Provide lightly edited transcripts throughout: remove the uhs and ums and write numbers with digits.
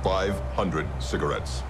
500 cigarettes.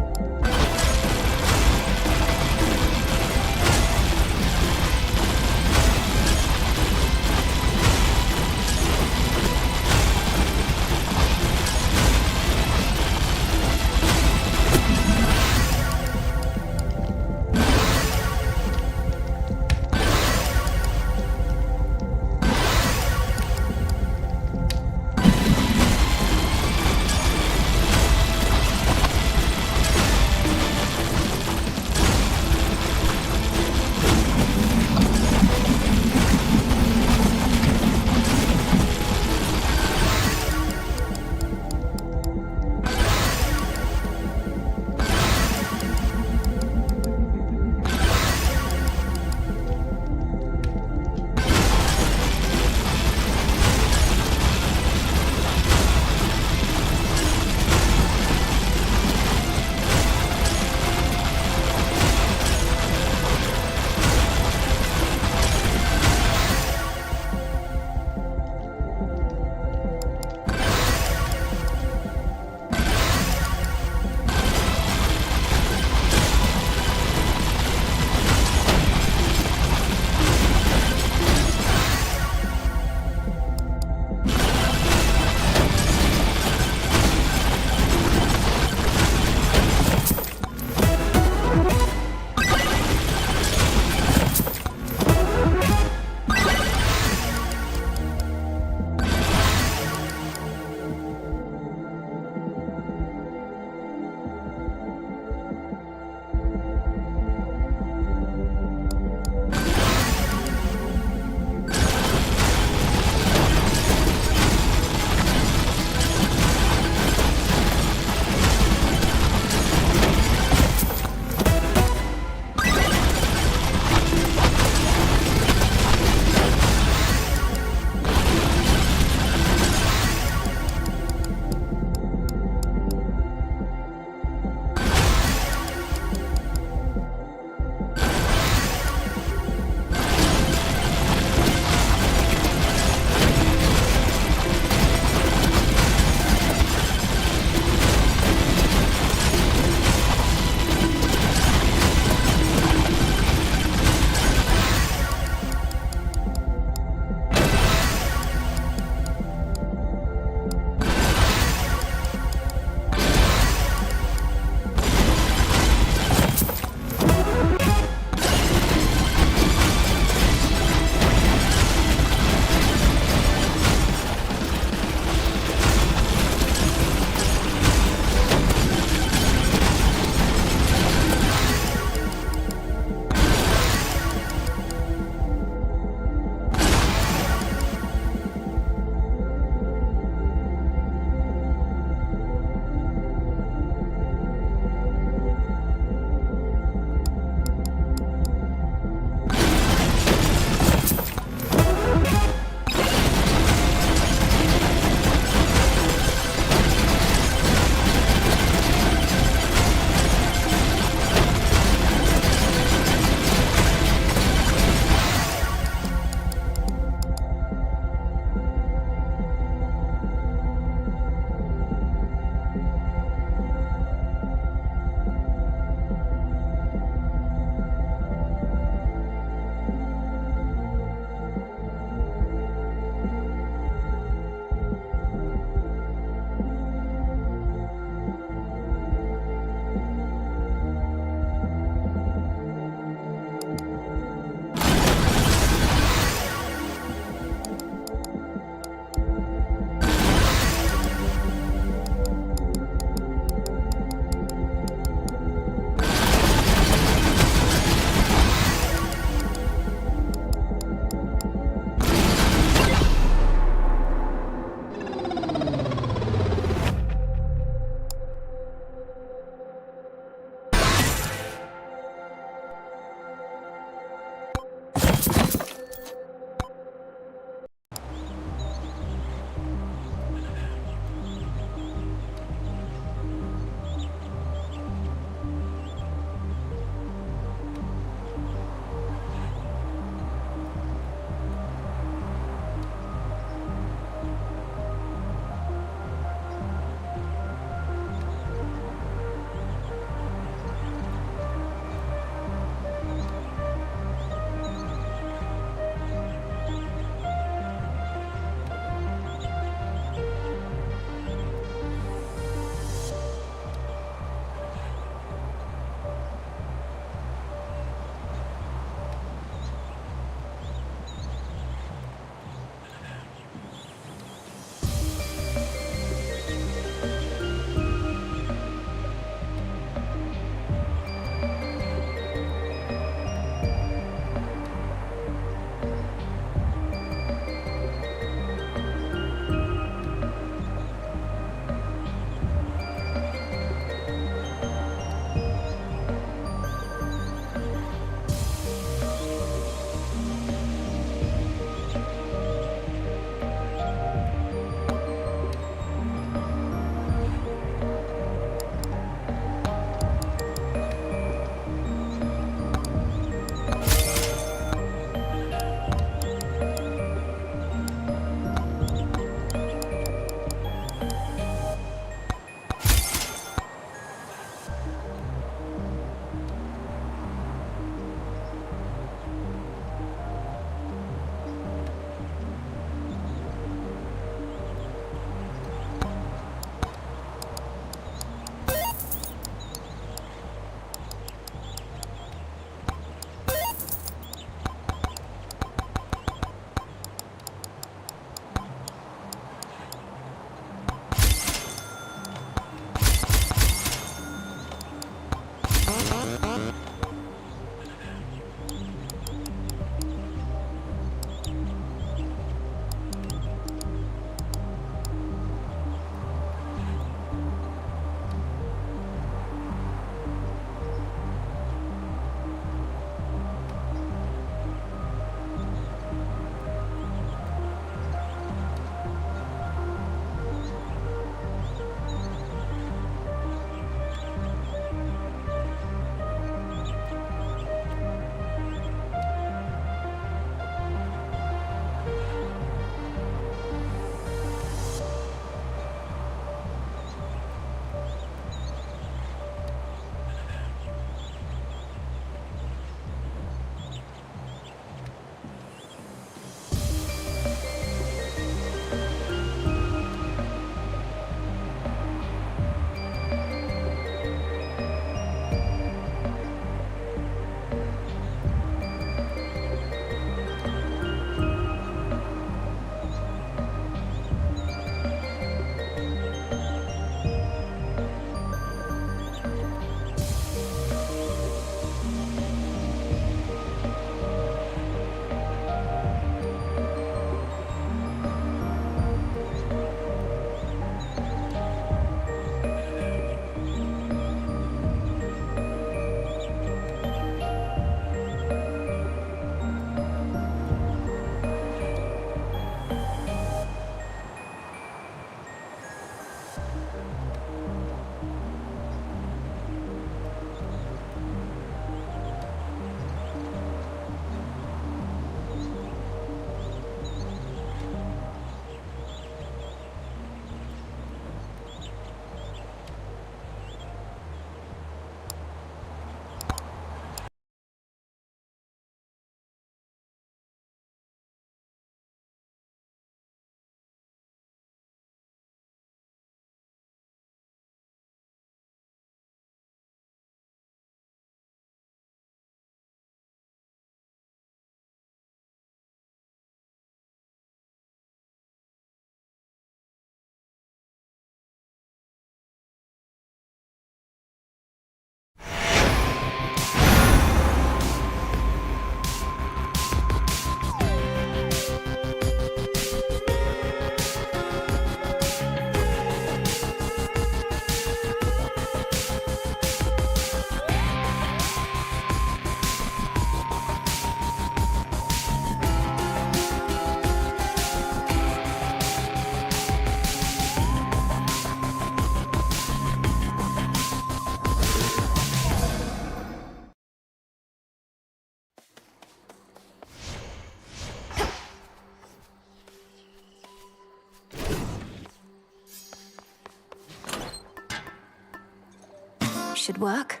should work.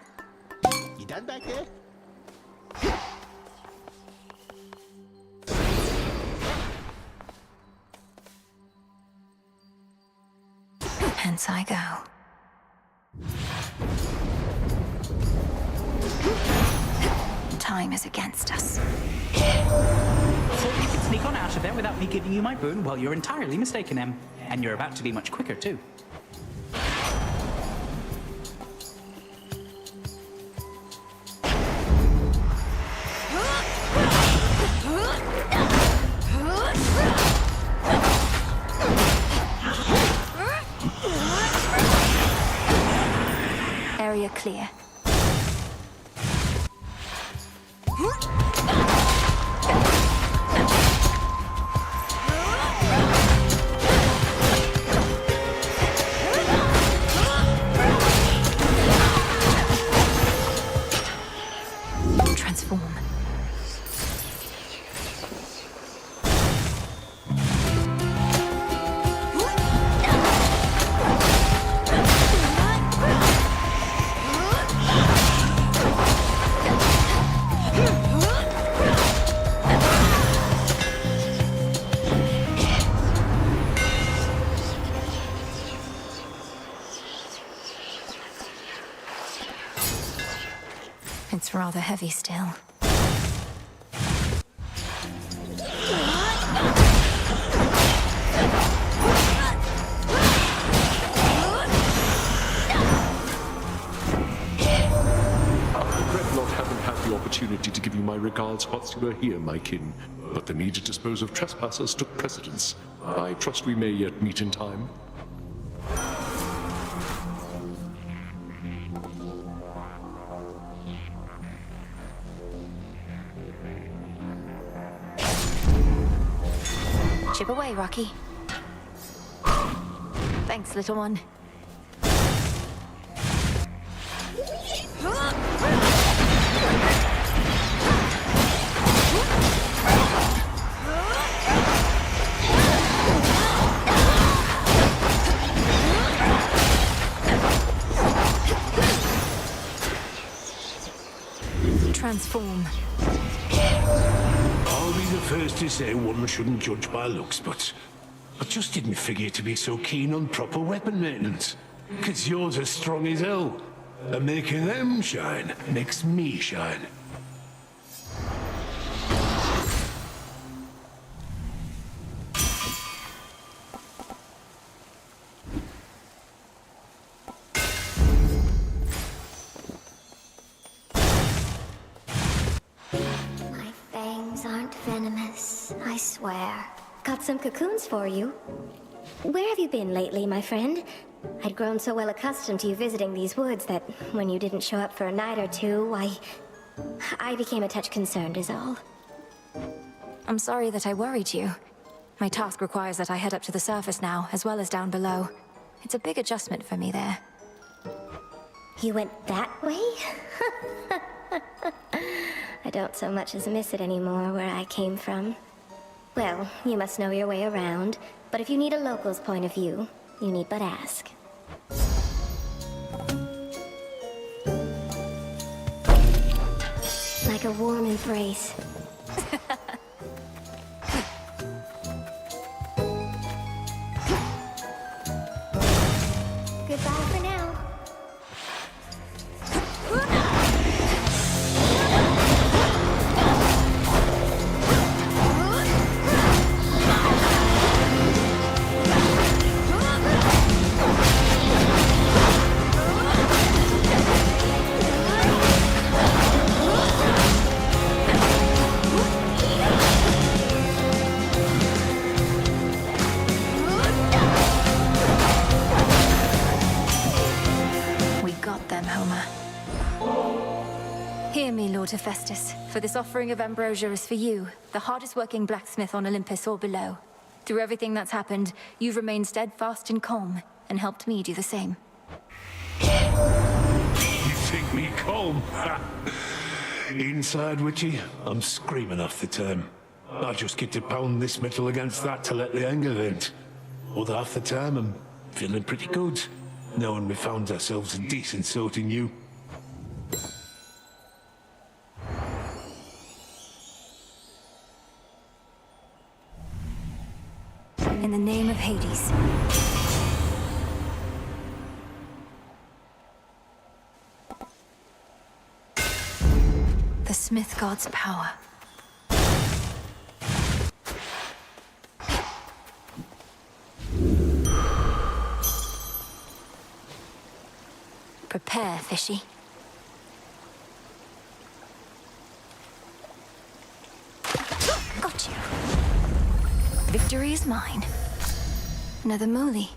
You done back there? Hence I go. Time is against us. Thought you could sneak on out of there without me giving you my boon? Well, you're entirely mistaken, Em. And you're about to be much quicker, too. Area clear. Transform. It's rather heavy still. The opportunity to give you my regards whilst you were here, my kin, but the need to dispose of trespassers took precedence. I trust we may yet meet in time. Chip away, Rocky. Thanks, little one. Transform. I'll be the first to say one shouldn't judge by looks, but I just didn't figure to be so keen on proper weapon maintenance. 'Cause yours are strong as hell. And making them shine makes me shine. Aren't venomous, I swear. Got some cocoons for you. Where have you been lately, my friend? I'd grown so well accustomed to you visiting these woods that when you didn't show up for a night or two, I became a touch concerned is all. I'm sorry that I worried you. My task requires that I head up to the surface now, as well as down below. It's a big adjustment for me there. You went that way? I don't so much as miss it anymore where I came from. Well, you must know your way around, but if you need a local's point of view, you need but ask. Like a warm embrace. Goodbye for now. Lord Hephaestus, for this offering of ambrosia is for you, the hardest working blacksmith on Olympus or below. Through everything that's happened, you've remained steadfast and calm, and helped me do the same. You think me calm? Inside, Witchy, I'm screaming off the term. I just get to pound this metal against that to let the anger vent. Other half the time, I'm feeling pretty good, knowing we found ourselves a decent sort in you. In the name of Hades. The Smith God's power. Prepare, fishy. Got you. Victory is mine. Another moly.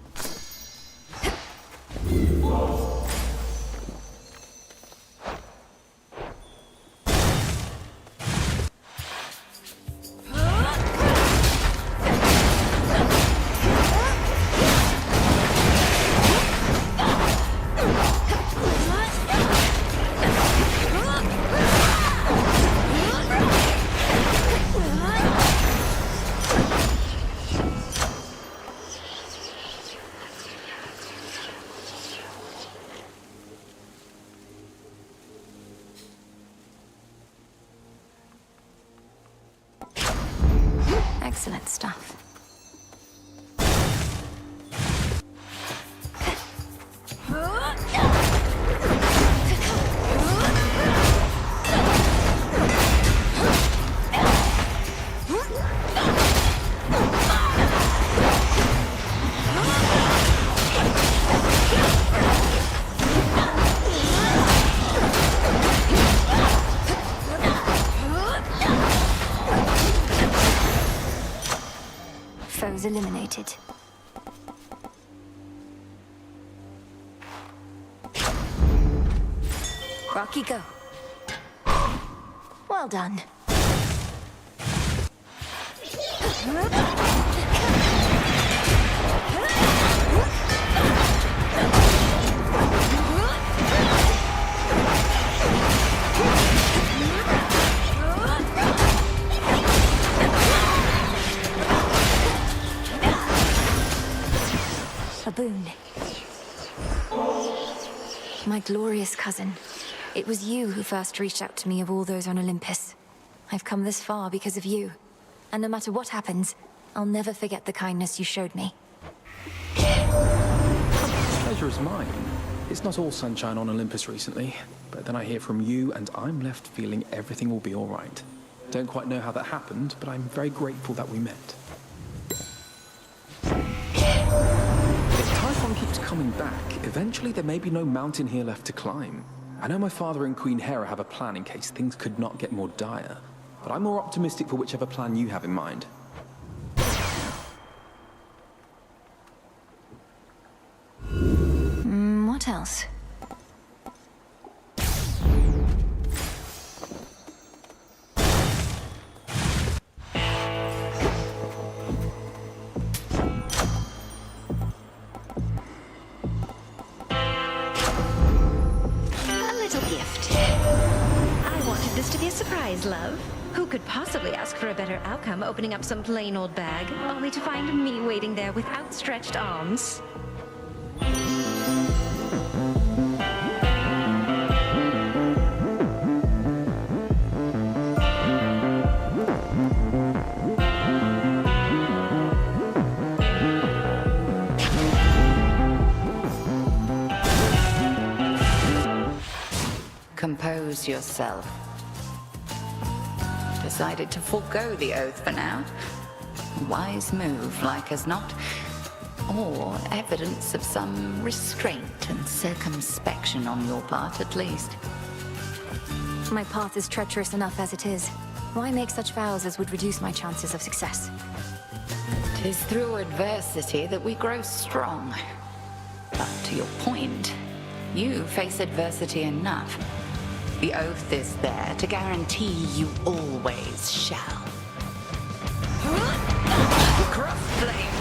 Excellent stuff. Foes eliminated. Rocky, go. Well done. A boon. My glorious cousin. It was you who first reached out to me of all those on Olympus. I've come this far because of you. And no matter what happens, I'll never forget the kindness you showed me. Pleasure is mine. It's not all sunshine on Olympus recently, but then I hear from you and I'm left feeling everything will be all right. Don't quite know how that happened, but I'm very grateful that we met. If Typhon keeps coming back, eventually there may be no mountain here left to climb. I know my father and Queen Hera have a plan in case things could not get more dire, but I'm more optimistic for whichever plan you have in mind. What else? Surprise, love. Who could possibly ask for a better outcome opening up some plain old bag, only to find me waiting there with outstretched arms? Compose yourself. Decided to forego the oath for now. Wise move, like as not. Or evidence of some restraint and circumspection on your part, at least. My path is treacherous enough as it is. Why make such vows as would reduce my chances of success? 'Tis through adversity that we grow strong. But to your point, you face adversity enough. The oath is there to guarantee you always shall. Cross flames!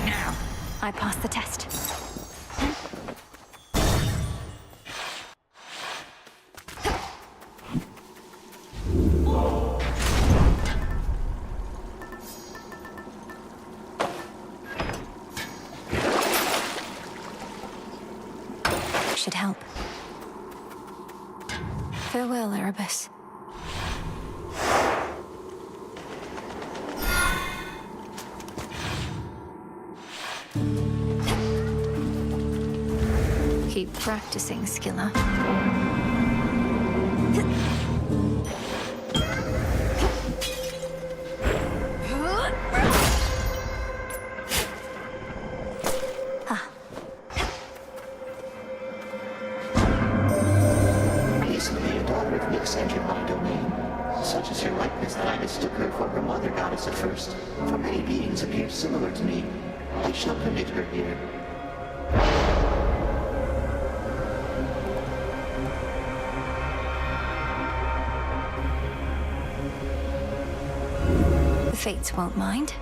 now. I passed the test. Should help. Farewell, Erebus. Keep practicing, Skilla. Recently, a daughter of Nyx entered my domain. Such is her likeness that I mistook her for her mother goddess at first, for many beings appeared similar to me. I shall permit her here. The Fates won't mind.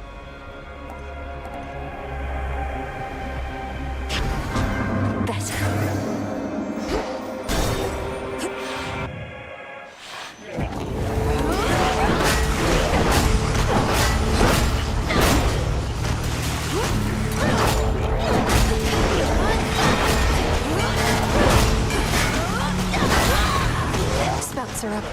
Better. Spouts are up.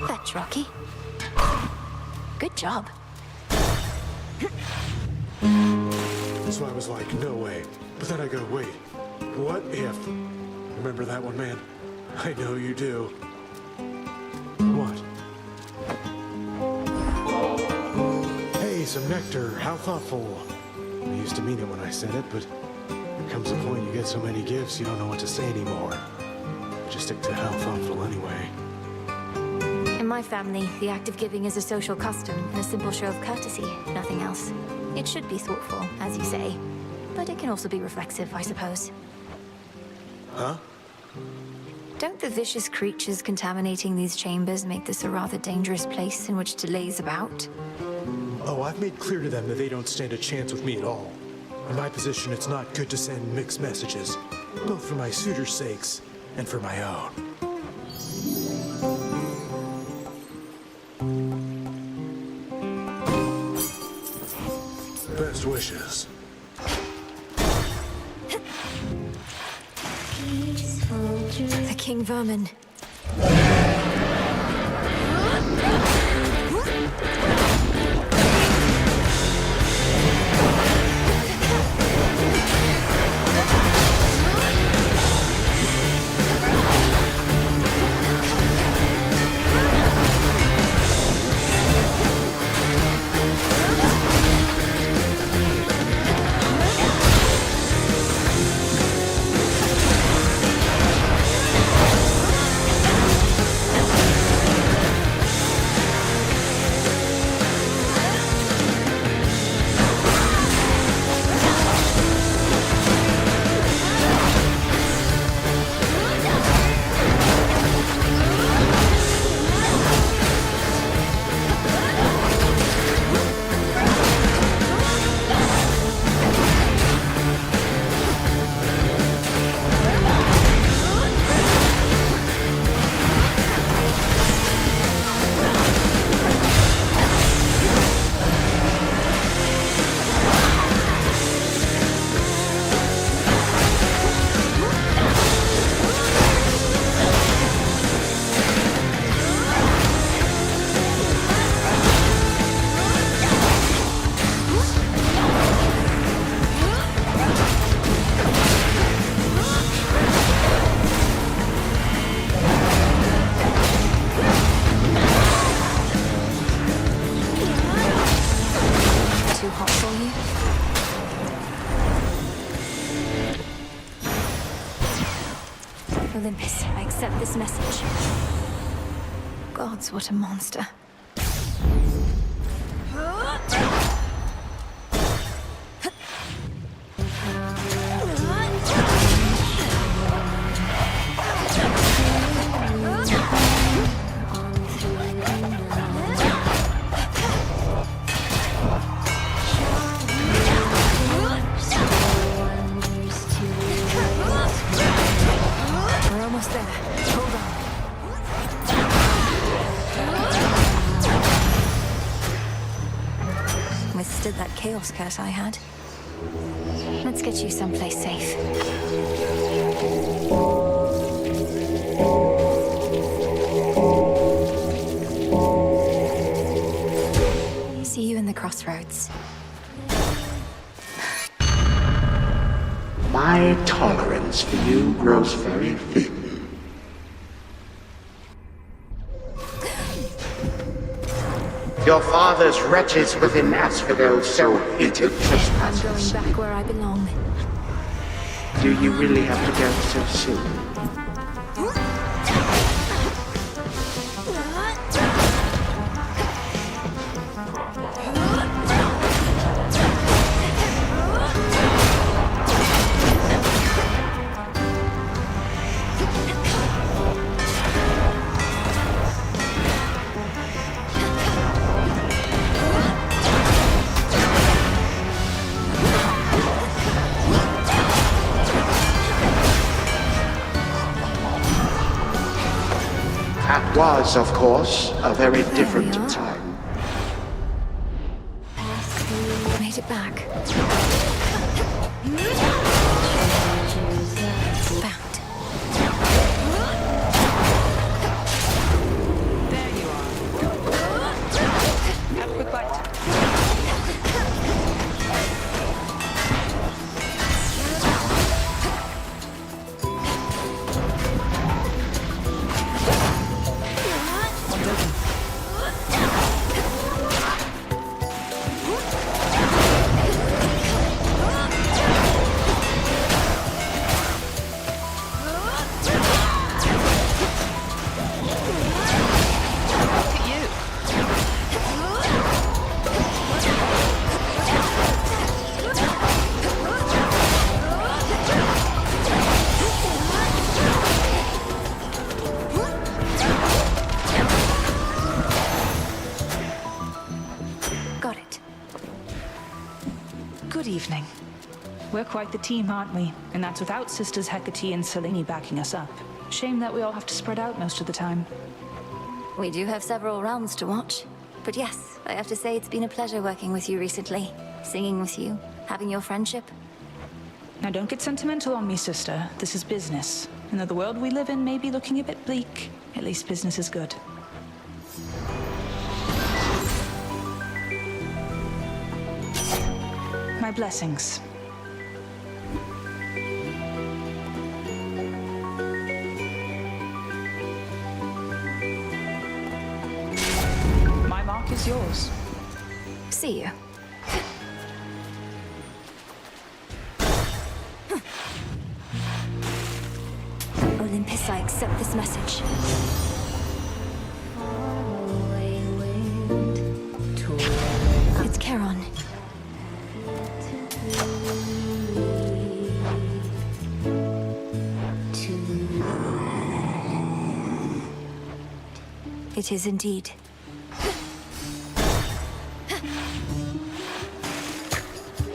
Fetch, Rocky. Good job. So I was like, no way. But then I go, wait, what if? Remember that one, man? I know you do. What? Hey, some nectar. How thoughtful. I used to mean it when I said it, but there comes a point you get so many gifts you don't know what to say anymore. Just stick to how thoughtful anyway. In my family, the act of giving is a social custom and a simple show of courtesy, nothing else. It should be thoughtful, as you say, but it can also be reflexive, I suppose. Huh? Don't the vicious creatures contaminating these chambers make this a rather dangerous place in which to laze about? Oh, I've made clear to them that they don't stand a chance with me at all. In my position, it's not good to send mixed messages, both for my suitors' sakes and for my own. Best wishes. The King Vermin. Olympus, I accept this message. Gods, what a monster. withstood that chaos curse I had. Let's get you someplace safe. See you in the crossroads. My tolerance for you grows very thin. Your father's wretches within Asphodel so hated trespassers. I'm going back where I belong. Do you really have to go so soon? That was, of course, a very different time. Made it back. Bound. There you are. Have a quick bite. Got it. Good evening. We're quite the team, aren't we? And that's without Sisters Hecate and Selene backing us up. Shame that we all have to spread out most of the time. We do have several rounds to watch. But yes, I have to say it's been a pleasure working with you recently. Singing with you, having your friendship. Now don't get sentimental on me, sister. This is business. And though the world we live in may be looking a bit bleak, at least business is good. My blessings. My mark is yours. See you. Olympus, I accept this message. It's Charon. It is indeed.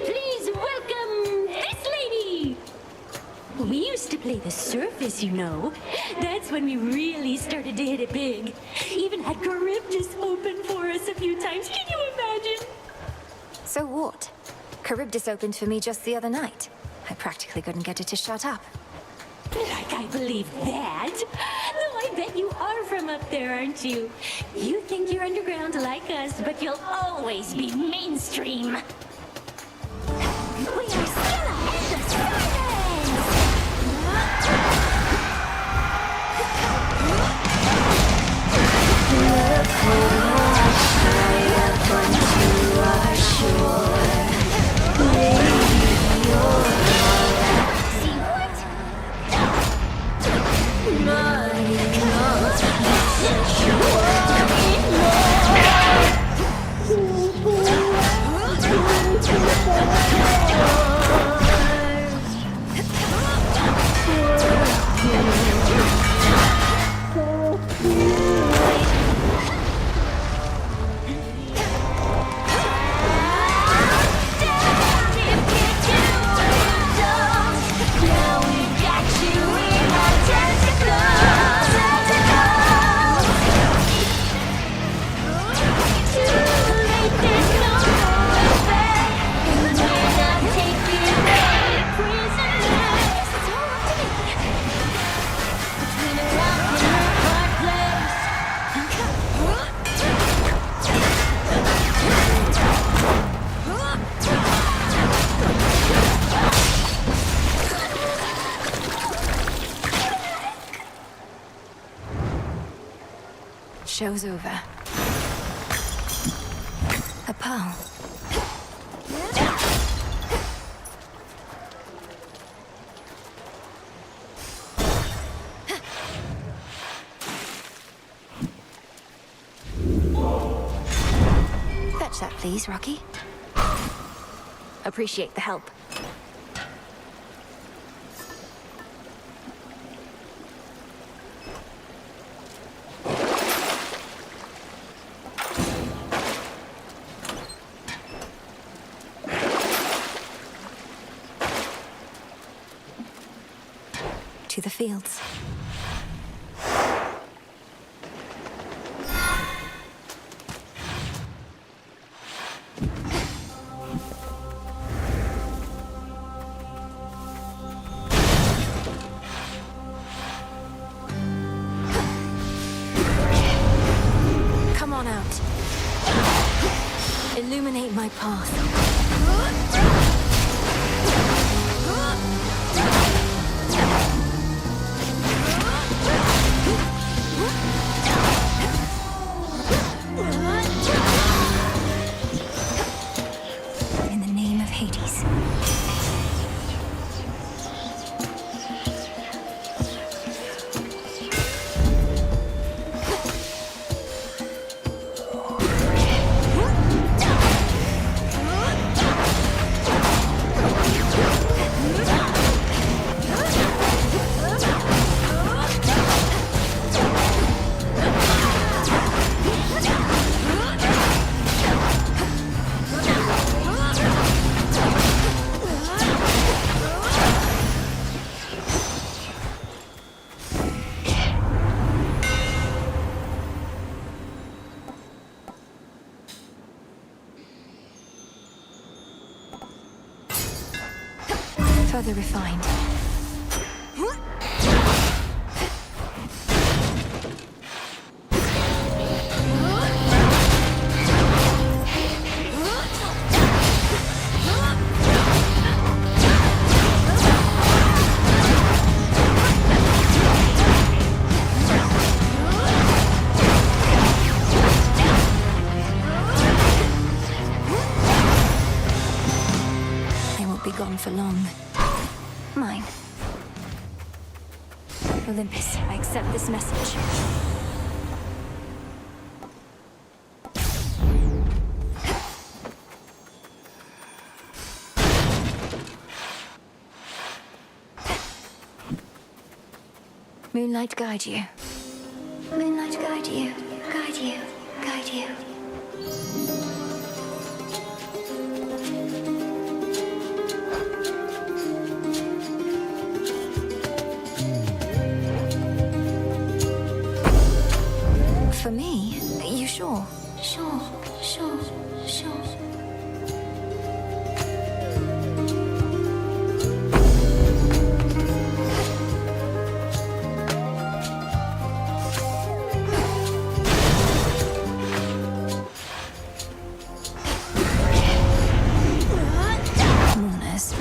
Please welcome this lady! We used to play the surface, you know. That's when we really started to hit it big. Even had Charybdis open for us a few times. Can you imagine? So what? Charybdis opened for me just the other night. I practically couldn't get it to shut up. Like I believe that. Though I bet you are from up there, aren't you? You think you're underground like us, but you'll always be mainstream. We are Scylla and the Serpents! Look high up onto our shore. Lady, your show's over. A pearl. Fetch that, please, Rocky. Appreciate the help. To the fields. Come on out. Illuminate my path. In the name of Hades. Further refined. They won't be gone for long. Mine. Olympus, I accept this message. Moonlight guide you. Moonlight guide you. Guide you. Guide you. For me? You sure? Sure, sure, sure. Mourners.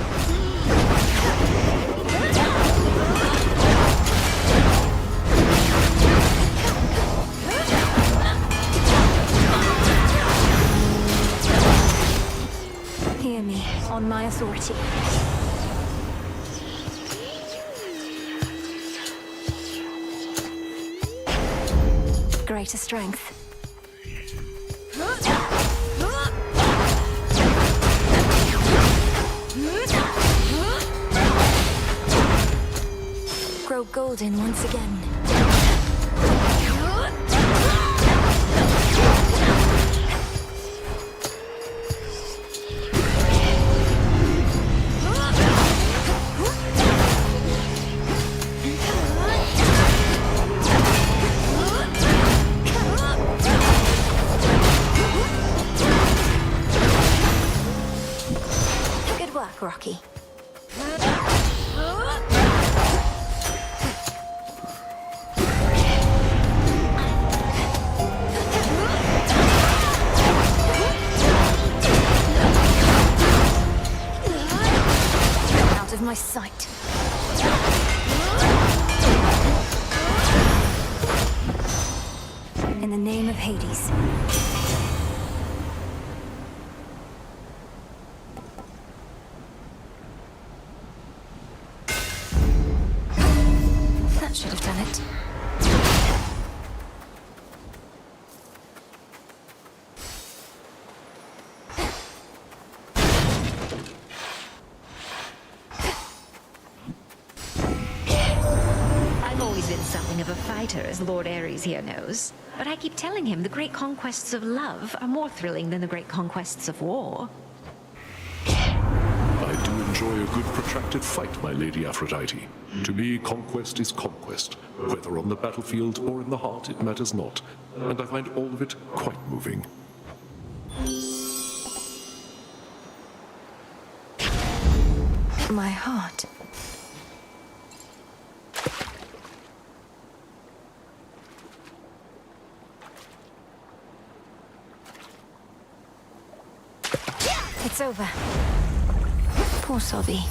Hear me, on my authority. Greater strength. Grow golden once again. Good work, Rocky. Out of my sight. In the name of Hades. That should have done it. I've always been something of a fighter, as Lord Ares here knows. But I keep telling him the great conquests of love are more thrilling than the great conquests of war. I do enjoy a good protracted fight, my Lady Aphrodite. To me, conquest is conquest. Whether on the battlefield or in the heart, it matters not. And I find all of it quite moving. My heart. It's over. Poor Sobby.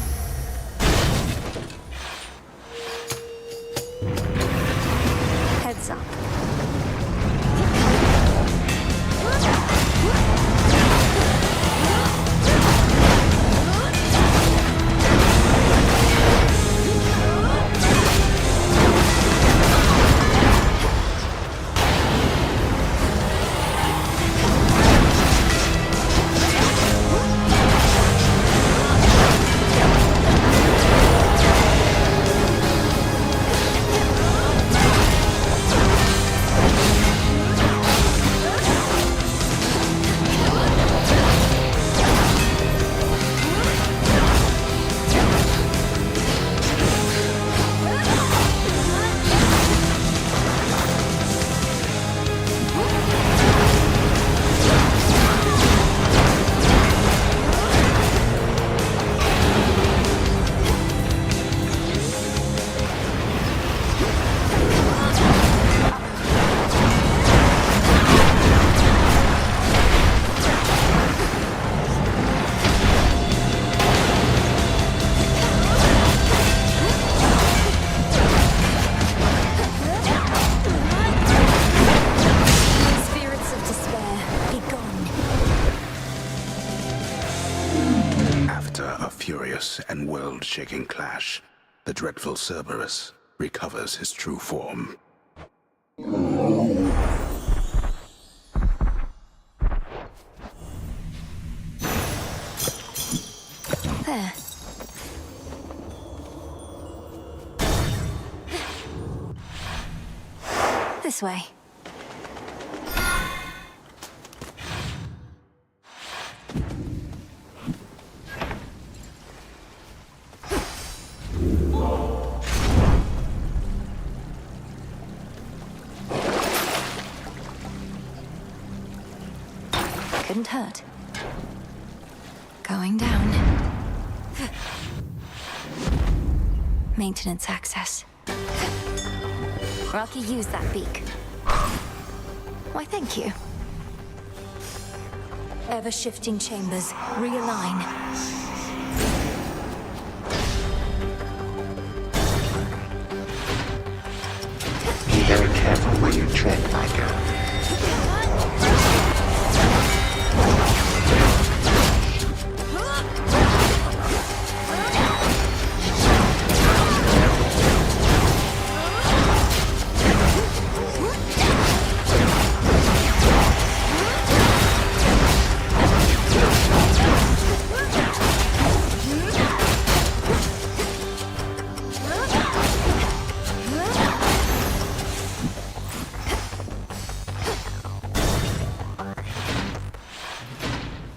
Heads up. And world-shaking clash, the dreadful Cerberus recovers his true form. There. This way. Couldn't hurt. Going down. Maintenance access. Rocky, use that beak. Why, thank you. Ever-shifting chambers. Realign. Be very careful where you tread, my girl.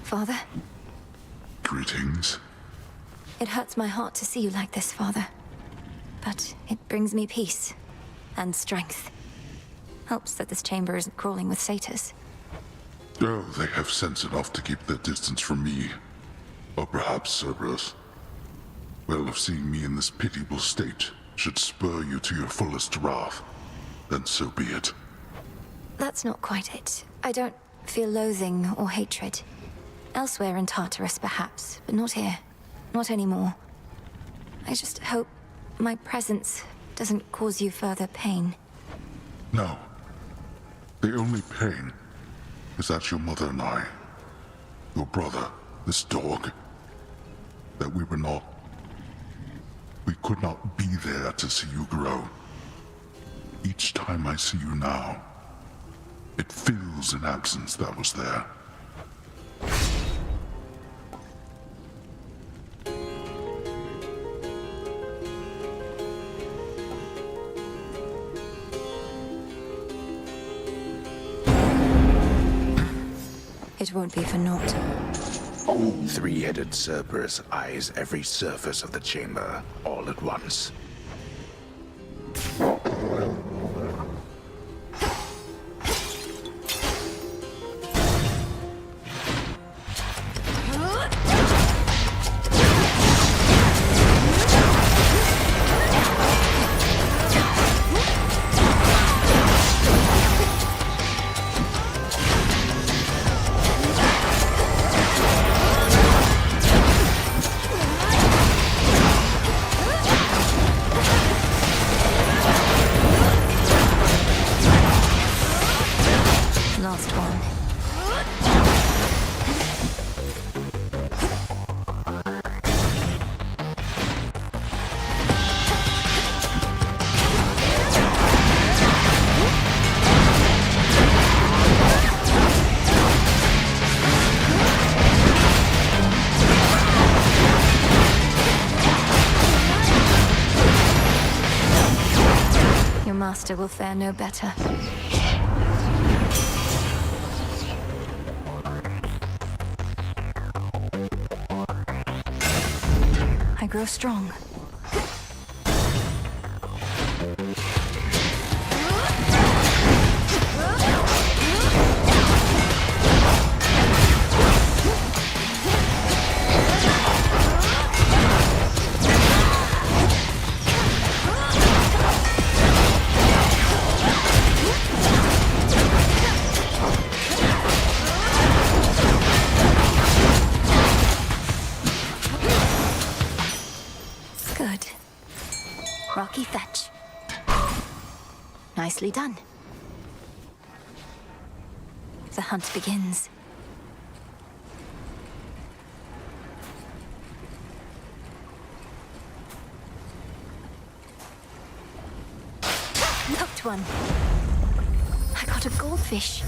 Father? Greetings. It hurts my heart to see you like this, Father. But it brings me peace and strength. Helps that this chamber isn't crawling with satyrs. Oh, they have sense enough to keep their distance from me. Or perhaps Cerberus. Well, if seeing me in this pitiable state should spur you to your fullest wrath, then so be it. That's not quite it. I don't feel loathing or hatred. Elsewhere in Tartarus, perhaps, but not here. Not anymore. I just hope my presence doesn't cause you further pain. No. The only pain is that your mother and I, your brother, this dog, that we could not be there to see you grow. Each time I see you now, it fills an absence that was there. It won't be for naught. Three-headed Cerberus eyes every surface of the chamber, all at once. Last one. Your master will fare no better. I grow strong. Good. Rocky fetch. Nicely done. The hunt begins. Hooked one. I got a goldfish.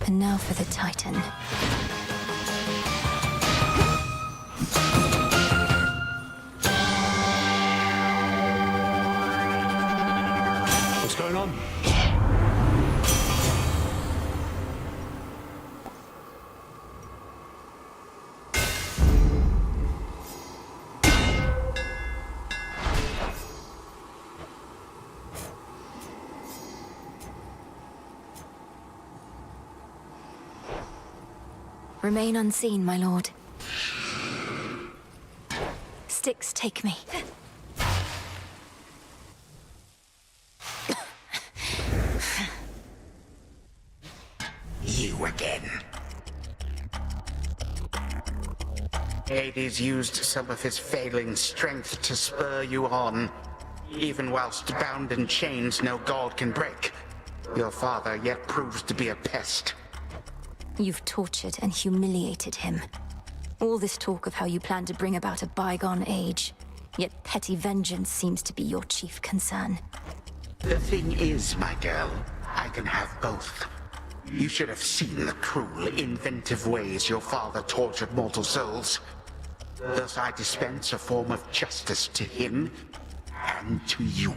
And now for the Titan. What's going on? Remain unseen, my lord. Styx, take me. You again. Hades used some of his failing strength to spur you on. Even whilst bound in chains no god can break, your father yet proves to be a pest. You've tortured and humiliated him. All this talk of how you plan to bring about a bygone age, yet petty vengeance seems to be your chief concern. The thing is, my girl, I can have both. You should have seen the cruel, inventive ways your father tortured mortal souls. Thus I dispense a form of justice to him and to you.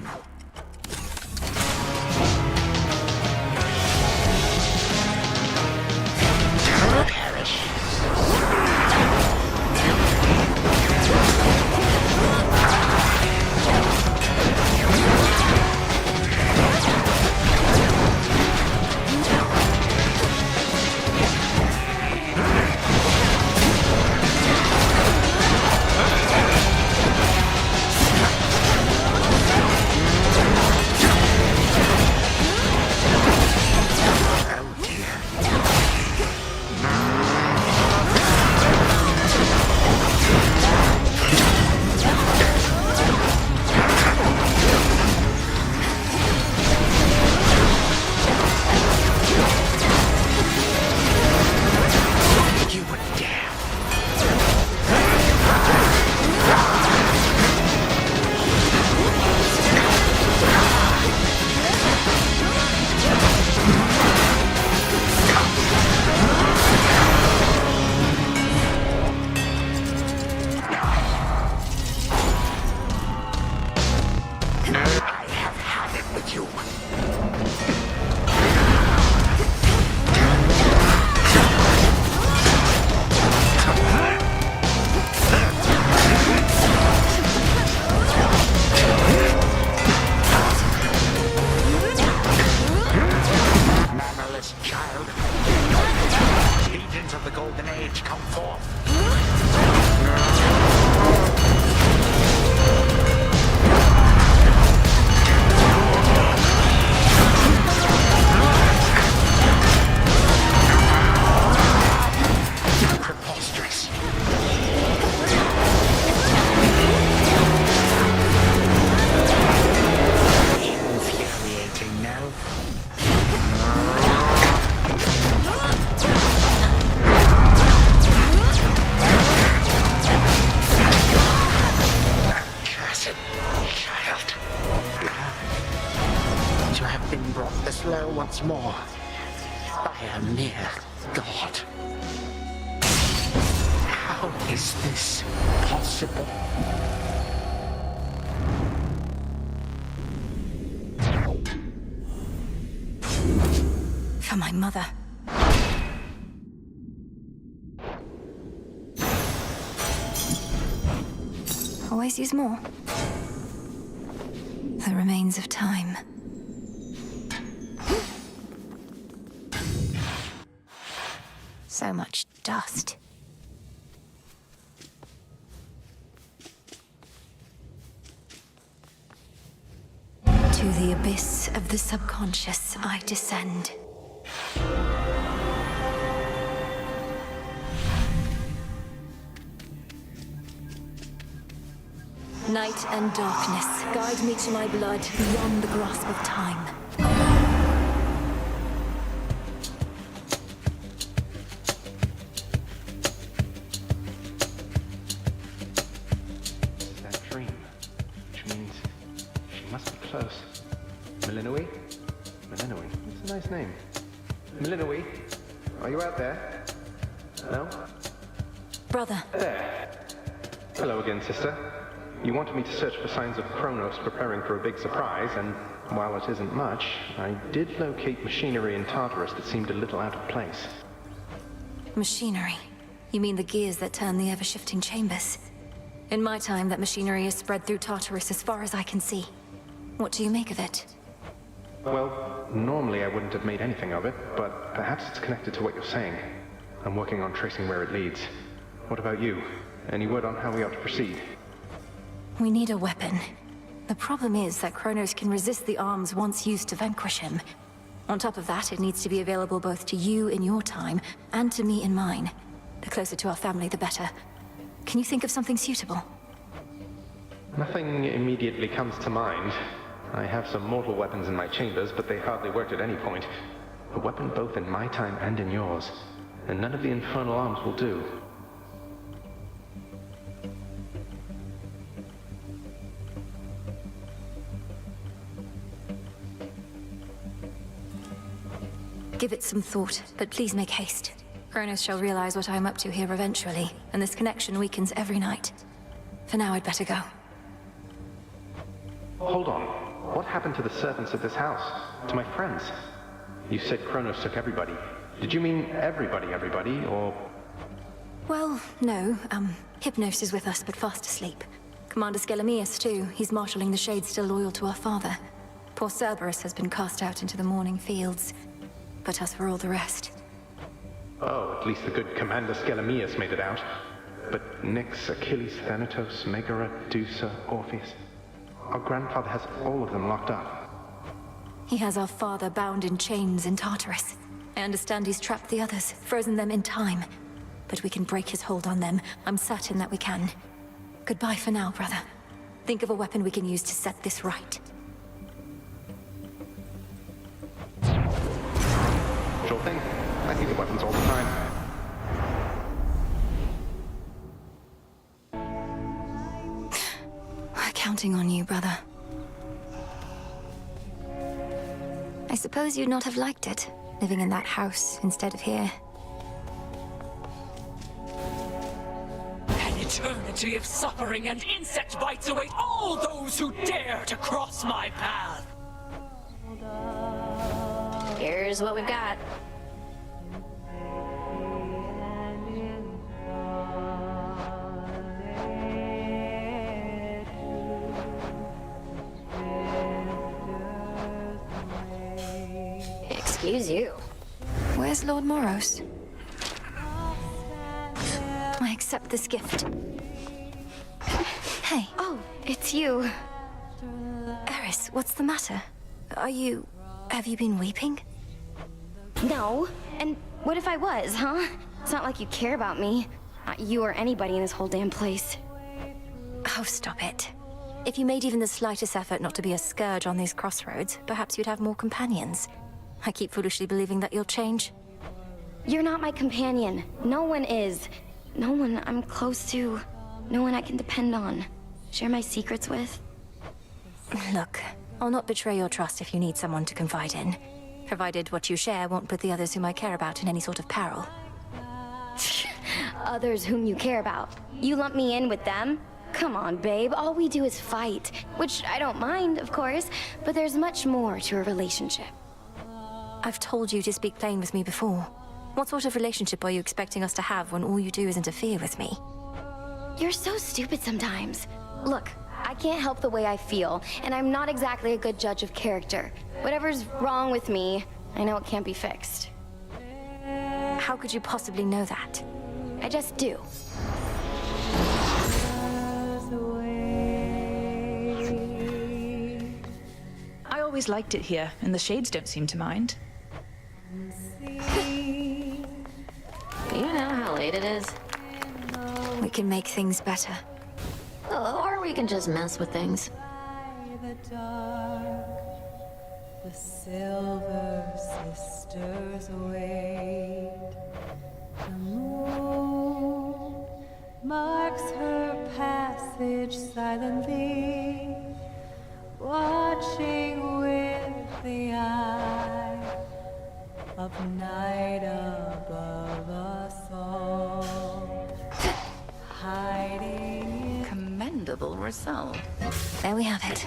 Perish. Once more by a mere god. How is this possible? For my mother. Always use more. The remains of time. So much dust. To the abyss of the subconscious I descend. Night and darkness, guide me to my blood beyond the grasp of time. Nice name. Melinoe, are you out there? No? Brother. There. Hello again, sister. You wanted me to search for signs of Kronos preparing for a big surprise, and while it isn't much, I did locate machinery in Tartarus that seemed a little out of place. Machinery? You mean the gears that turn the ever-shifting chambers? In my time, that machinery is spread through Tartarus as far as I can see. What do you make of it? Well, normally I wouldn't have made anything of it, but perhaps it's connected to what you're saying. I'm working on tracing where it leads. What about you? Any word on how we ought to proceed? We need a weapon. The problem is that Kronos can resist the arms once used to vanquish him. On top of that, it needs to be available both to you in your time, and to me in mine. The closer to our family, the better. Can you think of something suitable? Nothing immediately comes to mind. I have some mortal weapons in my chambers, but they hardly worked at any point. A weapon both in my time and in yours. And none of the infernal arms will do. Give it some thought, but please make haste. Kronos shall realize what I am up to here eventually, and this connection weakens every night. For now, I'd better go. Hold on. What happened to the servants of this house? To my friends? You said Kronos took everybody. Did you mean everybody, or... Well, no. Hypnos is with us, but fast asleep. Commander Skelemius, too. He's marshalling the Shades still loyal to our father. Poor Cerberus has been cast out into the morning fields. But as for all the rest... Oh, at least the good Commander Skelemius made it out. But Nyx, Achilles, Thanatos, Megara, Dusa, Orpheus... Our grandfather has all of them locked up. He has our father bound in chains in Tartarus. I understand he's trapped the others, frozen them in time. But we can break his hold on them. I'm certain that we can. Goodbye for now, brother. Think of a weapon we can use to set this right. Sure thing. I see the weapons all the time. We're counting on you, brother. I suppose you'd not have liked it, living in that house instead of here. An eternity of suffering and insect bites await all those who dare to cross my path. Here's what we've got. Excuse you. Where's Lord Moros? I accept this gift. Hey. Oh, it's you. Eris, what's the matter? Have you been weeping? No. And what if I was, huh? It's not like you care about me. Not you or anybody in this whole damn place. Oh, stop it. If you made even the slightest effort not to be a scourge on these crossroads, perhaps you'd have more companions. I keep foolishly believing that you'll change. You're not my companion. No one is. No one I'm close to. No one I can depend on. Share my secrets with. Look, I'll not betray your trust if you need someone to confide in. Provided what you share won't put the others whom I care about in any sort of peril. Others whom you care about. You lump me in with them? Come on, babe. All we do is fight. Which I don't mind, of course, but there's much more to a relationship. I've told you to speak plain with me before. What sort of relationship are you expecting us to have when all you do is interfere with me? You're so stupid sometimes. Look, I can't help the way I feel, and I'm not exactly a good judge of character. Whatever's wrong with me, I know it can't be fixed. How could you possibly know that? I just do. I always liked it here, and the Shades don't seem to mind. Do you know how late it is? We can make things better. Or we can just mess with things. The Silver Sisters wait. The moon marks her passage silently, watching with the eye of night above us all, hiding in Commendable resolve. There we have it.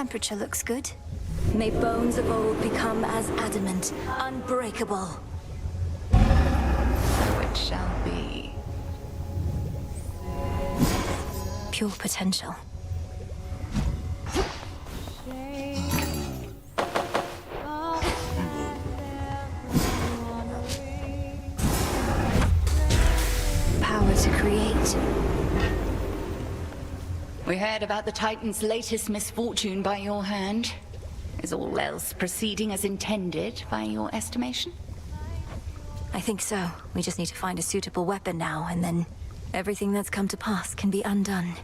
temperature looks good. May bones of old become as adamant, unbreakable. So it shall be. Pure potential. Power to create. We heard about the Titan's latest misfortune by your hand. Is all else proceeding as intended by your estimation? I think so. We just need to find a suitable weapon now, and then everything that's come to pass can be undone.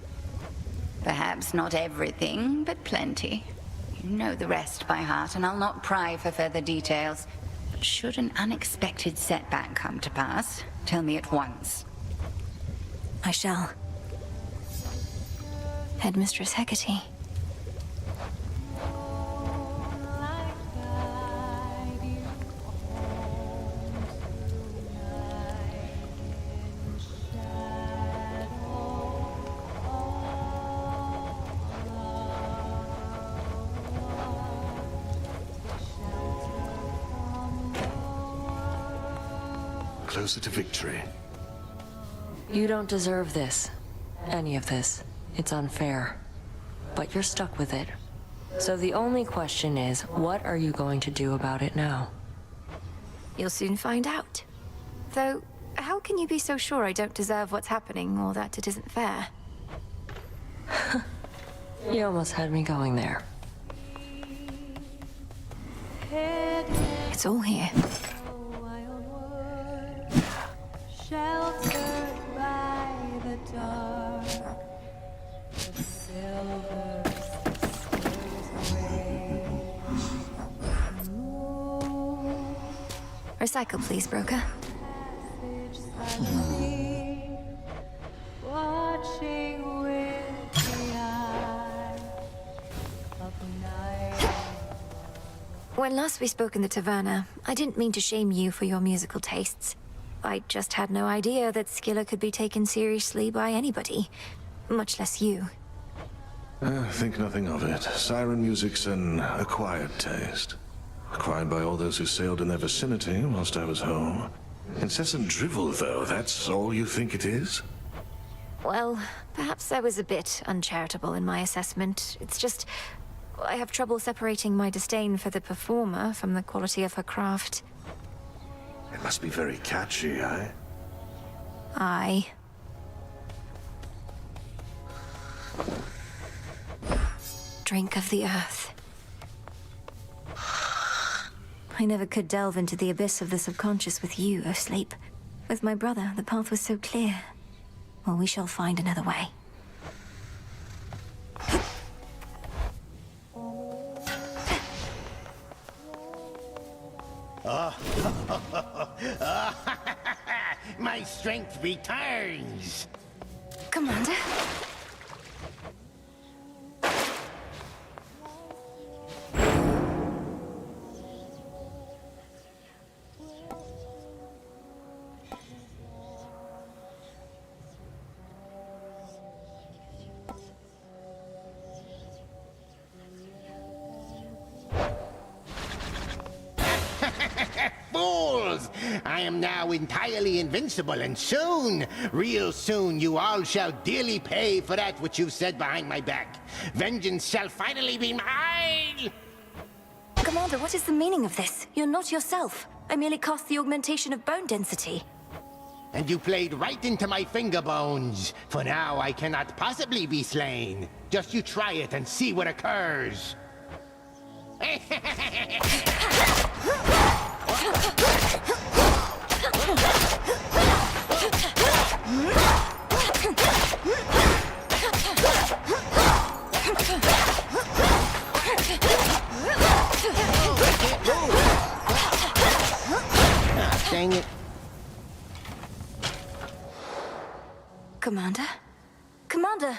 Perhaps not everything, but plenty. You know the rest by heart, and I'll not pry for further details. But should an unexpected setback come to pass, tell me at once. I shall. Headmistress Hecate. Closer to victory. You don't deserve this. Any of this. It's unfair. But you're stuck with it. So the only question is, what are you going to do about it now? You'll soon find out. Though, how can you be so sure I don't deserve what's happening, or that it isn't fair? You almost had me going there. It's all here. Sheltered by the dark, the silver sisters away. Recycle, please, broker. Watching with the eye of night. When last we spoke in the taverna, I didn't mean to shame you for your musical tastes. I just had no idea that Skilla could be taken seriously by anybody, much less you. Think nothing of it. Siren music's an acquired taste. Acquired by all those who sailed in their vicinity whilst I was home. Incessant drivel, though, that's all you think it is? Well, perhaps I was a bit uncharitable in my assessment. It's just, I have trouble separating my disdain for the performer from the quality of her craft. It must be very catchy, eh? Aye. Drink of the earth. I never could delve into the abyss of the subconscious with you, O Sleep. With my brother, the path was so clear. Well, we shall find another way. My strength returns. Commander? Fools! I am now entirely invincible, and soon, real soon, you all shall dearly pay for that which you've said behind my back. Vengeance shall finally be mine! Commander, what is the meaning of this? You're not yourself. I merely cast the augmentation of bone density. And you played right into my finger bones. For now, I cannot possibly be slain. Just you try it and see what occurs. Dang it. Commander? Commander!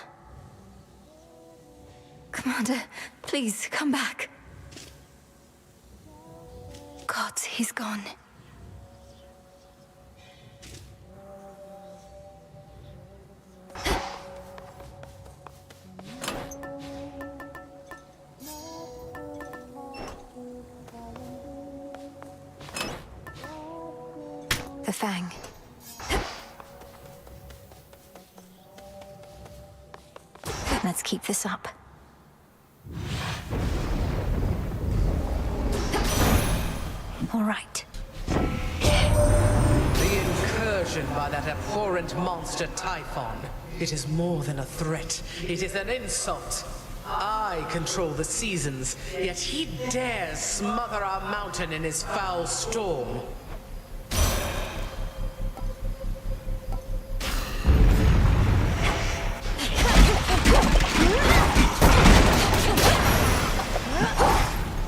Commander, please, come back. God, he's gone. Fang. Let's keep this up. All right. The incursion by that abhorrent monster Typhon. It is more than a threat. It is an insult. I control the seasons, yet he dares smother our mountain in his foul storm.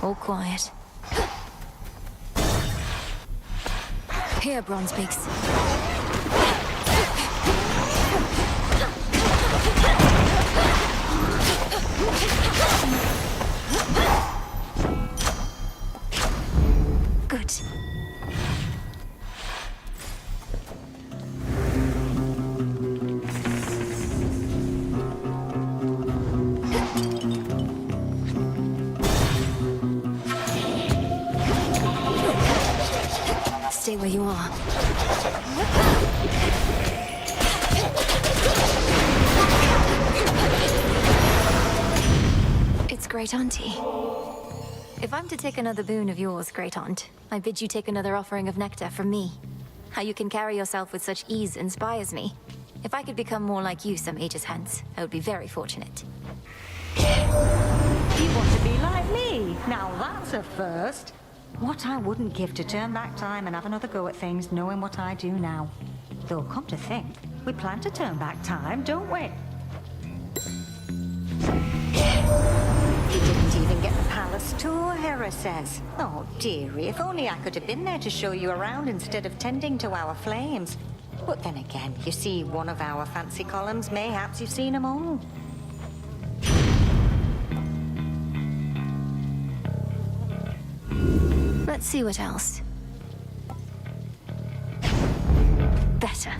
All quiet. Here, Bronzebeaks. Good. Stay where you are. It's Great Auntie. If I'm to take another boon of yours, Great Aunt, I bid you take another offering of nectar from me. How you can carry yourself with such ease inspires me. If I could become more like you some ages hence, I would be very fortunate. You want to be like me? Now that's a first. What I wouldn't give to turn back time and have another go at things knowing what I do now. Though, come to think, we plan to turn back time, don't we? He didn't even get the palace tour, Hera says. Oh, dearie, if only I could have been there to show you around instead of tending to our flames. But then again, you see one of our fancy columns, mayhaps you've seen them all. Let's see what else. Better.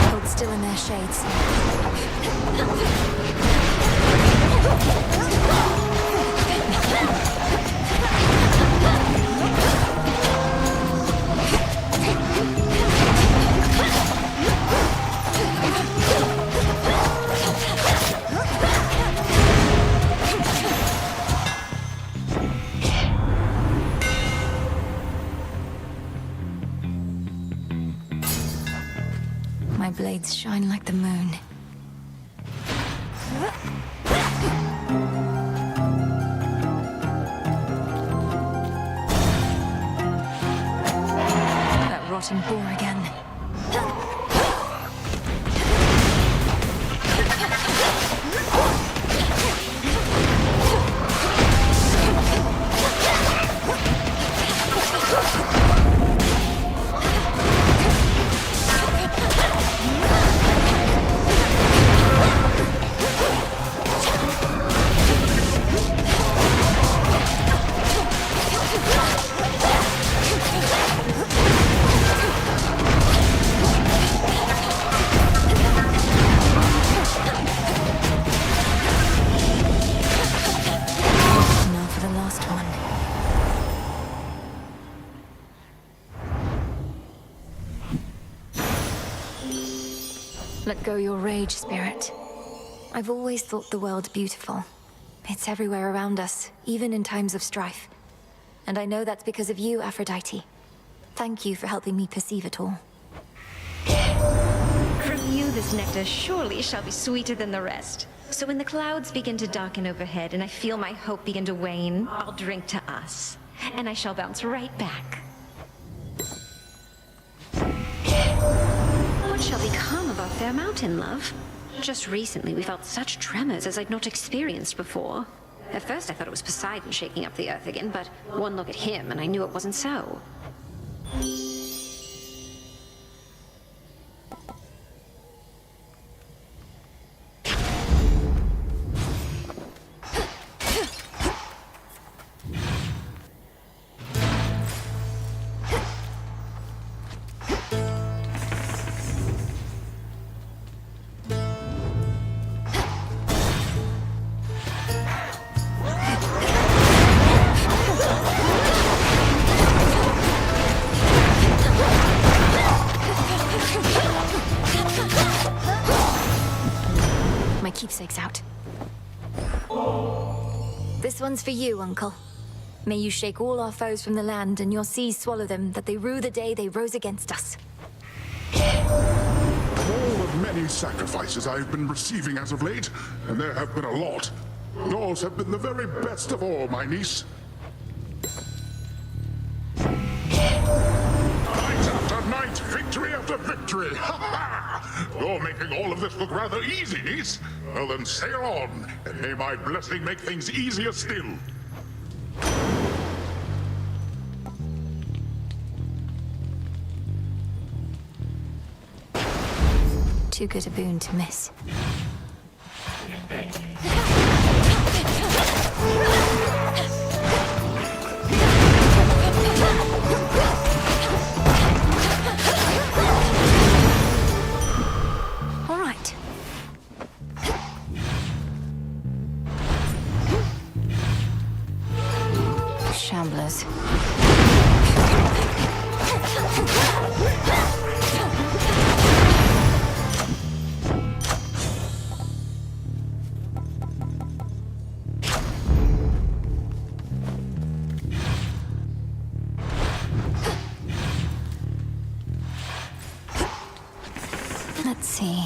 Hold still in their shades. My blades shine like the moon. That rotten boar again. Now for the last one. Let go your rage, spirit. I've always thought the world beautiful. It's everywhere around us, even in times of strife. And I know that's because of you, Aphrodite. Thank you for helping me perceive it all. From you, this nectar surely shall be sweeter than the rest. So when the clouds begin to darken overhead and I feel my hope begin to wane, I'll drink to us. And I shall bounce right back. What shall become of our fair mountain, love? Just recently, we felt such tremors as I'd not experienced before. At first, I thought it was Poseidon shaking up the earth again, but one look at him and I knew it wasn't so. one's for you, Uncle. May you shake all our foes from the land, and your seas swallow them, that they rue the day they rose against us. Of all the many sacrifices I've been receiving as of late, and there have been a lot, yours have been the very best of all, my niece. Night after night, victory after victory! Ha ha! You're making all of this look rather easy, niece. Well then, sail on, and may my blessing make things easier still. Too good a boon to miss. All right. Shamblers. Let's see.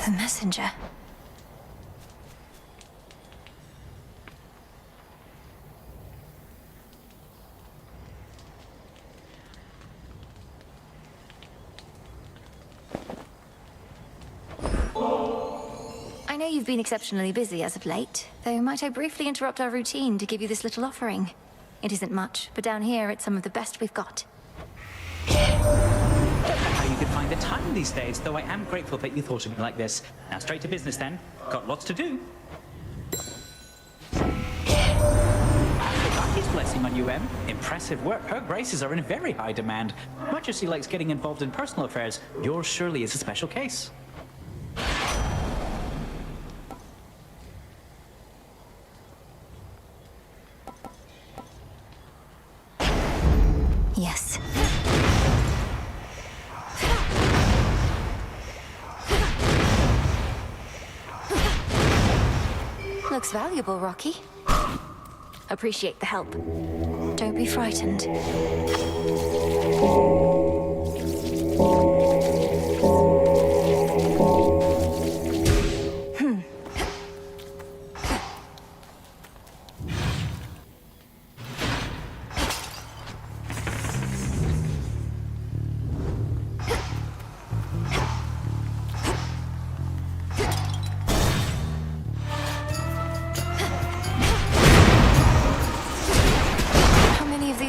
The messenger. I know you've been exceptionally busy as of late, though might I briefly interrupt our routine to give you this little offering? It isn't much, but down here it's some of the best we've got. How you can find the time these days, though I am grateful that you thought of me like this. Now straight to business then. Got lots to do. His blessing on you, Em. Impressive work. Her graces are in very high demand. Much as she likes getting involved in personal affairs, yours surely is a special case. Yes. Looks valuable, Rocky. Appreciate the help. Don't be frightened.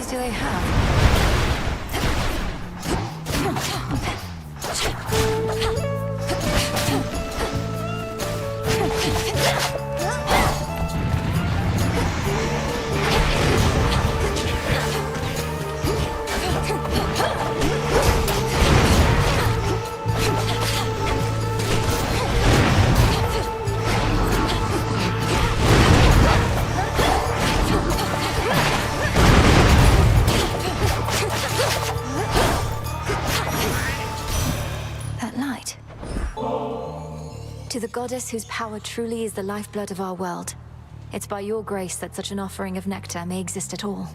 Do they have? To the goddess whose power truly is the lifeblood of our world. It's by your grace that such an offering of nectar may exist at all.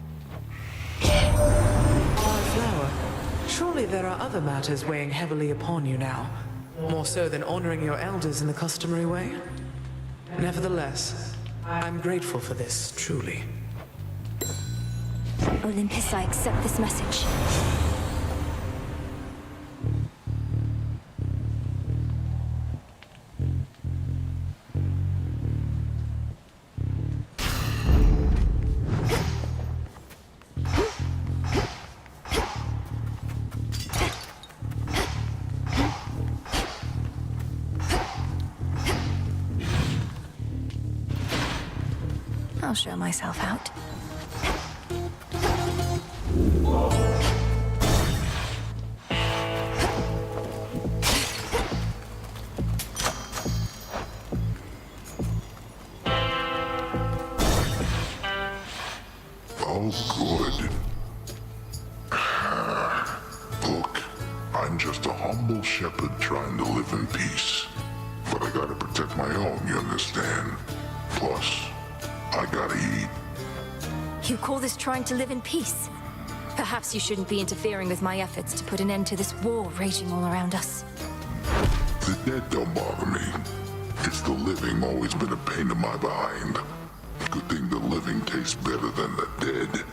Flower, surely there are other matters weighing heavily upon you now. More so than honoring your elders in the customary way? Nevertheless, I'm grateful for this, truly. Olympus, I accept this message. I'll show myself out. Oh, good. Look, I'm just a humble shepherd trying to live in peace. But I gotta protect my own, you understand? Plus, I gotta eat. You call this trying to live in peace? Perhaps you shouldn't be interfering with my efforts to put an end to this war raging all around us. The dead don't bother me. It's the living always been a pain in my behind. Good thing the living tastes better than the dead.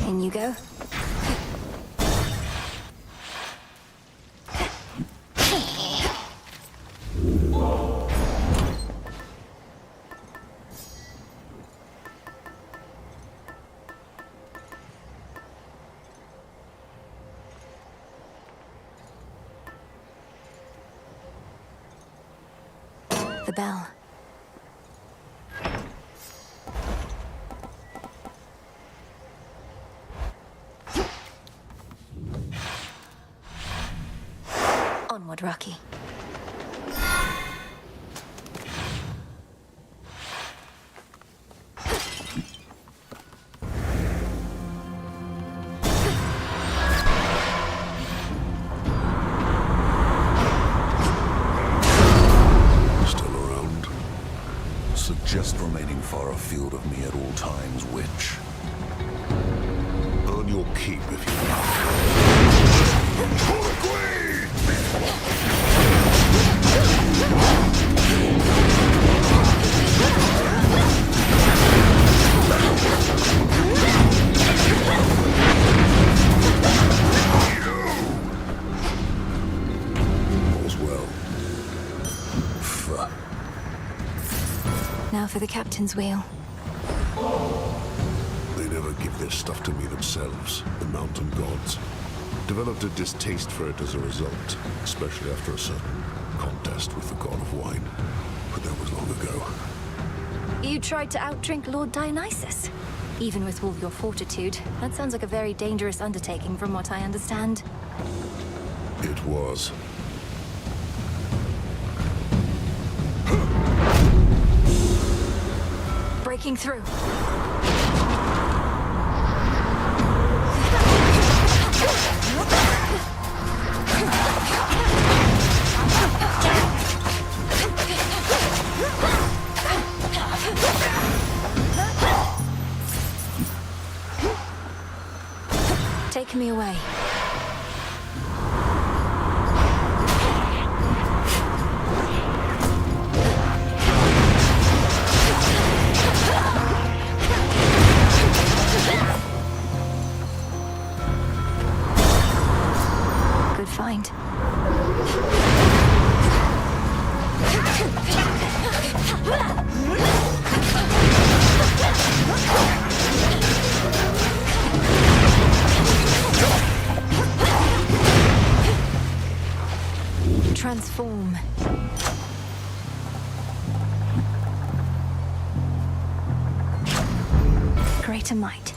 In you go. The bell. Onward, Rocky. Suggest remaining far afield of me at all times, witch. Earn your keep if you all's well. Fuck. Now for the captain's wheel. They never give their stuff to me themselves, the mountain gods. Developed a distaste for it as a result, especially after a certain contest with the god of wine. But that was long ago. You tried to outdrink Lord Dionysus. Even with all your fortitude, that sounds like a very dangerous undertaking from what I understand. It was. Breaking through. Take me away. Good find. Transform. Greater might.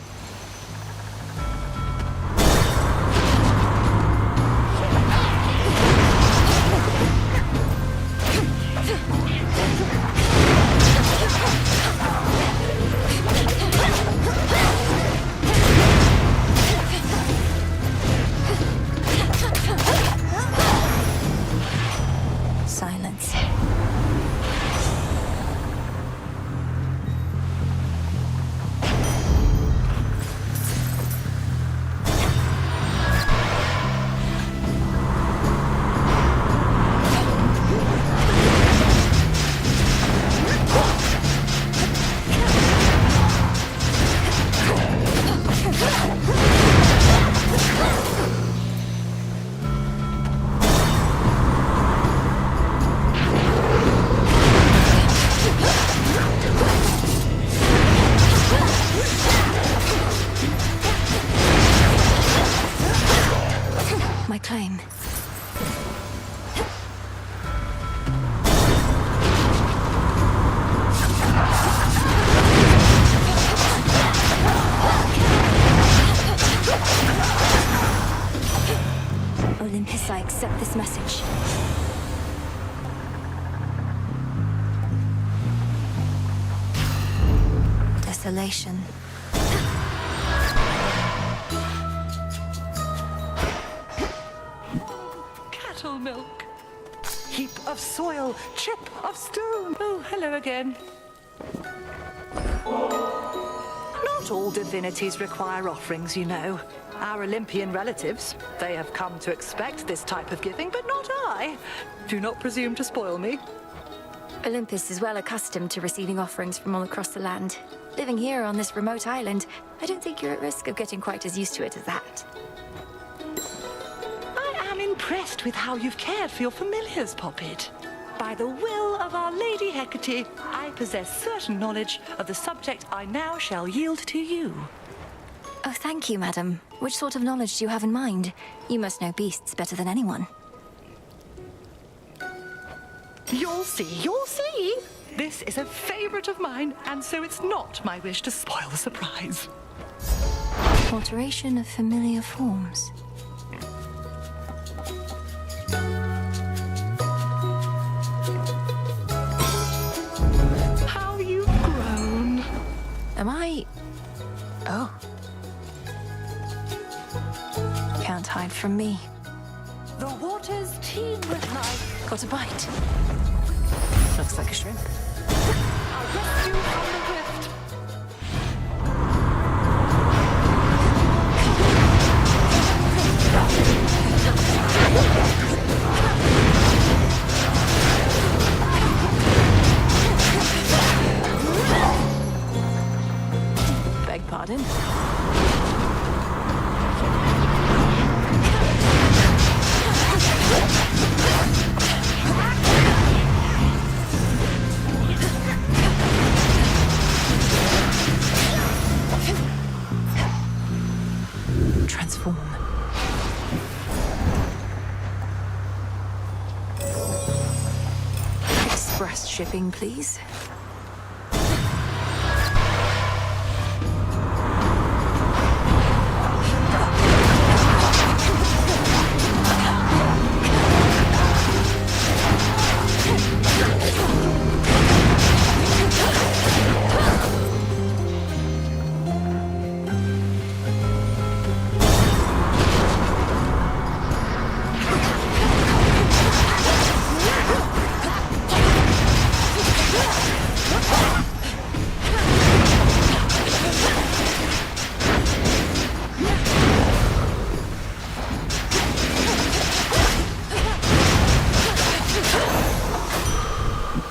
Desolation. Cattle milk. Heap of soil, chip of stone. Oh, hello again. Not all divinities require offerings, you know. Our Olympian relatives, they have come to expect this type of giving, but not I. Do not presume to spoil me. Olympus is well accustomed to receiving offerings from all across the land. Living here on this remote island, I don't think you're at risk of getting quite as used to it as that. I am impressed with how you've cared for your familiars, Poppet. By the will of Our Lady Hecate, I possess certain knowledge of the subject I now shall yield to you. Oh, thank you, madam. Which sort of knowledge do you have in mind? You must know beasts better than anyone. You'll see, you'll see. This is a favorite of mine, and so it's not my wish to spoil the surprise. Alteration of familiar forms. How you've grown. Am I... Oh. Can't hide from me. The waters teem with life. Got a bite. Looks like a shrimp. I'll rescue from the rift. Beg pardon? Transform. Express shipping, please.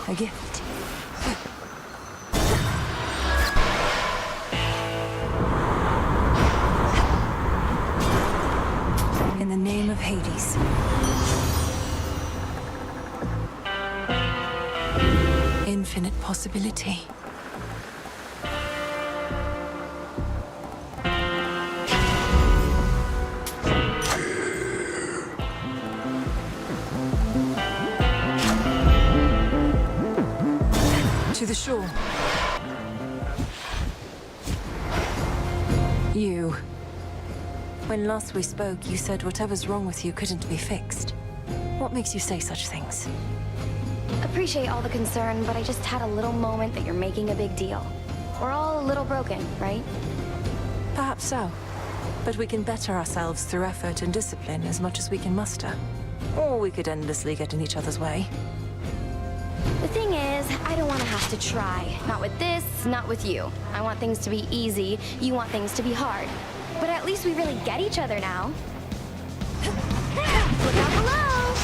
A gift. In the name of Hades. Infinite possibility. To the shore. You. When last we spoke, you said whatever's wrong with you couldn't be fixed. What makes you say such things? Appreciate all the concern, but I just had a little moment that you're making a big deal. We're all a little broken, right? Perhaps so. But we can better ourselves through effort and discipline as much as we can muster. Or we could endlessly get in each other's way. The thing is, I don't want to have to try. Not with this, not with you. I want things to be easy, you want things to be hard. But at least we really get each other now. Look out below!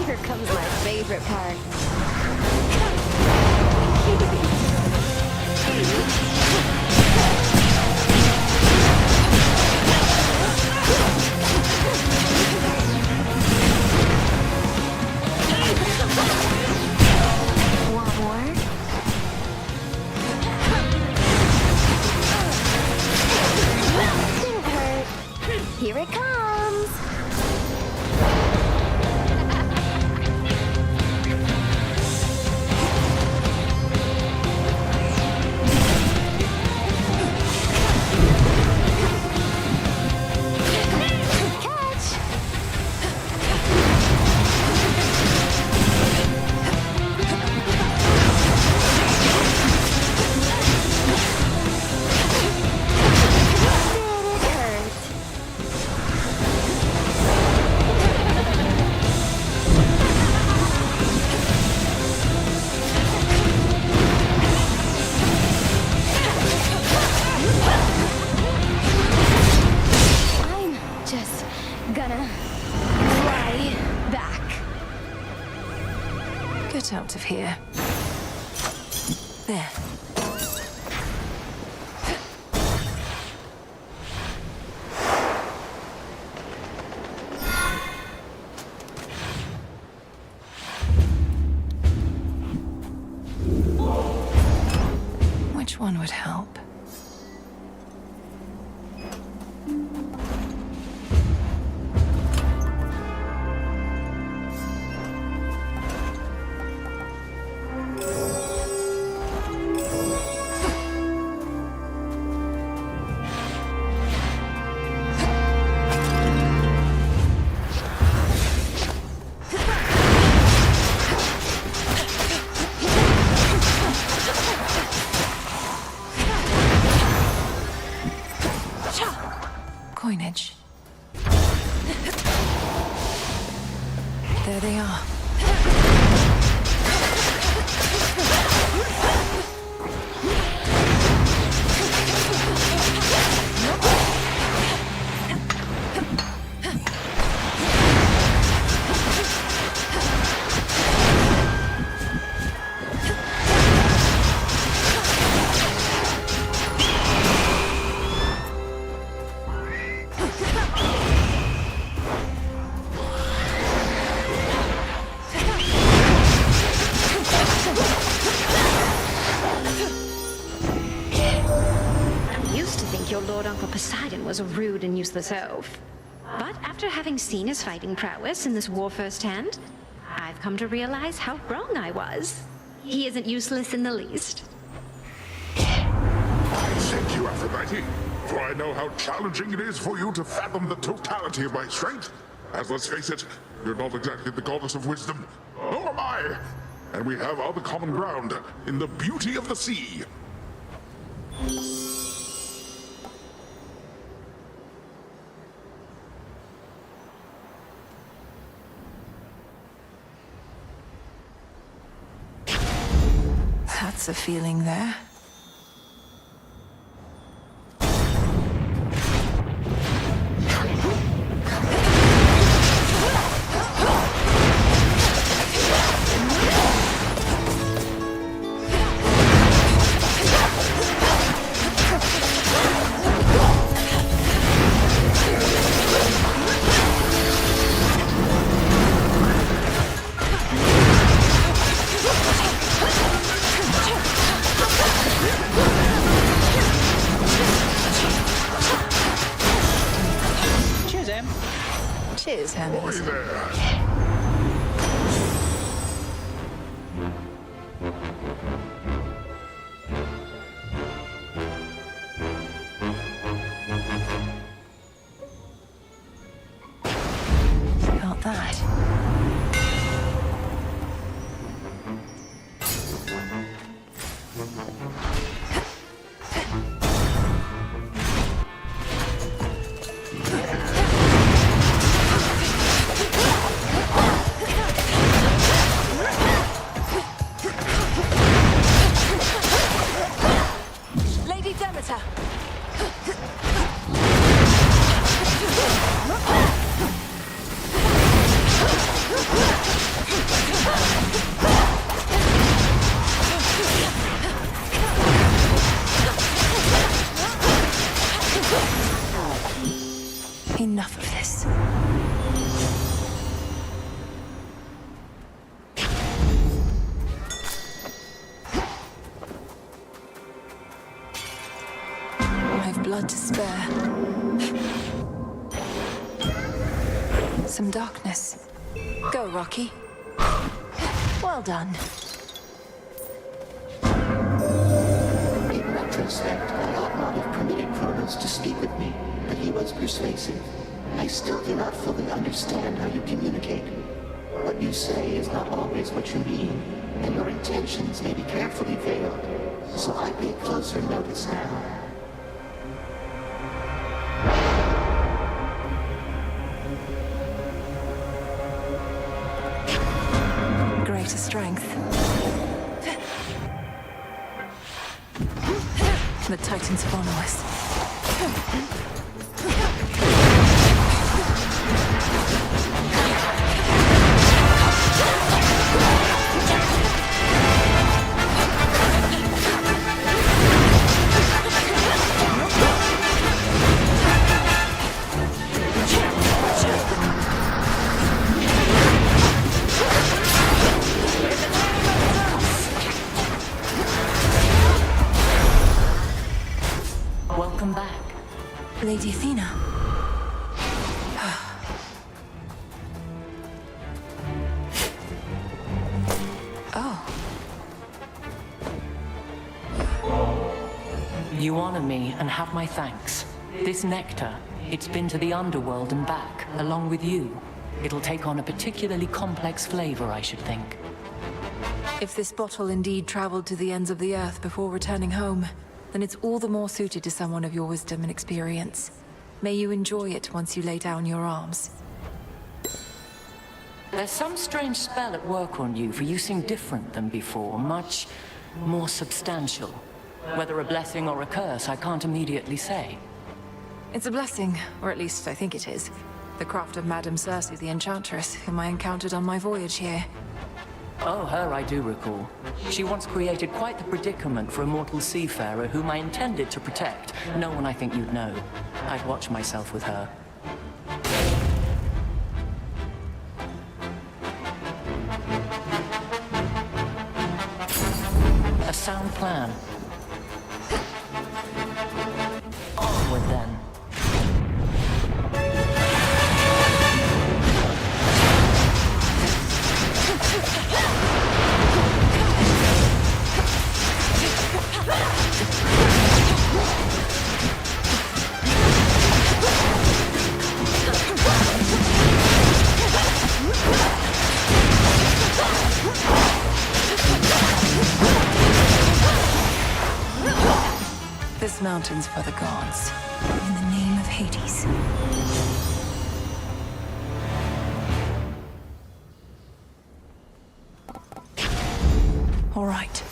Here comes my favorite part. out of here. There. Which one would help? Coinage. There they are. Your Lord Uncle Poseidon was a rude and useless elf. But after having seen his fighting prowess in this war firsthand, I've come to realize how wrong I was. He isn't useless in the least. I thank you, Aphrodite, for I know how challenging it is for you to fathom the totality of my strength. As let's face it, you're not exactly the goddess of wisdom, nor am I. And we have other common ground in the beauty of the sea. That's a feeling there. Cheers, Hermes. Boy there. Got that. Lady Demeter! Enough of this. I've blood to spare. Some darkness. Go, Rocky. Well done. In retrospect, I ought not have permitted Kronos to speak with me, but he was persuasive. I still do not fully understand how you communicate. What you say is not always what you mean, and your intentions may be carefully veiled, so I pay closer notice now. Greater strength. The Titans follow us. Welcome back. Lady Athena. Oh. You honor me and have my thanks. This nectar, it's been to the underworld and back, along with you. It'll take on a particularly complex flavor, I should think. If this bottle indeed traveled to the ends of the earth before returning home, then it's all the more suited to someone of your wisdom and experience. May you enjoy it once you lay down your arms. There's some strange spell at work on you, for you seem different than before, much more substantial. Whether a blessing or a curse, I can't immediately say. It's a blessing, or at least I think it is. The craft of Madame Circe the Enchantress, whom I encountered on my voyage here. Oh, her I do recall. She once created quite the predicament for a mortal seafarer whom I intended to protect. No one I think you'd know. I'd watch myself with her. A sound plan. Onward then. This mountain's for the gods. In the name of Hades. All right.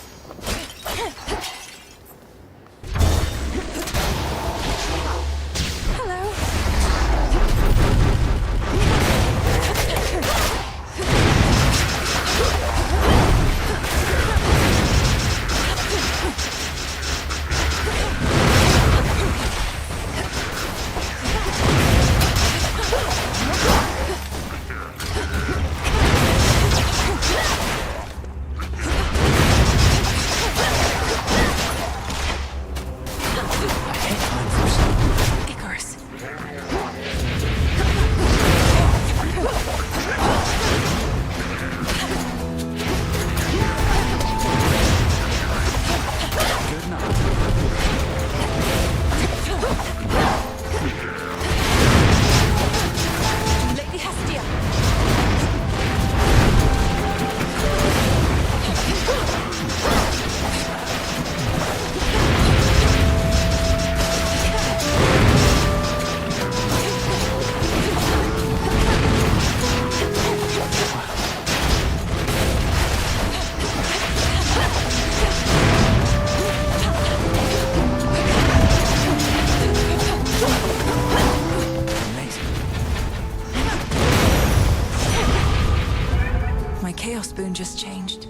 Spoon just changed.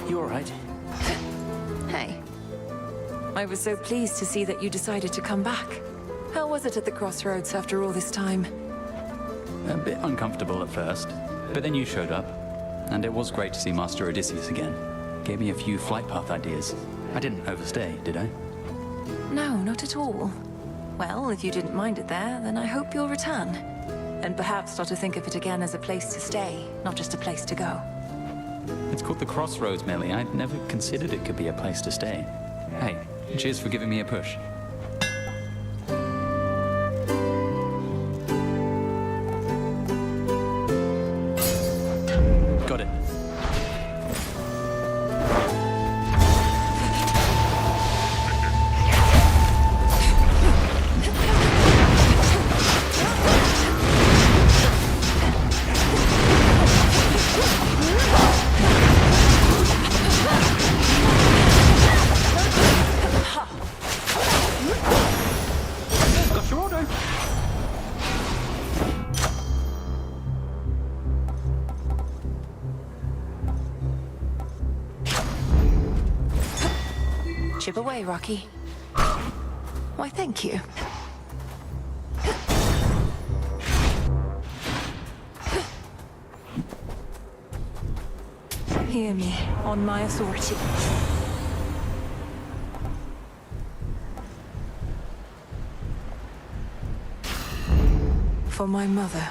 You all right? Hey. I was so pleased to see that you decided to come back. How was it at the crossroads after all this time? A bit uncomfortable at first, but then you showed up, and it was great to see Master Odysseus again. Gave me a few flight path ideas. I didn't overstay, did I? No, not at all. Well, if you didn't mind it there, then I hope you'll return. And perhaps start to think of it again as a place to stay, not just a place to go. It's called the Crossroads, Millie. I'd never considered it could be a place to stay. Hey, cheers for giving me a push. Got it. Chip away, Rocky. Why, thank you. Hear me, on my authority. for my mother.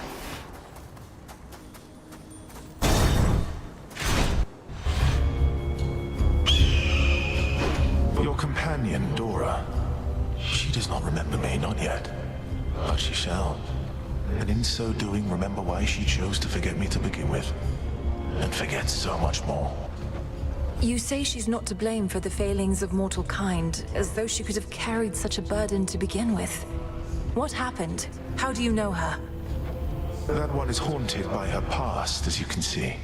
Your companion, Dora. She does not remember me, not yet. But she shall. And in so doing, remember why she chose to forget me to begin with. And forget so much more. You say she's not to blame for the failings of mortal kind, as though she could have carried such a burden to begin with. What happened? How do you know her? That one is haunted by her past, as you can see.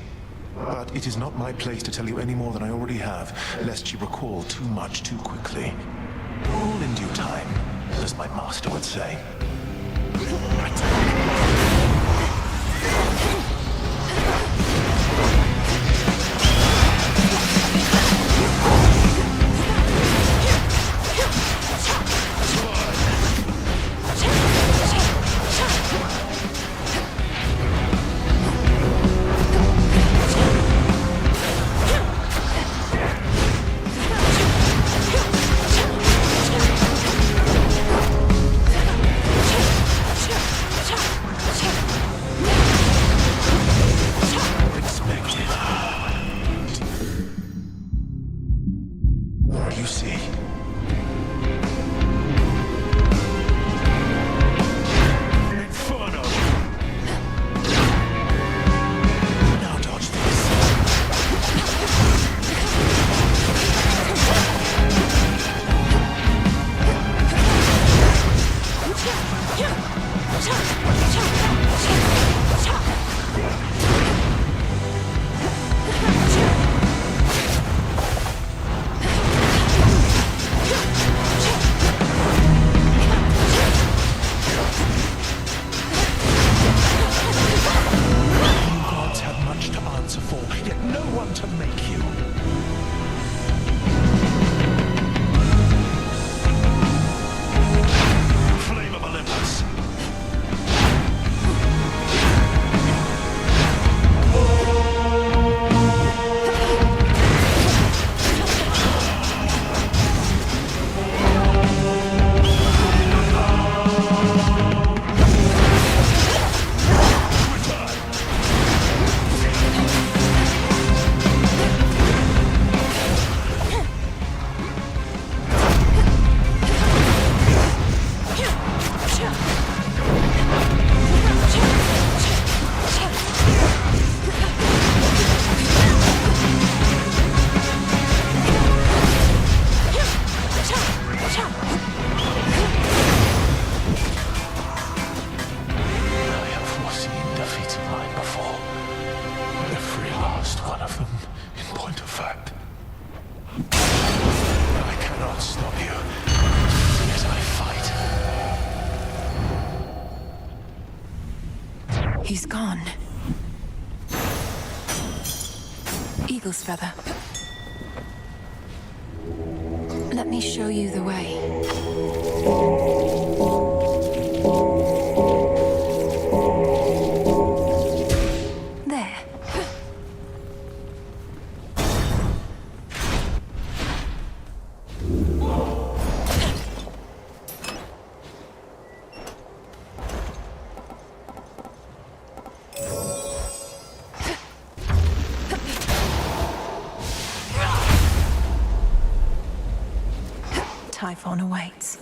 But it is not my place to tell you any more than I already have, lest she recall too much too quickly. All in due time, as my master would say. He's gone. Eagle's feather. Let me show you the way. There. Typhon awaits.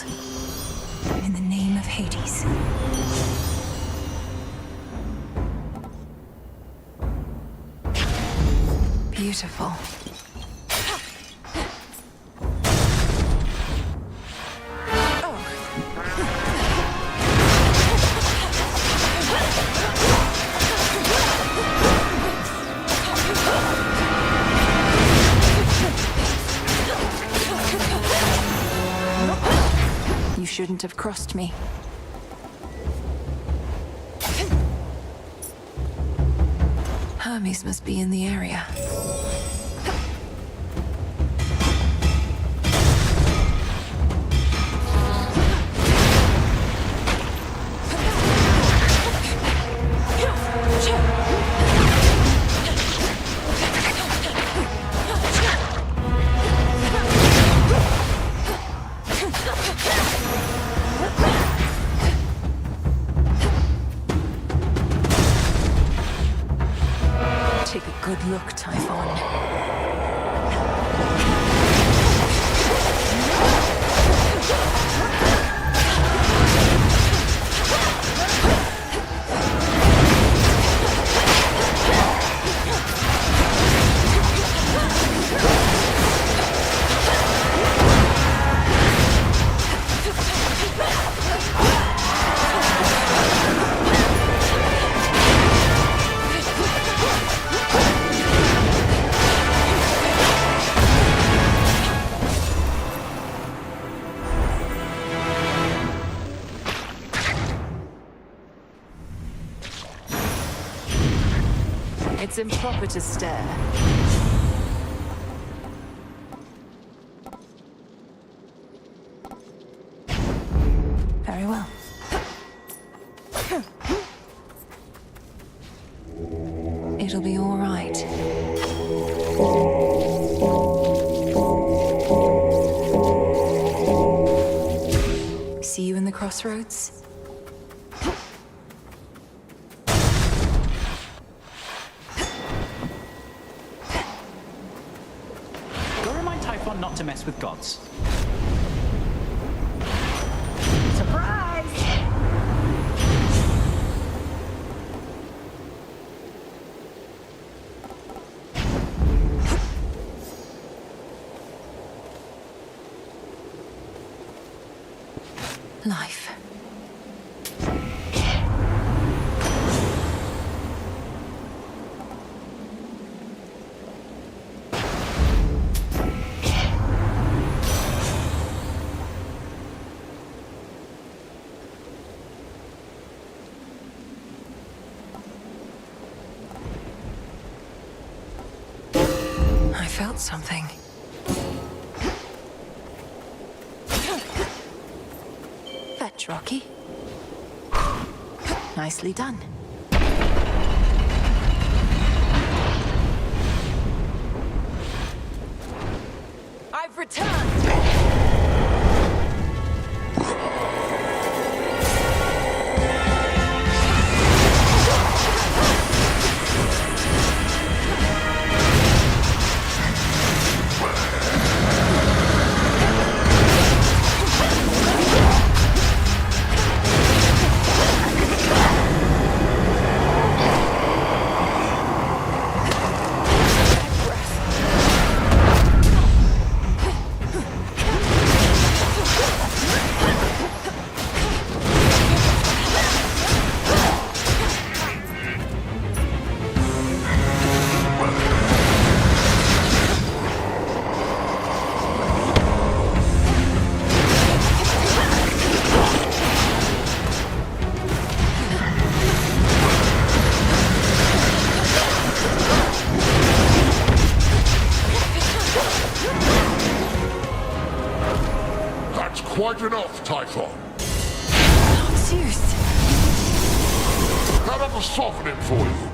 world. In the name of Hades. Beautiful. You shouldn't have crossed me. Hermes must be in the area. Take a good look, Typhon. It's improper to stare. Very well. It'll be all right. See you in the crossroads? Go remind Typhon not to mess with gods. Surprise! Life. I felt something. Fetch, Rocky. Nicely done. I've returned! That's quite enough, Typhon. Zeus! That'll soften him for you.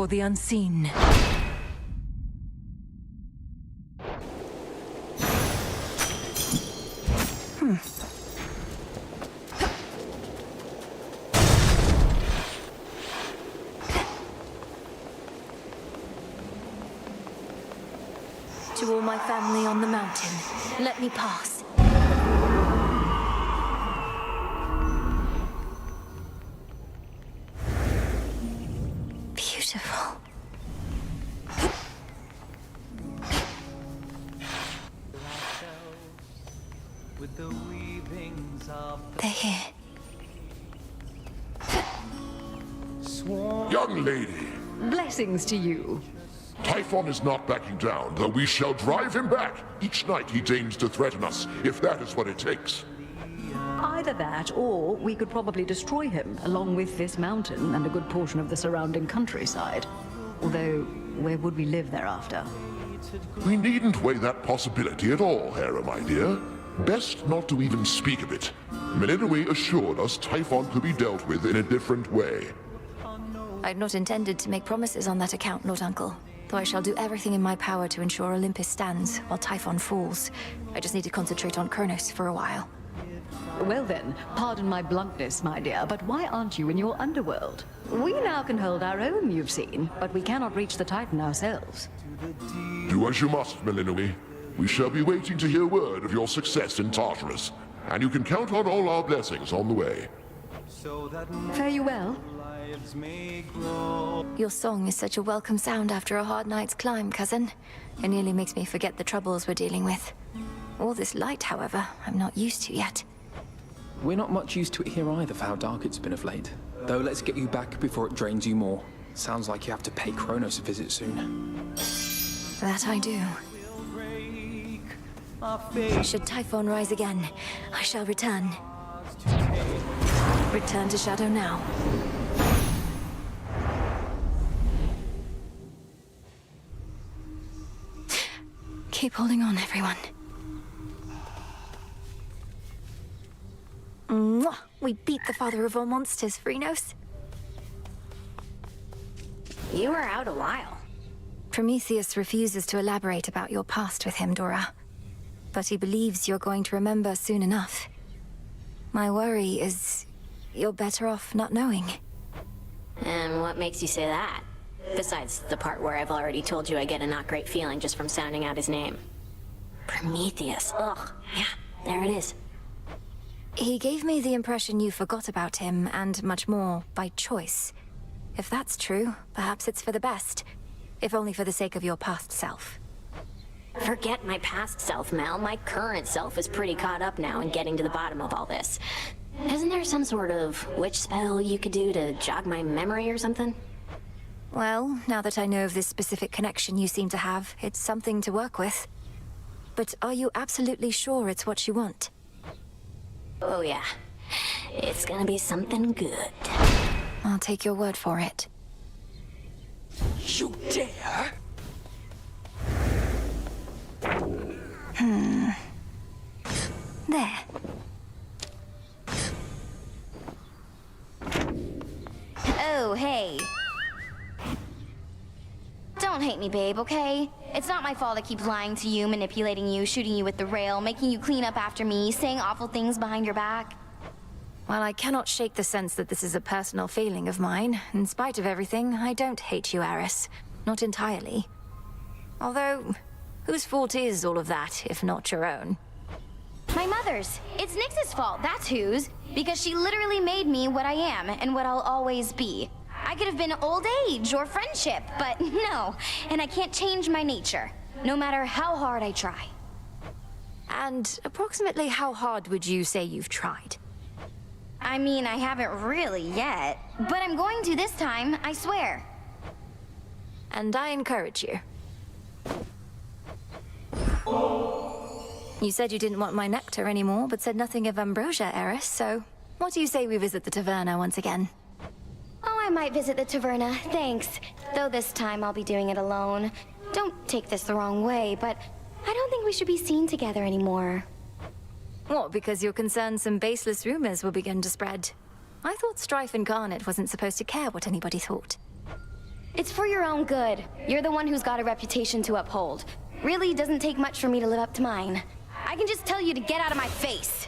the unseen. To all my family on the mountain, let me pass. Beautiful. They're here. Young lady, Blessings to you. Typhon is not backing down, though we shall drive him back. Each night he deigns to threaten us, if that is what it takes. Either that, or we could probably destroy him, along with this mountain and a good portion of the surrounding countryside. Although, where would we live thereafter? We needn't weigh that possibility at all, Hera, my dear. Best not to even speak of it. Meninue assured us Typhon could be dealt with in a different way. I'd not intended to make promises on that account, Lord Uncle. Though I shall do everything in my power to ensure Olympus stands while Typhon falls. I just need to concentrate on Kronos for a while. Well then, pardon my bluntness, my dear, but why aren't you in your underworld? We now can hold our own, you've seen, but we cannot reach the Titan ourselves. Do as you must, Meninue. We shall be waiting to hear word of your success in Tartarus, and you can count on all our blessings on the way. Fare you well. Your song is such a welcome sound after a hard night's climb, cousin. It nearly makes me forget the troubles we're dealing with. All this light, however, I'm not used to yet. We're not much used to it here either for how dark it's been of late. Though let's get you back before it drains you more. Sounds like you have to pay Kronos a visit soon. That I do. Should Typhon rise again, I shall return. Return to Shadow now. Keep holding on, everyone. Mwah! We beat the father of all monsters, Phrynos. You were out a while. Prometheus refuses to elaborate about your past with him, Dora. But he believes you're going to remember soon enough. My worry is you're better off not knowing. And what makes you say that? Besides the part where I've already told you I get a not great feeling just from sounding out his name. Prometheus. Ugh. Yeah, there it is. He gave me the impression you forgot about him, and much more, by choice. If that's true, perhaps it's for the best. If only for the sake of your past self. Forget my past self, Mel. My current self is pretty caught up now in getting to the bottom of all this. Isn't there some sort of witch spell you could do to jog my memory or something? Well, now that I know of this specific connection you seem to have, it's something to work with. But are you absolutely sure it's what you want? Oh yeah. It's gonna be something good. I'll take your word for it. You dare? There. Oh, hey. Don't hate me, babe, okay? It's not my fault I keep lying to you, manipulating you, shooting you with the rail, making you clean up after me, saying awful things behind your back. While I cannot shake the sense that this is a personal feeling of mine, in spite of everything, I don't hate you, Aris. Not entirely. Although, whose fault is all of that, if not your own? My mother's. It's Nyx's fault, that's whose. Because she literally made me what I am, and what I'll always be. I could have been old age or friendship, but no. And I can't change my nature, no matter how hard I try. And approximately how hard would you say you've tried? I mean, I haven't really yet, but I'm going to this time, I swear. And I encourage you. You said you didn't want my nectar anymore, but said nothing of ambrosia, Eris, so what do you say we visit the taverna once again? Oh, I might visit the taverna, thanks. Though this time I'll be doing it alone. Don't take this the wrong way, but I don't think we should be seen together anymore. What, because you're concerned some baseless rumors will begin to spread? I thought Strife Incarnate wasn't supposed to care what anybody thought. It's for your own good. You're the one who's got a reputation to uphold. Really doesn't take much for me to live up to mine. I can just tell you to get out of my face.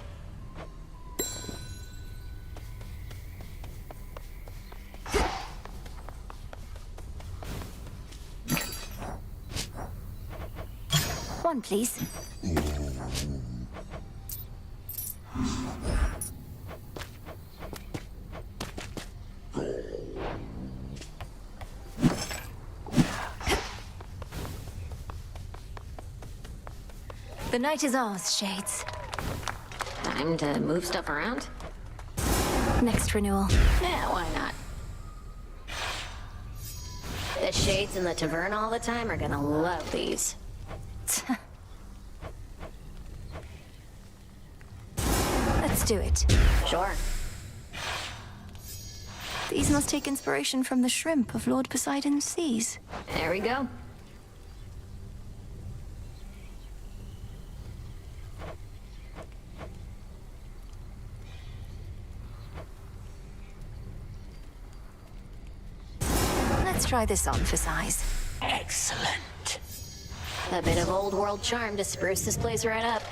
One, please. The night is ours, Shades. Time to move stuff around? Next renewal. Yeah, why not? The Shades in the tavern all the time are gonna love these. Let's do it. Sure. These must take inspiration from the shrimp of Lord Poseidon's seas. There we go. Let's try this on for size. Excellent. A bit of old world charm to spruce this place right up.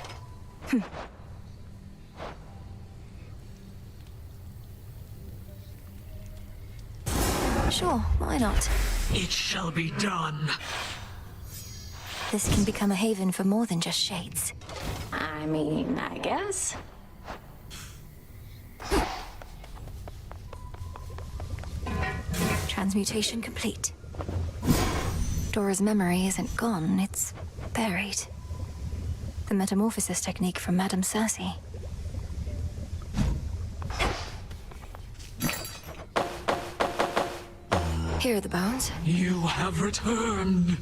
Sure, why not? It shall be done. This can become a haven for more than just Shades. I mean, I guess. Transmutation complete. Dora's memory isn't gone, it's buried. The metamorphosis technique from Madame Circe. Here are the bones. You have returned.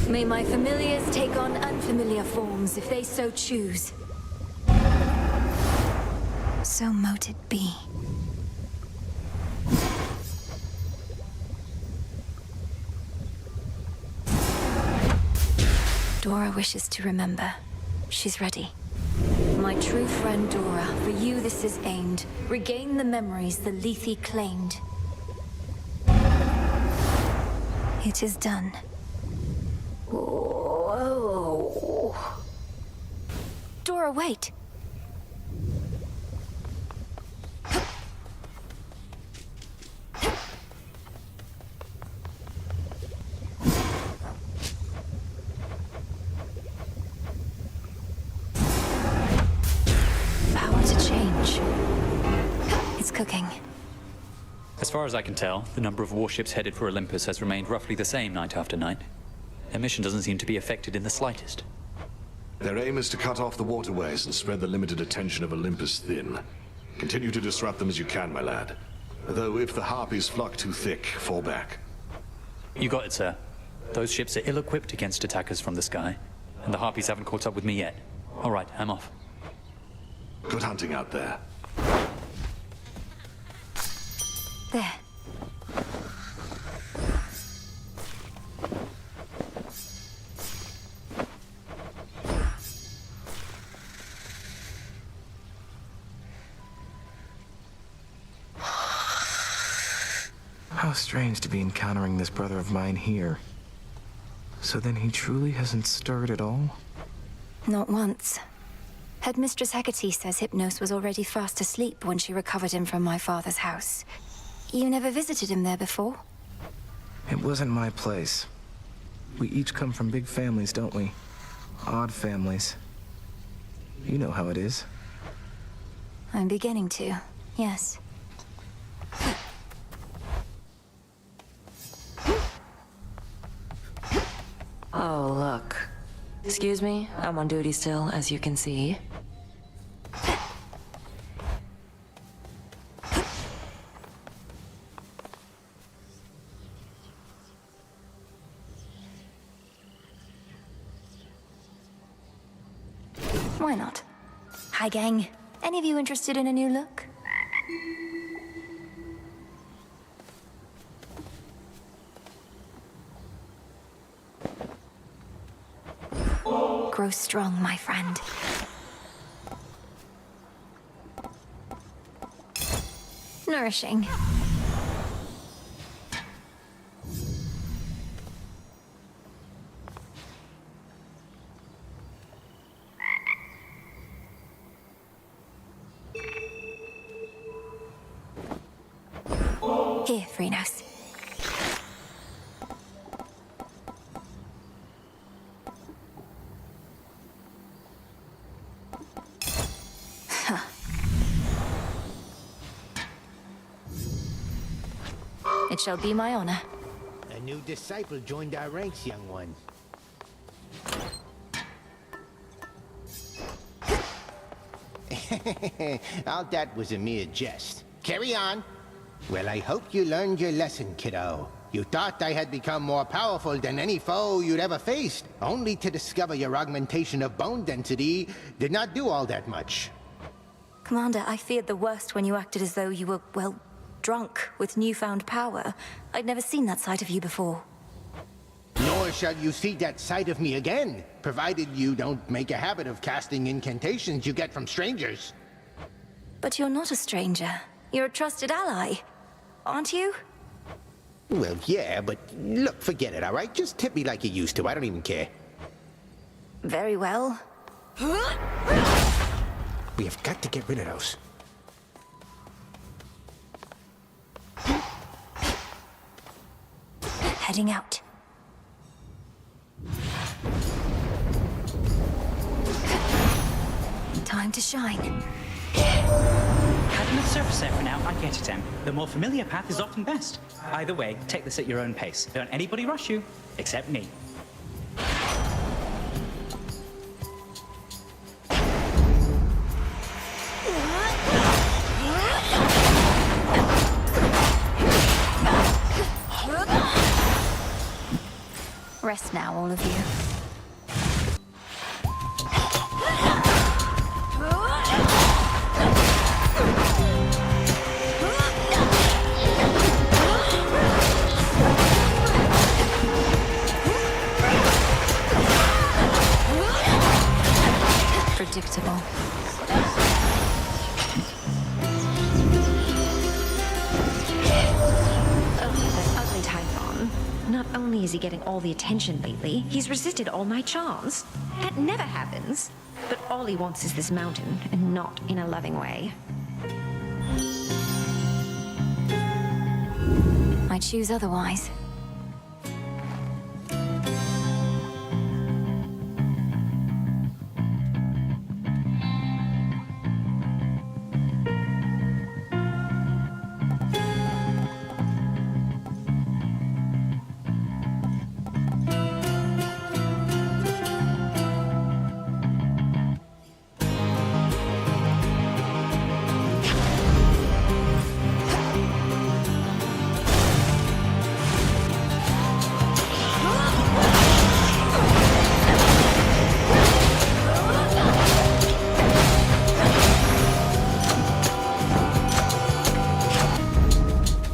May my familiars take on unfamiliar forms if they so choose. So mote it be. Dora wishes to remember. She's ready. My true friend Dora, for you this is aimed. Regain the memories the Lethe claimed. It is done. Whoa. Dora, wait. Cooking. As far as I can tell, the number of warships headed for Olympus has remained roughly the same night after night. Their mission doesn't seem to be affected in the slightest. Their aim is to cut off the waterways and spread the limited attention of Olympus thin. Continue to disrupt them as you can, my lad. Though if the Harpies flock too thick, fall back. You got it, sir. Those ships are ill-equipped against attackers from the sky, and the Harpies haven't caught up with me yet. All right, I'm off. Good hunting out there. There. How strange to be encountering this brother of mine here. So then he truly hasn't stirred at all? Not once. Headmistress Hecate says Hypnos was already fast asleep when she recovered him from my father's house. You never visited him there before? It wasn't my place. We each come from big families, don't we? Odd families. You know how it is. I'm beginning to, yes. Oh, look. Excuse me, I'm on duty still, as you can see. Why not? Hi, gang. Any of you interested in a new look? Grow strong, my friend. nourishing. Here, Freenos. It shall be my honor. A new disciple joined our ranks, young one. All that was a mere jest. Carry on. Well, I hope you learned your lesson, kiddo. You thought I had become more powerful than any foe you'd ever faced, only to discover your augmentation of bone density did not do all that much. Commander, I feared the worst when you acted as though you were, well, drunk with newfound power. I'd never seen that side of you before. Nor shall you see that side of me again, provided you don't make a habit of casting incantations you get from strangers. But you're not a stranger. You're a trusted ally, aren't you? Well, yeah, but look, forget it, all right? Just tip me like you used to. I don't even care. Very well. We have got to get rid of those. Heading out. Time to shine. Having the surface there for now, I get it, Em. The more familiar path is often best. Either way, take this at your own pace. Don't anybody rush you, except me. Rest now, all of you. Predictable. Ugly Typhon. Not only is he getting all the attention lately, he's resisted all my charms. That never happens. But all he wants is this mountain, and not in a loving way. I choose otherwise.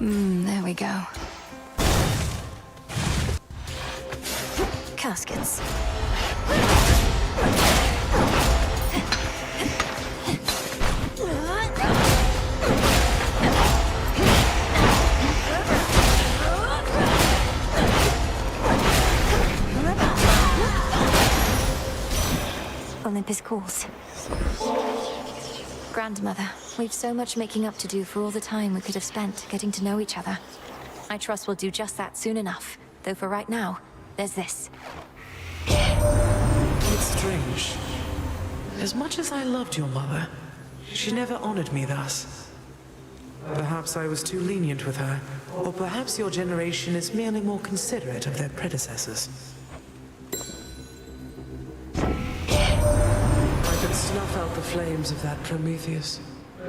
There we go. Caskets. Olympus calls. Grandmother, we've so much making up to do for all the time we could have spent getting to know each other. I trust we'll do just that soon enough, though for right now, there's this. It's strange. As much as I loved your mother, she never honored me thus. Perhaps I was too lenient with her, or perhaps your generation is merely more considerate of their predecessors. I could snuff out the flames of that Prometheus,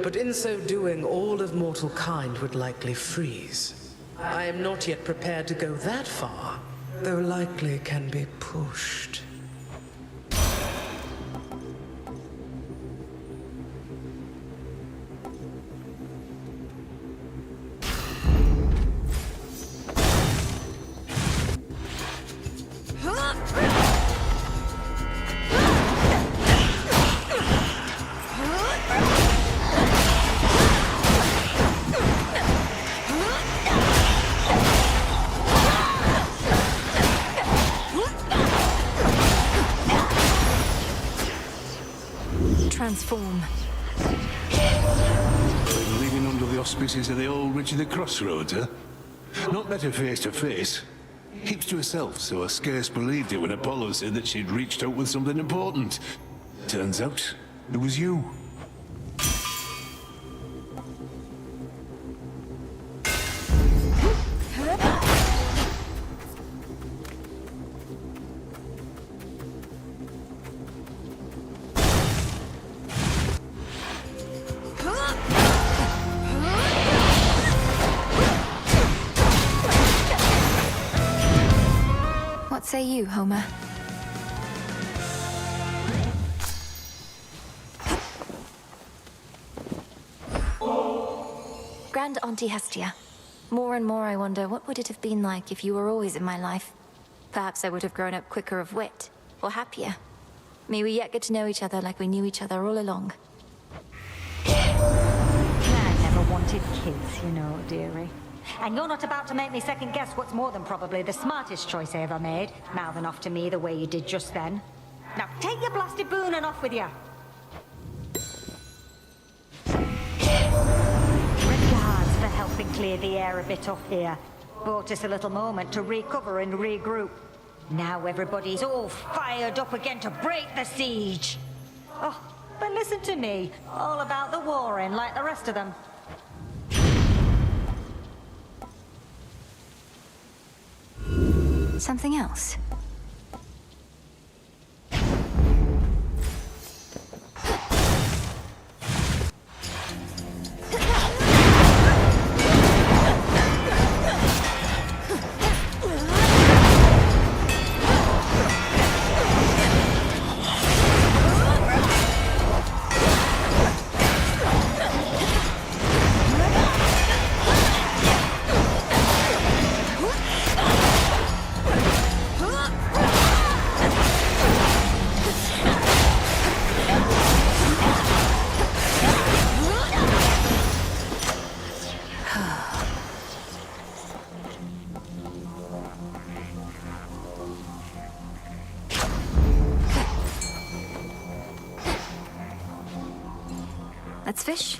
but in so doing, all of mortal kind would likely freeze. I am not yet prepared to go that far, though likely can be pushed. transform. Leading under the auspices of the old Richard the Crossroads, huh? Not better face to face. Keeps to herself, so I scarce believed it when Apollo said that she'd reached out with something important. Turns out, it was you. What say you, Homer? Grand Auntie Hestia. More and more I wonder, what would it have been like if you were always in my life? Perhaps I would have grown up quicker of wit, or happier. May we yet get to know each other like we knew each other all along. I never wanted kids, you know, dearie. And you're not about to make me second guess what's more than probably the smartest choice I ever made, mouthing off to me the way you did just then. Now take your blasted boon and off with you. Rip your hearts for helping clear the air a bit up here. Bought us a little moment to recover and regroup. Now everybody's all fired up again to break the siege. Oh, but listen to me. All about the warring like the rest of them. Something else? Let's fish.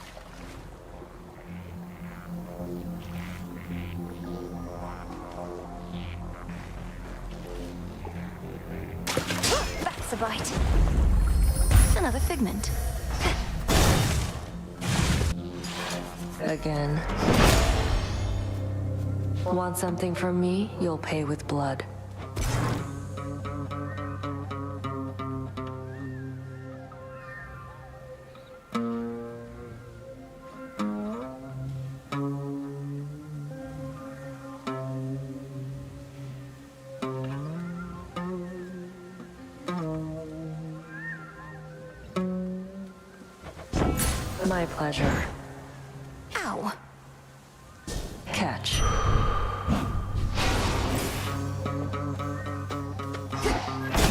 That's a bite. Another figment. Again. Want something from me? You'll pay with blood. My pleasure. Ow. Catch.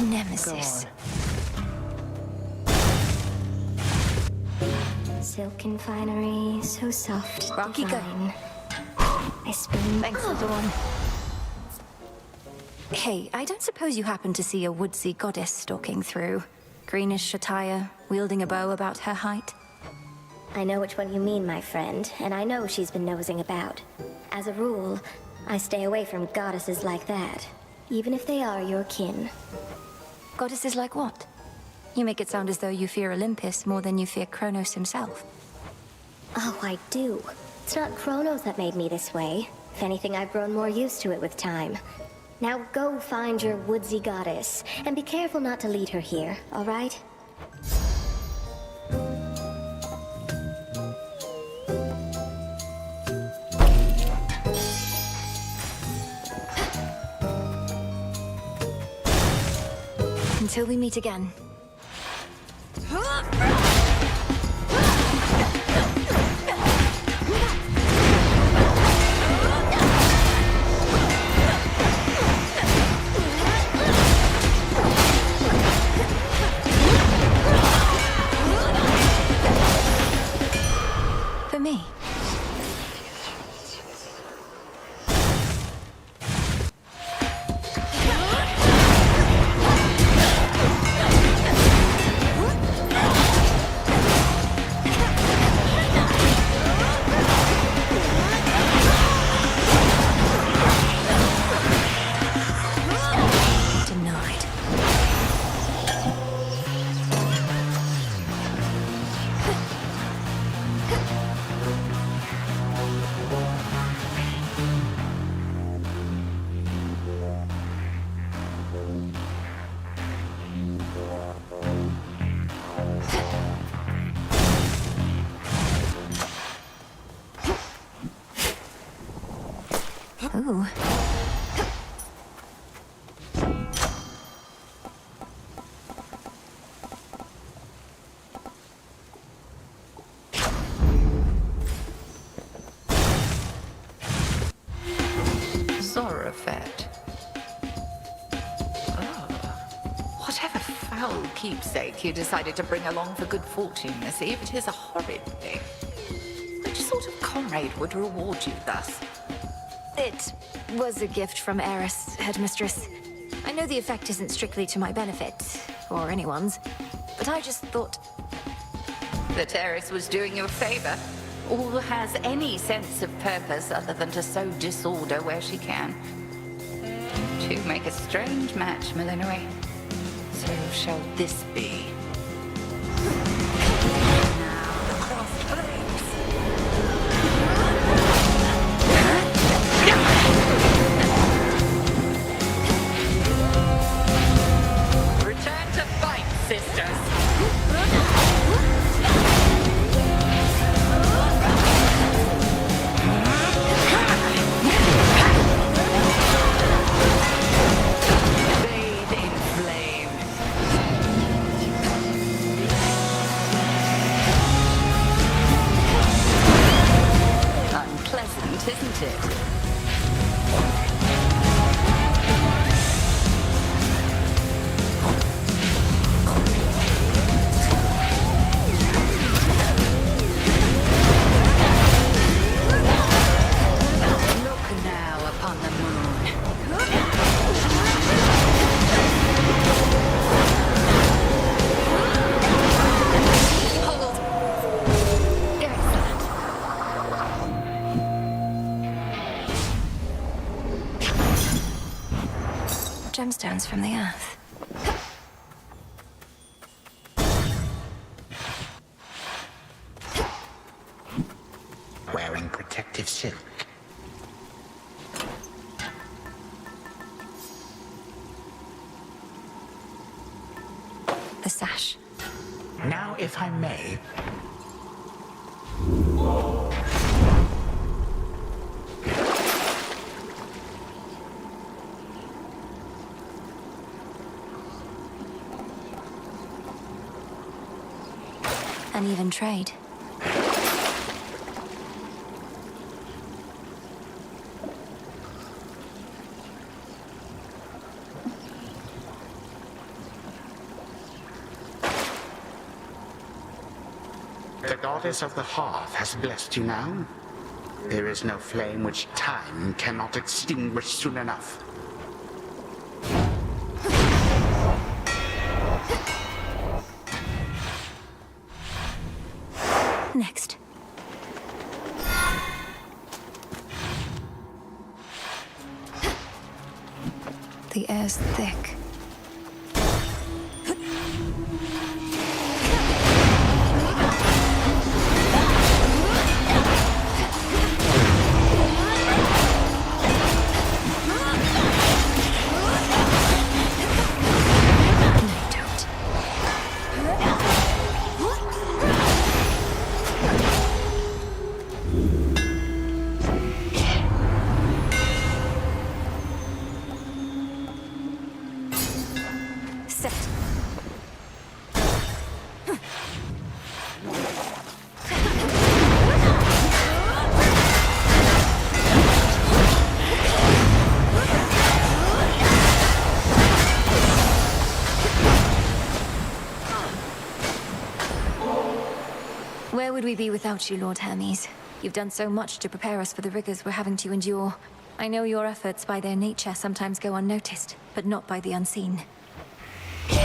Nemesis. Silken finery, so soft, Rocky divine. I spin. Thanks, little one. Hey, I don't suppose you happen to see a woodsy goddess stalking through. Greenish attire, wielding a bow about her height. I know which one you mean, my friend, and I know she's been nosing about. As a rule, I stay away from goddesses like that, even if they are your kin. Goddesses like what? You make it sound as though you fear Olympus more than you fear Kronos himself. Oh, I do. It's not Kronos that made me this way. If anything, I've grown more used to it with time. Now go find your woodsy goddess, and be careful not to lead her here, all right? Until we meet again. For me. you. Zorafet. Whatever foul keepsake you decided to bring along for good fortune this eve, it is a horrid thing. Which sort of comrade would reward you thus? It was a gift from Eris, headmistress. I know the effect isn't strictly to my benefit, or anyone's, but I just thought... That Eris was doing you a favor? Or has any sense of purpose other than to sow disorder where she can? To make a strange match, Millenary. So shall this be. Return to fight, sisters! Isn't it? Look now upon the moon. Hold. Excellent. Gemstones from the earth. Wearing protective silk. The sash. Now, if I may... An even trade. The goddess of the hearth has blessed you now. There is no flame which time cannot extinguish soon enough. Next. The air's thick. Where would we be without you, Lord Hermes? You've done so much to prepare us for the rigors we're having to endure. I know your efforts by their nature sometimes go unnoticed, but not by the unseen. It's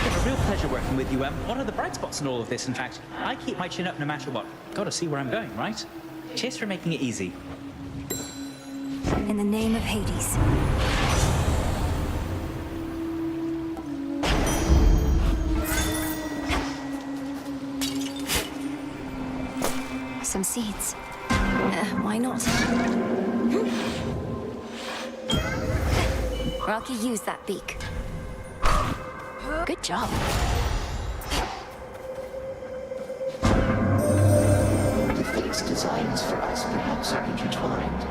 been a real pleasure working with you, Em. What are the bright spots in all of this, in fact? I keep my chin up no matter what. Gotta see where I'm going, right? Cheers for making it easy. In the name of Hades. Some seeds. Why not? Rocky, use that beak. Good job. The fate's designs for us perhaps are intertwined.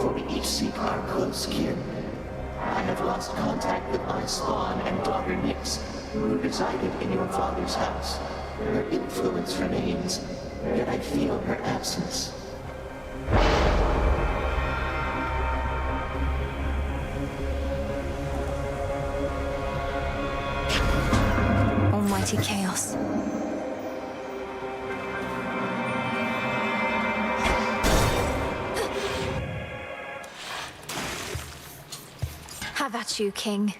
for we each seek our close kin. I have lost contact with my spawn and daughter Nyx, who resided in your father's house. Her influence remains, yet I feel her absence. Almighty chaos. Have at you, King.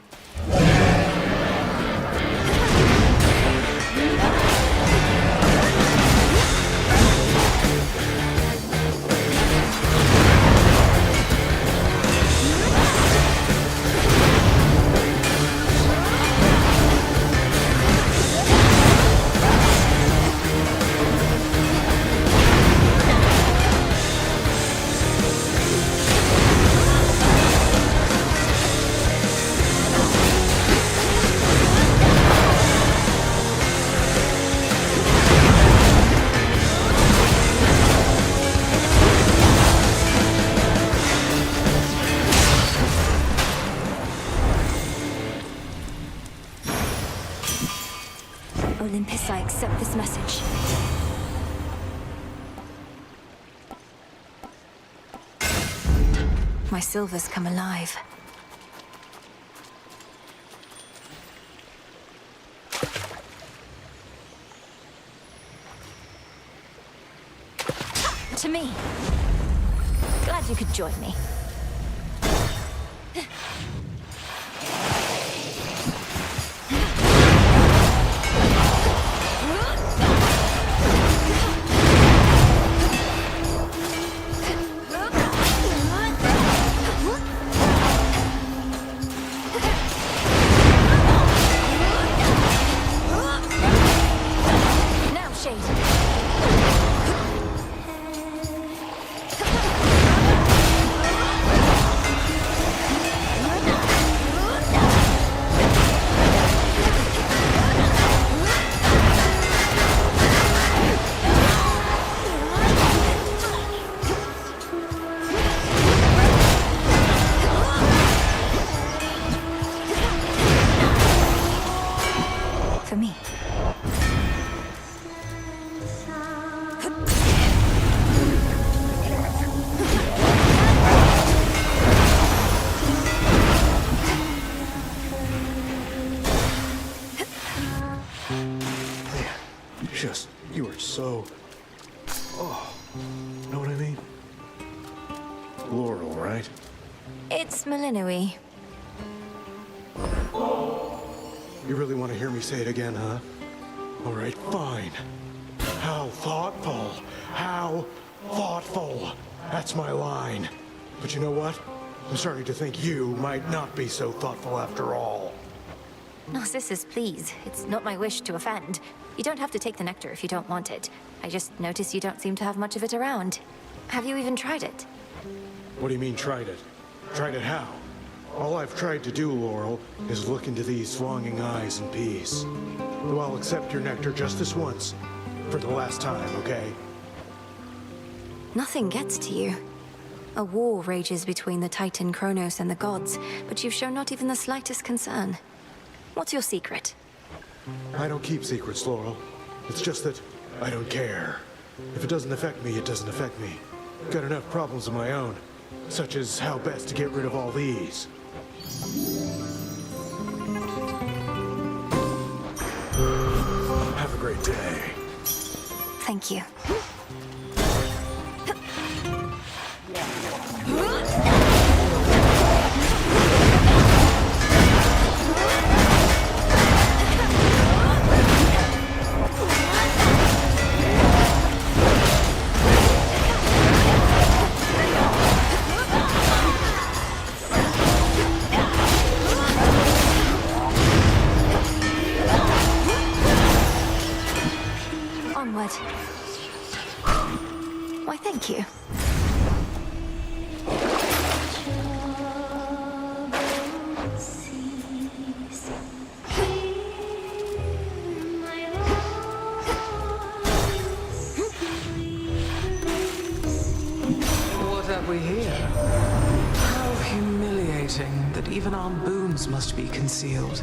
Olympus, I accept this message. My silver's come alive. To me. Glad you could join me. You are so... Oh, know what I mean? Laurel, right? It's Malinui. You really want to hear me say it again, huh? All right, fine. How thoughtful. How thoughtful. That's my line. But you know what? I'm starting to think you might not be so thoughtful after all. Narcissus, please. It's not my wish to offend. You don't have to take the nectar if you don't want it. I just noticed you don't seem to have much of it around. Have you even tried it? What do you mean, tried it? Tried it how? All I've tried to do, Laurel, is look into these longing eyes in peace. Though I'll accept your nectar just this once. For the last time, okay? Nothing gets to you. A war rages between the Titan Kronos and the gods, but you've shown not even the slightest concern. What's your secret? I don't keep secrets, Laurel. It's just that I don't care. If it doesn't affect me, it doesn't affect me. Got enough problems of my own, such as how best to get rid of all these. Have a great day. Thank you. Onward. Why, thank you. What have we here? Even our booms must be concealed,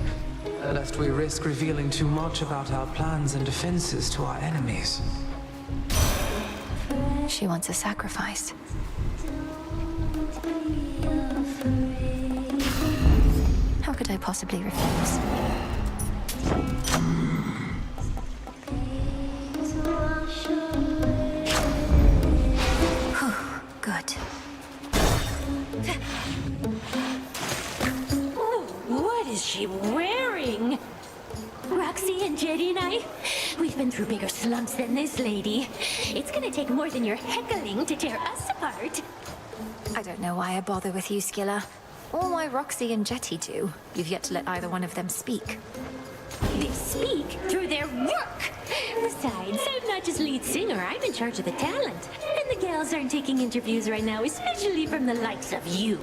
lest we risk revealing too much about our plans and defenses to our enemies. She wants a sacrifice. How could I possibly refuse? Good. Oh, what is she wearing? Roxy and Jetty and I, we've been through bigger slumps than this lady. It's gonna take more than your heckling to tear us apart. I don't know why I bother with you, Skilla. Or why Roxy and Jetty do. You've yet to let either one of them speak. They speak through their work. Besides, I'm not just lead singer, I'm in charge of the talent. And the gals aren't taking interviews right now, especially from the likes of you.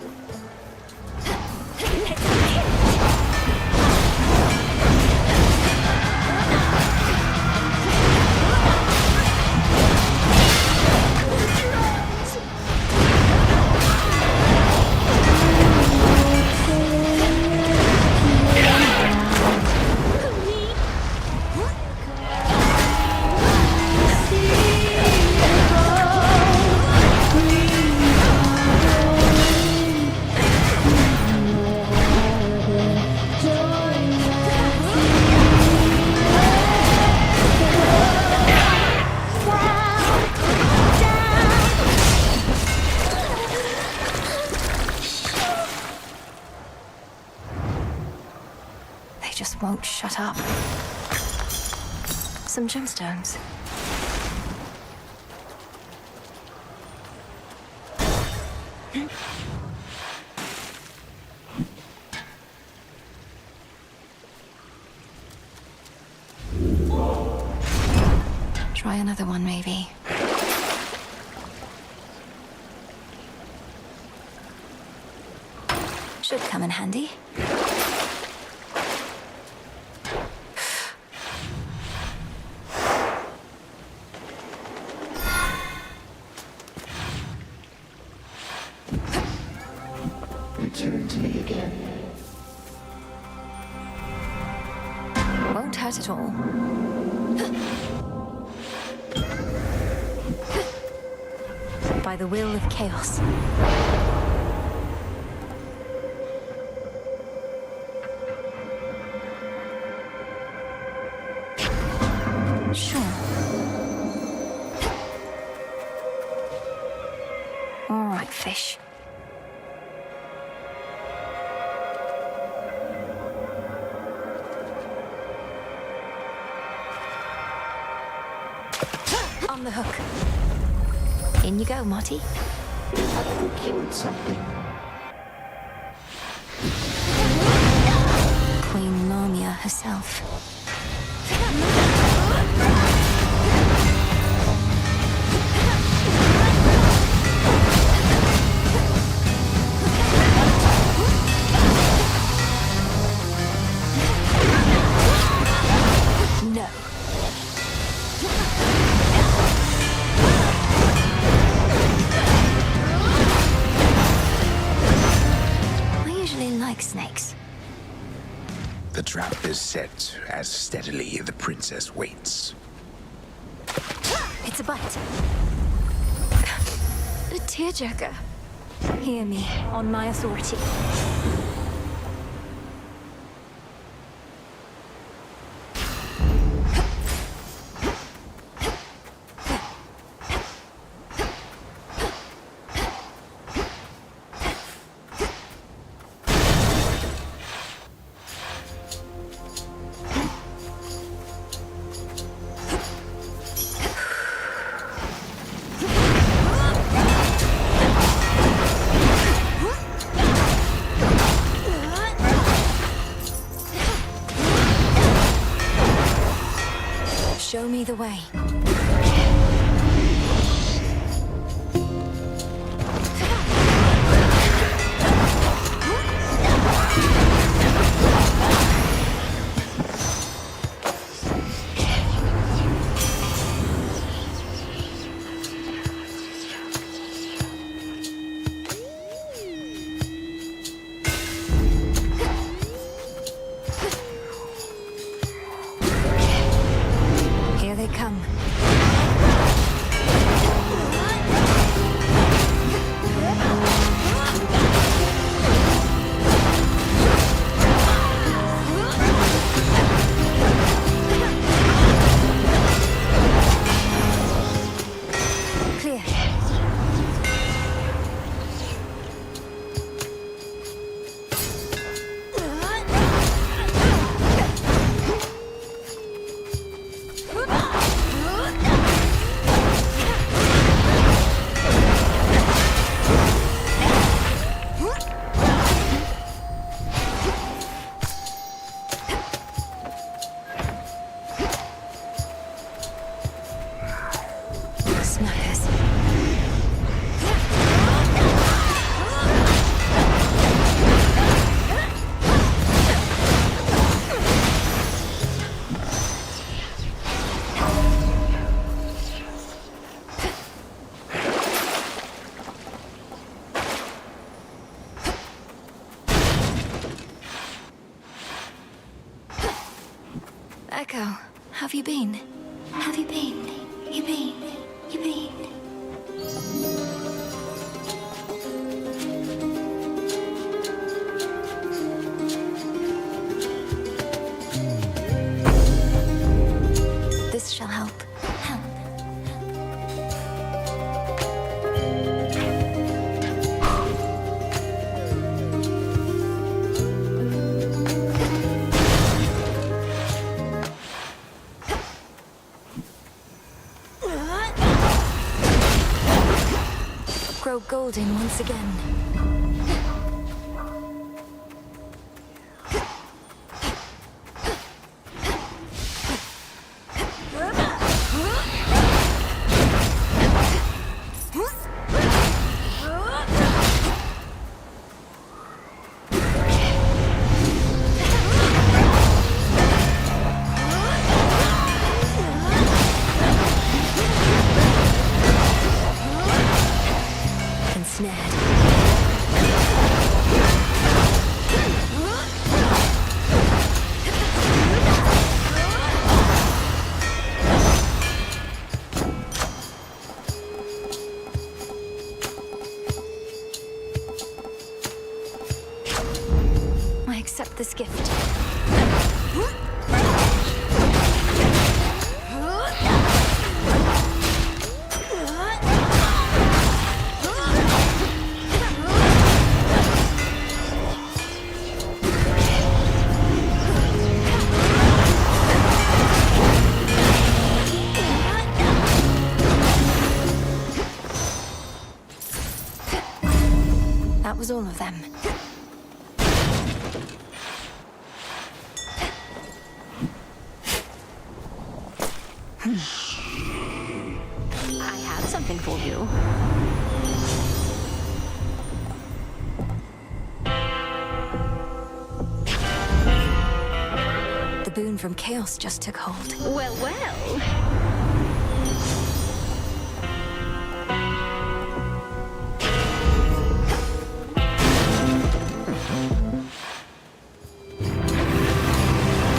Let's get it. Won't shut up. Some gemstones. Try another one, maybe. Should come in handy. Return to me again. Won't hurt at all. By the will of chaos. Sure. All right, fish. On the hook. In you go, Marty. I procured something. Queen Lamia herself. No. Like snakes. The trap is set as steadily the princess waits. It's a bite. A tearjerker. Hear me, on my authority. Show me the way. Come. Clear. Smackers. Echo, have you been? Have you been? You been? You been? This shall help. Help. Grow golden once again. Ensnared. I accept this gift. That was all of them. I have something for you. The boon from Chaos just took hold. Well, well.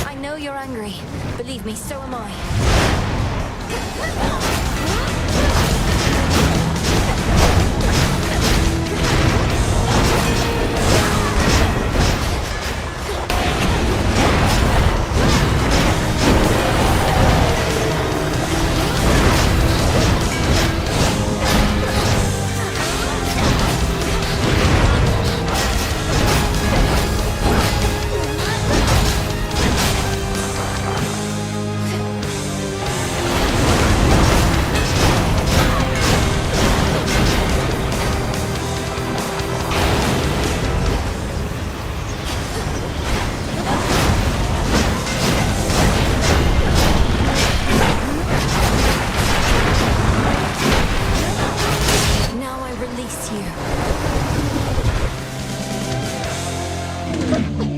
I know you're angry. Believe me, so am I.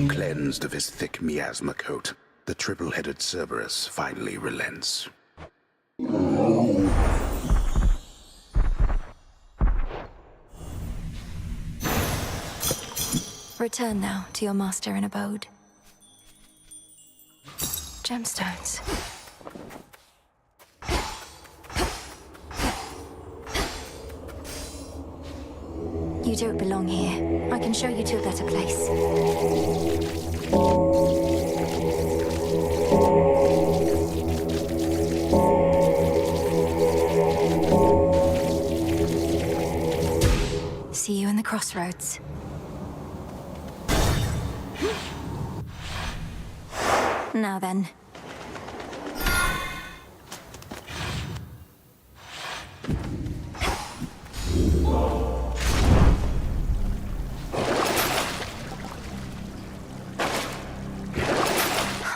Cleansed of his thick miasma coat, the triple-headed Cerberus finally relents. Return now to your master and abode. Gemstones. You don't belong here. I can show you to a better place. See you in the crossroads. Now then.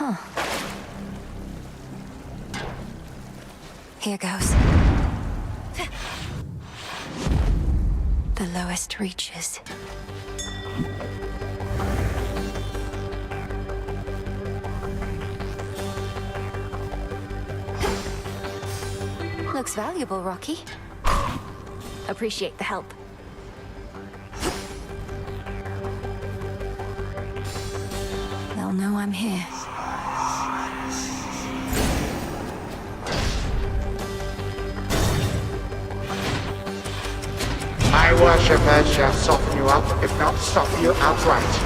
Huh. Here goes. The lowest reaches. Looks valuable, Rocky. Appreciate the help. They'll know I'm here. My worshippers shall soften you up, if not stop you outright.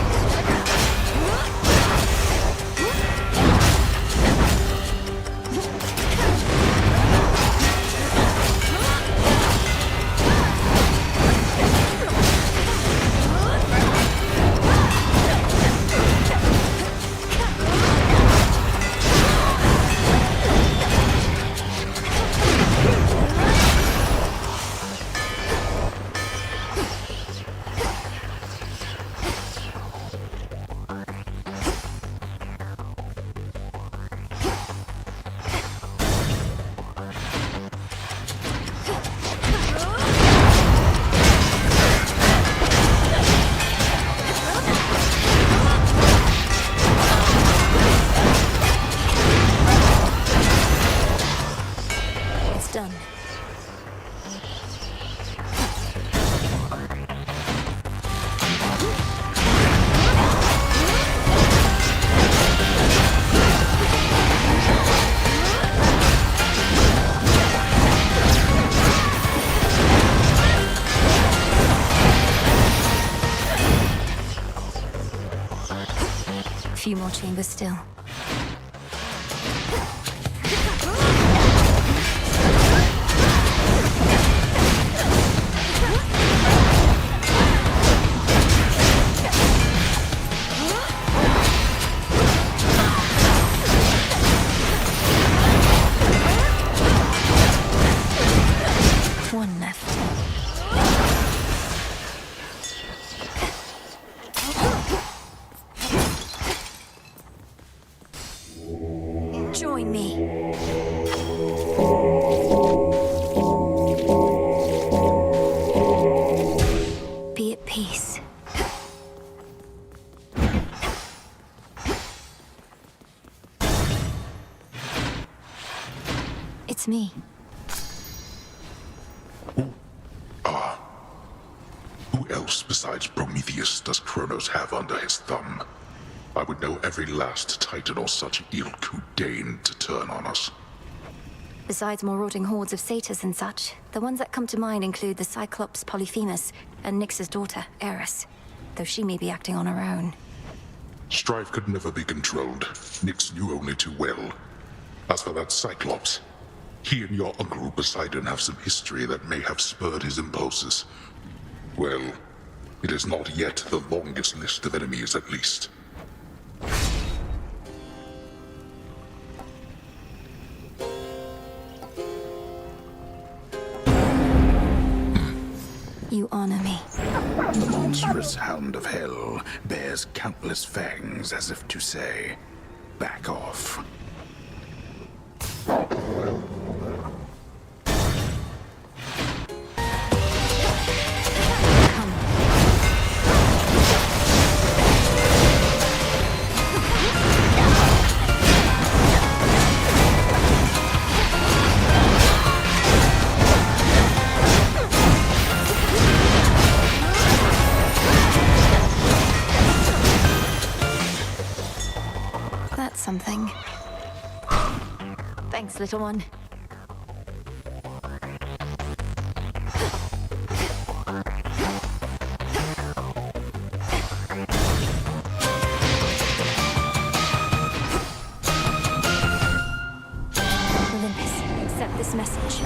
Done. A few more chambers still. One left. Join me. Be at peace. It's me. Who else besides Prometheus does Kronos have under his thumb? I would know every last Titan or such ilk who deigned to turn on us. Besides marauding hordes of satyrs and such, the ones that come to mind include the Cyclops Polyphemus and Nyx's daughter, Eris, though she may be acting on her own. Strife could never be controlled. Nyx knew only too well. As for that Cyclops, he and your uncle Poseidon have some history that may have spurred his impulses. Well, it is not yet the longest list of enemies, at least. You honor me. The monstrous hound of hell bears countless fangs as if to say, back off. That's something. Thanks, little one. accept this message.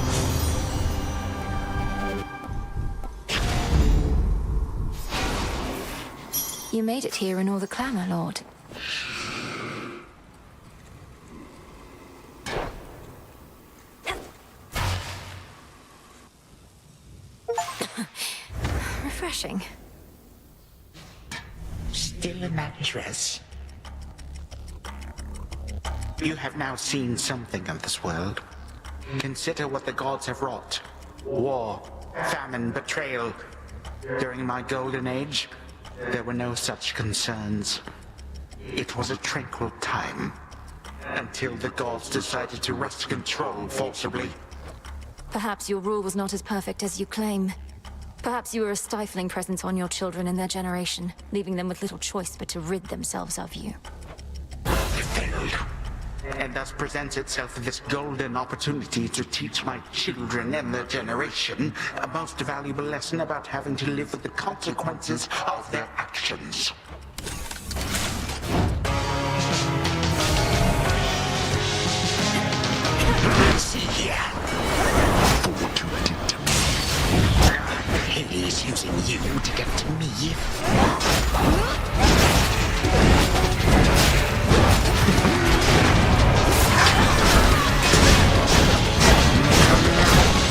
You made it here in all the clamor, Lord. Refreshing. Still in that dress? You have now seen something of this world. Consider what the gods have wrought. War, famine, betrayal. During my golden age, there were no such concerns. It was a tranquil time. Until the gods decided to wrest control forcibly. Perhaps your rule was not as perfect as you claim. Perhaps you were a stifling presence on your children and their generation, leaving them with little choice but to rid themselves of you. They failed. And thus presents itself this golden opportunity to teach my children and their generation a most valuable lesson about having to live with the consequences of their actions. See here. For what you did to me. Hades using you to get to me.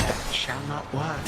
That shall not work.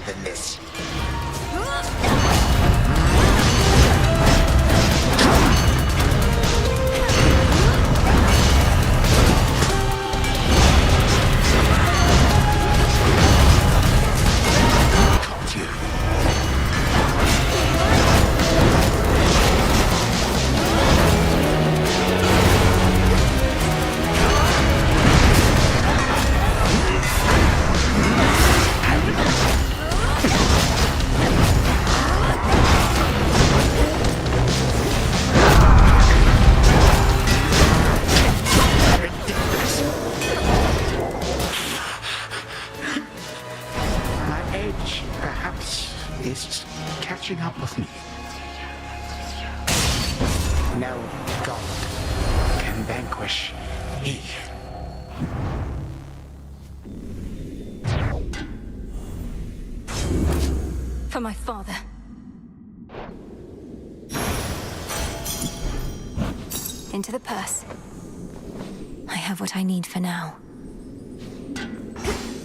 Than this. Catching up with me. No god can vanquish me. For my father. Into the purse. I have what I need for now.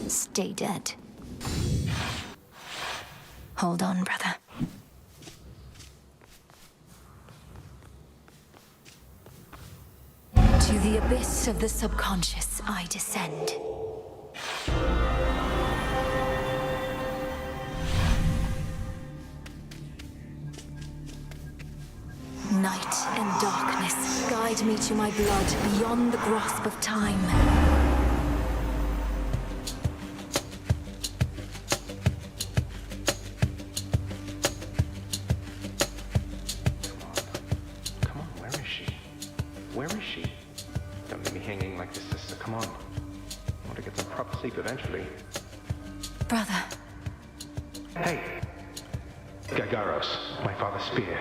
Stay dead. Hold on, brother. To the abyss of the subconscious, I descend. Night and darkness guide me to my blood beyond the grasp of time. Eventually. Brother. Hey. Gargaros, my father's spear.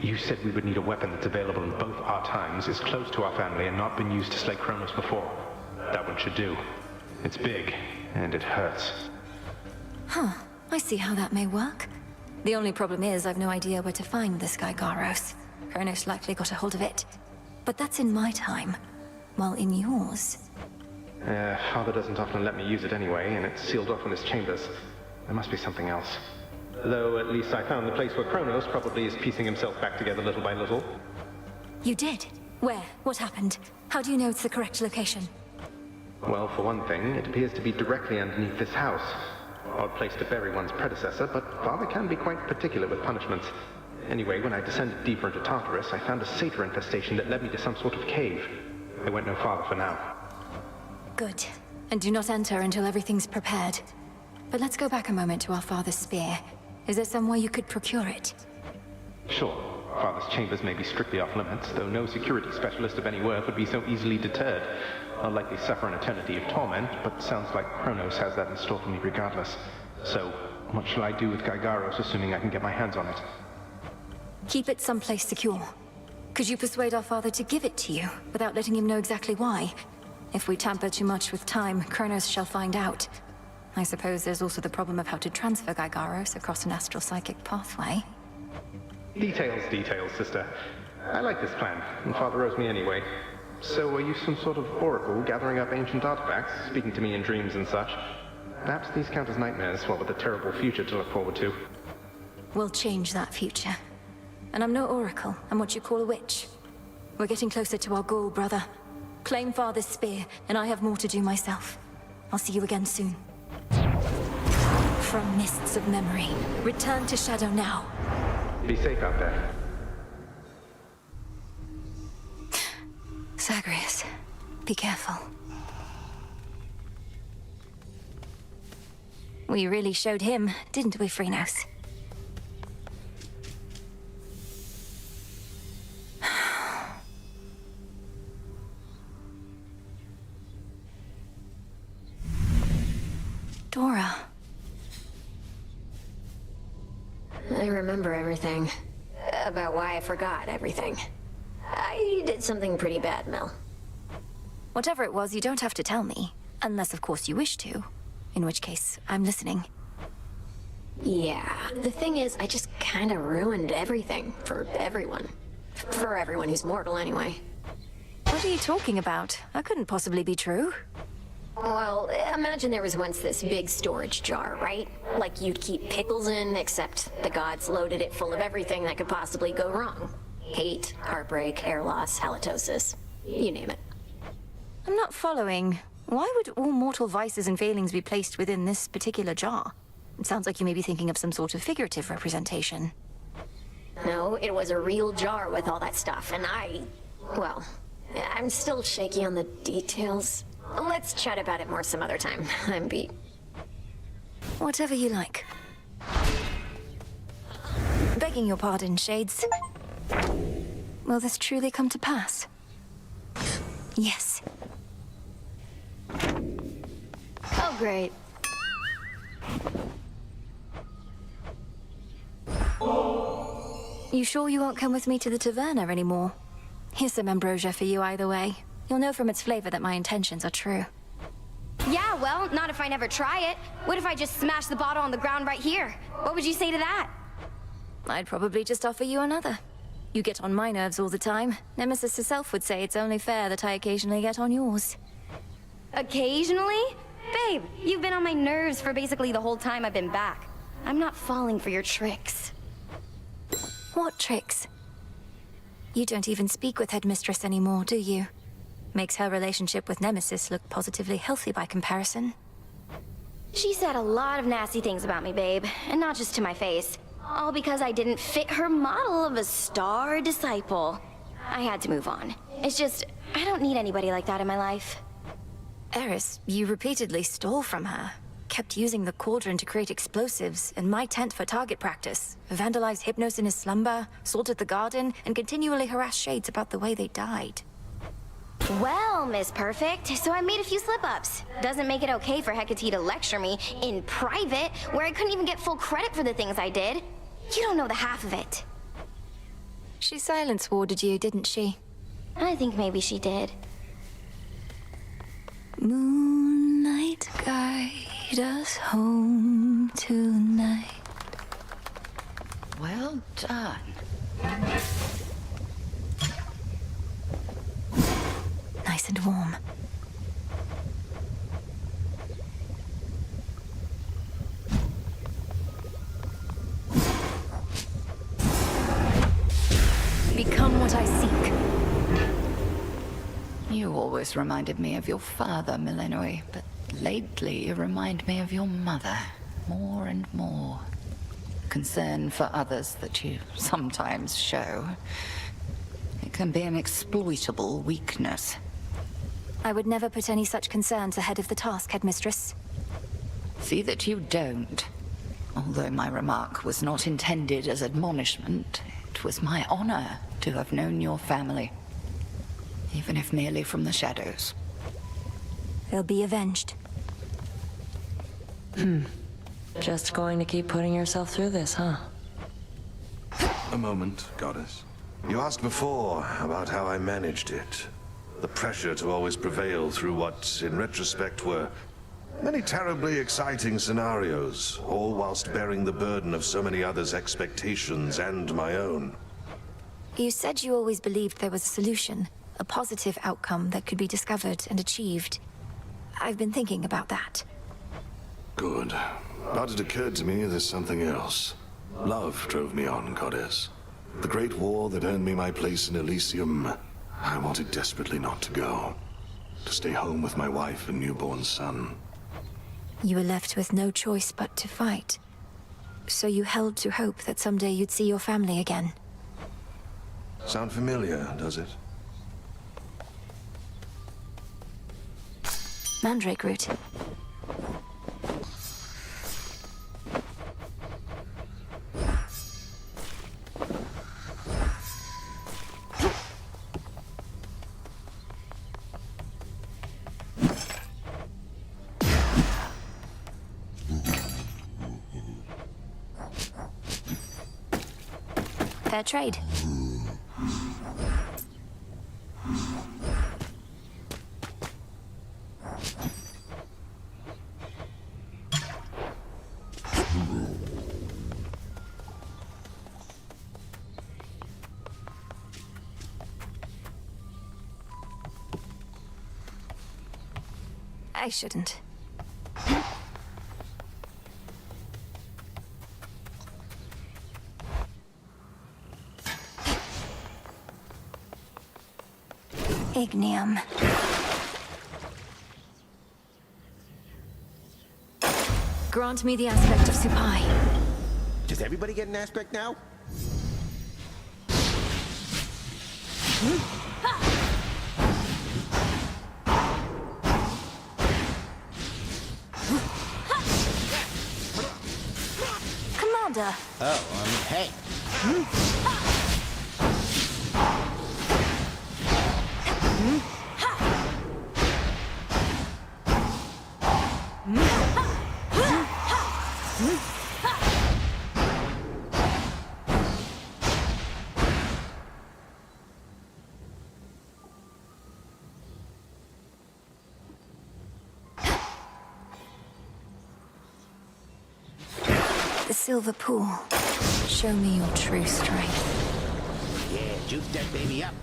You said we would need a weapon that's available in both our times, is close to our family, and not been used to slay Kronos before. That one should do. It's big, and it hurts. Huh. I see how that may work. The only problem is I've no idea where to find this guy Gargaros. Kronos likely got a hold of it. But that's in my time. while in yours. Father doesn't often let me use it anyway, and it's sealed off in his chambers. There must be something else. Though at least I found the place where Kronos probably is piecing himself back together little by little. You did? Where? What happened? How do you know it's the correct location? Well, for one thing, it appears to be directly underneath this house. Odd place to bury one's predecessor, but Father can be quite particular with punishments. Anyway, when I descended deeper into Tartarus, I found a satyr infestation that led me to some sort of cave. I went no farther for now. Good. And do not enter until everything's prepared. But let's go back a moment to our father's spear. Is there some way you could procure it? Sure. Father's chambers may be strictly off limits, though no security specialist of any worth would be so easily deterred. I'll likely suffer an eternity of torment, but sounds like Kronos has that in store for me regardless. So, what shall I do with Gygaros, assuming I can get my hands on it? Keep it someplace secure. Could you persuade our father to give it to you, without letting him know exactly why? If we tamper too much with time, Kronos shall find out. I suppose there's also the problem of how to transfer Gygaros across an astral psychic pathway. Details, sister. I like this plan, and Father owes me anyway. So are you some sort of oracle gathering up ancient artifacts, speaking to me in dreams and such? Perhaps these count as nightmares, what with a terrible future to look forward to. We'll change that future. And I'm no oracle, I'm what you call a witch. We're getting closer to our goal, brother. Claim Father's spear, and I have more to do myself. I'll see you again soon. From mists of memory, return to Shadow now. Be safe out there. Zagreus, be careful. We really showed him, didn't we, Phrynos? Dora. I remember everything. About why I forgot everything. I did something pretty bad, Mel. Whatever it was, you don't have to tell me. Unless, of course, you wish to. In which case, I'm listening. Yeah, the thing is, I just kinda ruined everything for everyone. For everyone who's mortal, anyway. What are you talking about? That couldn't possibly be true. Well, imagine there was once this big storage jar, right? Like you'd keep pickles in, except the gods loaded it full of everything that could possibly go wrong. Hate, heartbreak, hair loss, halitosis. You name it. I'm not following. Why would all mortal vices and failings be placed within this particular jar? It sounds like you may be thinking of some sort of figurative representation. No, it was a real jar with all that stuff, and well, I'm still shaky on the details. Let's chat about it more some other time. I'm beat. Whatever you like. Begging your pardon, Shades. Will this truly come to pass? Yes. Oh, great. You sure you won't come with me to the taverna anymore? Here's some ambrosia for you either way. You'll know from its flavor that my intentions are true. Yeah, well, not if I never try it. What if I just smash the bottle on the ground right here? What would you say to that? I'd probably just offer you another. You get on my nerves all the time. Nemesis herself would say it's only fair that I occasionally get on yours. Occasionally? Babe, you've been on my nerves for basically the whole time I've been back. I'm not falling for your tricks. What tricks? You don't even speak with Headmistress anymore, do you? Makes her relationship with Nemesis look positively healthy by comparison. She said a lot of nasty things about me, babe, and not just to my face. All because I didn't fit her model of a star disciple. I had to move on. It's just, I don't need anybody like that in my life. Eris, you repeatedly stole from her. Kept using the cauldron to create explosives, and my tent for target practice. Vandalized Hypnos in his slumber, salted the garden, and continually harassed Shades about the way they died. Well, Miss Perfect, so I made a few slip-ups. Doesn't make it okay for Hecate to lecture me in private, where I couldn't even get full credit for the things I did. You don't know the half of it. She silence warded you, didn't she? I think maybe she did. Moonlight guide us home tonight. Well done. nice and warm. Become what I seek. You always reminded me of your father, Millenoi, but lately you remind me of your mother, more and more. Concern for others that you sometimes show. It can be an exploitable weakness. I would never put any such concerns ahead of the task, Headmistress. See that you don't. Although my remark was not intended as admonishment, it was my honor to have known your family. Even if merely from the shadows. They'll be avenged. Just going to keep putting yourself through this, huh? A moment, Goddess. You asked before about how I managed it. The pressure to always prevail through what, in retrospect, were many terribly exciting scenarios, all whilst bearing the burden of so many others' expectations and my own. You said you always believed there was a solution, a positive outcome that could be discovered and achieved. I've been thinking about that. Good. But it occurred to me there's something else. Love drove me on, Goddess. The great war that earned me my place in Elysium, I wanted desperately not to go. To stay home with my wife and newborn son. You were left with no choice but to fight. So you held to hope that someday you'd see your family again. Sound familiar, does it? Mandrake root. Fair trade. I shouldn't. Ignium. Grant me the aspect of Supai. Does everybody get an aspect now? Commander! Oh, hey. The silver pool. Show me your true strength. Yeah, juice that baby up.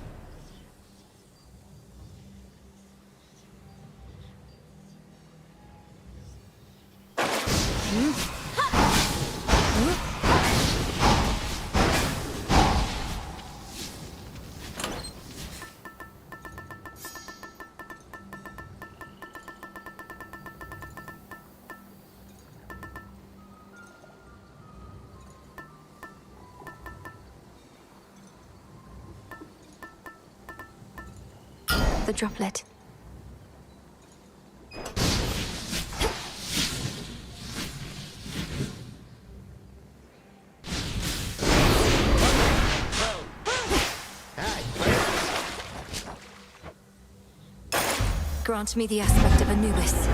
The droplet. Grant me the aspect of Anubis.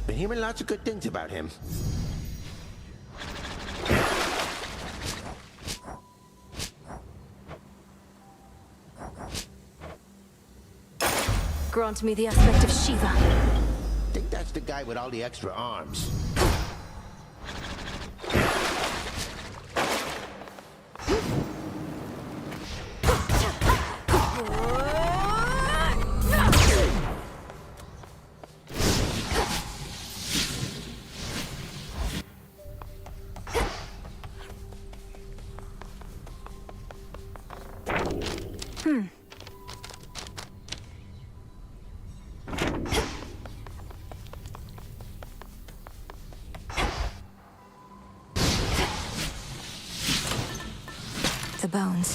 Been hearing lots of good things about him. Grant me the aspect of Shiva. Think that's the guy with all the extra arms. bones.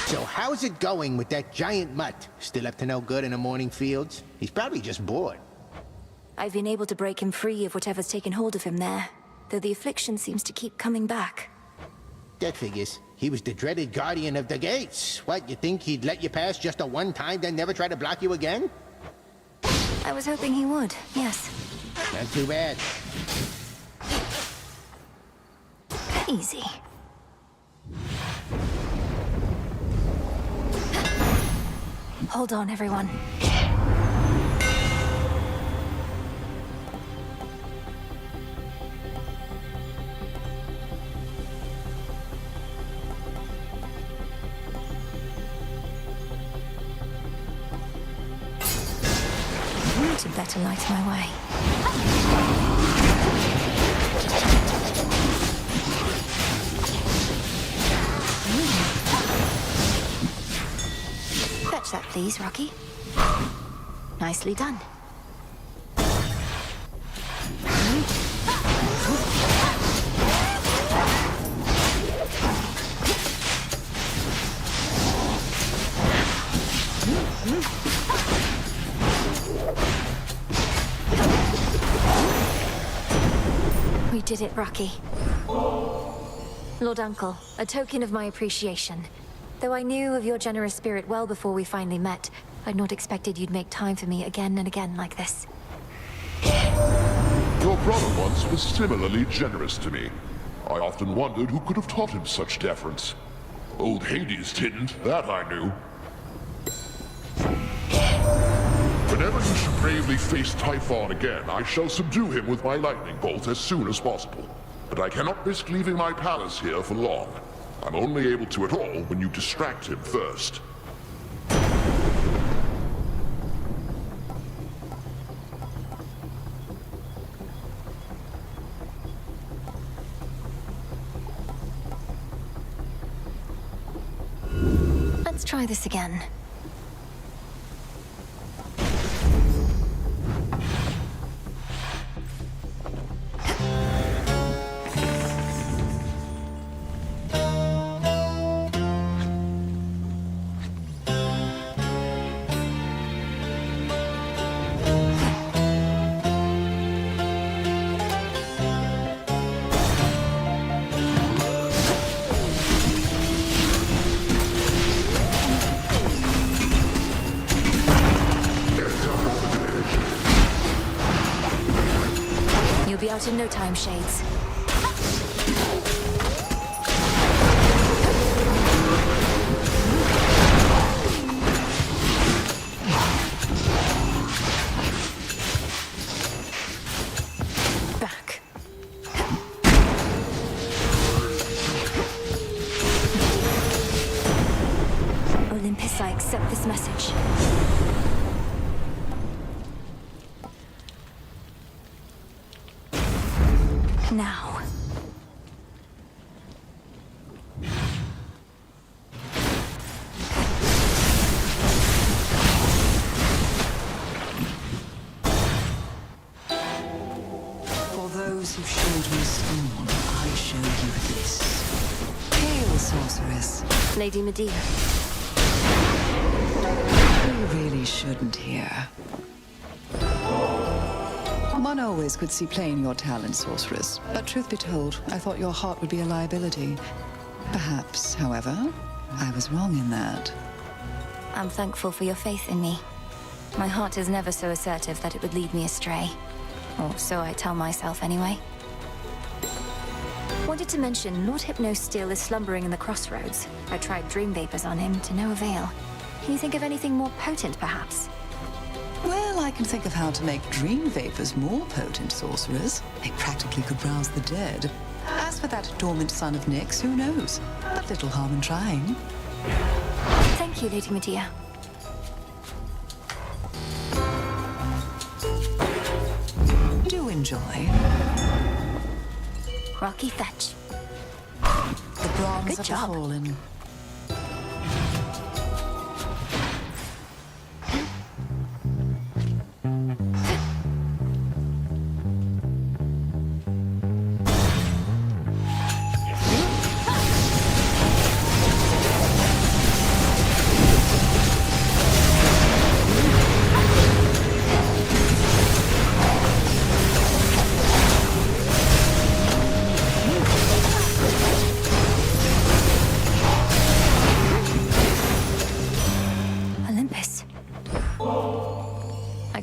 So how's it going with that giant mutt? Still up to no good in the morning fields? He's probably just bored. I've been able to break him free of whatever's taken hold of him there, though the affliction seems to keep coming back. That figures. He was the dreaded guardian of the gates. What, you think he'd let you pass just a one time, then never try to block you again? I was hoping he would, yes. Not too bad. Easy. Hold on, everyone. To better light my way. Fetch that, please, Rocky. Nicely done. We did it, Rocky. Lord Uncle, a token of my appreciation. Though I knew of your generous spirit well before we finally met, I'd not expected you'd make time for me again and again like this. Your brother once was similarly generous to me. I often wondered who could have taught him such deference. Old Hades didn't, that I knew. Whenever you should bravely face Typhon again, I shall subdue him with my lightning bolt as soon as possible. But I cannot risk leaving my palace here for long. I'm only able to at all when you distract him first. Let's try this again. You'll be out in no time, Shades. Back. Olympus, I accept this message. Now. For those who showed me scorn, I show you this. Hail, sorceress. Lady Medea. You really shouldn't hear. One always could see plain your talent, sorceress. But truth be told, I thought your heart would be a liability. Perhaps, however, I was wrong in that. I'm thankful for your faith in me. My heart is never so assertive that it would lead me astray. Or so I tell myself anyway. Wanted to mention, Lord Hypnos still is slumbering in the crossroads. I tried dream vapors on him to no avail. Can you think of anything more potent, perhaps? Well, I can think of how to make dream vapors more potent, sorcerers. They practically could rouse the dead. As for that dormant son of Nyx, who knows? But little harm in trying. Thank you, Lady Medea. Do enjoy. Rocky fetch. The bronze Good of job. the fallen.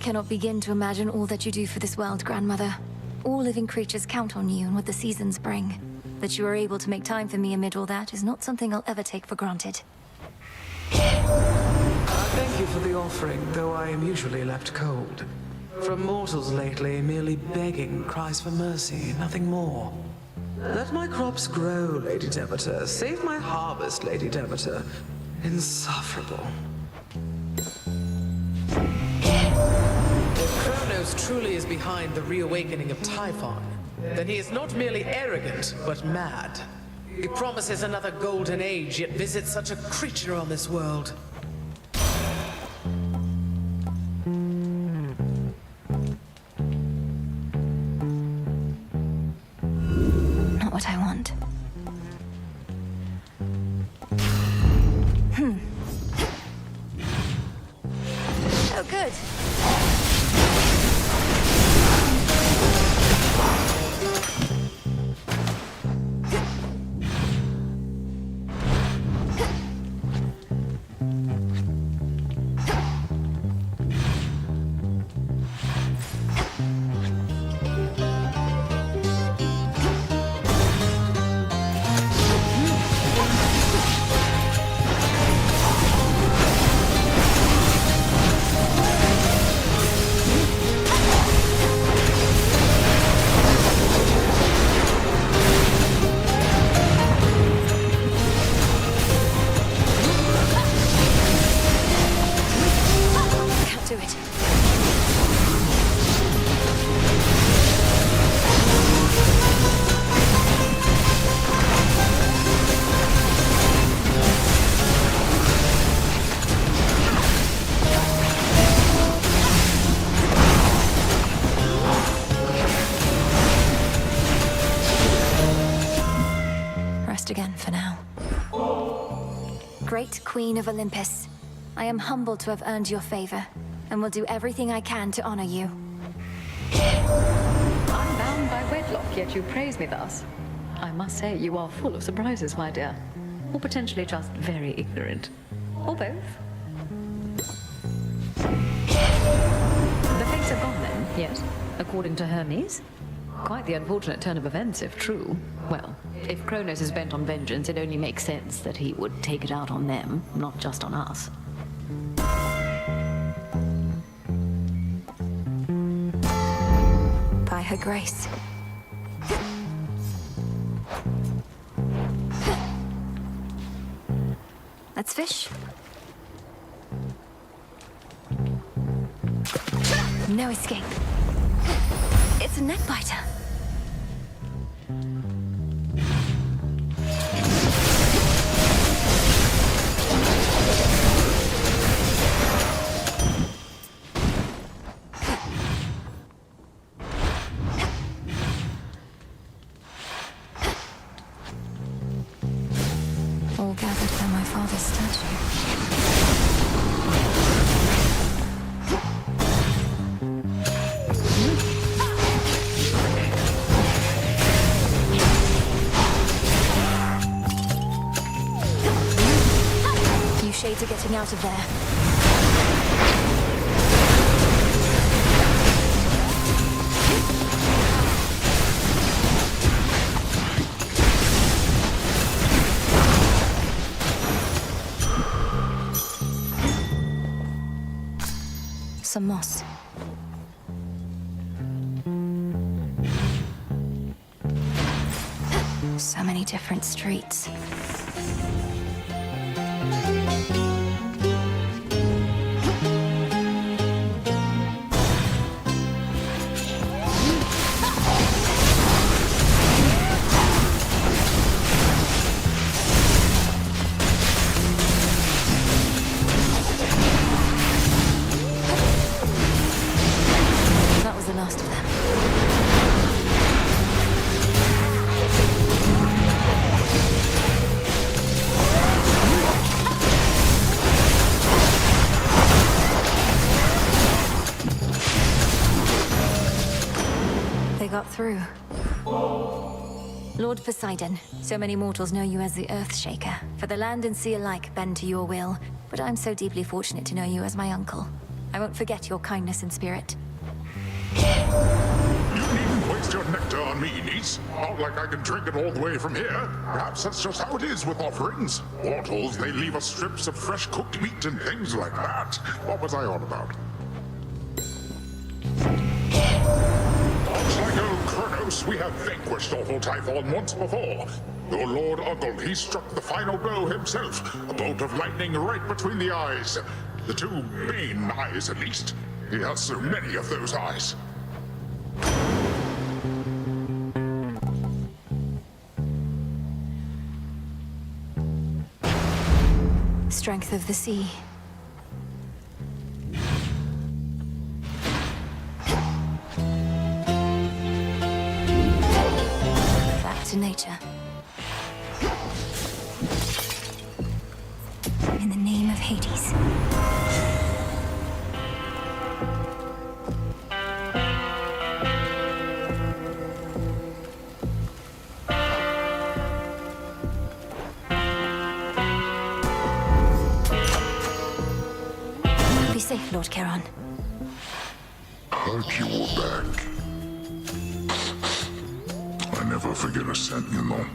cannot begin to imagine all that you do for this world, Grandmother. All living creatures count on you and what the seasons bring. That you are able to make time for me amid all that is not something I'll ever take for granted. Thank you for the offering, though I am usually left cold. From mortals lately, merely begging cries for mercy, nothing more. Let my crops grow, Lady Demeter. Save my harvest, Lady Demeter. Insufferable. If Kronos truly is behind the reawakening of Typhon, then he is not merely arrogant, but mad. He promises another golden age, yet visits such a creature on this world. Not what I want. Oh, good. Again for now. Great Queen of Olympus, I am humbled to have earned your favor, and will do everything I can to honor you. I'm bound by wedlock, yet you praise me thus. I must say, you are full of surprises, my dear. Or potentially just very ignorant. Or both. The fates are gone then, yes? According to Hermes? Quite the unfortunate turn of events, if true. Well, if Kronos is bent on vengeance, it only makes sense that he would take it out on them, not just on us. By her grace. Let's fish. No escape. It's a neck biter. All gathered by my father's statue. You shades are getting out of there. Some moss. So many different streets. That was the last of them. They got through. Lord Poseidon, so many mortals know you as the Earthshaker. For the land and sea alike bend to your will, but I'm so deeply fortunate to know you as my uncle. I won't forget your kindness and spirit. You needn't waste your nectar on me, niece. Not like I can drink it all the way from here. Perhaps that's just how it is with offerings. Mortals, they leave us strips of fresh cooked meat and things like that. What was I on about? Looks like old Kronos, we have vanquished awful Typhon once before. Your Lord Uncle, he struck the final blow himself. A bolt of lightning right between the eyes. The two main eyes, at least. He has so many of those eyes. Strength of the sea. Back to nature. In the name of Hades. Be safe, Lord Charon. Hurt you were back. I never forget a scent, you know.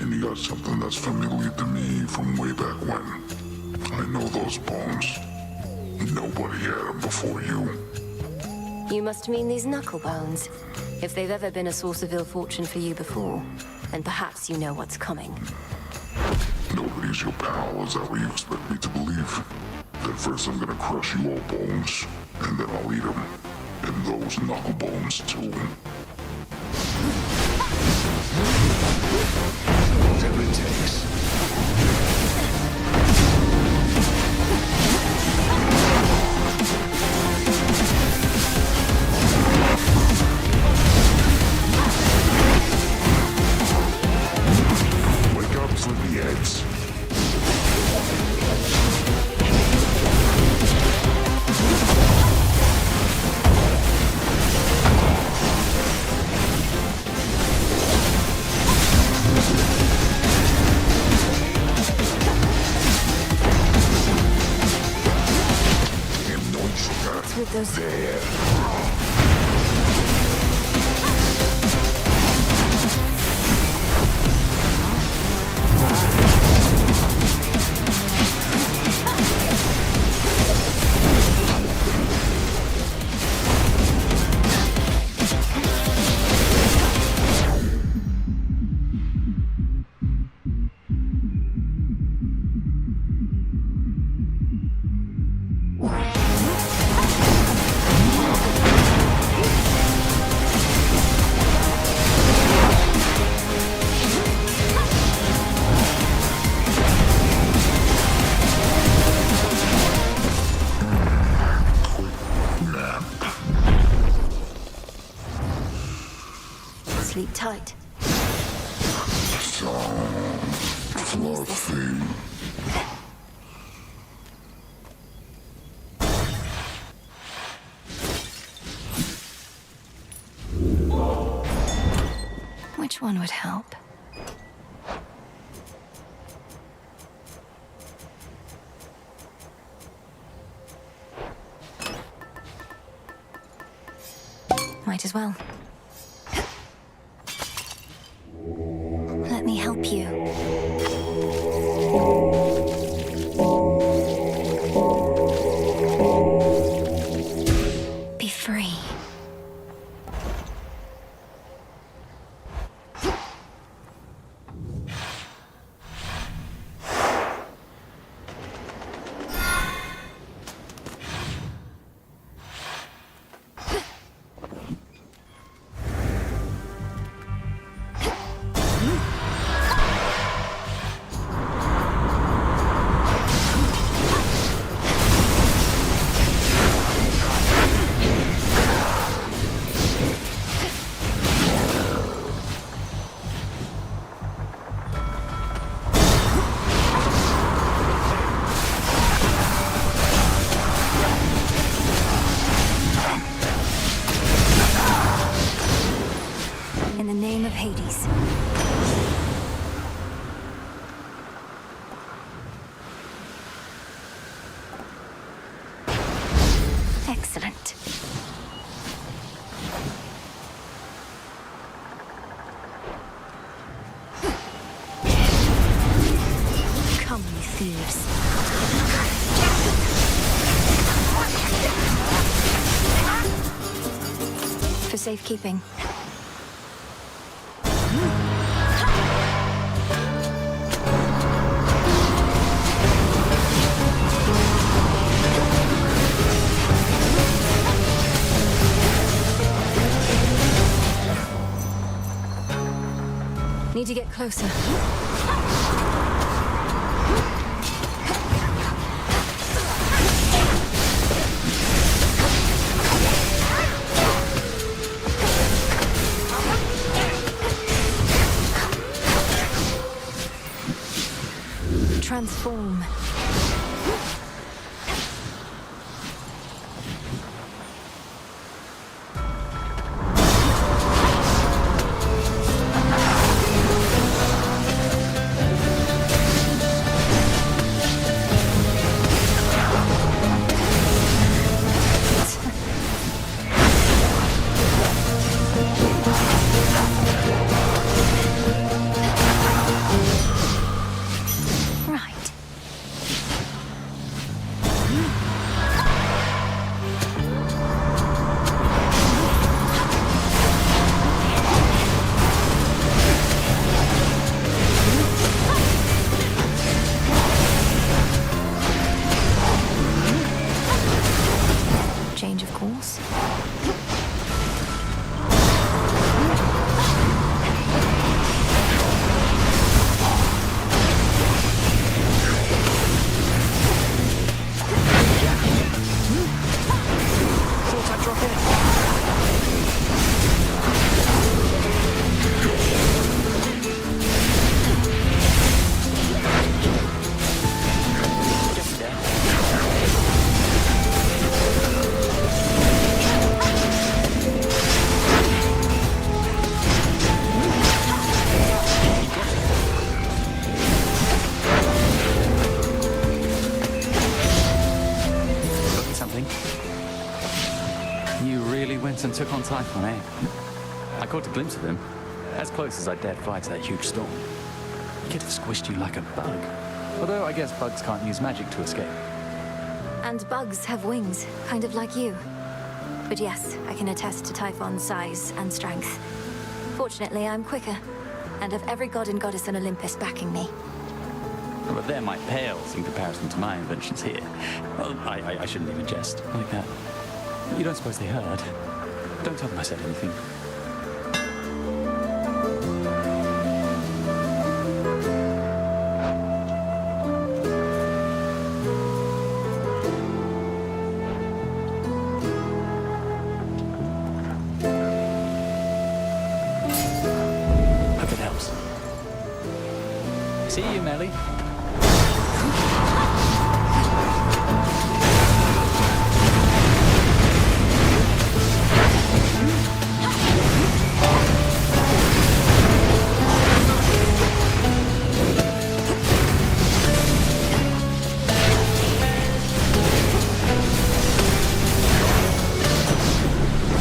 And you got something that's familiar to me from way back when. I know those bones. Nobody had them before you. You must mean these knuckle bones. If they've ever been a source of ill fortune for you before, then perhaps you know what's coming. Nobody's your pal, is that what you expect me to believe? Then first I'm gonna crush you all bones, and then I'll eat them. And those knuckle bones too. Whatever it takes. Wake up, sleepyheads. With those... Sleep tight. I can use this. Which one would help? Might as well. Let me help you. Be free. Excellent. Come, you thieves. For safekeeping. Need to get closer. Transform. Change of course. Thought I'd drop in. Just there. Look at something. You really went and took on Typhon, eh? I caught a glimpse of him, as close as I dared fight that huge storm. He could have squished you like a bug. Although I guess bugs can't use magic to escape. And bugs have wings, kind of like you. But yes, I can attest to Typhon's size and strength. Fortunately, I'm quicker, and have every god and goddess on Olympus backing me. But they're my pales in comparison to my inventions here. Well, I shouldn't even jest like that. You don't suppose they heard? Don't tell them I said anything. Hope it helps. See you, Melly.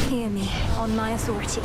Hear me, on my authority.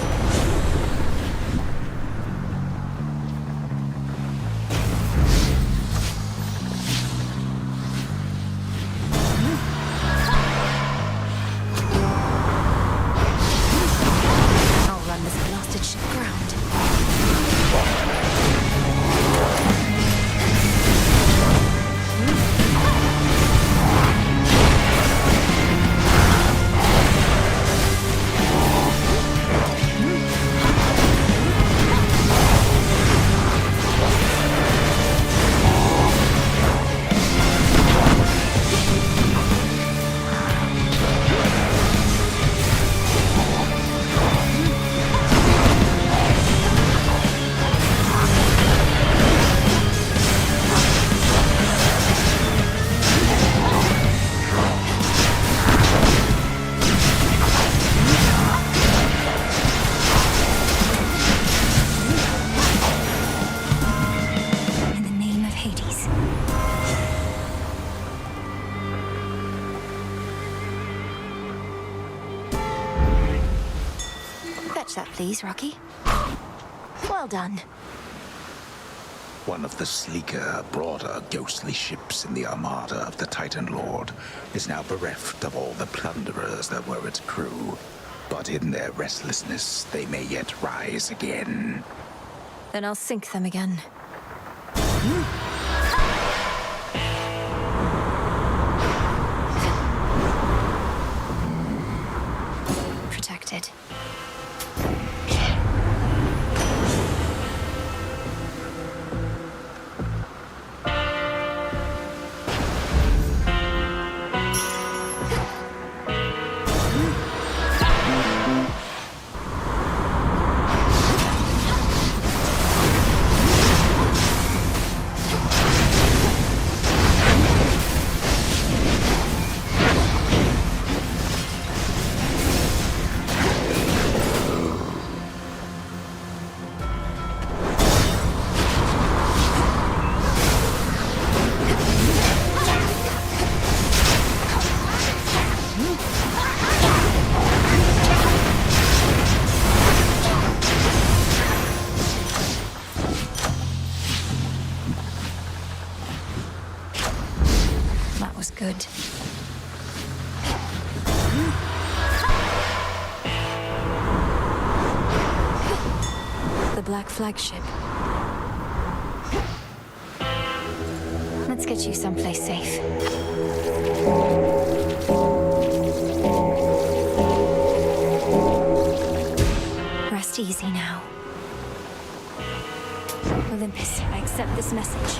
Catch that, please, Rocky. Well done. One of the sleeker, broader, ghostly ships in the armada of the Titan Lord is now bereft of all the plunderers that were its crew. But in their restlessness, they may yet rise again. Then I'll sink them again. Protected. Good. The Black Flagship. Let's get you someplace safe. Rest easy now. Olympus, I accept this message.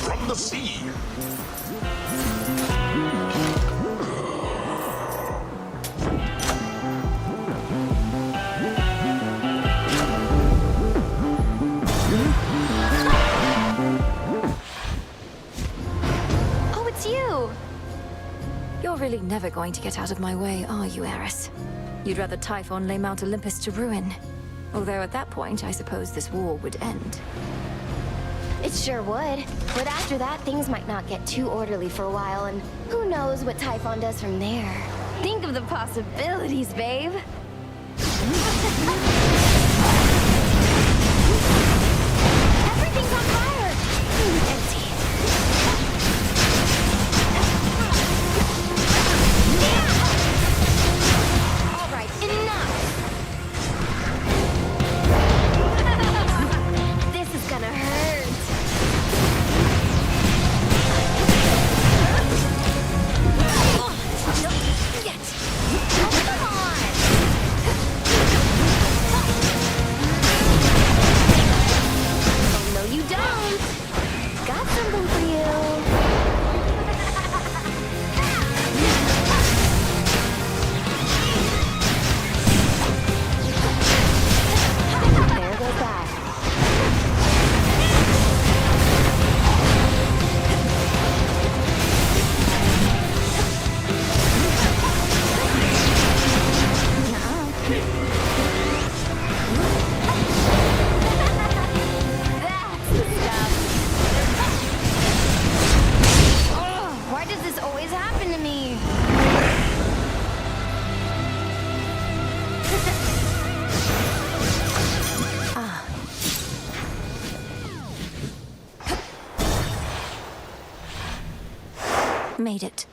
From the sea! Oh, it's you! You're really never going to get out of my way, are you, Eris? You'd rather Typhon lay Mount Olympus to ruin. Although at that point, I suppose this war would end. It sure would. But after that, things might not get too orderly for a while, and who knows what Typhon does from there. Think of the possibilities, babe. Everything's on fire! Empty. All right, enough! This is gonna hurt. You don't. Got something for you. There goes that. Why does this always happen to me? Made it.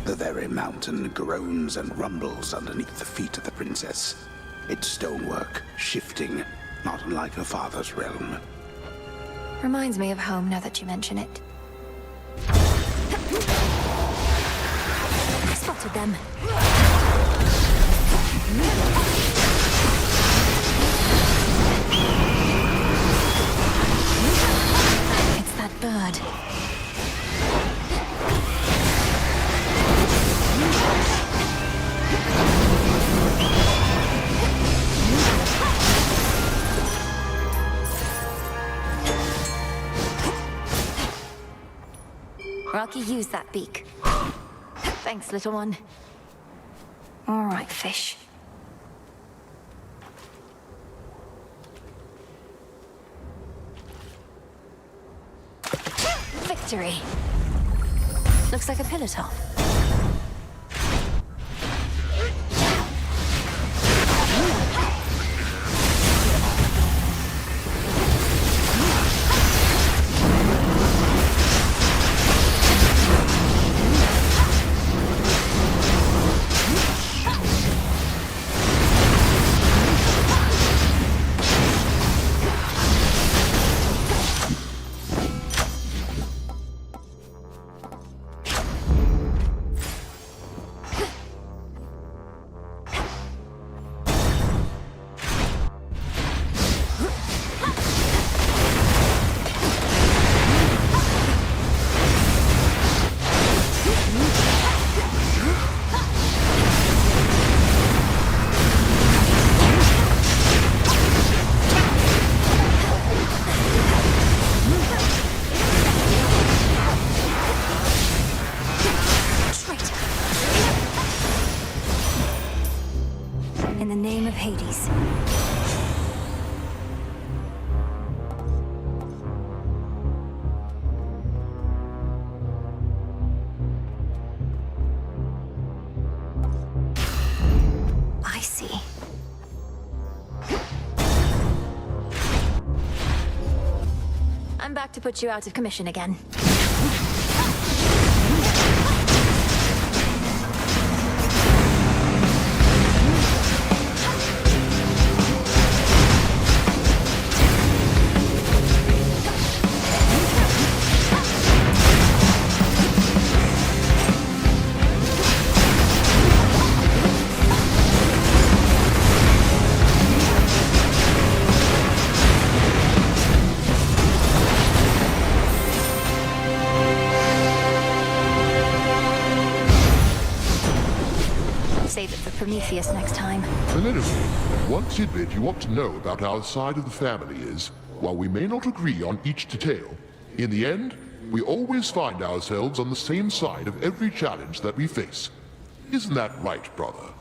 The very mountain groans and rumbles underneath the feet of the princess. Its stonework shifting, not unlike her father's realm. Reminds me of home now that you mention it. Spotted them. It's that bird. Rocky, use that beak. Thanks, little one. All right, fish. Victory. Looks like a pillar top. In the name of Hades. I see. I'm back to put you out of commission again. Save it for Prometheus next time. Penelope, once admit you want to know about our side of the family is, while we may not agree on each detail, in the end, we always find ourselves on the same side of every challenge that we face. Isn't that right, brother?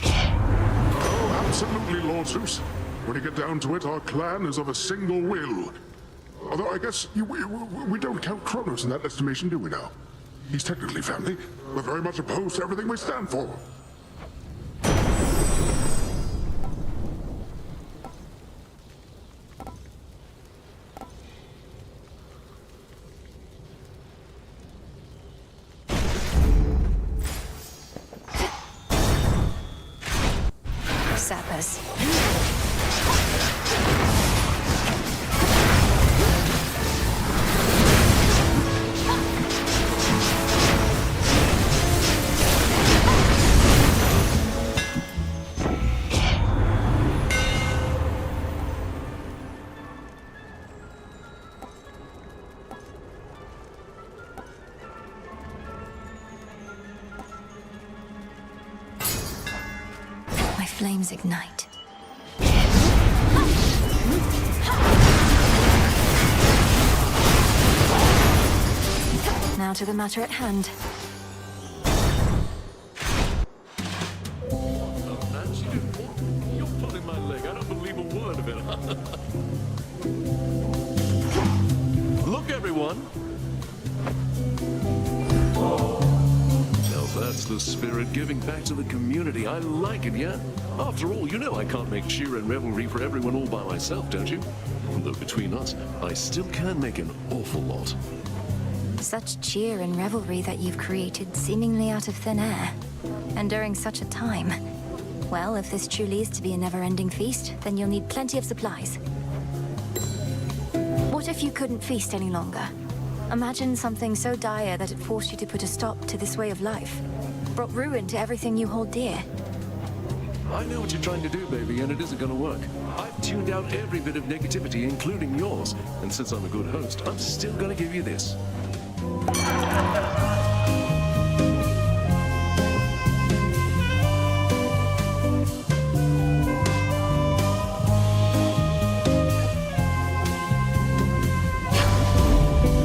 Oh, absolutely, Lord Zeus. When you get down to it, our clan is of a single will. Although I guess we don't count Kronos in that estimation, do we now? He's technically family, but very much opposed to everything we stand for. Sappers. Flames ignite. Now to the matter at hand. You're pulling my leg. I don't believe a word of it. Look, everyone. That's the spirit, giving back to the community. I like it, yeah? After all, you know I can't make cheer and revelry for everyone all by myself, don't you? Though between us, I still can make an awful lot. Such cheer and revelry that you've created seemingly out of thin air. And during such a time. Well, if this truly is to be a never-ending feast, then you'll need plenty of supplies. What if you couldn't feast any longer? Imagine something so dire that it forced you to put a stop to this way of life. Brought ruin to everything you hold dear. I know what you're trying to do, baby, and it isn't gonna work. I've tuned out every bit of negativity, including yours. And since I'm a good host, I'm still gonna give you this.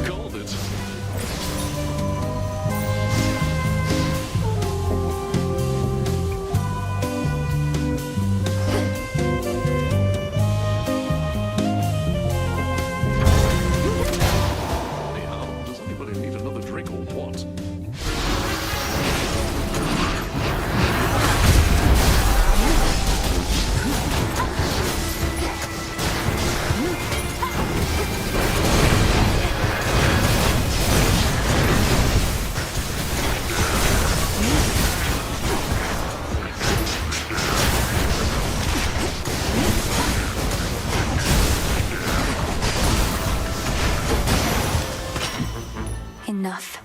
Called it. Yeah, does anybody need another drink or what? Enough.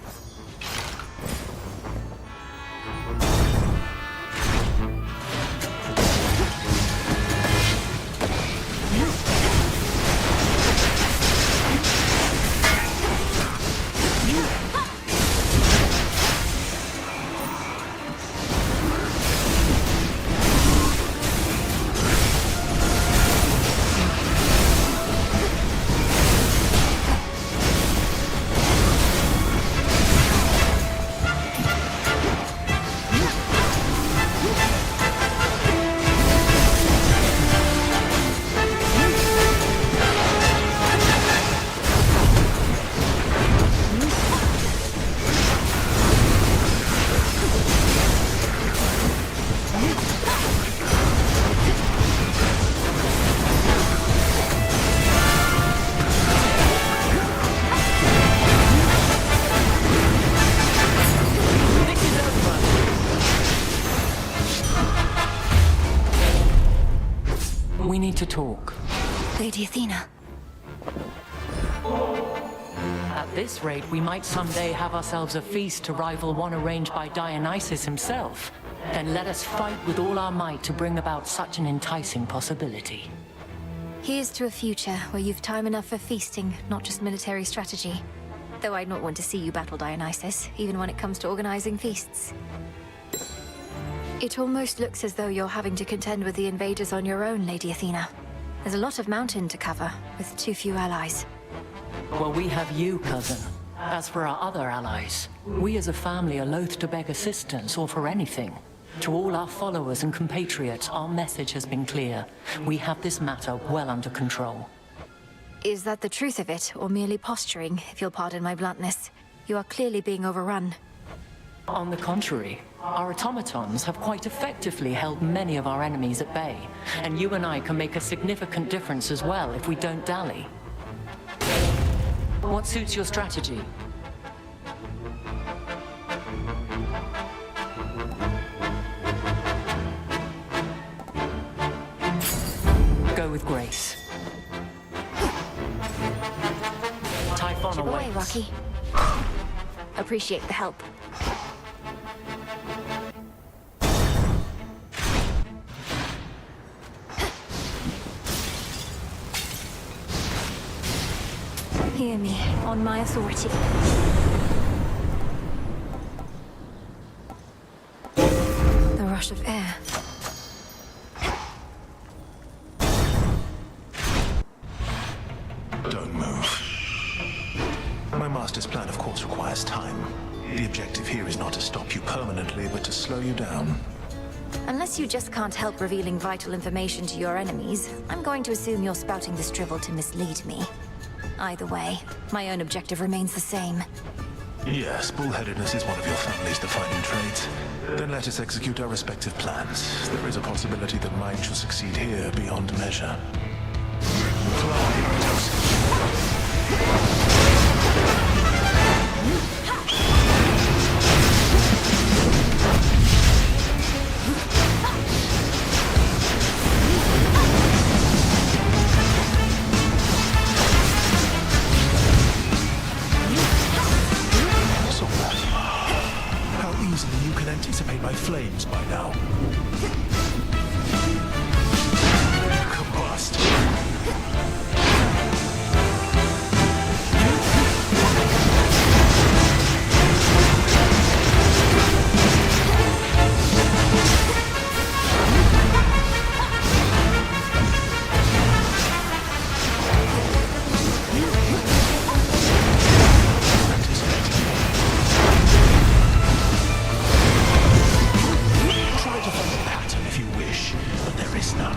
We need to talk. Lady Athena. At this rate, we might someday have ourselves a feast to rival one arranged by Dionysus himself. Then let us fight with all our might to bring about such an enticing possibility. Here's to a future where you've time enough for feasting, not just military strategy. Though I'd not want to see you battle Dionysus, even when it comes to organizing feasts. It almost looks as though you're having to contend with the invaders on your own, Lady Athena. There's a lot of mountain to cover, with too few allies. Well, we have you, cousin. As for our other allies, we as a family are loath to beg assistance or for anything. To all our followers and compatriots, our message has been clear. We have this matter well under control. Is that the truth of it, or merely posturing, if you'll pardon my bluntness? You are clearly being overrun. On the contrary, our automatons have quite effectively held many of our enemies at bay, and you and I can make a significant difference as well if we don't dally. What suits your strategy? Go with grace. Typhon Chip away, awaits. Rocky. Appreciate the help. Hear me, on my authority. The rush of air. Don't move. My master's plan, of course, requires time. The objective here is not to stop you permanently, but to slow you down. Unless you just can't help revealing vital information to your enemies, I'm going to assume you're spouting this drivel to mislead me. Either way, my own objective remains the same. Yes, bullheadedness is one of your family's defining traits. Then let us execute our respective plans. There is a possibility that mine shall succeed here beyond measure. Fly, Protos. flames by now. Combust. Try to find a pattern if you wish, but there is none.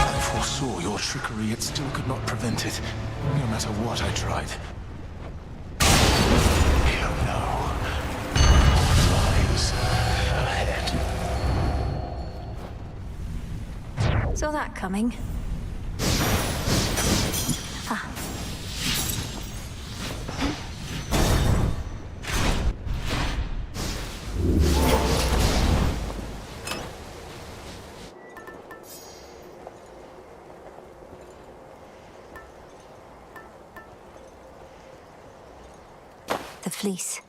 I foresaw your trickery, yet still could not prevent it, no matter what I tried. You know what lies ahead. Saw that coming. Ah. The fleece.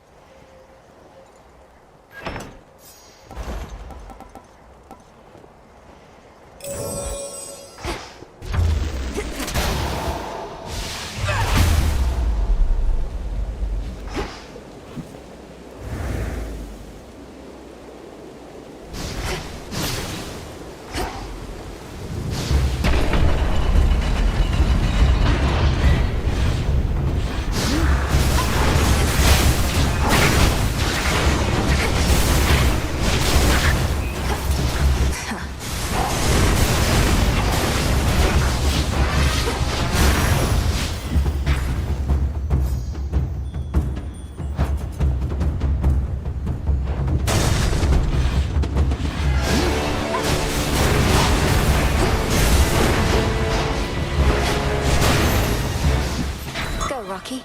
Rocky.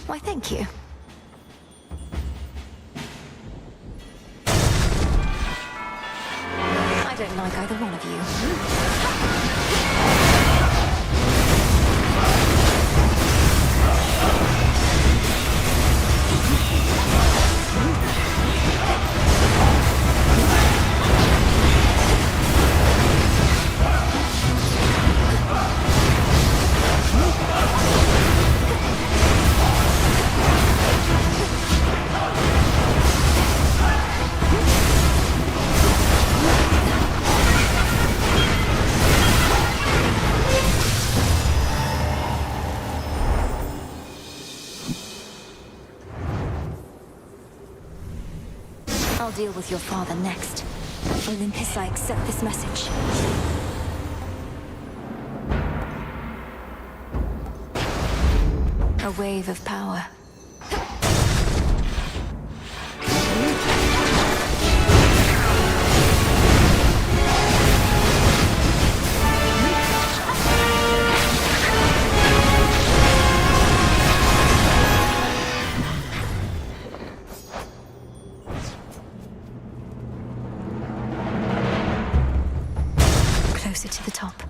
Why, thank you. I don't like either one of you. I'll deal with your father next. Olympus, I accept this message. A wave of power. Closer to the top.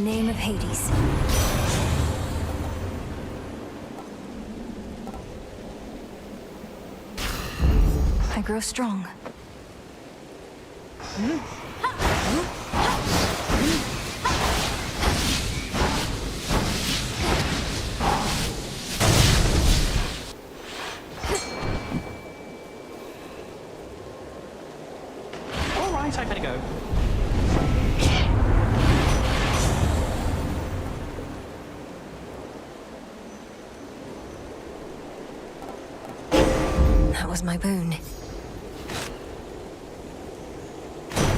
name of Hades. I grow strong. All right, I better go. That was my boon.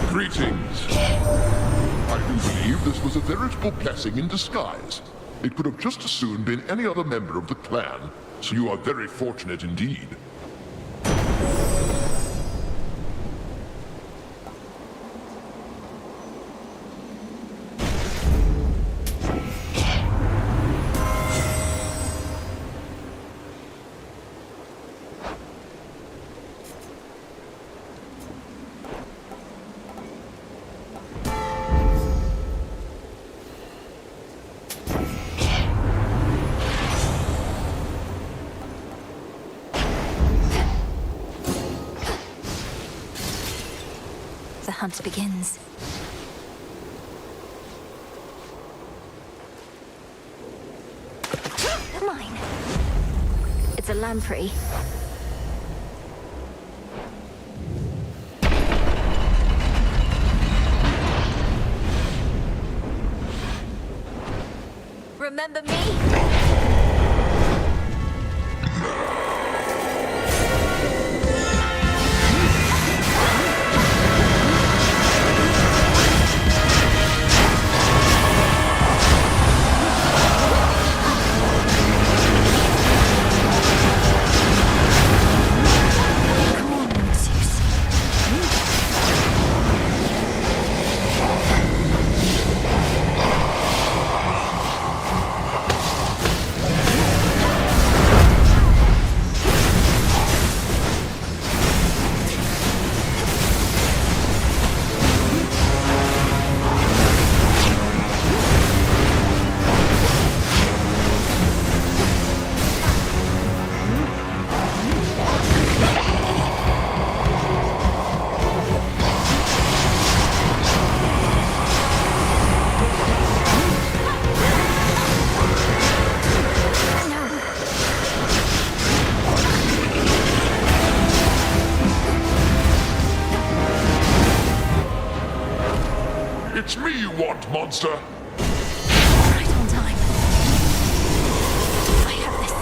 Greetings. I do believe this was a veritable blessing in disguise. It could have just as soon been any other member of the clan, so you are very fortunate indeed. The hunt begins. Mine. It's a lamprey. Remember me? It's me you want, monster! Right on time. I have this.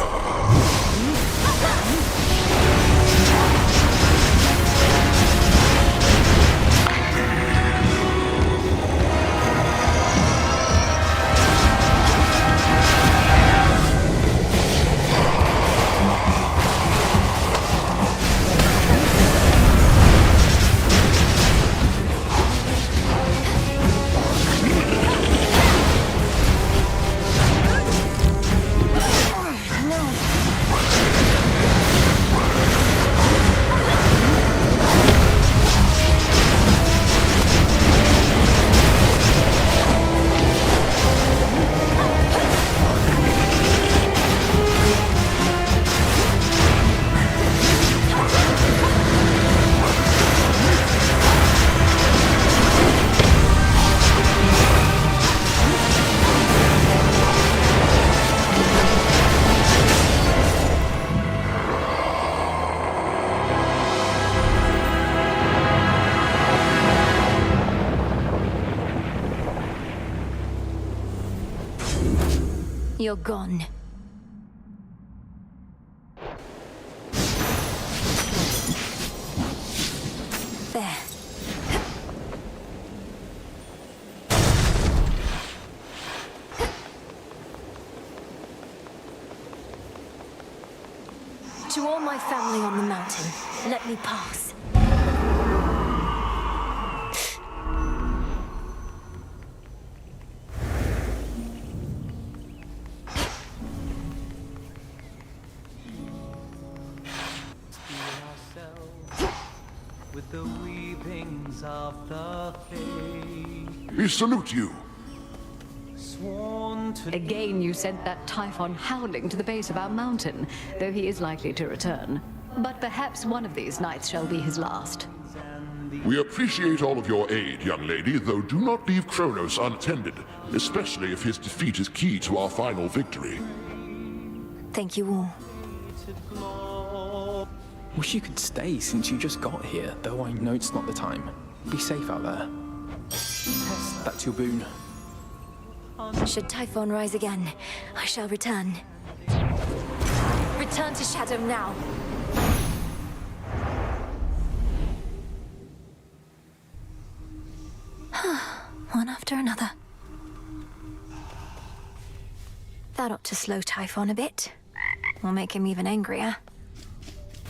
You're gone. There. To all my family on the mountain, let me pass. With the weavings of the hay. We salute you. Again, you sent that Typhon howling to the base of our mountain, though he is likely to return. But perhaps one of these nights shall be his last. We appreciate all of your aid, young lady, though do not leave Kronos unattended, especially if his defeat is key to our final victory. Thank you all. Wish you could stay since you just got here, though I know it's not the time. Be safe out there. That's your boon. Should Typhon rise again, I shall return. Return to Shadow now. One after another. That ought to slow Typhon a bit. Or make him even angrier.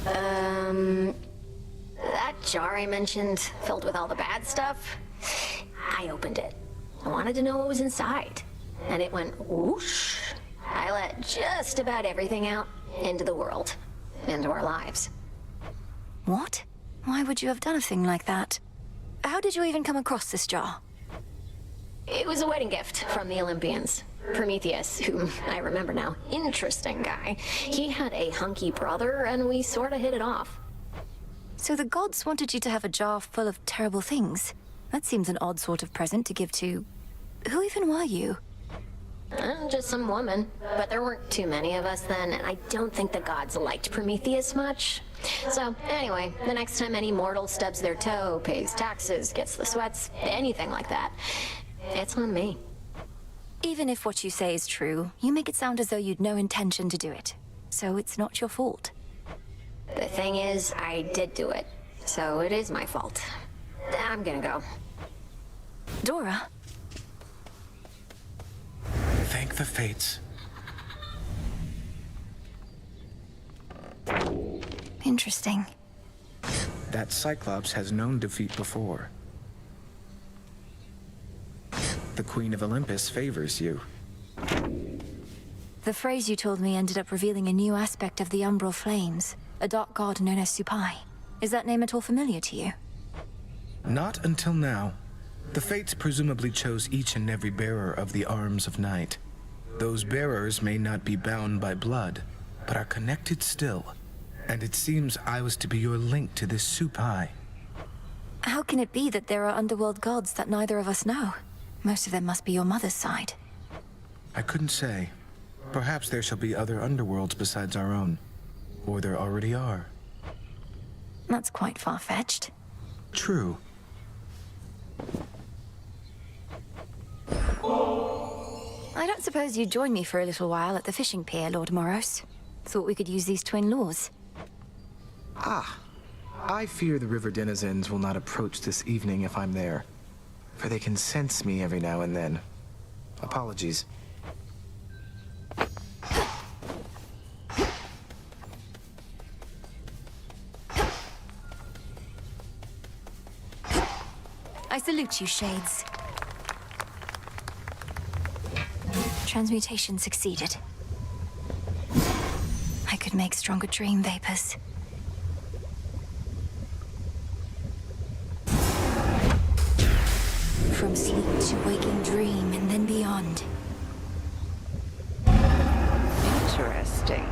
That jar I mentioned, filled with all the bad stuff, I opened it. I wanted to know what was inside. And it went whoosh. I let just about everything out into the world. Into our lives. What? Why would you have done a thing like that? How did you even come across this jar? It was a wedding gift from the Olympians. Prometheus, whom I remember now, interesting guy. He had a hunky brother, and we sort of hit it off. So the gods wanted you to have a jar full of terrible things. That seems an odd sort of present to give to... Who even were you? Just some woman. But there weren't too many of us then, and I don't think the gods liked Prometheus much. So, anyway, the next time any mortal stubs their toe, pays taxes, gets the sweats, anything like that, it's on me. Even if what you say is true, you make it sound as though you'd no intention to do it. So it's not your fault. The thing is, I did do it. So it is my fault. I'm gonna go. Dora? Thank the fates. Interesting. That Cyclops has known defeat before. The Queen of Olympus favors you. The phrase you told me ended up revealing a new aspect of the Umbral Flames, a dark god known as Supai. Is that name at all familiar to you? Not until now. The fates presumably chose each and every bearer of the Arms of Night. Those bearers may not be bound by blood, but are connected still. And it seems I was to be your link to this Supai. How can it be that there are underworld gods that neither of us know? Most of them must be your mother's side. I couldn't say. Perhaps there shall be other underworlds besides our own. Or there already are. That's quite far-fetched. True. I don't suppose you'd join me for a little while at the fishing pier, Lord Moros. Thought we could use these twin lures. Ah, I fear the river denizens will not approach this evening if I'm there, for they can sense me every now and then. Apologies. I salute you, Shades. Transmutation succeeded. I could make stronger dream vapors. From sleep to waking dream and then beyond. Interesting.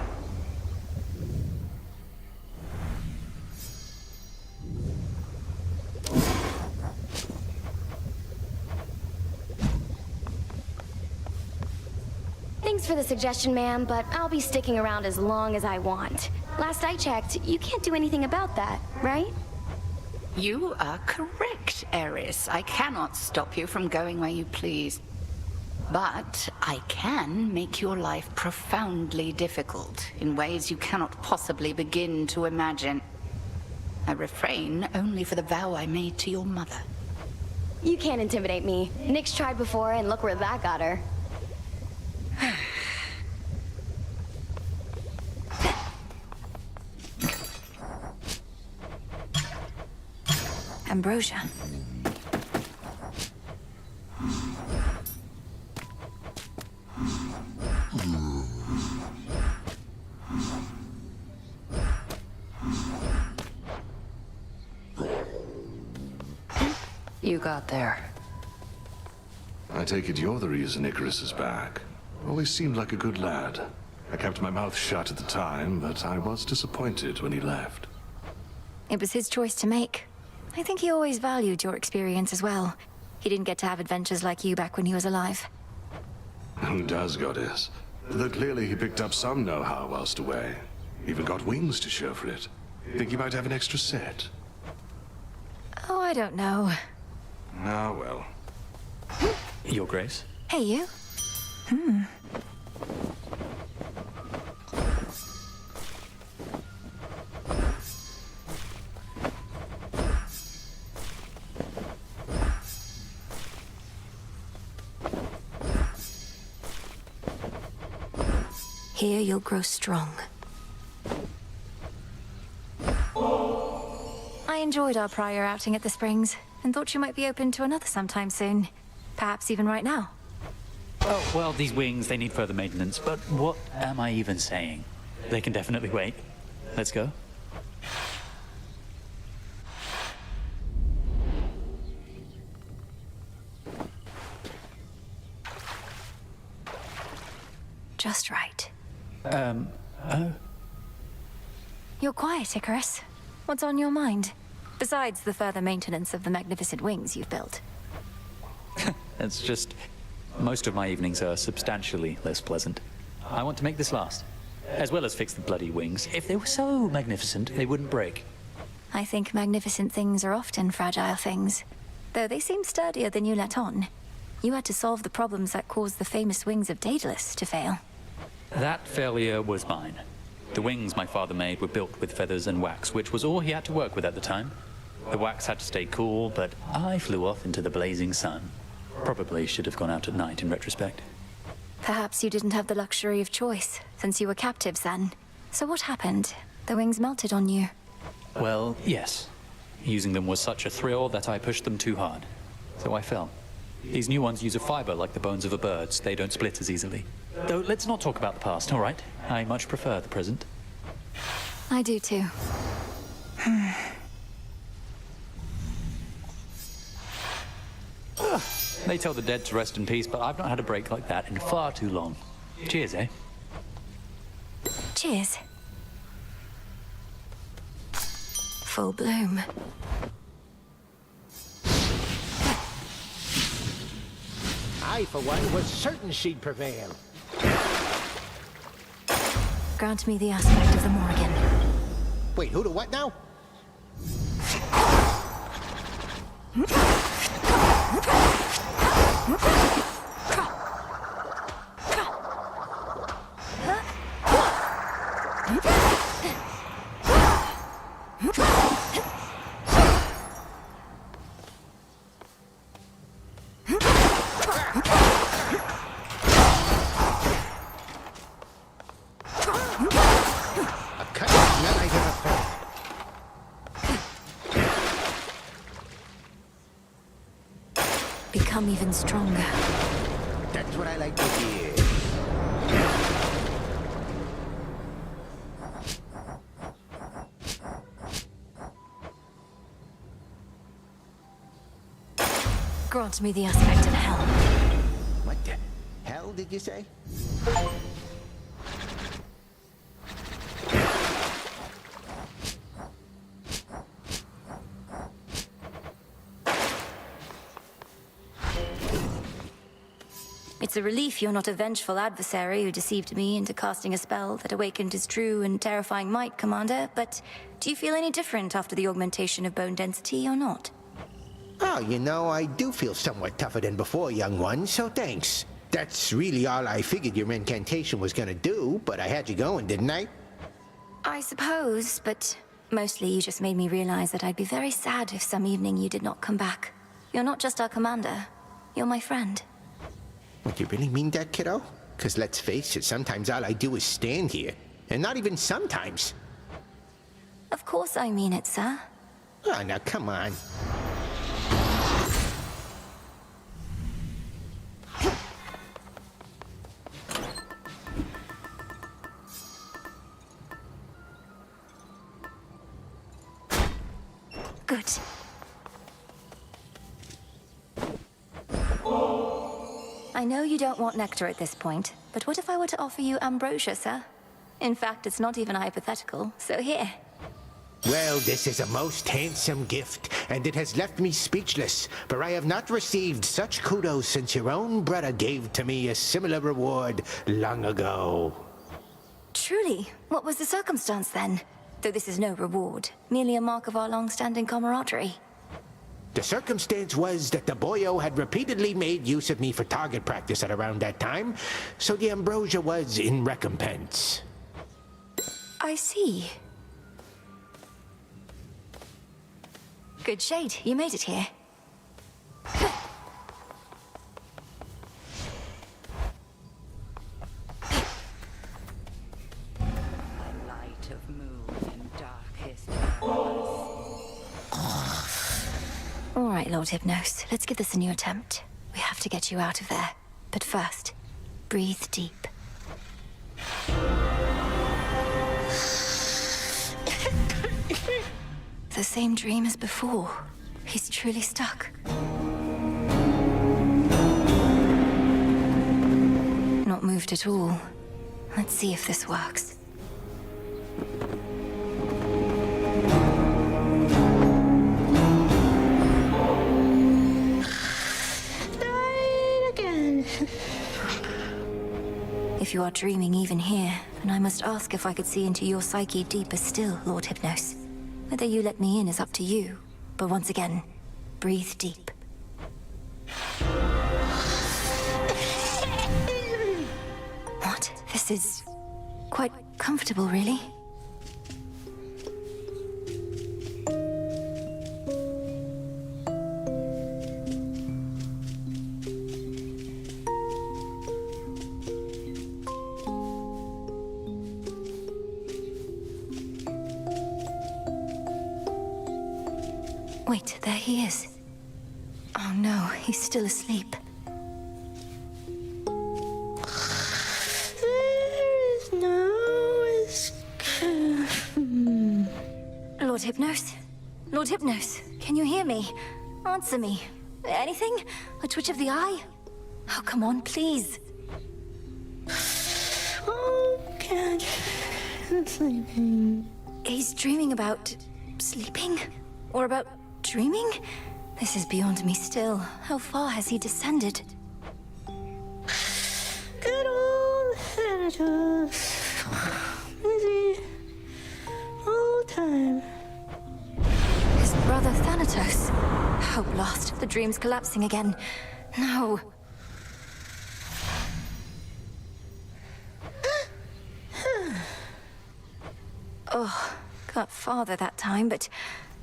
Thanks for the suggestion, ma'am, but I'll be sticking around as long as I want. Last I checked, you can't do anything about that, right? You are correct, Eris. I cannot stop you from going where you please. But I can make your life profoundly difficult in ways you cannot possibly begin to imagine. I refrain only for the vow I made to your mother. You can't intimidate me. Nyx tried before, and look where that got her. Ambrosia. You got there. I take it you're the reason Icarus is back. Always seemed like a good lad. I kept my mouth shut at the time, but I was disappointed when he left. It was his choice to make. I think he always valued your experience as well. He didn't get to have adventures like you back when he was alive. Who does, Goddess? Though clearly he picked up some know-how whilst away. Even got wings to show for it. Think he might have an extra set? Oh, I don't know. Ah, well. Your Grace? Hey, you. Here you'll grow strong. I enjoyed our prior outing at the Springs, and thought you might be open to another sometime soon. Perhaps even right now. Oh, well, these wings, they need further maintenance, but what am I even saying? They can definitely wait. Let's go. Just right. Oh? You're quiet, Icarus. What's on your mind? Besides the further maintenance of the magnificent wings you've built. It's just... most of my evenings are substantially less pleasant. I want to make this last. As well as fix the bloody wings. If they were so magnificent, they wouldn't break. I think magnificent things are often fragile things. Though they seem sturdier than you let on. You had to solve the problems that caused the famous wings of Daedalus to fail. That failure was mine. The wings my father made were built with feathers and wax, which was all he had to work with at the time. The wax had to stay cool, but I flew off into the blazing sun. Probably should have gone out at night in retrospect. Perhaps you didn't have the luxury of choice, since you were captives then. So what happened? The wings melted on you. Well, yes. Using them was such a thrill that I pushed them too hard. So I fell. These new ones use a fiber like the bones of a bird, so they don't split as easily. Though, let's not talk about the past, all right? I much prefer the present. I do too. They tell the dead to rest in peace, but I've not had a break like that in far too long. Cheers, eh? Cheers. Full bloom. I, for one, was certain she'd prevail. Grant me the aspect of the Morrigan. Wait, who to what now? Become even stronger. That's what I like to hear. Grant me the aspect of hell. What the hell did you say? It's a relief you're not a vengeful adversary who deceived me into casting a spell that awakened his true and terrifying might, Commander, but do you feel any different after the augmentation of bone density or not? Oh, you know, I do feel somewhat tougher than before, young one, so thanks. That's really all I figured your incantation was gonna do, but I had you going, didn't I? I suppose, but mostly you just made me realize that I'd be very sad if some evening you did not come back. You're not just our commander, you're my friend. Would you really mean that, kiddo? Because let's face it, sometimes all I do is stand here. And not even sometimes. Of course I mean it, sir. Oh, now come on. Good. I know you don't want nectar at this point, but what if I were to offer you ambrosia, sir? In fact, it's not even hypothetical, so here. Well, this is a most handsome gift, and it has left me speechless, for I have not received such kudos since your own brother gave to me a similar reward long ago. Truly, what was the circumstance then? Though this is no reward, merely a mark of our long-standing camaraderie. The circumstance was that the boyo had repeatedly made use of me for target practice at around that time, so the ambrosia was in recompense. I see. Good shade, you made it here. Light of moon in darkest hours. All right, Lord Hypnos, let's give this a new attempt. We have to get you out of there. But first, breathe deep. The same dream as before. He's truly stuck. Not moved at all. Let's see if this works. If you are dreaming even here, then I must ask if I could see into your psyche deeper still, Lord Hypnos. Whether you let me in is up to you. But once again, breathe deep. What? This is quite comfortable, really. Wait, there he is. Oh no, he's still asleep. There is no escape. Lord Hypnos? Lord Hypnos, can you hear me? Answer me. Anything? A twitch of the eye? Oh, come on, please. Oh, can't. I'm sleeping. He's dreaming about sleeping? Or about dreaming? This is beyond me still. How far has he descended? Good old Thanatos. Busy all time. His brother Thanatos. Hope lost. The dream's collapsing again. No. Oh, got farther that time, but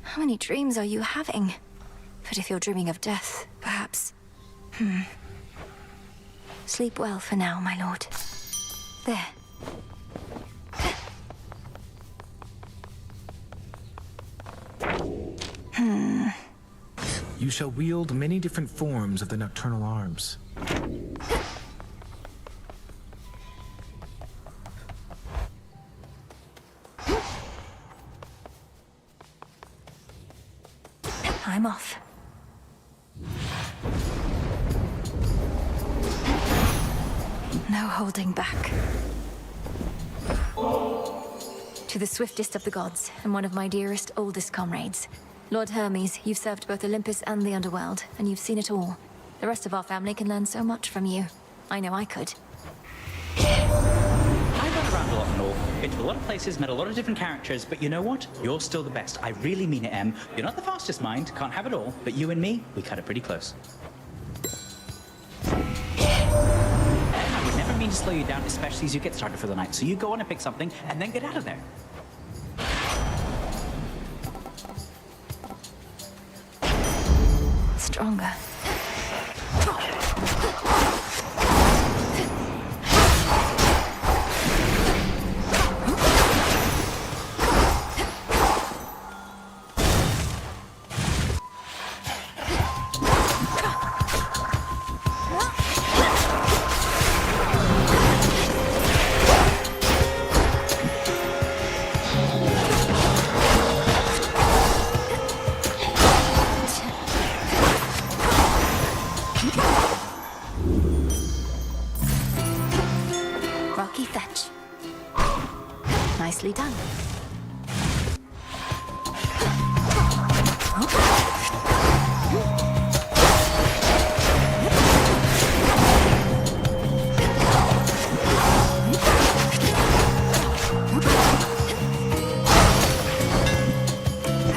how many dreams are you having? But if you're dreaming of death, perhaps... Sleep well for now, my lord. There. You shall wield many different forms of the nocturnal arms. I'm off. No holding back. To the swiftest of the gods, and one of my dearest, oldest comrades. Lord Hermes, you've served both Olympus and the underworld, and you've seen it all. The rest of our family can learn so much from you. I know I could. I've gone around a lot and all. Been to a lot of places, met a lot of different characters, but you know what? You're still the best. I really mean it, Em. You're not the fastest mind, can't have it all, but you and me, we cut it pretty close. Em, I would never mean to slow you down, especially as you get started for the night. So you go on and pick something, and then get out of there. Stronger. nicely done.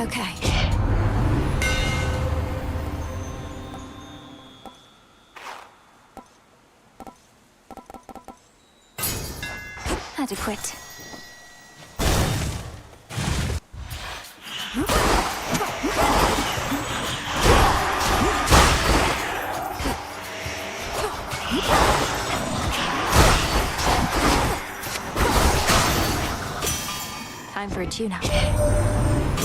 Okay. Adequate. Time for a tune-up.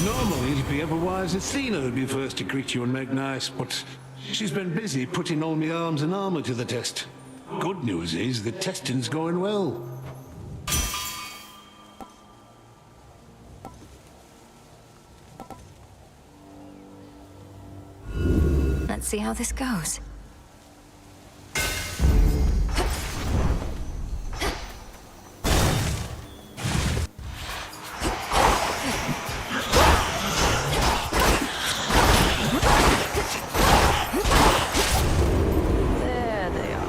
Normally it'd be otherwise Athena who'd be first to greet you and make nice, but she's been busy putting all my arms and armor to the test. Good news is the testing's going well. Let's see how this goes. There they are.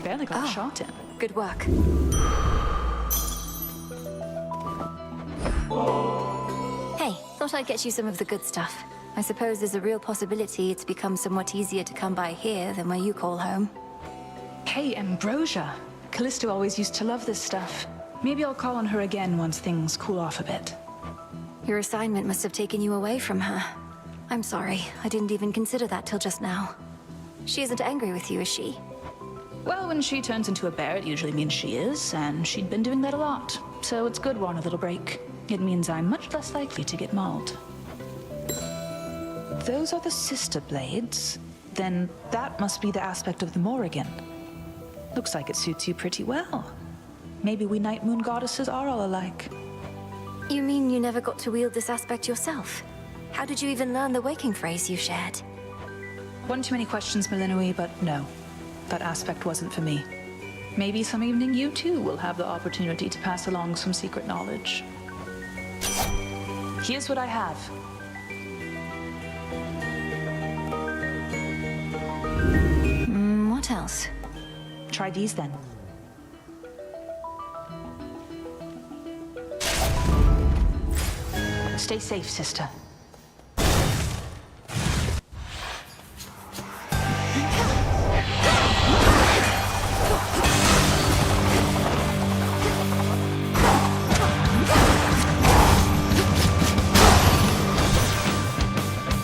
Barely got a shot in. Good work. Hey, thought I'd get you some of the good stuff. I suppose there's a real possibility it's become somewhat easier to come by here than where you call home. Hey, Ambrosia. Callisto always used to love this stuff. Maybe I'll call on her again once things cool off a bit. Your assignment must have taken you away from her. I'm sorry, I didn't even consider that till just now. She isn't angry with you, is she? Well, when she turns into a bear, it usually means she is, and she'd been doing that a lot. So it's good we're on a little break. It means I'm much less likely to get mauled. Those are the sister blades. Then that must be the aspect of the Morrigan. Looks like it suits you pretty well. Maybe we Night Moon goddesses are all alike. You mean you never got to wield this aspect yourself? How did you even learn the waking phrase you shared? One too many questions, Melinoi, but no. That aspect wasn't for me. Maybe some evening you too will have the opportunity to pass along some secret knowledge. Here's what I have. What else? Try these then. Stay safe, sister.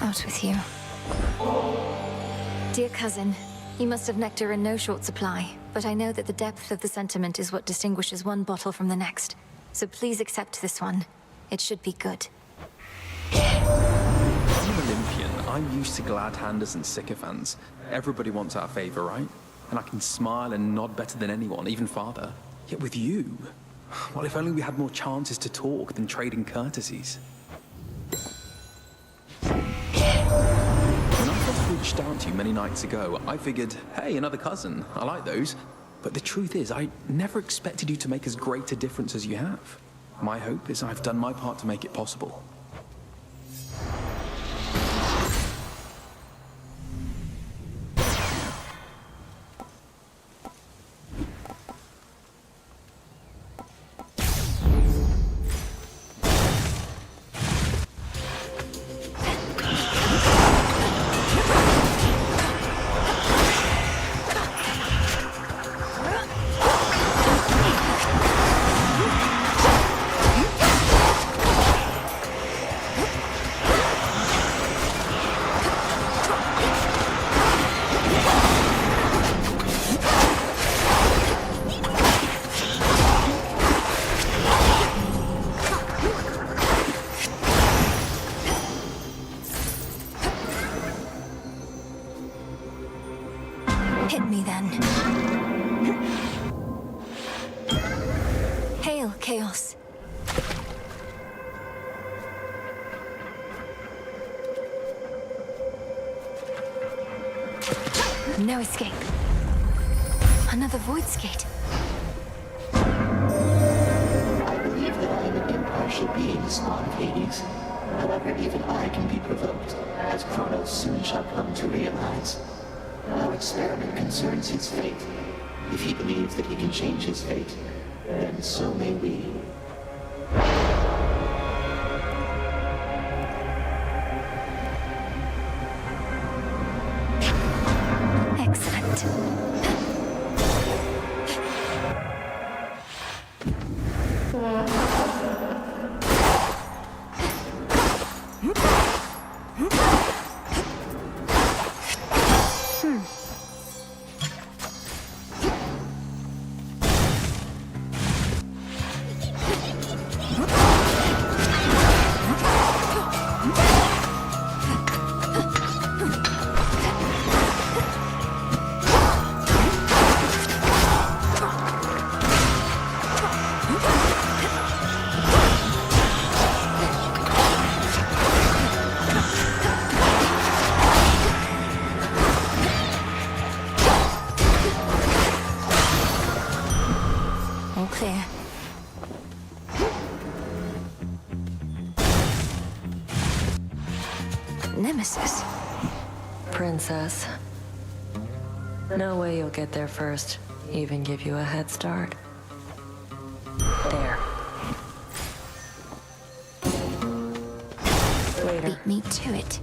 Out with you. Dear cousin, you must have nectar in no short supply, but I know that the depth of the sentiment is what distinguishes one bottle from the next. So please accept this one. It should be good. I'm Olympian. I'm used to glad-handers and sycophants. Everybody wants our favor, right? And I can smile and nod better than anyone, even father. Yet with you, well, if only we had more chances to talk than trading courtesies. When I first reached out to you many nights ago, I figured, hey, another cousin. I like those. But the truth is, I never expected you to make as great a difference as you have. My hope is I've done my part to make it possible. No escape. Another void skate. I believe that I am an impartial being, spawn of Hades. However, even I can be provoked, as Kronos soon shall come to realize. Our experiment concerns his fate. If he believes that he can change his fate, then so may we. Excellent. All clear. Nemesis. Princess. No way you'll get there first. Even give you a head start. There. Later. Beat me to it.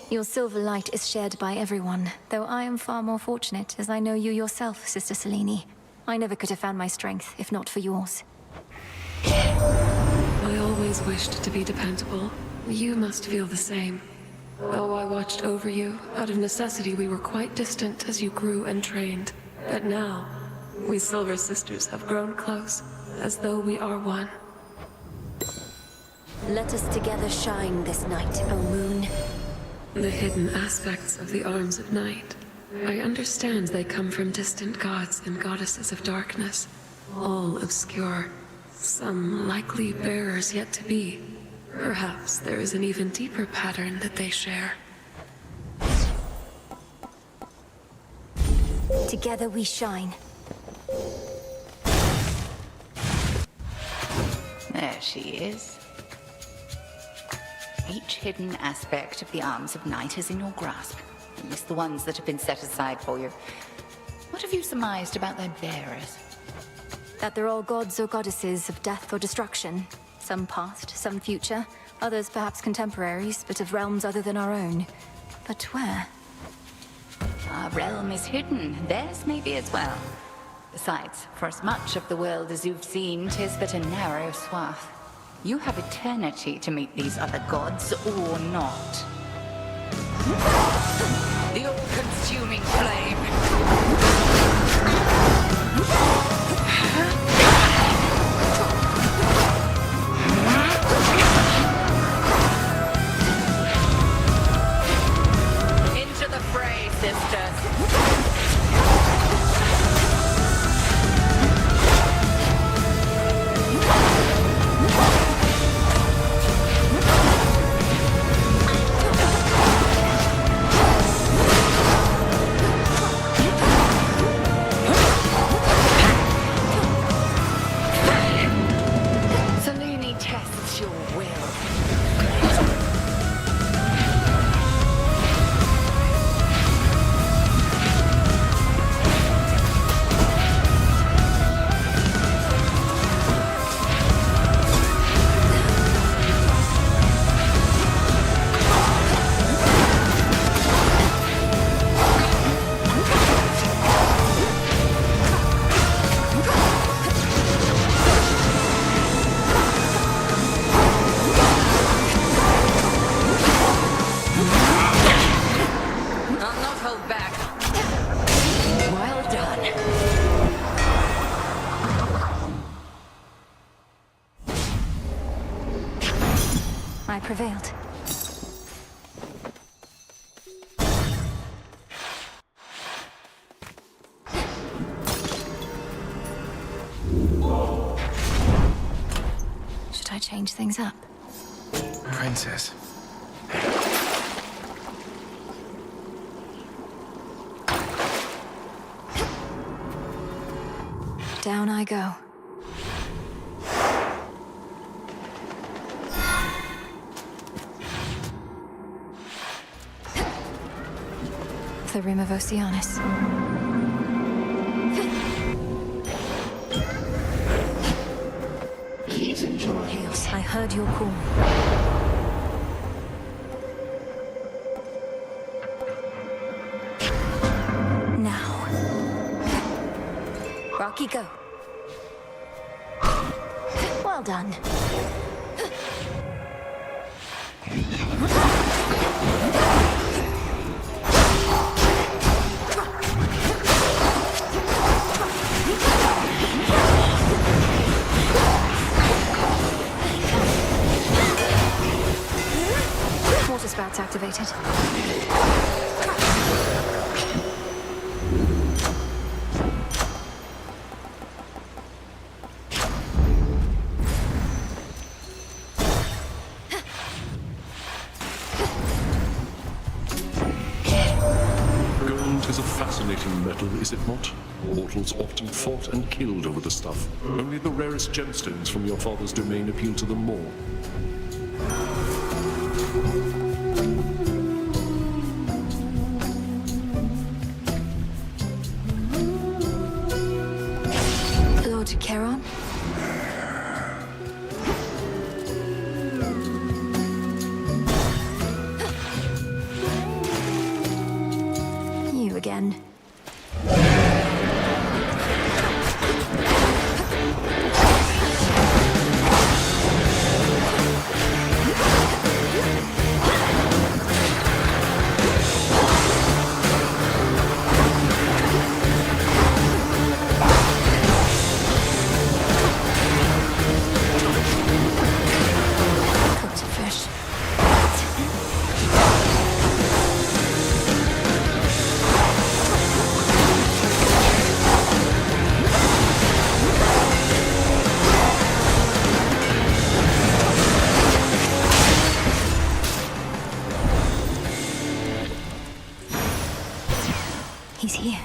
Your silver light is shared by everyone, though I am far more fortunate as I know you yourself, Sister Selene. I never could have found my strength if not for yours. I always wished to be dependable. You must feel the same. Though I watched over you, out of necessity we were quite distant as you grew and trained. But now, we Silver Sisters have grown close, as though we are one. Let us together shine this night, O moon. The hidden aspects of the Arms of Night. I understand they come from distant gods and goddesses of darkness, all obscure. Some likely bearers yet to be. Perhaps there is an even deeper pattern that they share. Together we shine. There she is. Each hidden aspect of the Arms of Night is in your grasp, at least the ones that have been set aside for you. What have you surmised about their bearers? That they're all gods or goddesses of death or destruction. Some past, some future, others perhaps contemporaries, but of realms other than our own. But where? Our realm is hidden, theirs may be as well. Besides, for as much of the world as you've seen, 'tis but a narrow swath. You have eternity to meet these other gods, or not. The all-consuming flame! Into the fray, sisters! Selene tests your will. I'll not hold back. Well done. I prevailed. change things up. Princess. Down I go. The rim of Oceanus. Please enjoy. Hales, I heard your call. Now. Rocky, go. Well done. Water spouts activated. Gold is a fascinating metal, is it not? Mortals often fought and killed over the stuff. Only the rarest gemstones from your father's domain appeal to them more. Lord Charon? You again. Cooked fish. He's here.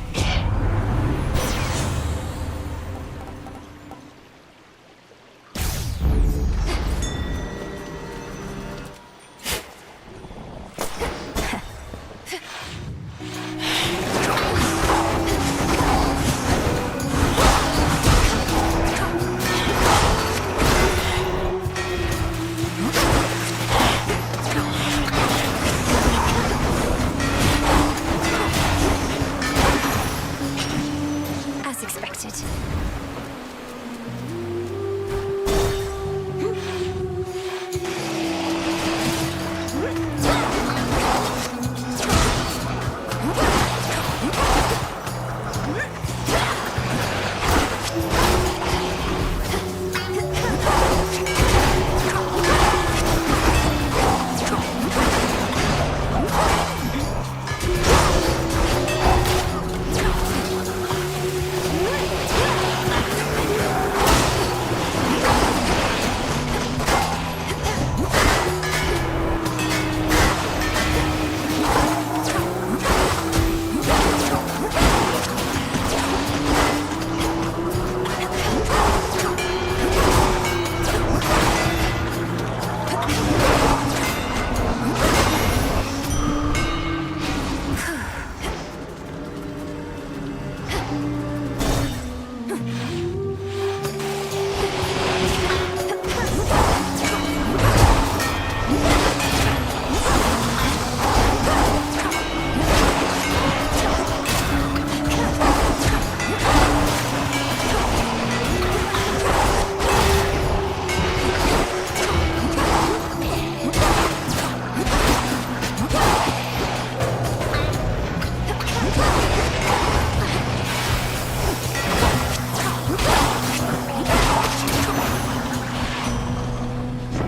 As expected.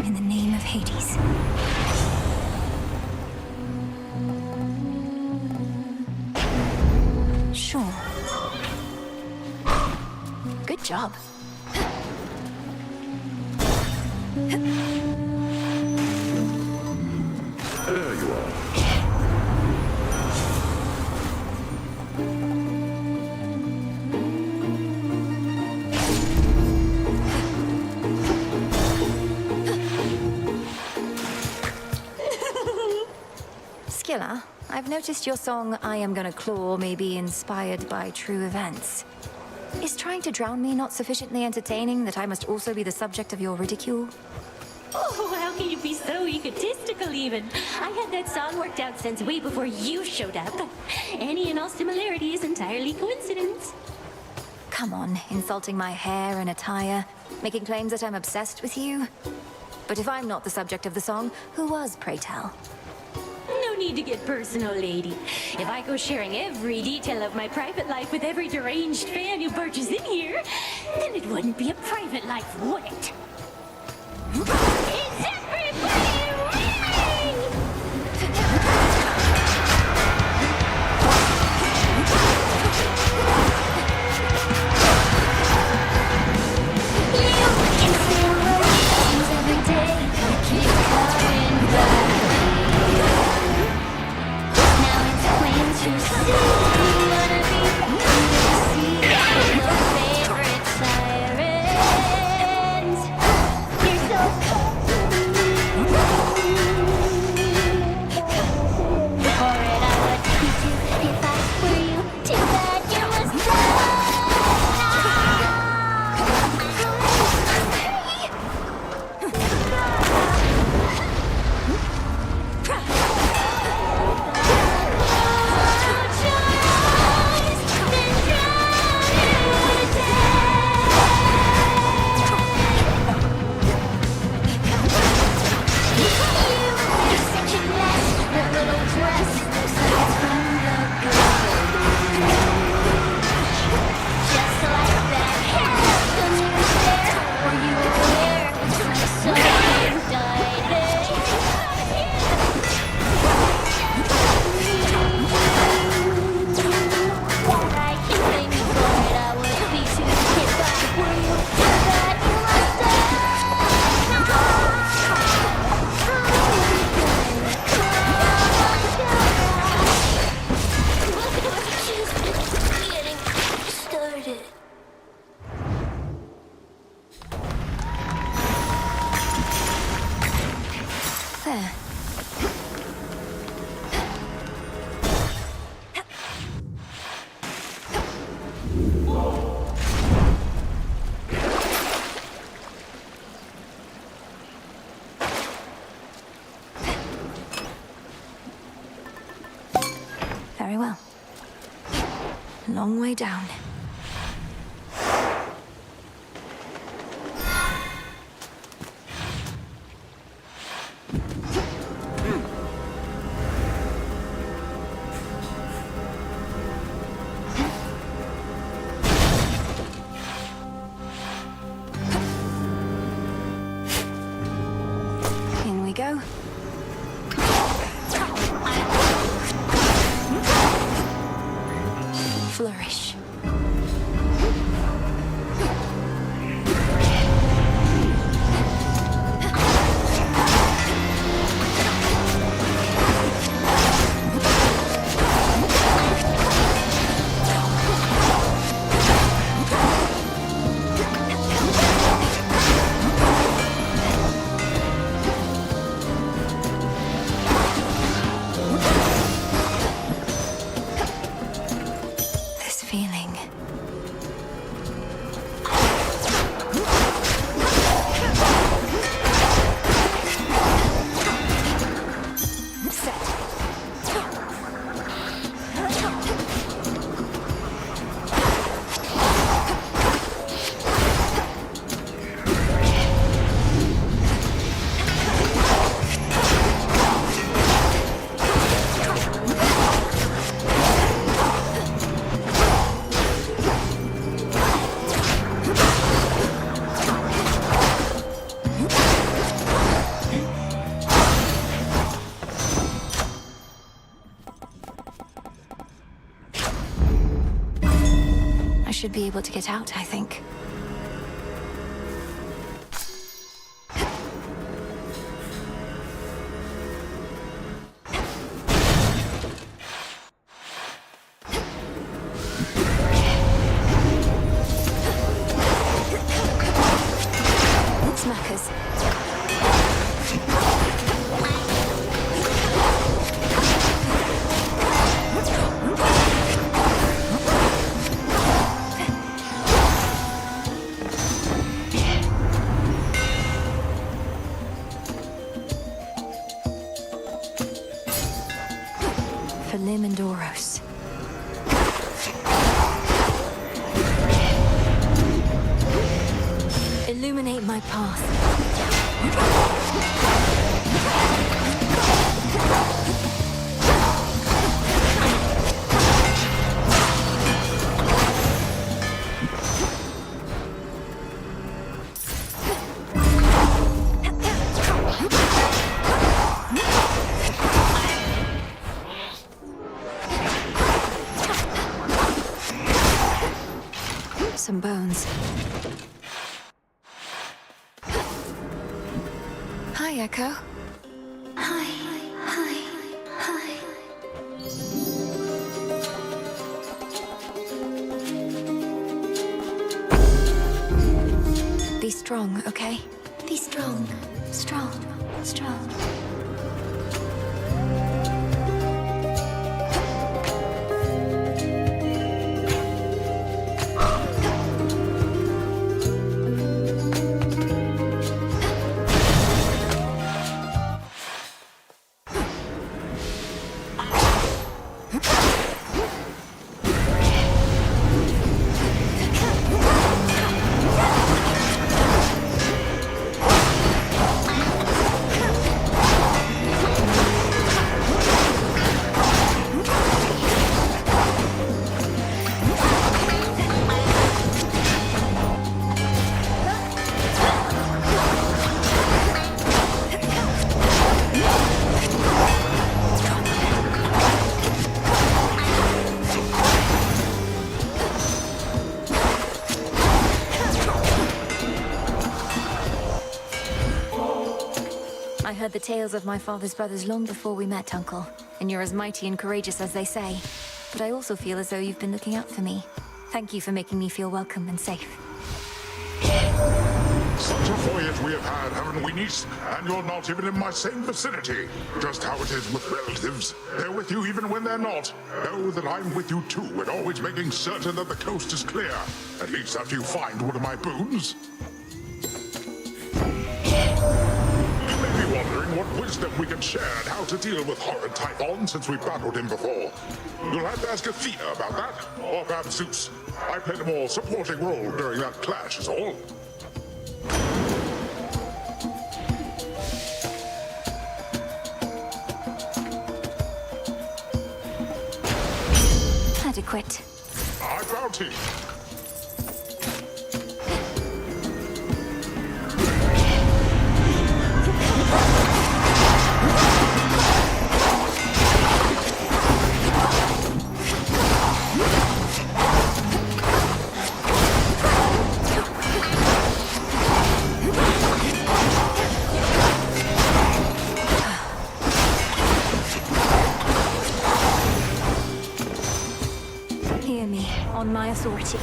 In the name of Hades. Sure. Good job. There you are. Skilla, I've noticed your song I Am Gonna Claw may be inspired by true events. Is trying to drown me not sufficiently entertaining that I must also be the subject of your ridicule? Oh, how can you be so egotistical even? I had that song worked out since way before you showed up. Any and all similarity is entirely coincidence. Come on, insulting my hair and attire, making claims that I'm obsessed with you. But if I'm not the subject of the song, who was, pray tell? No need to get personal, lady. If I go sharing every detail of my private life with every deranged fan who barges in here, then it wouldn't be a private life, would it? Is everybody ready? You can feel the every day. Keep coming back. Now it's plain to see you wanna be your favorite sirens. You're so cold to me. For it I would teach you if I were you. Too bad you must There. Very well. Long way down. In we go. Flourish. This feeling. I should be able to get out, I think. for Lim and Oros. Illuminate my path. Some bones. Hi, Echo. Hi. Be strong, okay? Be strong. Strong. I heard the tales of my father's brothers long before we met, Uncle. And you're as mighty and courageous as they say. But I also feel as though you've been looking out for me. Thank you for making me feel welcome and safe. Such a voyage we have had, haven't we, niece? And you're not even in my same vicinity. Just how it is with relatives. They're with you even when they're not. Know that I'm with you too, and always making certain that the coast is clear. At least after you find one of my boons. You may be wondering what wisdom we can share and how to deal with horrid Typhon since we battled him before. You'll have to ask Athena about that, or perhaps Zeus. I played a more supporting role during that clash is all. Adequate. High bounty. Hear me, on my authority.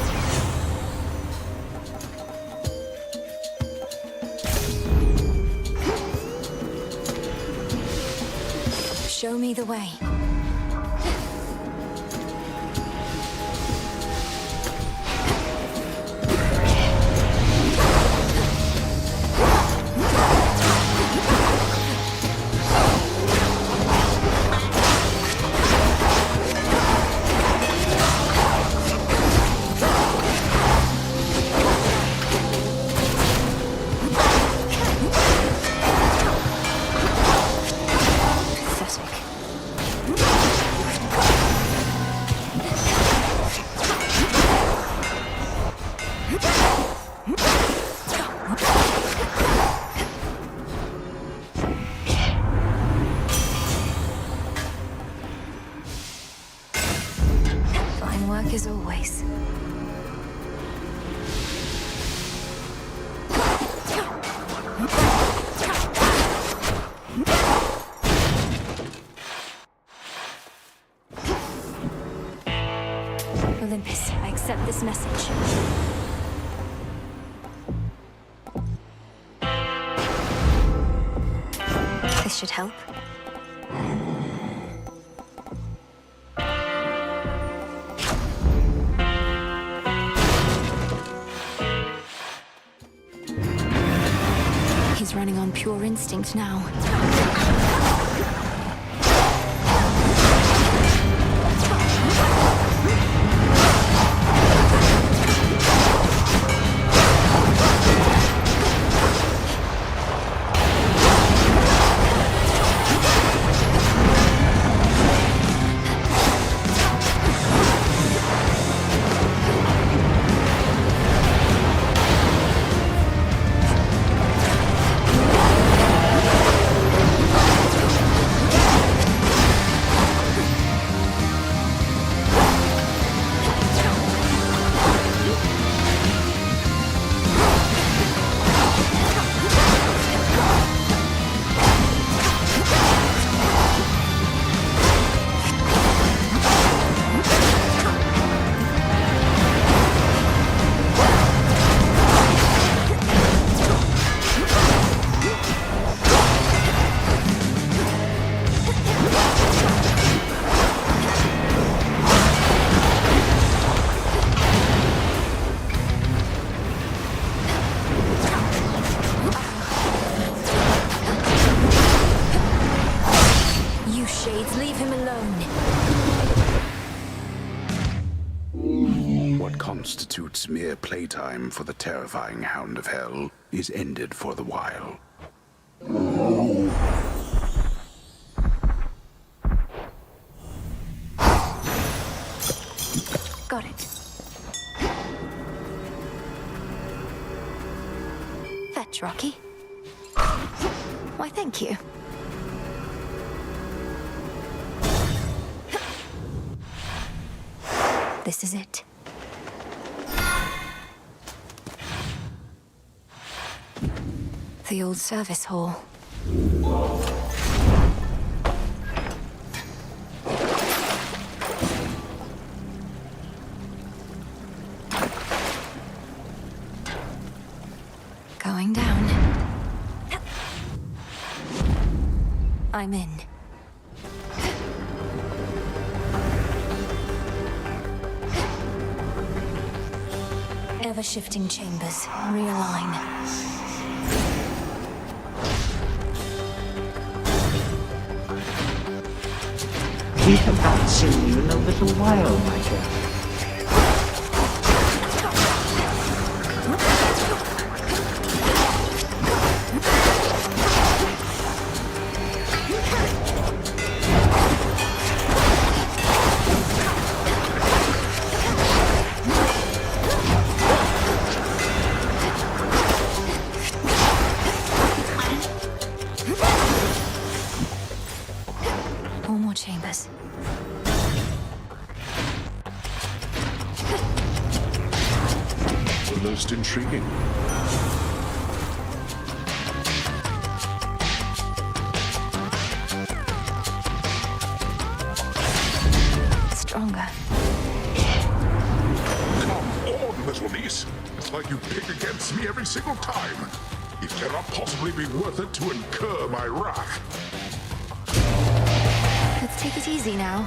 Show me the way. Fine work as always. Olympus, I accept this message. This should help. He's running on pure instinct now. Shades, leave him alone. What constitutes mere playtime for the terrifying Hound of Hell is ended for the while. Got it. Fetch, Rocky. Why, thank you. This is it. The old service hall. Going down. I'm in. Ever-shifting chambers. Realign. We have not seen you in a little while, my dear. Four more chambers. Most intriguing. Stronger. Come on, little niece. It's like you pick against me every single time. It cannot possibly be worth it to incur my wrath. Let's take it easy now.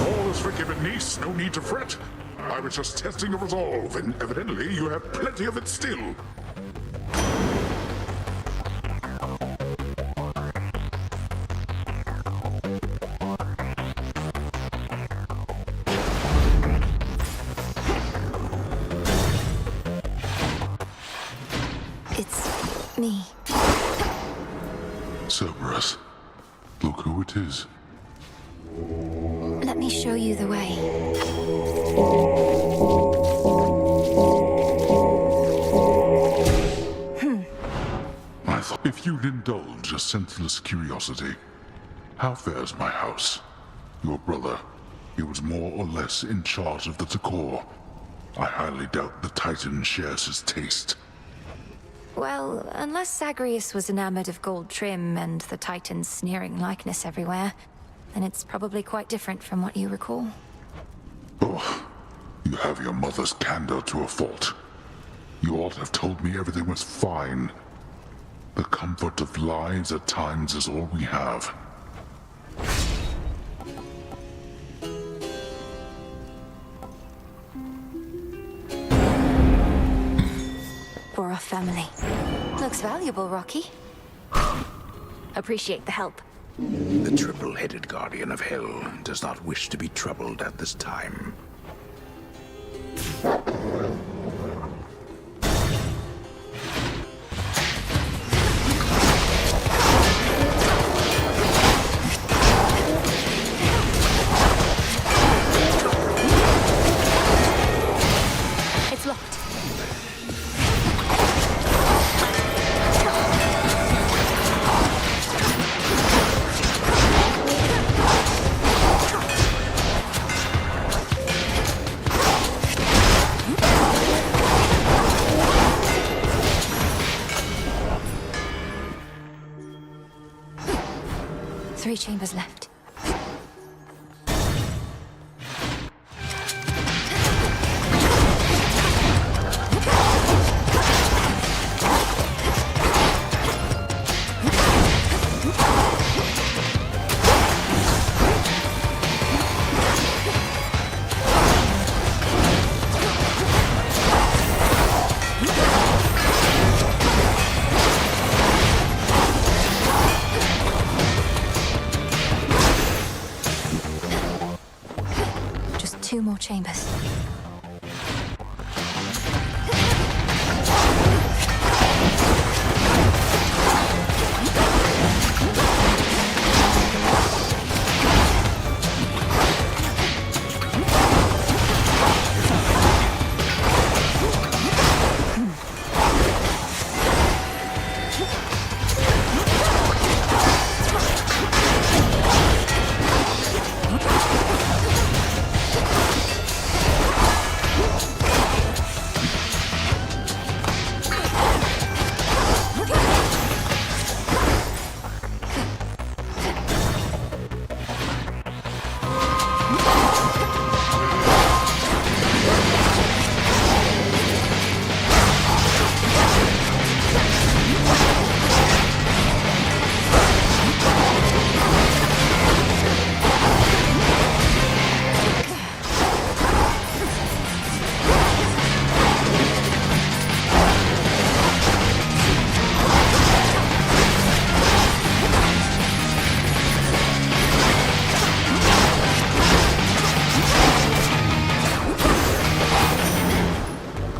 All is forgiven, niece. No need to fret. I was just testing your resolve, and evidently you have plenty of it still. It's me. Cerberus, look who it is. Let me show you the way. I thought if you'd indulge a senseless curiosity, how fares my house? Your brother, he was more or less in charge of the decor. I highly doubt the Titan shares his taste. Well, unless Zagreus was enamored of gold trim and the Titan's sneering likeness everywhere, then it's probably quite different from what you recall. Oh, you have your mother's candor to a fault. You ought to have told me everything was fine. The comfort of lies at times is all we have. For our family. Looks valuable, Rocky. Appreciate the help. The triple-headed Guardian of Hell does not wish to be troubled at this time. It's locked. Three chambers left. 2 more chambers.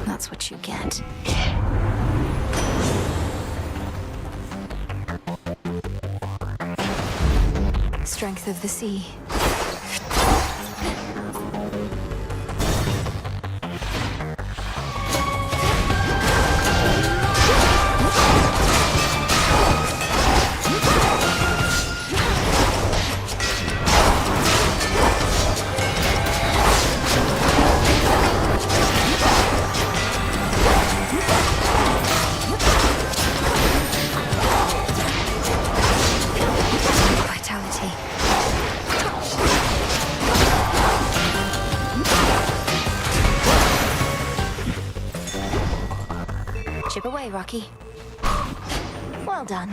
That's what you get. Strength of the sea. Chip away, Rocky. Well done.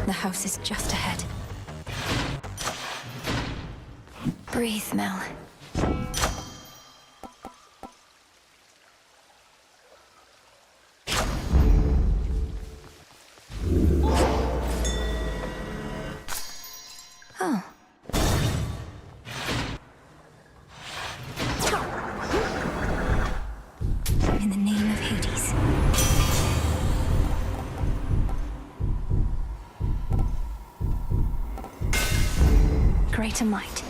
The house is just ahead. Breathe, Mel. Oh. In the name of Hades. Greater might.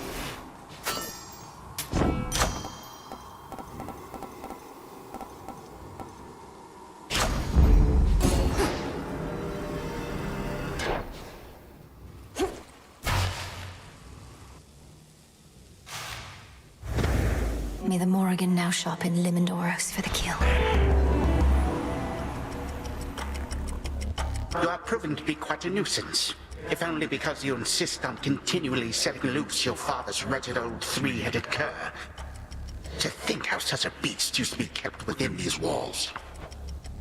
May the Morrigan now sharpen Limandoros for the kill. You are proven to be quite a nuisance. If only because you insist on continually setting loose your father's wretched old three-headed cur. To think how such a beast used to be kept within these walls.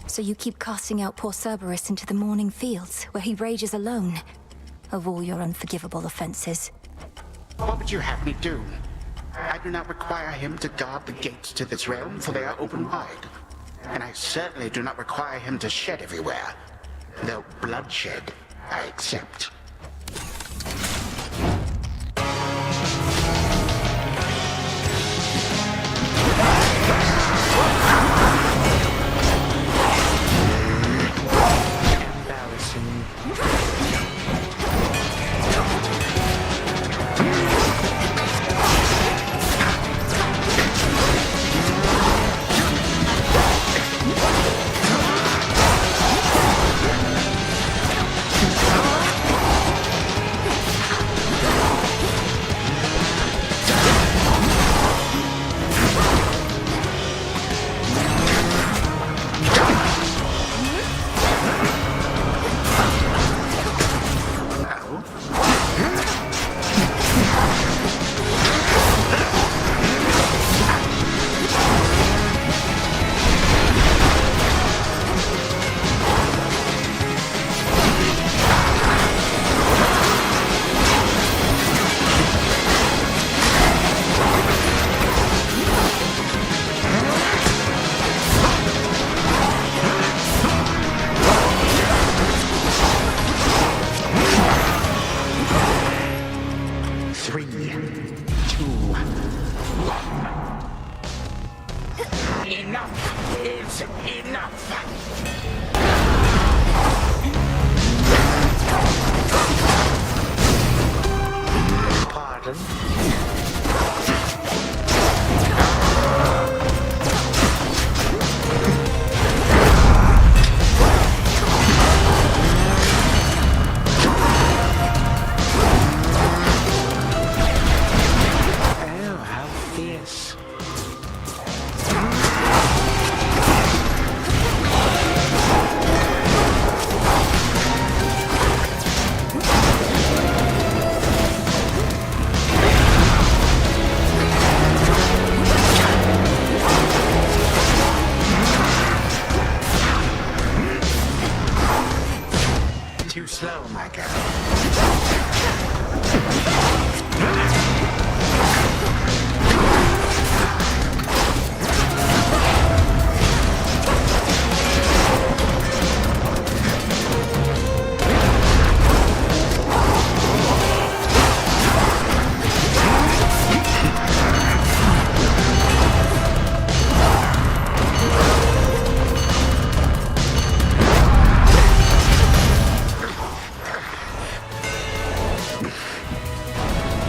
So you keep casting out poor Cerberus into the morning fields, where he rages alone, of all your unforgivable offenses. What would you have me do? I do not require him to guard the gates to this realm, for they are open wide. And I certainly do not require him to shed everywhere. Though bloodshed, I accept. That's enough! Pardon? Oh, how fierce. Too slow, my girl.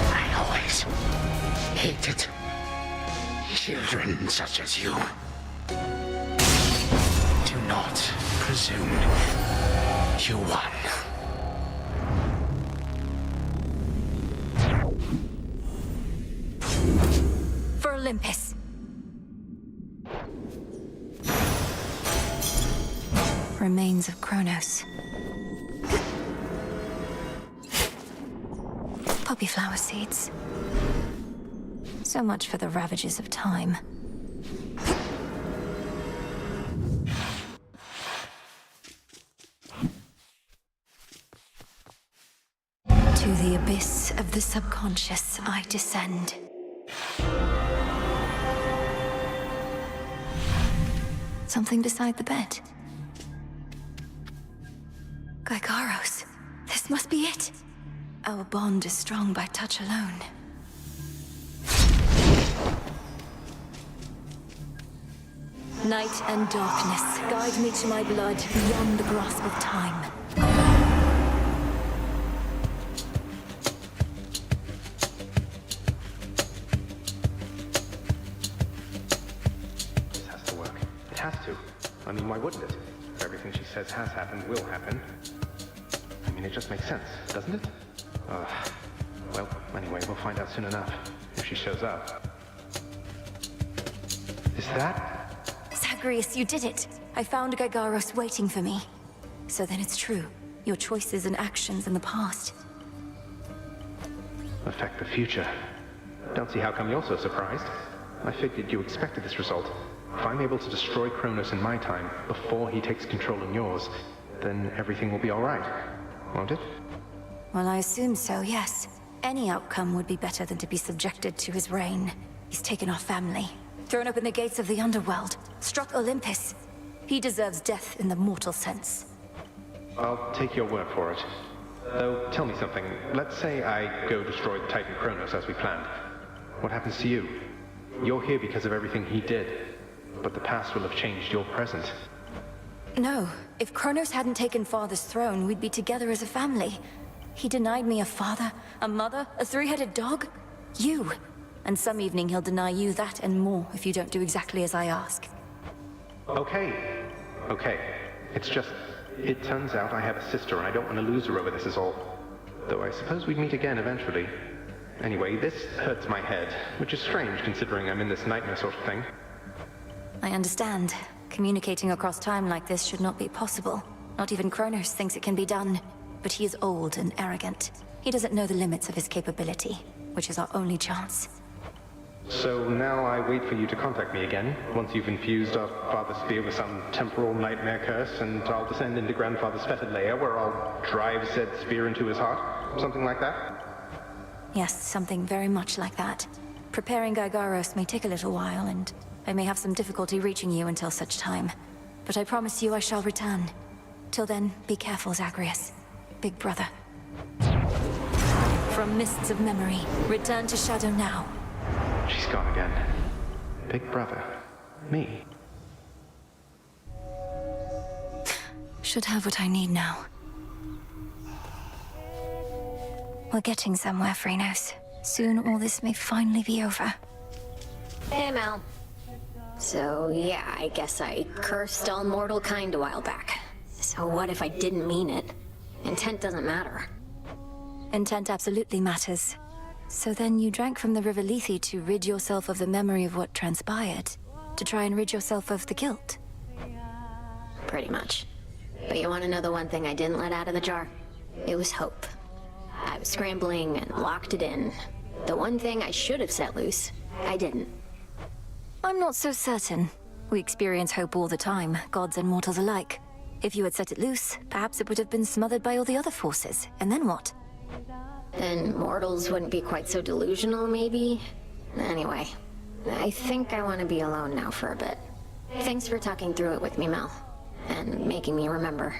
I always hated children such as you. Do not presume you won. For Olympus. Remains of Kronos. Poppy flower seeds. So much for the ravages of time. To the abyss of the subconscious I descend. Something beside the bed. Gygaros. This must be it. Our bond is strong by touch alone. Night and darkness, guide me to my blood beyond the grasp of time. This has to work. It has to. I mean, why wouldn't it? If everything she says has happened will happen. I mean, it just makes sense, doesn't it? Well, anyway, we'll find out soon enough, if she shows up. Is that? Zagreus, you did it! I found Gygaros waiting for me. So then it's true. Your choices and actions in the past. Affect the future. Don't see how come you're so surprised. I figured you expected this result. If I'm able to destroy Kronos in my time, before he takes control in yours, then everything will be alright. Won't it? Well, I assume so, yes. Any outcome would be better than to be subjected to his reign. He's taken our family, thrown open the gates of the underworld, struck Olympus. He deserves death in the mortal sense. I'll take your word for it. Though, tell me something. Let's say I go destroy the Titan Kronos as we planned. What happens to you? You're here because of everything he did, but the past will have changed your present. No, if Kronos hadn't taken Father's throne, we'd be together as a family. He denied me a father, a mother, a three-headed dog. You. And some evening he'll deny you that and more if you don't do exactly as I ask. Okay. It's just, it turns out I have a sister and I don't want to lose her over this is all. Though I suppose we'd meet again eventually. Anyway, this hurts my head, which is strange considering I'm in this nightmare sort of thing. I understand. Communicating across time like this should not be possible. Not even Kronos thinks it can be done. But he is old and arrogant. He doesn't know the limits of his capability, which is our only chance. So now I wait for you to contact me again, once you've infused our father's spear with some temporal nightmare curse, and I'll descend into Grandfather's fetid lair, where I'll drive said spear into his heart? Something like that? Yes, something very much like that. Preparing Gygaros may take a little while, and I may have some difficulty reaching you until such time. But I promise you I shall return. Till then, be careful, Zagreus. Big brother. From mists of memory, return to Shadow now. She's gone again. Big brother. Me. Should have what I need now. We're getting somewhere, Phrynos. Soon all this may finally be over. Hey, Mel. So, yeah, I guess I cursed all mortal kind a while back. So what if I didn't mean it? Intent doesn't matter. Intent absolutely matters. So then you drank from the River Lethe to rid yourself of the memory of what transpired, to try and rid yourself of the guilt. Pretty much. But you want to know the one thing I didn't let out of the jar? It was hope. I was scrambling and locked it in. The one thing I should have set loose, I didn't. I'm not so certain. We experience hope all the time, gods and mortals alike. If you had set it loose, perhaps it would have been smothered by all the other forces. And then what? Then mortals wouldn't be quite so delusional, maybe? Anyway, I think I want to be alone now for a bit. Thanks for talking through it with me, Mel. And making me remember.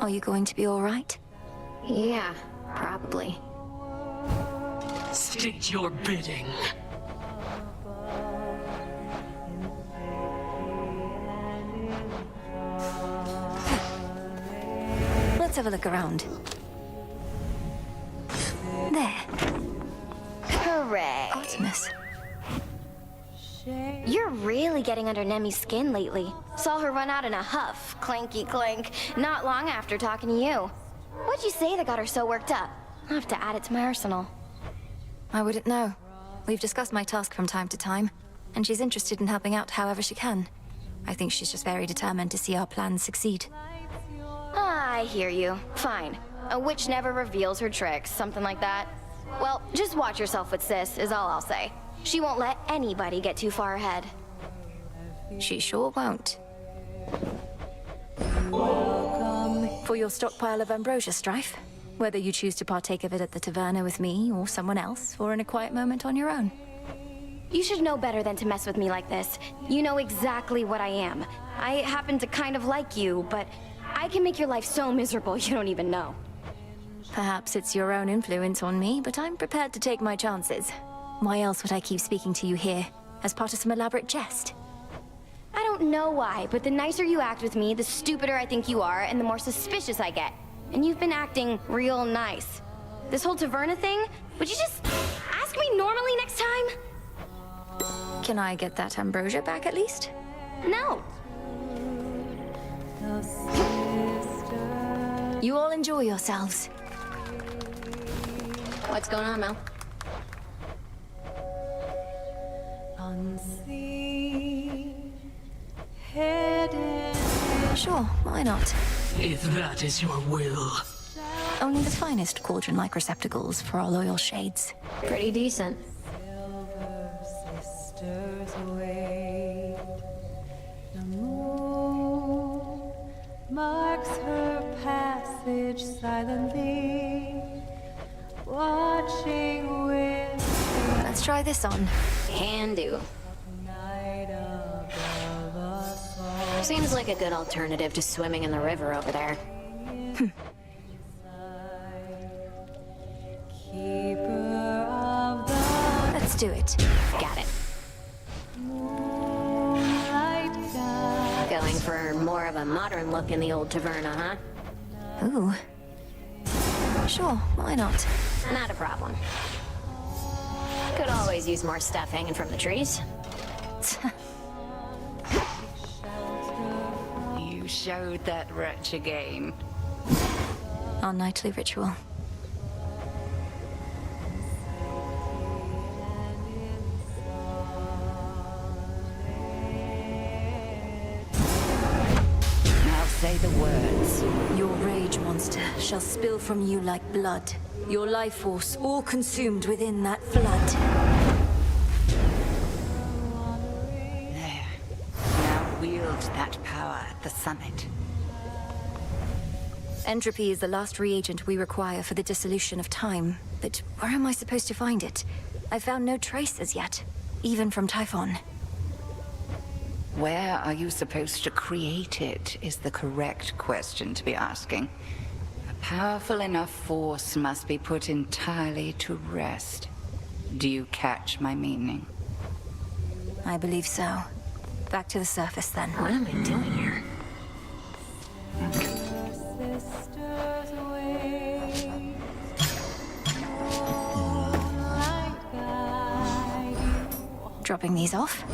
Are you going to be all right? Yeah, probably. State your bidding. Let's have a look around. There. Hooray. Artemis. You're really getting under Nemi's skin lately. Saw her run out in a huff, clanky clank, not long after talking to you. What'd you say that got her so worked up? I'll have to add it to my arsenal. I wouldn't know. We've discussed my task from time to time, and she's interested in helping out however she can. I think she's just very determined to see our plans succeed. I hear you. Fine. A witch never reveals her tricks, something like that. Well, just watch yourself with Sis, is all I'll say. She won't let anybody get too far ahead. She sure won't. For your stockpile of ambrosia, Strife. Whether you choose to partake of it at the taverna with me or someone else, or in a quiet moment on your own. You should know better than to mess with me like this. You know exactly what I am. I happen to kind of like you, but I can make your life so miserable you don't even know. Perhaps it's your own influence on me, but I'm prepared to take my chances. Why else would I keep speaking to you here? As part of some elaborate jest? I don't know why, but the nicer you act with me, the stupider I think you are, and the more suspicious I get. And you've been acting real nice. This whole taverna thing, would you just ask me normally next time? Can I get that ambrosia back at least? No. You all enjoy yourselves. What's going on, Mel? Sure, why not? If that is your will. Only the finest cauldron-like receptacles for our loyal shades. Pretty decent. Marks her passage silently, watching with... Let's try this on. Can do. Seems like a good alternative to swimming in the river over there. Let's do it. Got it. Going for more of a modern look in the old taverna, huh? Ooh. Sure, why not? Not a problem. Could always use more stuff hanging from the trees. You showed that wretch again. Our nightly ritual. Now say the words. Your rage monster shall spill from you like blood. Your life force all consumed within that flood. There. Now wield that power at the summit. Entropy is the last reagent we require for the dissolution of time. But where am I supposed to find it? I found no trace as yet, even from Typhon. Where are you supposed to create it is the correct question to be asking. A powerful enough force must be put entirely to rest. Do you catch my meaning? I believe so. Back to the surface, then. What am I doing here? dropping these off.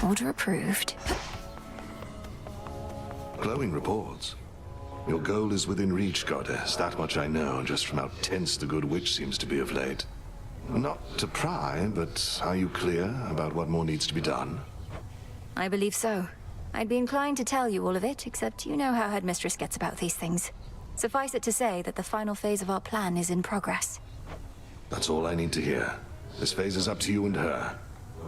Order approved. Glowing reports. Your goal is within reach, goddess. That much I know, just from how tense the good witch seems to be of late. Not to pry, but are you clear about what more needs to be done? I believe so. I'd be inclined to tell you all of it, except you know how Headmistress gets about these things. Suffice it to say that the final phase of our plan is in progress. That's all I need to hear. This phase is up to you and her.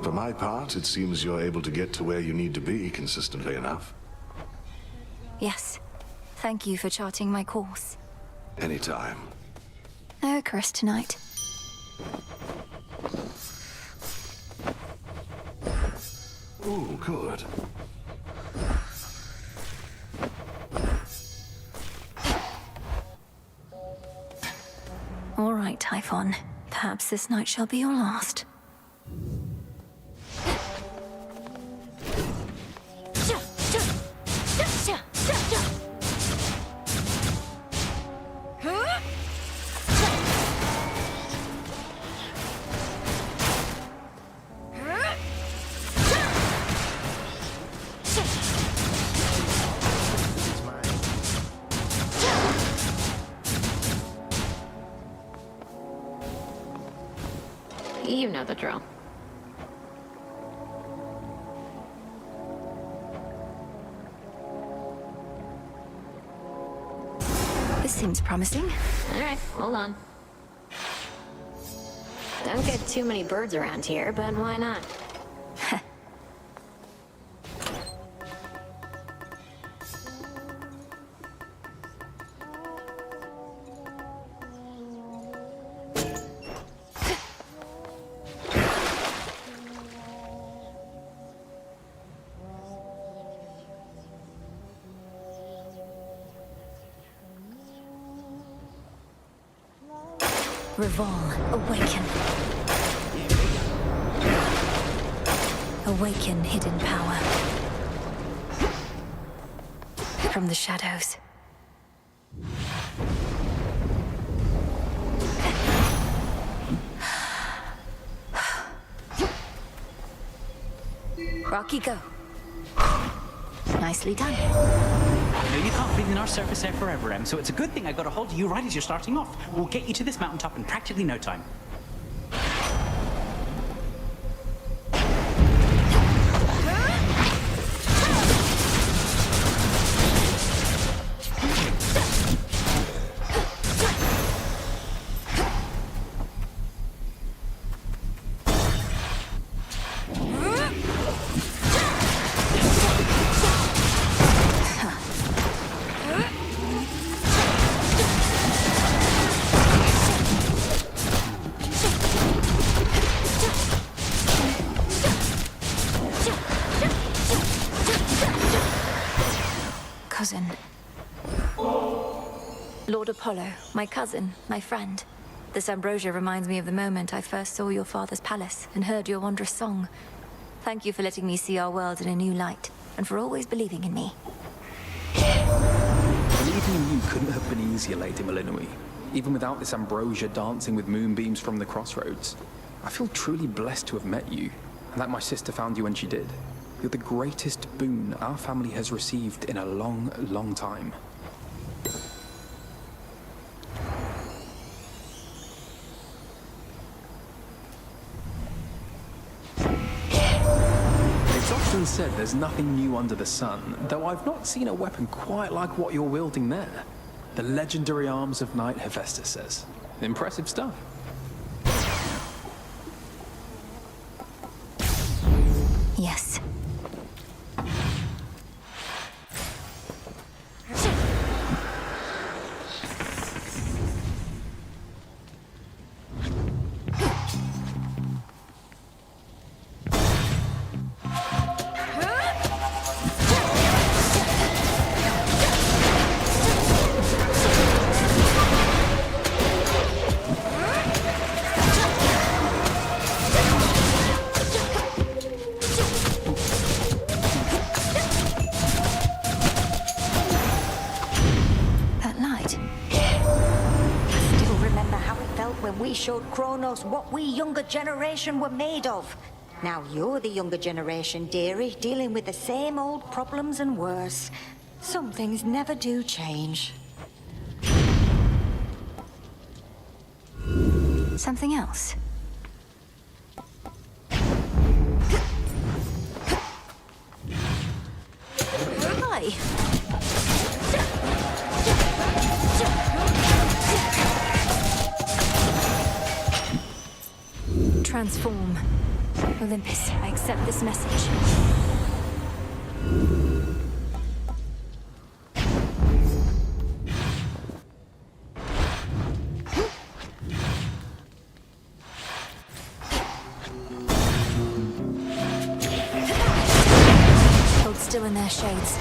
For my part, it seems you're able to get to where you need to be consistently enough. Yes. Thank you for charting my course. Anytime. No Icarus tonight. Ooh, good. All right, Typhon. Perhaps this night shall be your last. You know the drill. This seems promising. All right, hold on. Don't get too many birds around here, but why not? Revol, awaken. Awaken hidden power. From the shadows. Rocky, go. Nicely done. No, you can't breathe in our surface air forever, Em, so it's a good thing I got a hold of you right as you're starting off. We'll get you to this mountaintop in practically no time. Cousin. Lord Apollo, my cousin, my friend. This ambrosia reminds me of the moment I first saw your father's palace and heard your wondrous song. Thank you for letting me see our world in a new light, and for always believing in me. Believing in you couldn't have been easier, Lady Malinui. Even without this ambrosia dancing with moonbeams from the crossroads. I feel truly blessed to have met you, and that my sister found you when she did. You're the greatest boon our family has received in a long, long time. It's often said there's nothing new under the sun, though I've not seen a weapon quite like what you're wielding there. The legendary arms of Knight Hephaestus says. Impressive stuff. Yes. felt when we showed Kronos what we younger generation were made of. Now you're the younger generation, dearie, dealing with the same old problems and worse. Some things never do change. Something else? Hi. Transform. Olympus, I accept this message. Hold still in their shades.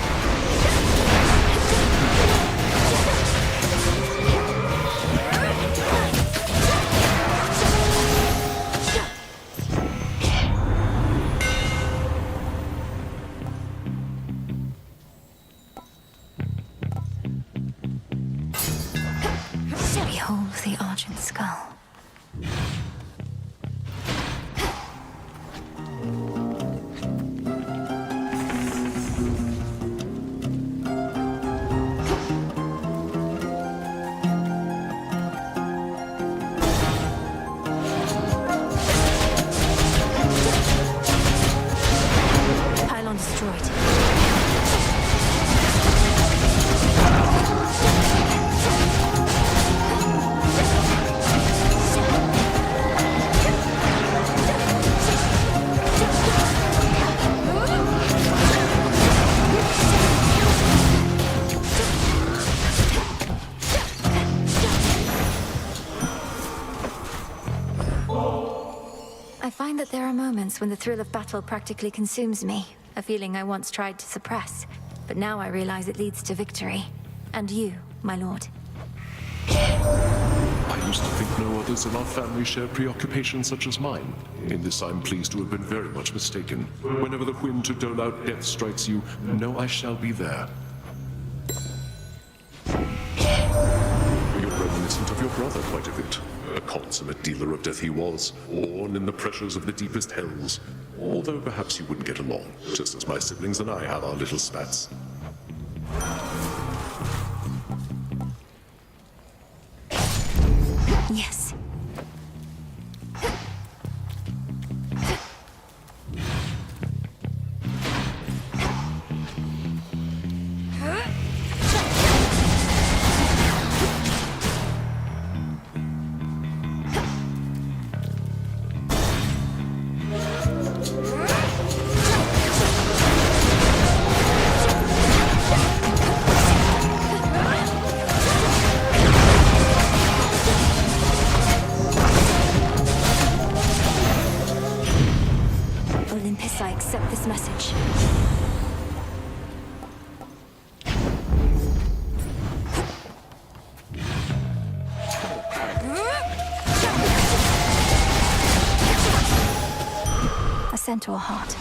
Behold the argent skull. Pylon destroyed. I find that there are moments when the thrill of battle practically consumes me, a feeling I once tried to suppress, but now I realize it leads to victory. And you, my lord. I used to think no others in our family shared preoccupations such as mine. In this I'm pleased to have been very much mistaken. Whenever the whim to dole out death strikes you, know I shall be there. You're reminiscent of your brother quite a bit. A consummate dealer of death he was, born in the pressures of the deepest hells. Although perhaps you wouldn't get along, just as my siblings and I have our little spats. Yes. Olympus, I accept this message. A centaur heart.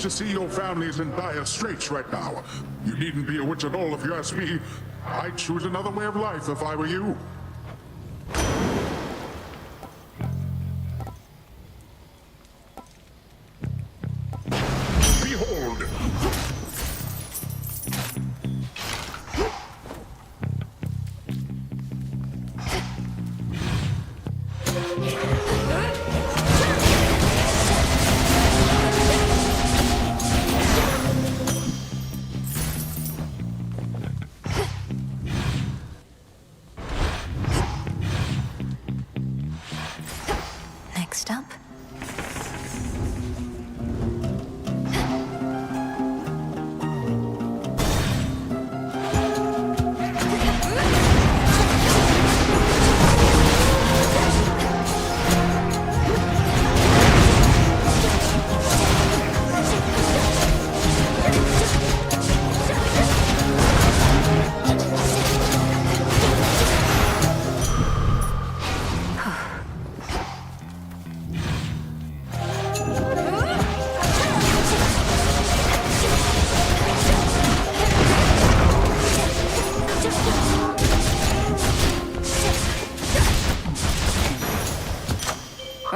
To see your families in dire straits right now. You needn't be a witch at all if you ask me. I'd choose another way of life if I were you. Behold!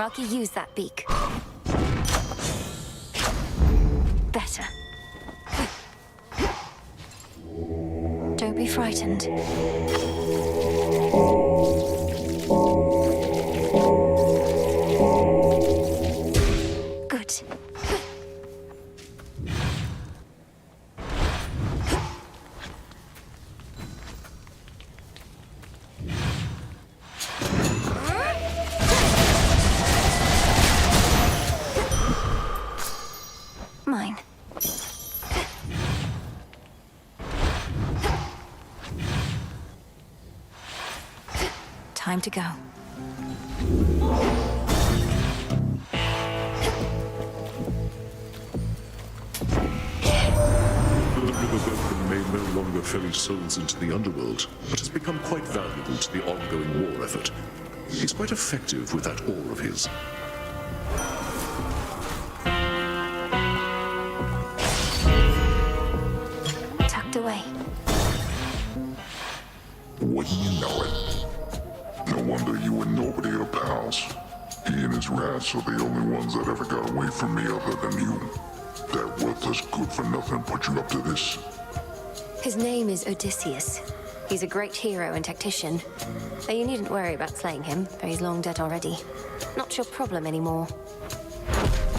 Ralki, use that beak. Better. Don't be frightened. Good. Mine. Time to go. The river Bonk may no longer ferry souls into the underworld, but has become quite valuable to the ongoing war effort. He's quite effective with that oar of his. Tucked away. Wouldn't you know it? No wonder you and nobody are pals. He and his rats are the only ones that ever got away from me other than you. That worthless good-for-nothing put you up to this? His name is Odysseus. He's a great hero and tactician. But you needn't worry about slaying him, for he's long dead already. Not your problem anymore.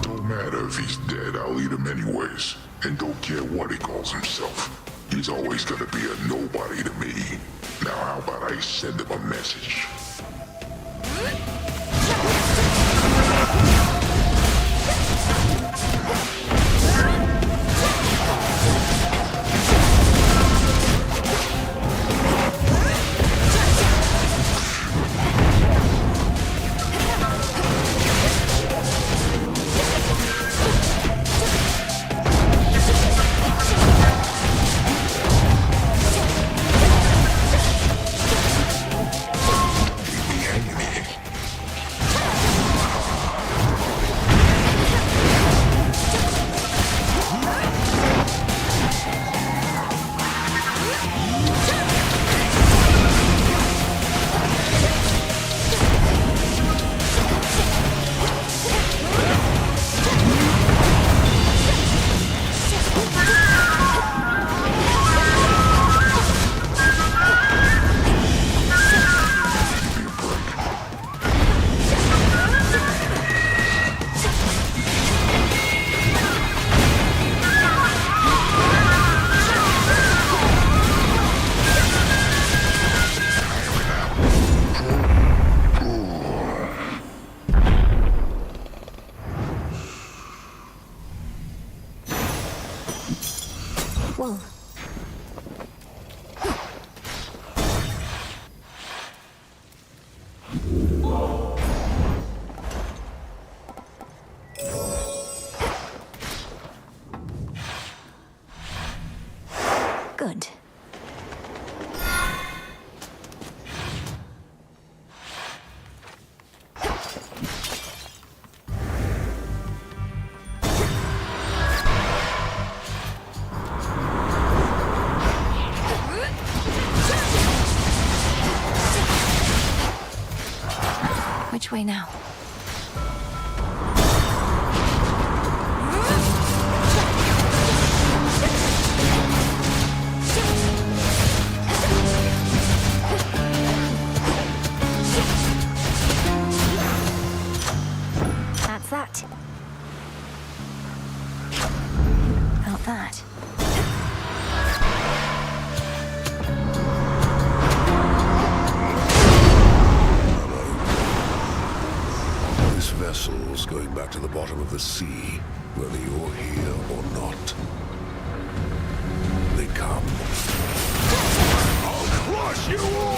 Don't matter if he's dead, I'll eat him anyways. And don't care what he calls himself. He's always gonna be a nobody to me. Now how about I send him a message? Whoa. Good. Which way now? That's that. Felt that. This vessel's going back to the bottom of the sea, whether you're here or not. They come. I'll crush you all!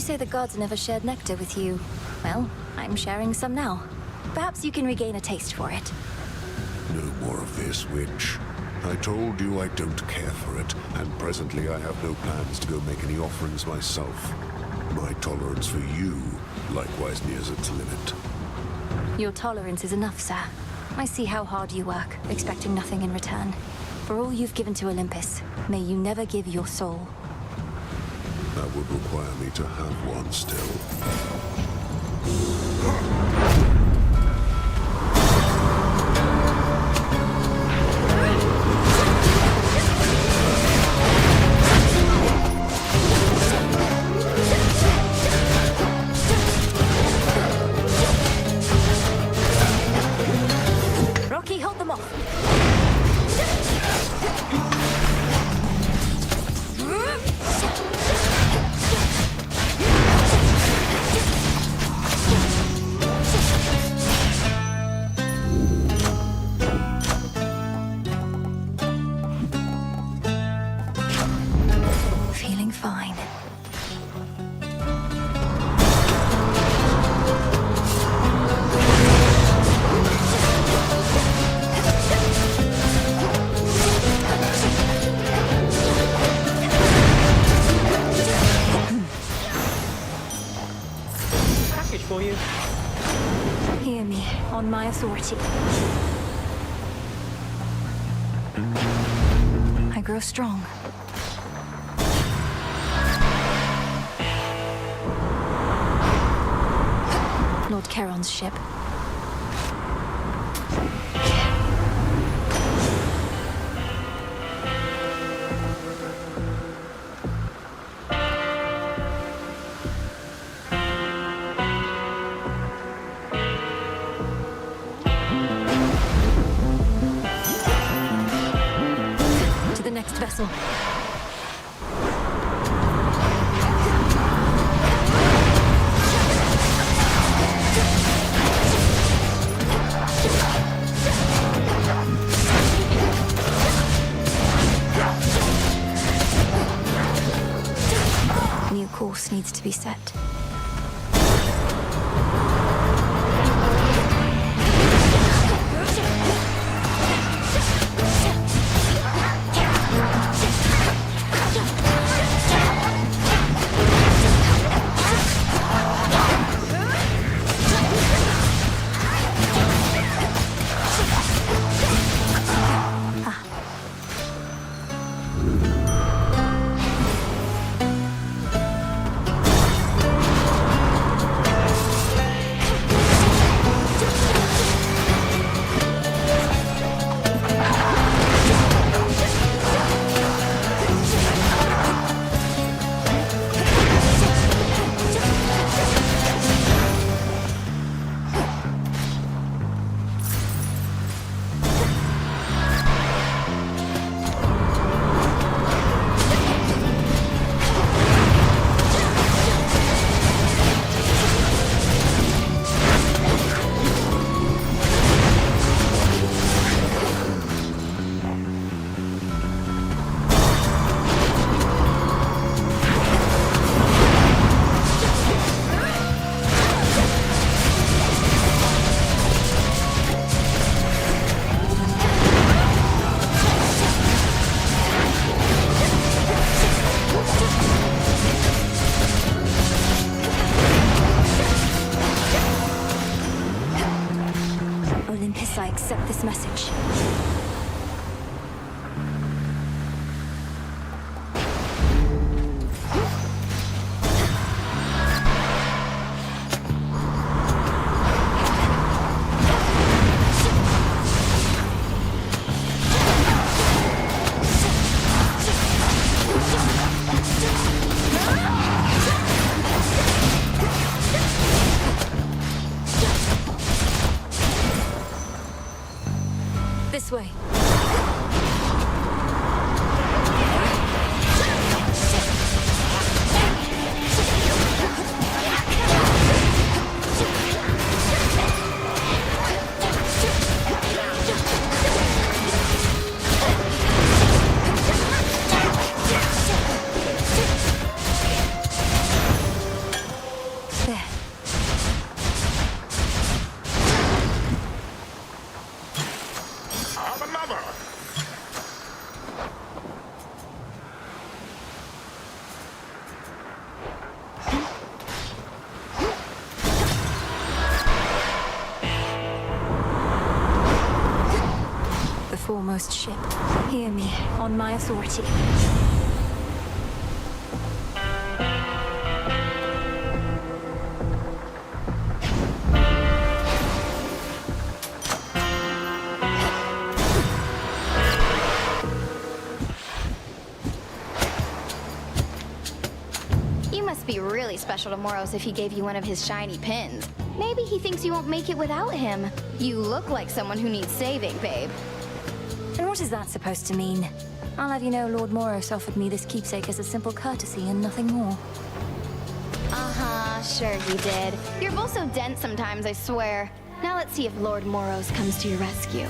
say the gods never shared nectar with you. Well, I'm sharing some now. Perhaps you can regain a taste for it. No more of this, witch. I told you I don't care for it, and presently I have no plans to go make any offerings myself. My tolerance for you likewise nears its limit. Your tolerance is enough, sir. I see how hard you work, expecting nothing in return. For all you've given to Olympus, may you never give your soul. That would require me to have one still. Rocky, hold them off! Feeling fine. Package for you. Hear me, on my authority. I grow strong. Lord Charon's ship. To the next vessel. New course needs to be set. Olympus, I accept this message. This way. foremost ship. Hear me, on my authority. You must be really special to Moros if he gave you one of his shiny pins. Maybe he thinks you won't make it without him. You look like someone who needs saving, babe. And what is that supposed to mean? I'll have you know Lord Moros offered me this keepsake as a simple courtesy and nothing more. Uh-huh, sure he did. You're both so dense sometimes, I swear. Now let's see if Lord Moros comes to your rescue.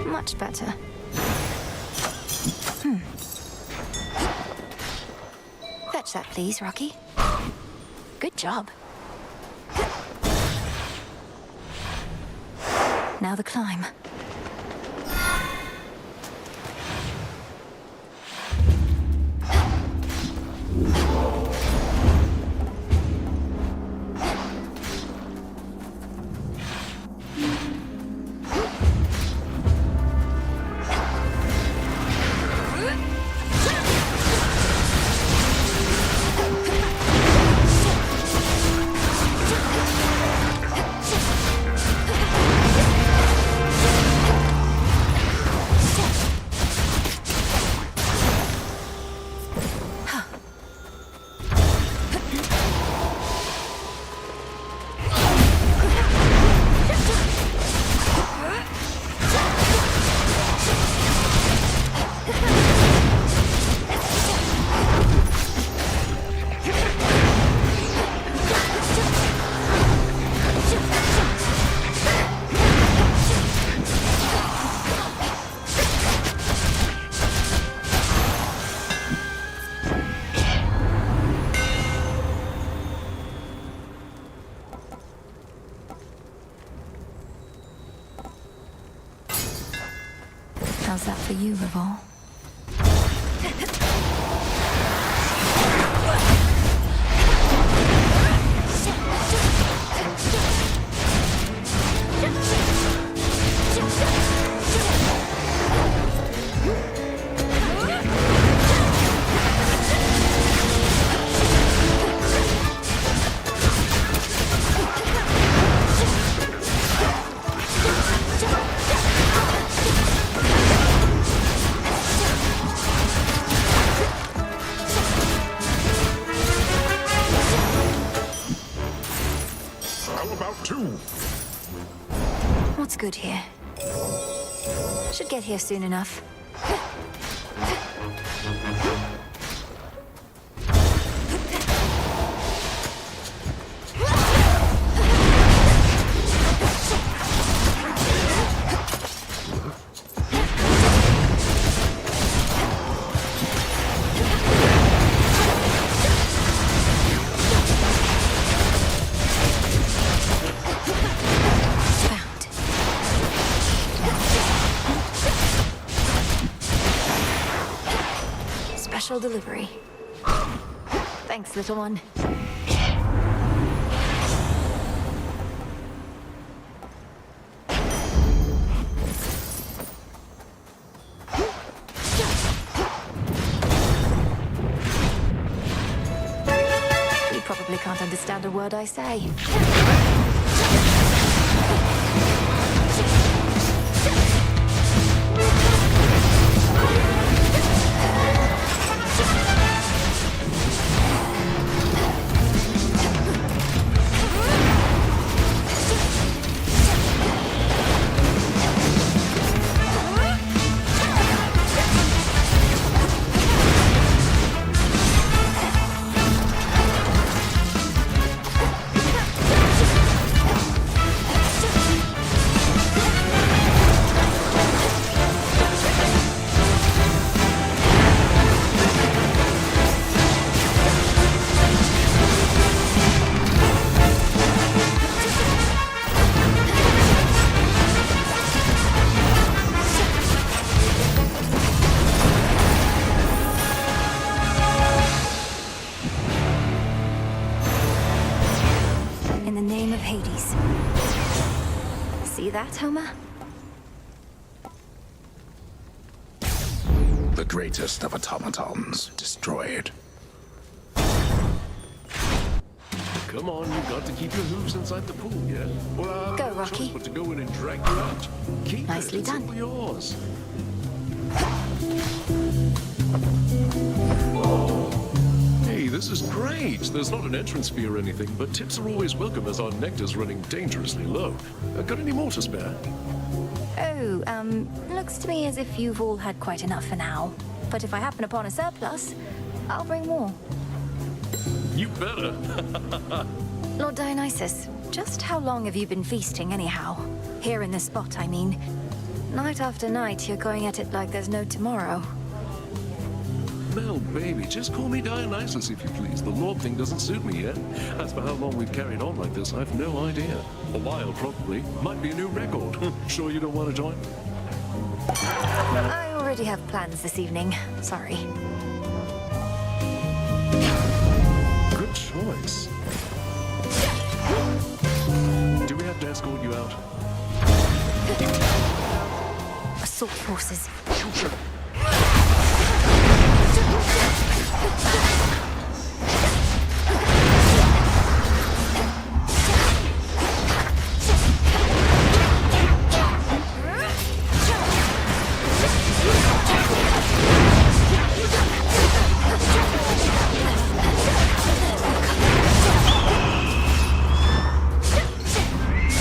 Much better. Fetch that, please, Rocky. Good job. Now the climb. How's that for you, Revol? What's good here? Should get here soon enough. Special delivery. Thanks, little one. You probably can't understand a word I say. In the name of Hades. See that, Homer? The greatest of automatons destroyed. Come on, you've got to keep your hooves inside the pool, yeah? Well, Go, Rocky. but to go in and drag you out. Keep Nicely it. done. It's all yours. Hey, this is great. There's not an entrance fee or anything, but tips are always welcome as our nectar's running dangerously low. Got any more to spare? Oh, looks to me as if you've all had quite enough for now. But if I happen upon a surplus, I'll bring more. You better. Lord Dionysus, just how long have you been feasting anyhow? Here in this spot, I mean. Night after night, you're going at it like there's no tomorrow. Mel, baby, just call me Dionysus if you please. The Lord thing doesn't suit me yet. As for how long we've carried on like this, I've no idea. A while, probably. Might be a new record. Sure you don't want to join? I already have plans this evening. Sorry. Good choice. Do we have to escort you out? Assault forces.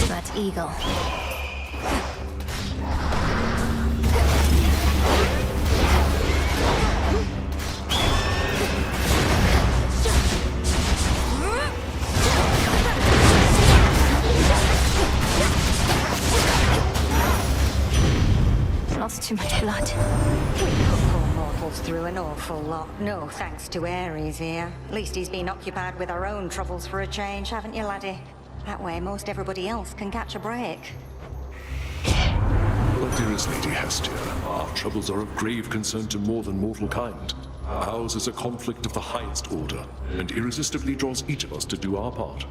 That eagle. Lost too much blood. We put poor mortals through an awful lot. No thanks to Ares here. At least he's been occupied with our own troubles for a change, haven't you, laddie? That way most everybody else can catch a break. Well, dearest Lady Hestia, our troubles are of grave concern to more than mortal kind. Ours is a conflict of the highest order, and irresistibly draws each of us to do our part.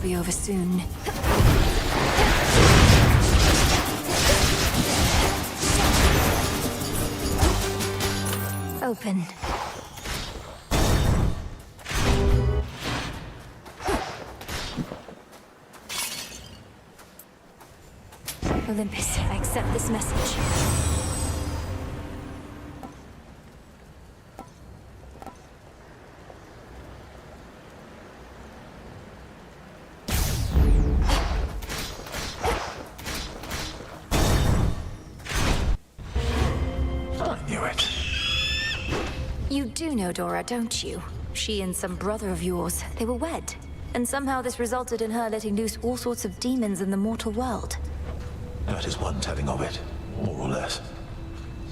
be over soon. Open. Olympus, I accept this message. I knew it. You do know Dora, don't you? She and some brother of yours, they were wed. And somehow this resulted in her letting loose all sorts of demons in the mortal world. That is one telling of it, more or less.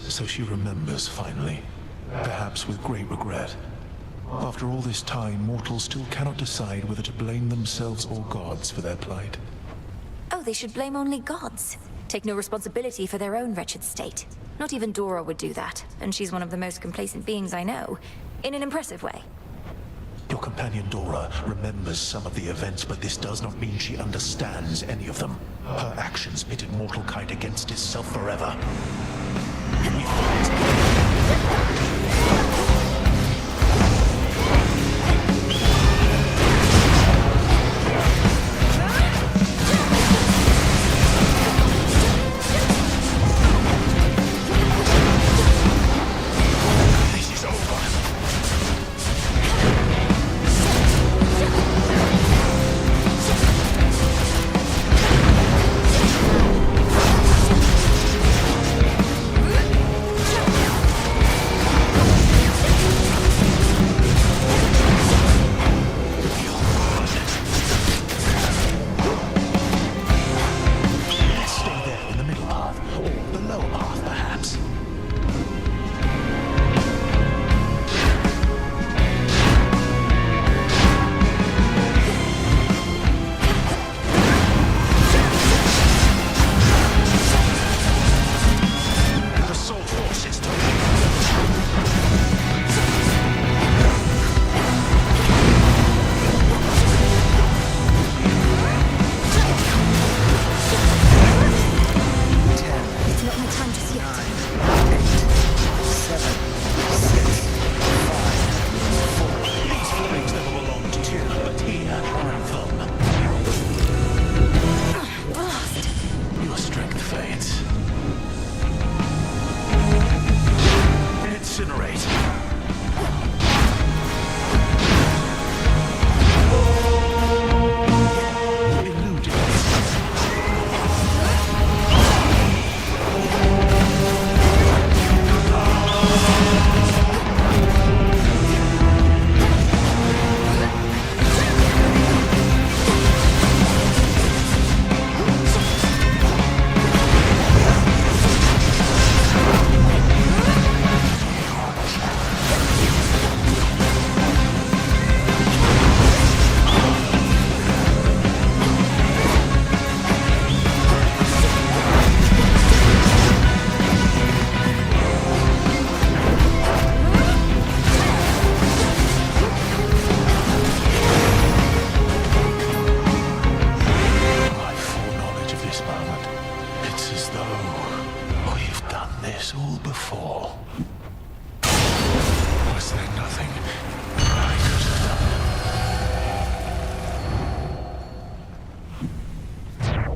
So she remembers, finally. Perhaps with great regret. After all this time, mortals still cannot decide whether to blame themselves or gods for their plight. Oh, they should blame only gods. Take no responsibility for their own wretched state. Not even Dora would do that, and she's one of the most complacent beings I know. In an impressive way. Your companion Dora remembers some of the events, but this does not mean she understands any of them. Her actions pitted mortal kind against itself forever. We fight.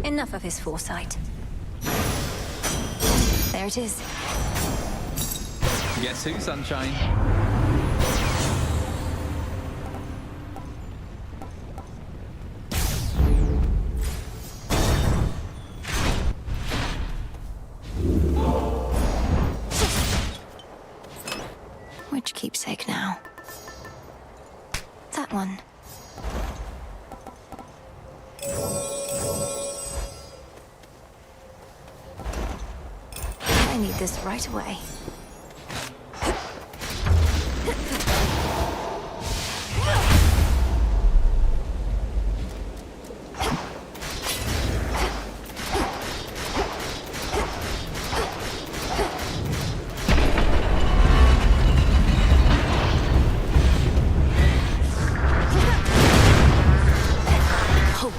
Enough of his foresight. There it is. Guess who, Sunshine? Which keepsake now? That one. I need this right away. Holy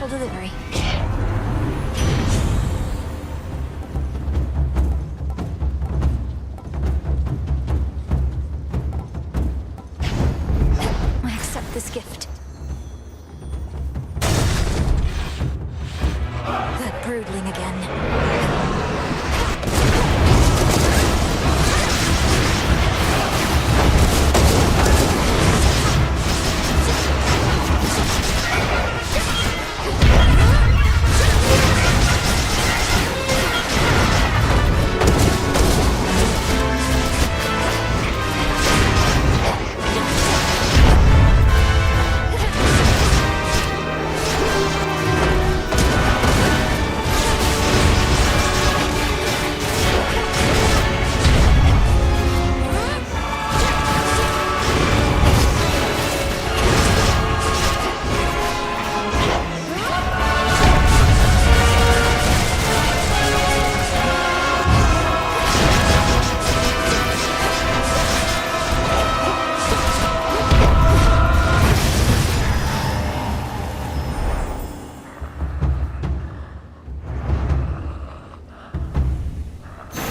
delivery. I accept this gift. They're brooding again.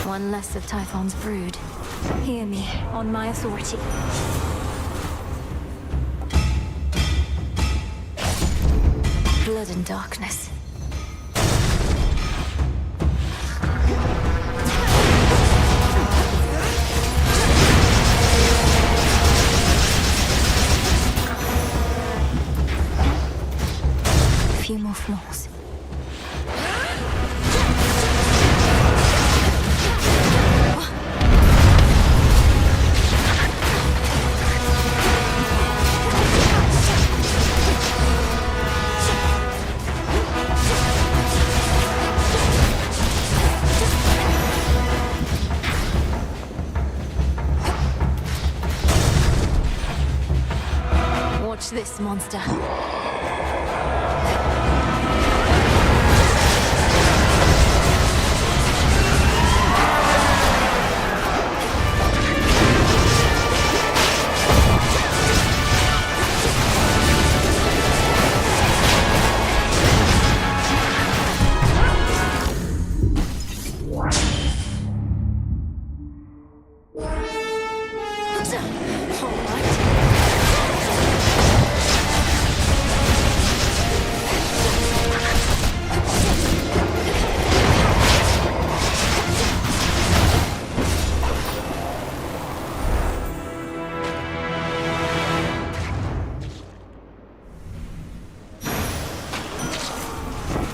One less of Typhon's brood. Hear me, on my authority. Blood and darkness. A few more floors. Watch this, monster.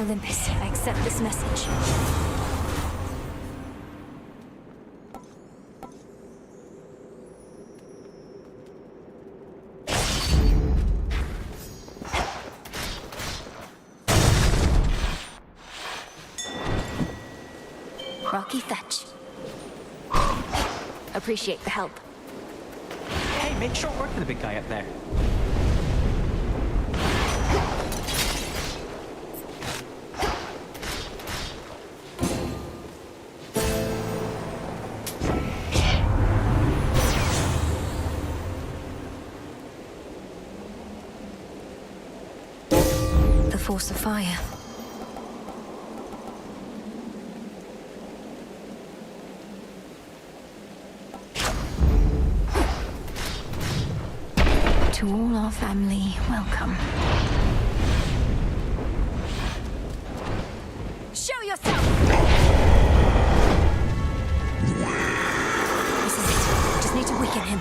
Olympus, I accept this message. Rocky Fetch. Appreciate the help. Hey, make short work of the big guy up there. The force of fire. To all our family, welcome. Show yourself! This is it. Just need to weaken him.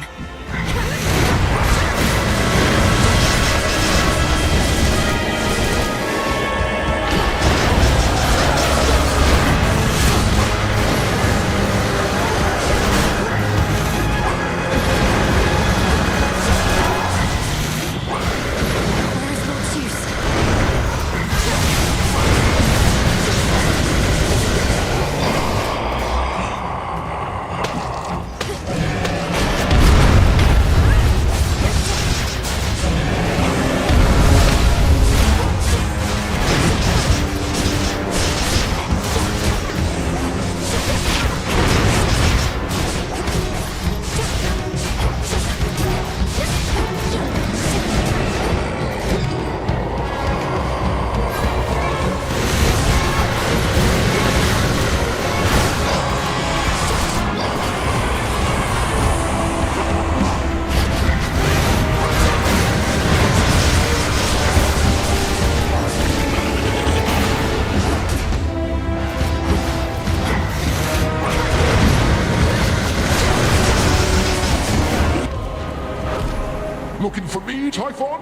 Typhon!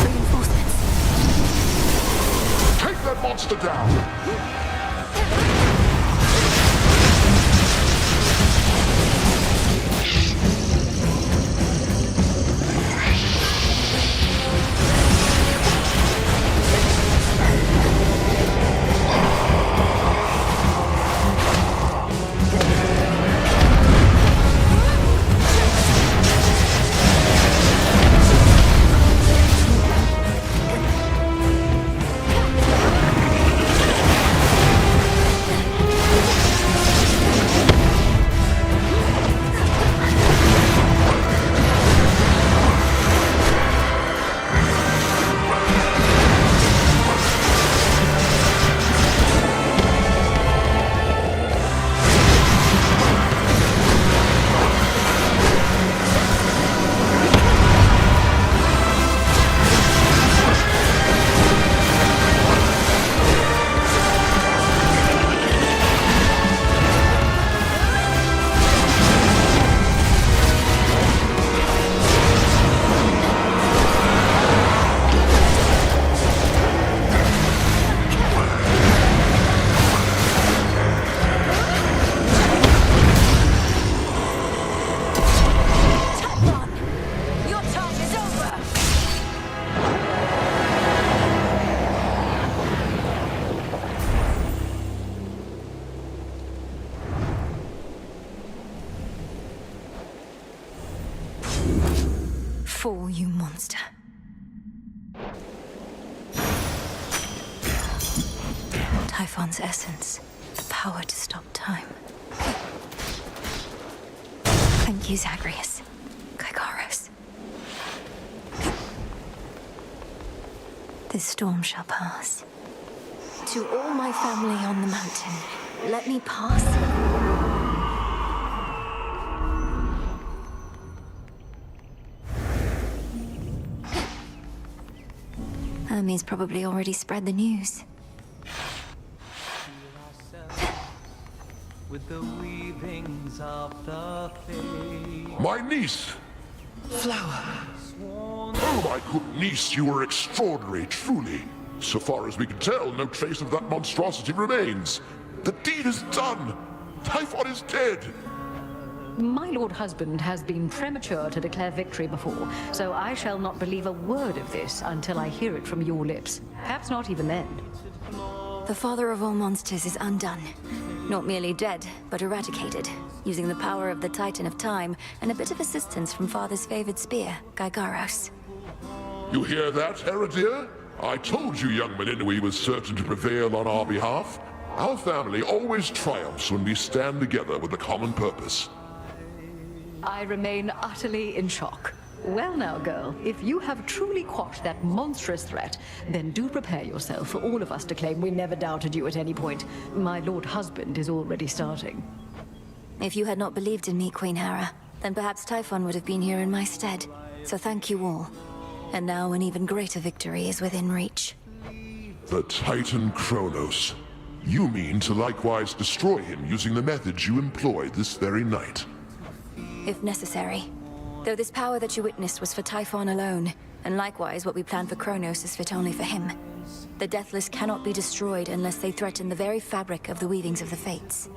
Reinforcements. Take that monster down! Fall, you monster. Typhon's essence. The power to stop time. Thank you, Zagreus. Gygaros. This storm shall pass. To all my family on the mountain, let me pass. Hermes probably already spread the news. With the weavings of the fae. My niece! Flower. Oh, my good niece, you were extraordinary, truly. So far as we can tell, no trace of that monstrosity remains. The deed is done! Typhon is dead! My lord husband has been premature to declare victory before, so I shall not believe a word of this until I hear it from your lips. Perhaps not even then. The father of all monsters is undone. Not merely dead, but eradicated, using the power of the Titan of Time and a bit of assistance from father's favored spear, Gygaros. You hear that, Heredia? I told you young Meninui was certain to prevail on our behalf. Our family always triumphs when we stand together with a common purpose. I remain utterly in shock. Well now, girl, if you have truly quashed that monstrous threat, then do prepare yourself for all of us to claim we never doubted you at any point. My lord husband is already starting. If you had not believed in me, Queen Hera, then perhaps Typhon would have been here in my stead. So thank you all. And now an even greater victory is within reach. The Titan Kronos. You mean to likewise destroy him using the methods you employed this very night? If necessary. Though this power that you witnessed was for Typhon alone, and likewise what we planned for Kronos is fit only for him. The Deathless cannot be destroyed unless they threaten the very fabric of the weavings of the Fates.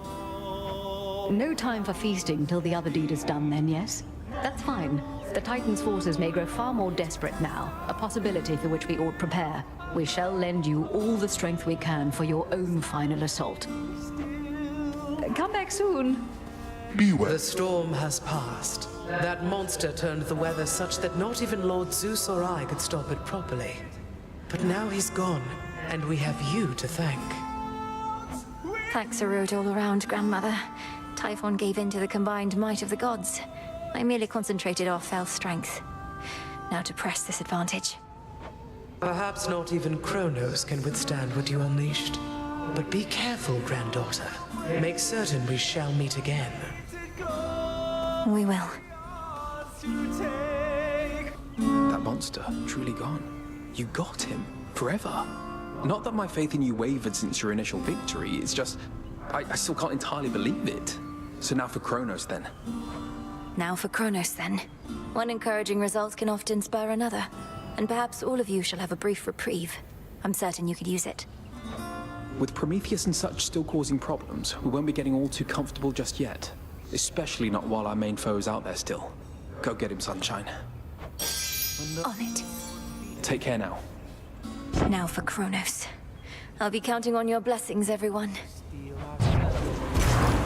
No time for feasting till the other deed is done then, yes? That's fine. The Titan's forces may grow far more desperate now, a possibility for which we ought prepare. We shall lend you all the strength we can for your own final assault. Come back soon. Beware. The storm has passed. That monster turned the weather such that not even Lord Zeus or I could stop it properly. But now he's gone, and we have you to thank. Thanks are owed all around, Grandmother. Typhon gave in to the combined might of the gods. I merely concentrated our fell strength. Now to press this advantage. Perhaps not even Kronos can withstand what you unleashed. But be careful, granddaughter. Make certain we shall meet again. We will. That monster, truly gone. You got him. Forever. Not that my faith in you wavered since your initial victory, it's just... I still can't entirely believe it. So now for Kronos, then. Now for Kronos, then. One encouraging result can often spur another, and perhaps all of you shall have a brief reprieve. I'm certain you could use it. With Prometheus and such still causing problems, we won't be getting all too comfortable just yet. Especially not while our main foe is out there still. Go get him, Sunshine. On it. Take care now. Now for Kronos. I'll be counting on your blessings, everyone.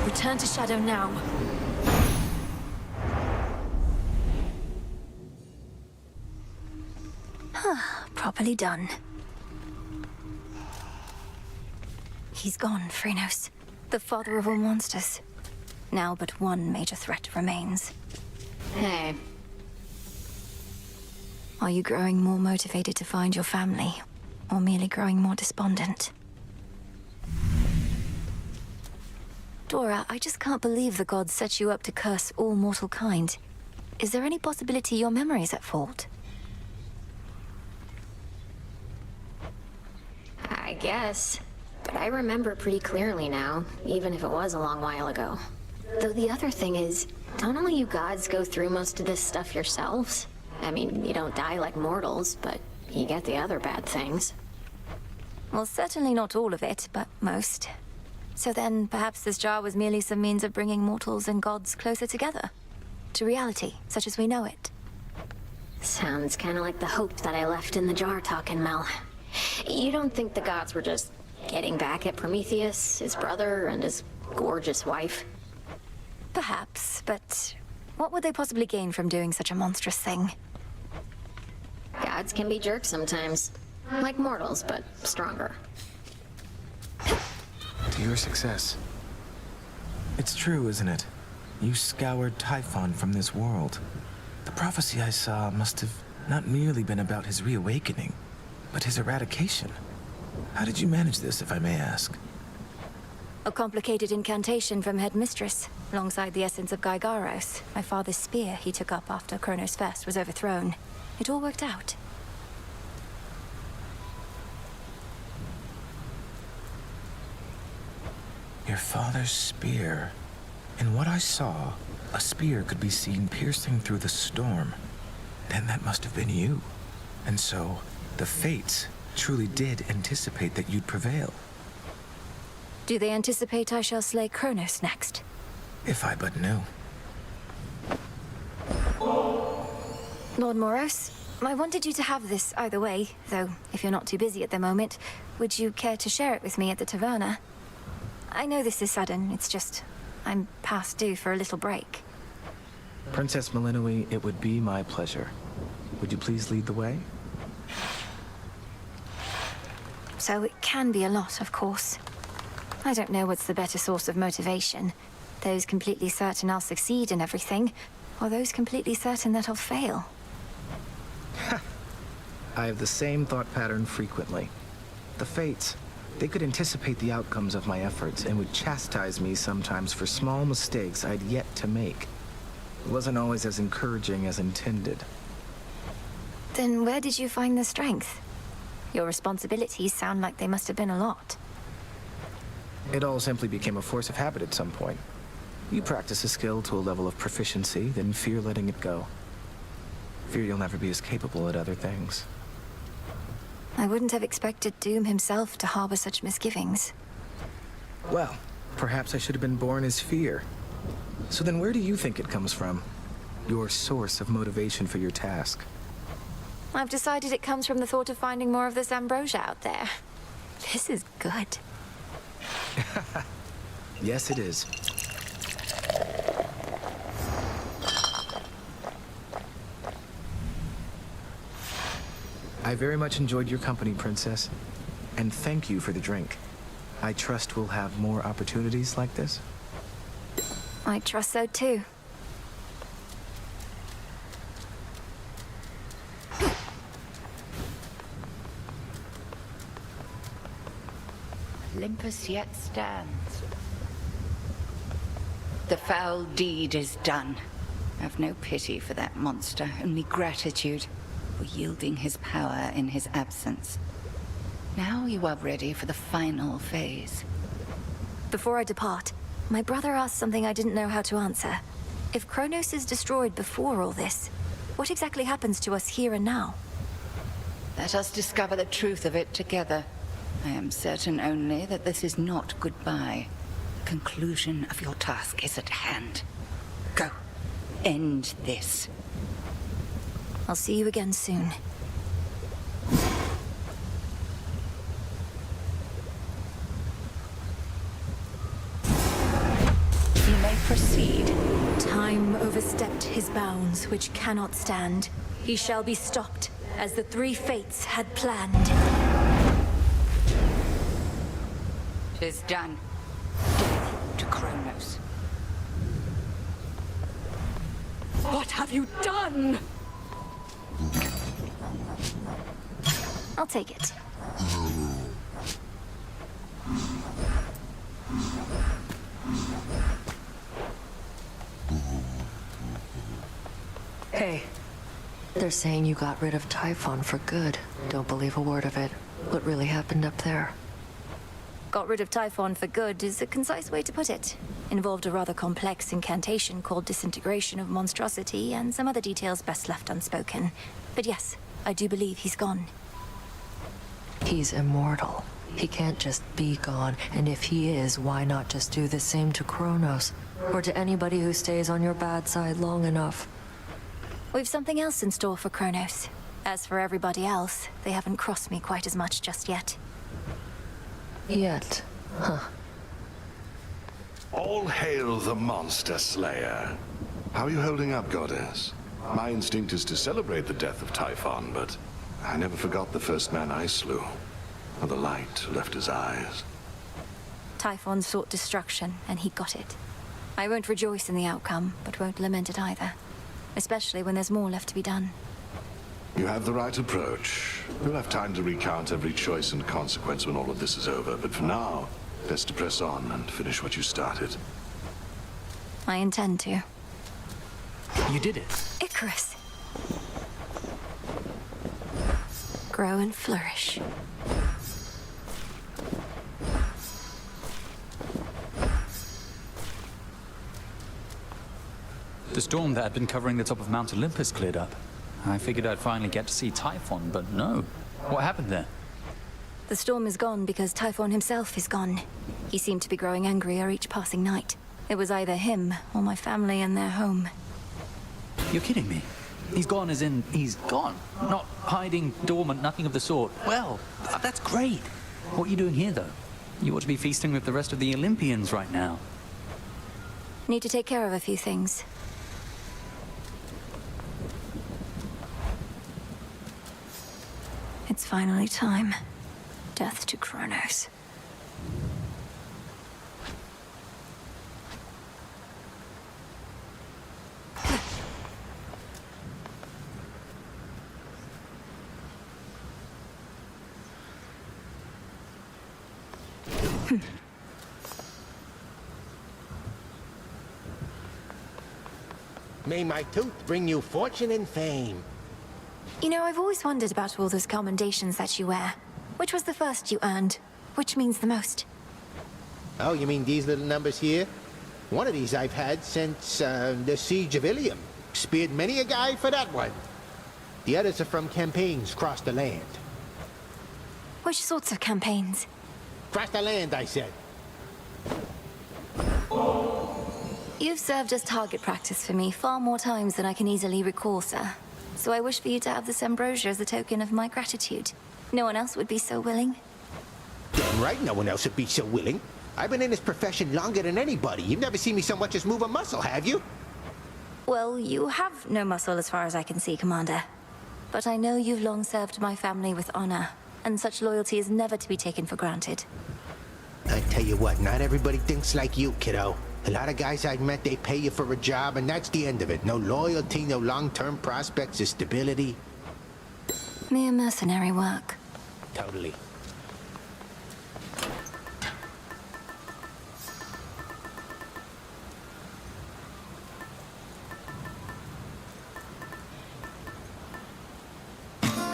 Return to Shadow now. Properly done. He's gone, Phrenos. The father of all monsters. Now but one major threat remains. Hey. Are you growing more motivated to find your family, or merely growing more despondent? Dora, I just can't believe the gods set you up to curse all mortal kind. Is there any possibility your memory's at fault? I guess. But I remember pretty clearly now, even if it was a long while ago. Though the other thing is, don't all you gods go through most of this stuff yourselves? I mean, you don't die like mortals, but you get the other bad things. Well, certainly not all of it, but most. So then, perhaps this jar was merely some means of bringing mortals and gods closer together. To reality, such as we know it. Sounds kinda like the hope that I left in the jar talking, Mel. You don't think the gods were just getting back at Prometheus, his brother, and his gorgeous wife? Perhaps, but what would they possibly gain from doing such a monstrous thing? Gods can be jerks sometimes. Like mortals, but stronger. To your success. It's true, isn't it? You scoured Typhon from this world. The prophecy I saw must have not merely been about his reawakening, but his eradication. How did you manage this, if I may ask? A complicated incantation from Headmistress, alongside the essence of Gygaros, my father's spear he took up after Kronos First was overthrown. It all worked out. Your father's spear. In what I saw, a spear could be seen piercing through the storm. Then that must have been you. And so, the Fates truly did anticipate that you'd prevail. Do they anticipate I shall slay Kronos next? If I but knew. Lord Moros, I wanted you to have this either way, though if you're not too busy at the moment, would you care to share it with me at the taverna? I know this is sudden, it's just I'm past due for a little break. Princess Malinois, it would be my pleasure. Would you please lead the way? So it can be a lot, of course. I don't know what's the better source of motivation. Those completely certain I'll succeed in everything, or those completely certain that I'll fail. I have the same thought pattern frequently. The Fates, they could anticipate the outcomes of my efforts and would chastise me sometimes for small mistakes I'd yet to make. It wasn't always as encouraging as intended. Then where did you find the strength? Your responsibilities sound like they must have been a lot. It all simply became a force of habit at some point. You practice a skill to a level of proficiency, then fear letting it go. Fear you'll never be as capable at other things. I wouldn't have expected Doom himself to harbor such misgivings. Well, perhaps I should have been born as fear. So then where do you think it comes from? Your source of motivation for your task? I've decided it comes from the thought of finding more of this ambrosia out there. This is good. Yes, it is. I very much enjoyed your company, Princess. And thank you for the drink. I trust we'll have more opportunities like this. I trust so too. Olympus yet stands. The foul deed is done. Have no pity for that monster, only gratitude for yielding his power in his absence. Now you are ready for the final phase. Before I depart, my brother asked something I didn't know how to answer. If Kronos is destroyed before all this, what exactly happens to us here and now? Let us discover the truth of it together. I am certain only that this is not goodbye. The conclusion of your task is at hand. Go. End this. I'll see you again soon. You may proceed. Time overstepped his bounds, which cannot stand. He shall be stopped, as the three fates had planned. 'Tis done. Death to Kronos. What have you done? I'll take it. Hey. They're saying you got rid of Typhon for good. Don't believe a word of it. What really happened up there? Got rid of Typhon for good is a concise way to put it. Involved a rather complex incantation called Disintegration of Monstrosity and some other details best left unspoken. But yes, I do believe he's gone. He's immortal. He can't just be gone, and if he is, why not just do the same to Kronos? Or to anybody who stays on your bad side long enough? We've something else in store for Kronos. As for everybody else, they haven't crossed me quite as much just yet. Yet, huh? All hail the Monster Slayer. How are you holding up, Goddess? My instinct is to celebrate the death of Typhon, but I never forgot the first man I slew. Or the light left his eyes. Typhon sought destruction, and he got it. I won't rejoice in the outcome, but won't lament it either. Especially when there's more left to be done. You have the right approach. You'll have time to recount every choice and consequence when all of this is over, but for now, best to press on and finish what you started. I intend to. You did it. Icarus! Grow and flourish. The storm that had been covering the top of Mount Olympus cleared up. I figured I'd finally get to see Typhon, but no. What happened there? The storm is gone because Typhon himself is gone. He seemed to be growing angrier each passing night. It was either him or my family and their home. You're kidding me. He's gone as in he's gone. Not hiding, dormant, nothing of the sort. Well, that's great. What are you doing here, though? You ought to be feasting with the rest of the Olympians right now. Need to take care of a few things. It's finally time. Death to Kronos. May my tooth bring you fortune and fame. You know, I've always wondered about all those commendations that you wear. Which was the first you earned? Which means the most? Oh, you mean these little numbers here? One of these I've had since the Siege of Ilium. Speared many a guy for that one. The others are from campaigns across the land. Which sorts of campaigns? Across the land, I said. You've served as target practice for me far more times than I can easily recall, sir. So I wish for you to have this ambrosia as a token of my gratitude. No one else would be so willing. Damn right no one else would be so willing. I've been in this profession longer than anybody. You've never seen me so much as move a muscle, have you? Well, you have no muscle as far as I can see, Commander. But I know you've long served my family with honor, and such loyalty is never to be taken for granted. I tell you what, not everybody thinks like you, kiddo. A lot of guys I've met, they pay you for a job, and that's the end of it. No loyalty, no long-term prospects or stability. Mere mercenary work. Totally.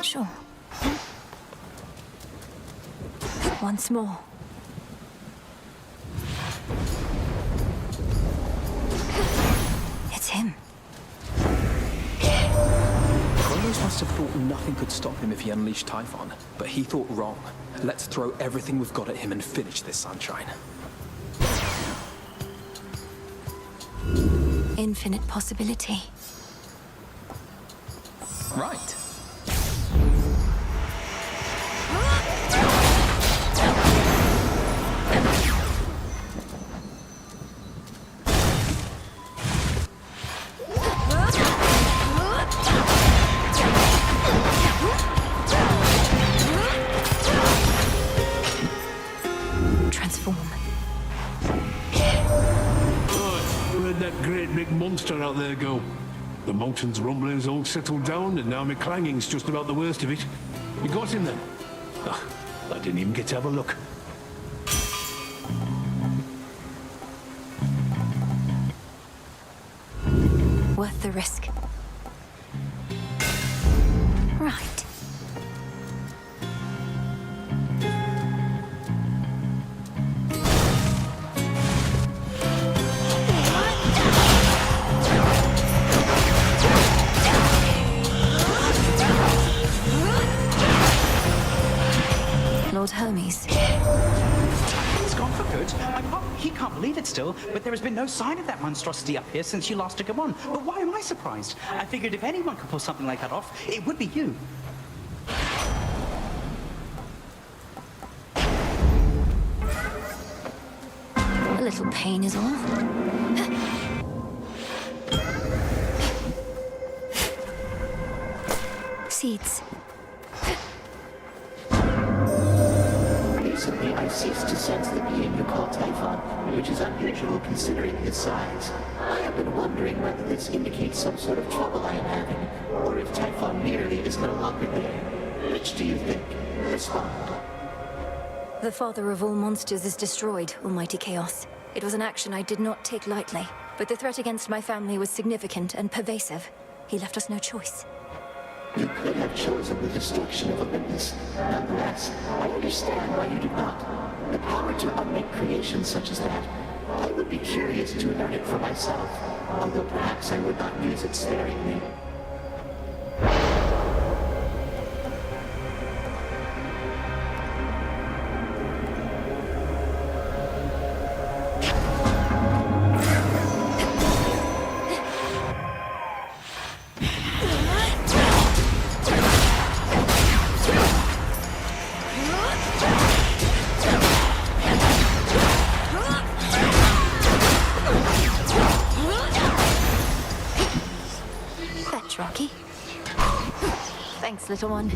Sure. Once more. It's him. Kronos must have thought nothing could stop him if he unleashed Typhon, but he thought wrong. Let's throw everything we've got at him and finish this, Sunshine. Infinite possibility. Right. Transform. Where'd that great big monster out there go? The mountain's rumbling's all settled down, and now my clanging's just about the worst of it. You got him then? Ah, I didn't even get to have a look. Worth the risk. Right. Lord Hermes. It's gone for good. He can't believe it still, but there has been no sign of that monstrosity up here since you last took him on. But why am I surprised? I figured if anyone could pull something like that off, it would be you. A little pain is all. Seeds. Recently, I ceased to sense the being you call Typhon, which is unusual considering his size. I have been wondering whether this indicates some sort of trouble I am having, or if Typhon merely is no longer there. Which do you think? Respond. The father of all monsters is destroyed, Almighty Chaos. It was an action I did not take lightly, but the threat against my family was significant and pervasive. He left us no choice. You could have chosen the destruction of Olympus. Nonetheless, I understand why you did not. The power to unmake creations such as that, I would be curious to learn it for myself, although perhaps I would not use it sparingly. Rocky. Thanks, little one.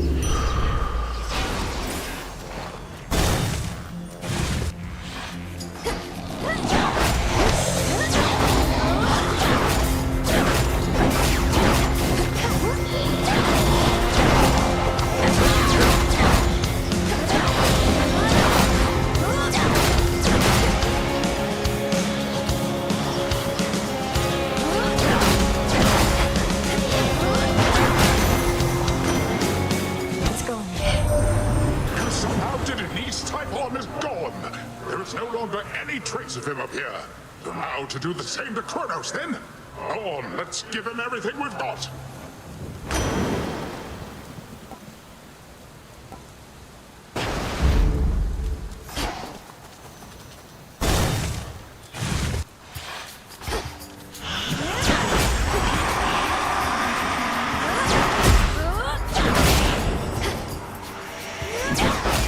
Of him up here. So now to do the same to Kronos, then? Go on, let's give him everything we've got.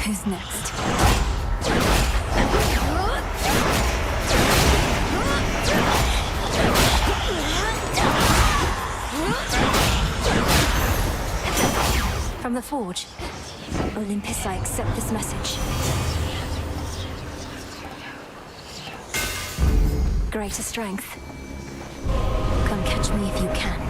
Who's next? From the Forge. Olympus, I accept this message. Greater strength. Come catch me if you can.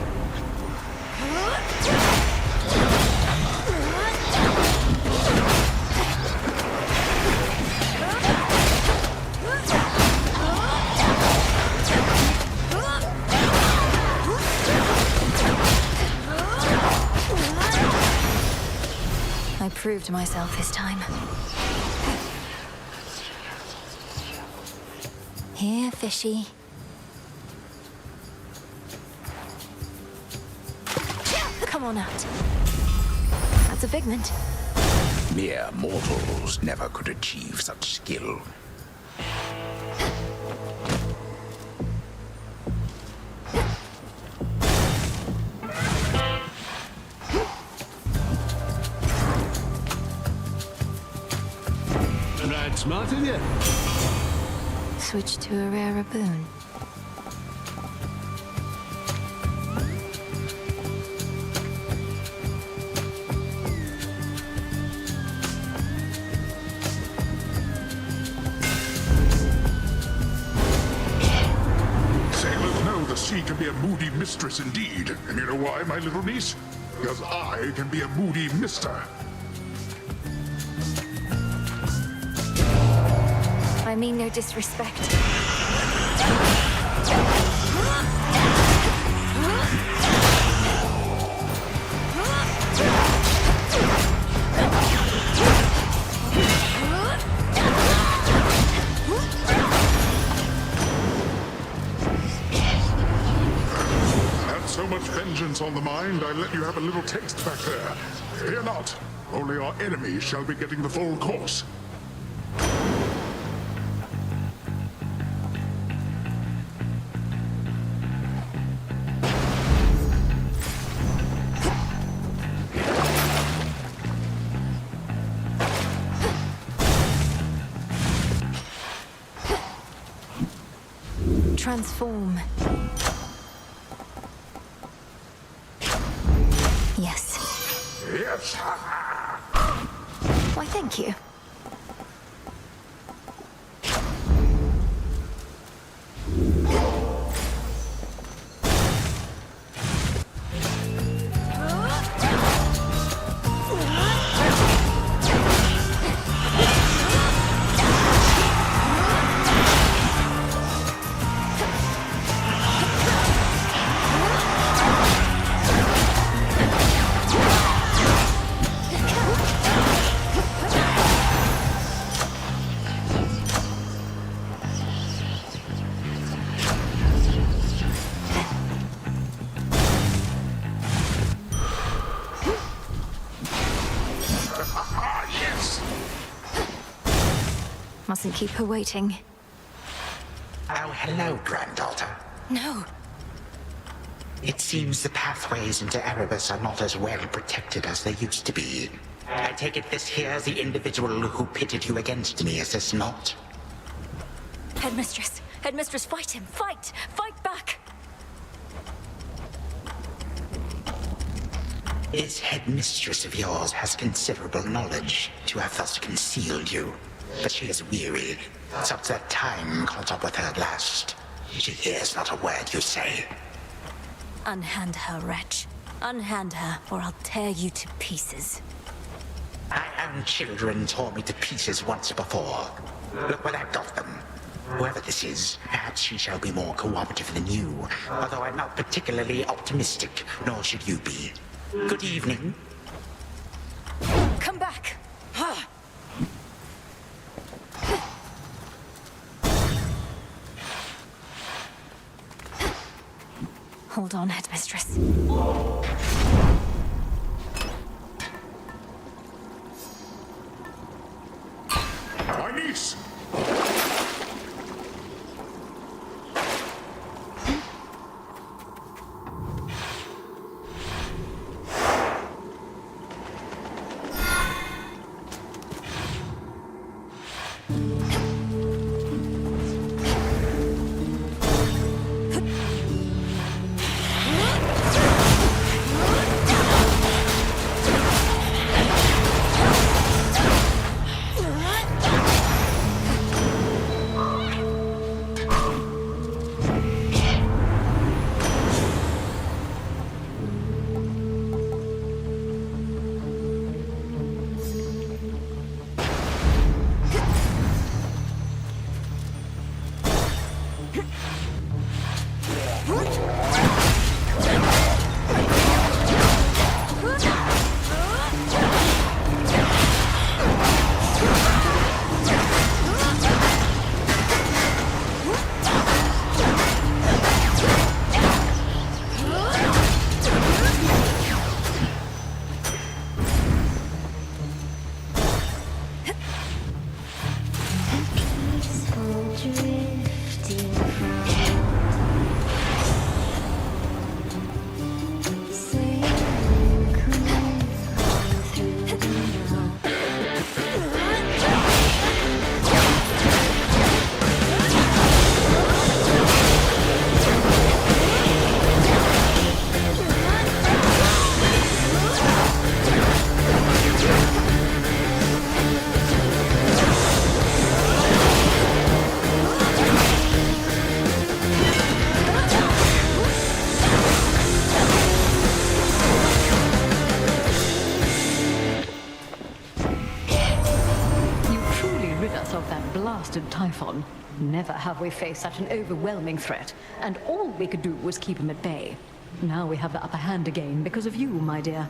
I proved myself this time. Here, fishy. Come on out. That's a figment. Mere mortals never could achieve such skill. Right, smart of you. Switch to a rarer boon. Sailors know the sea can be a moody mistress indeed. And you know why, my little niece? Because I can be a moody mister. I mean no disrespect. Had so much vengeance on the mind, I let you have a little taste back there. Fear not. Only our enemies shall be getting the full course. Transform. Yes. Yes. Why, thank you. Mustn't keep her waiting. Oh, hello, granddaughter. No. It seems the pathways into Erebus are not as well protected as they used to be. I take it this here's the individual who pitted you against me, is this not? Headmistress! Headmistress, fight him! Fight! Fight back! This headmistress of yours has considerable knowledge to have thus concealed you. But she is weary, such that time caught up with her at last. She hears not a word you say. Unhand her, wretch. Unhand her, or I'll tear you to pieces. My own children tore me to pieces once before. Look where that got them. Whoever this is, perhaps she shall be more cooperative than you, although I'm not particularly optimistic, nor should you be. Good evening. Come back! Ha! Hold on, headmistress. My niece! wrath of that blasted Typhon. Never have we faced such an overwhelming threat, and all we could do was keep him at bay. Now we have the upper hand again because of you, my dear.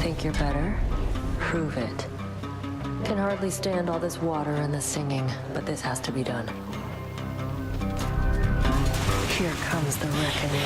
Think you're better? Prove it. Can hardly stand all this water and the singing, but this has to be done. Here comes the reckoning.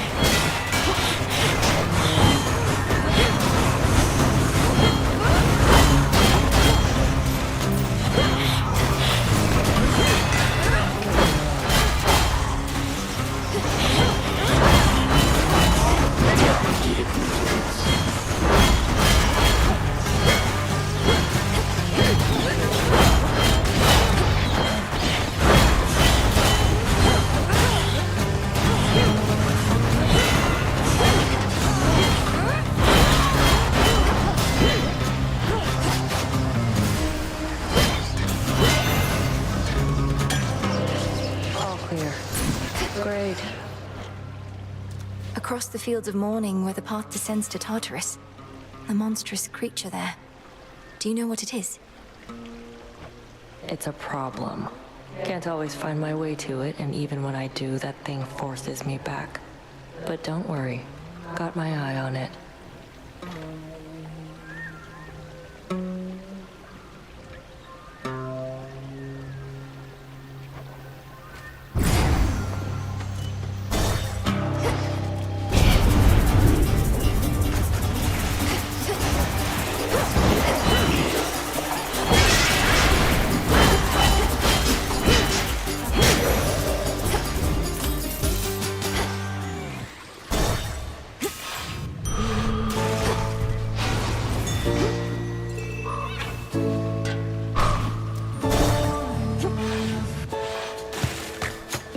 Great. Across the fields of morning where the path descends to Tartarus. A monstrous creature there. Do you know what it is? It's a problem. Can't always find my way to it, and even when I do, that thing forces me back. But don't worry. Got my eye on it.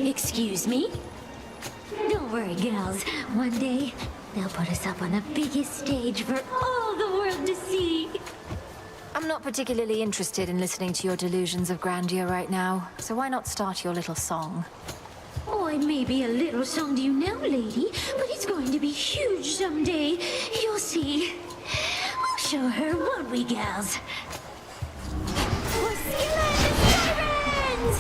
Excuse me? Don't worry, girls. One day, they'll put us up on the biggest stage for all the world to see. I'm not particularly interested in listening to your delusions of grandeur right now, so why not start your little song? Oh, it may be a little song to you now, lady, but it's going to be huge someday. You'll see. We'll show her, won't we, gals? We'll see you at the sirens!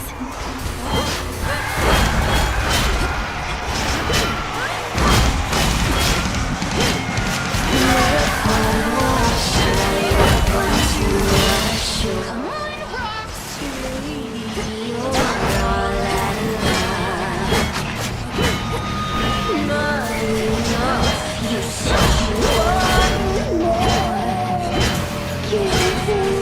Come on, Ross! You said you wanted more. Give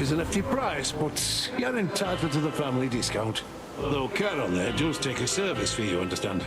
which is a nifty price, but you're entitled to the family discount. Though Carol there does take a service fee, you understand.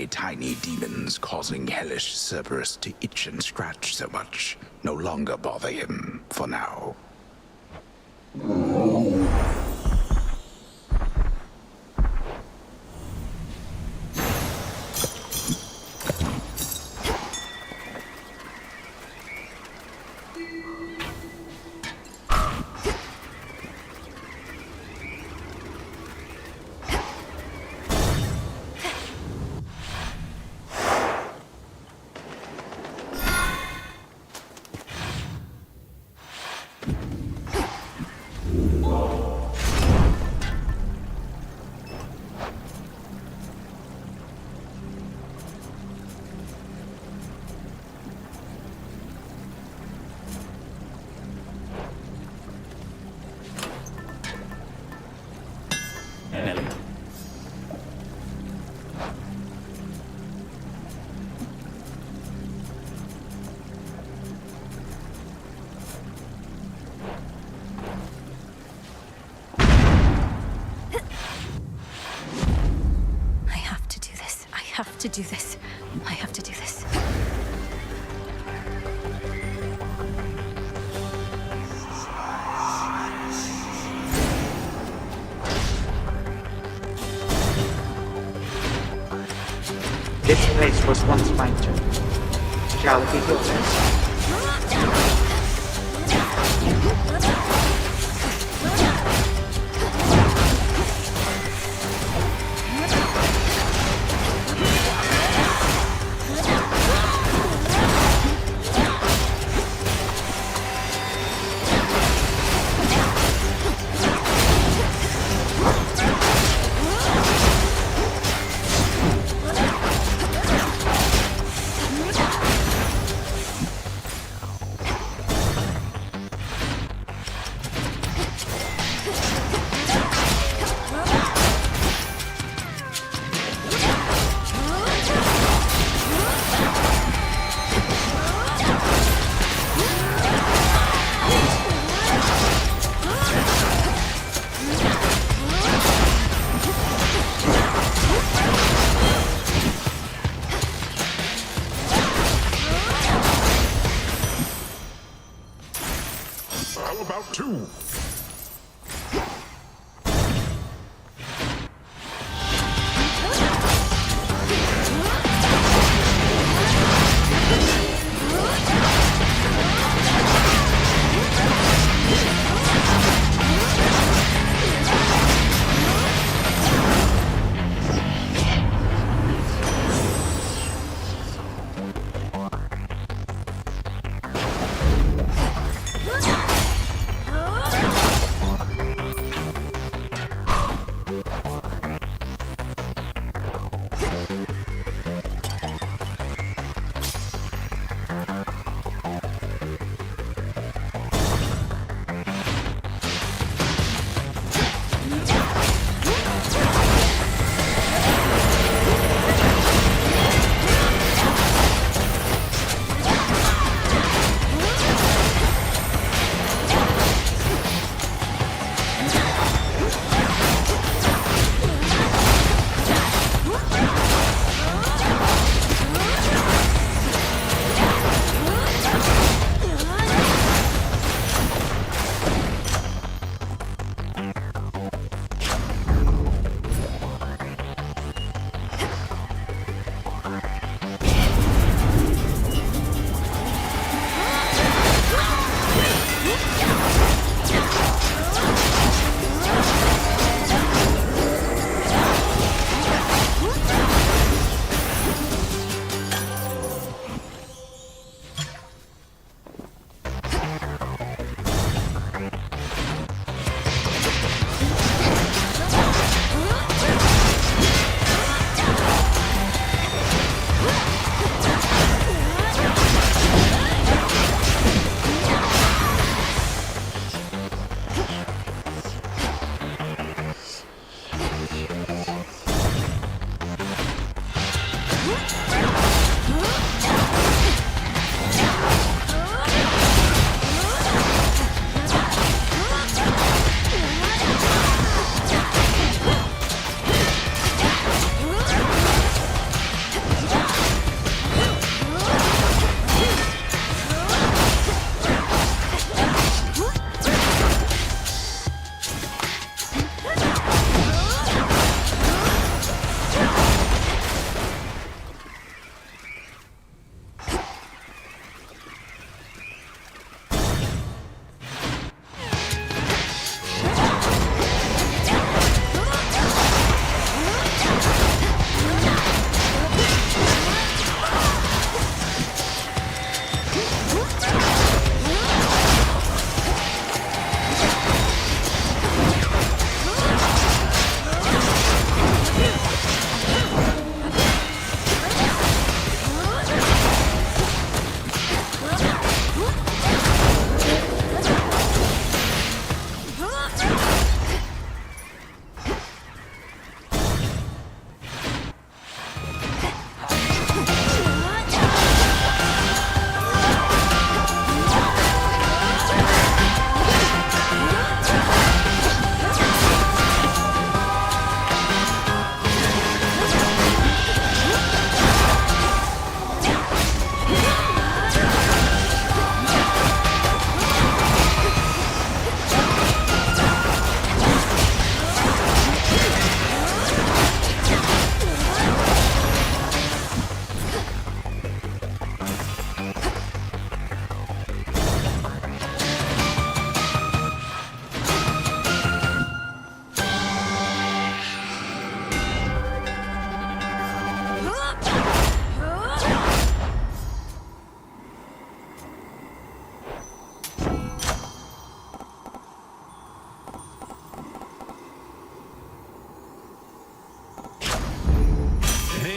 Tiny demons causing hellish Cerberus to itch and scratch so much no longer bother him for now. I have to do this. I have to do this. This place was once mine too. Shall it be yours?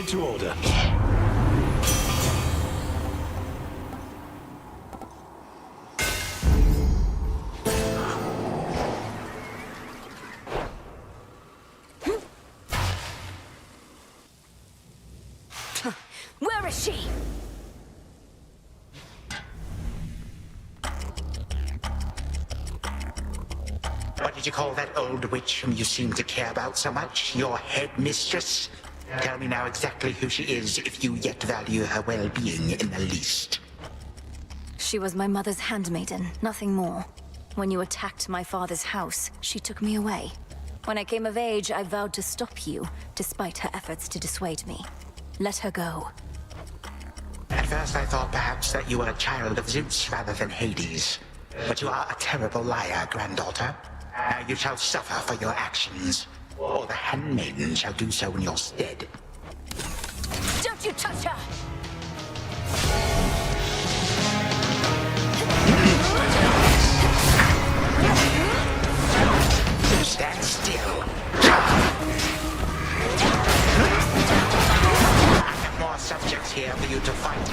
into order. Where is she? What did you call that old witch whom you seem to care about so much? Your headmistress? Tell me now exactly who she is, if you yet value her well-being in the least. She was my mother's handmaiden, nothing more. When you attacked my father's house, she took me away. When I came of age, I vowed to stop you, despite her efforts to dissuade me. Let her go. At first I thought perhaps that you were a child of Zeus rather than Hades. But you are a terrible liar, granddaughter. Now you shall suffer for your actions, or the handmaiden shall do so in your stead. Don't you touch her! Stand still. I have more subjects here for you to fight.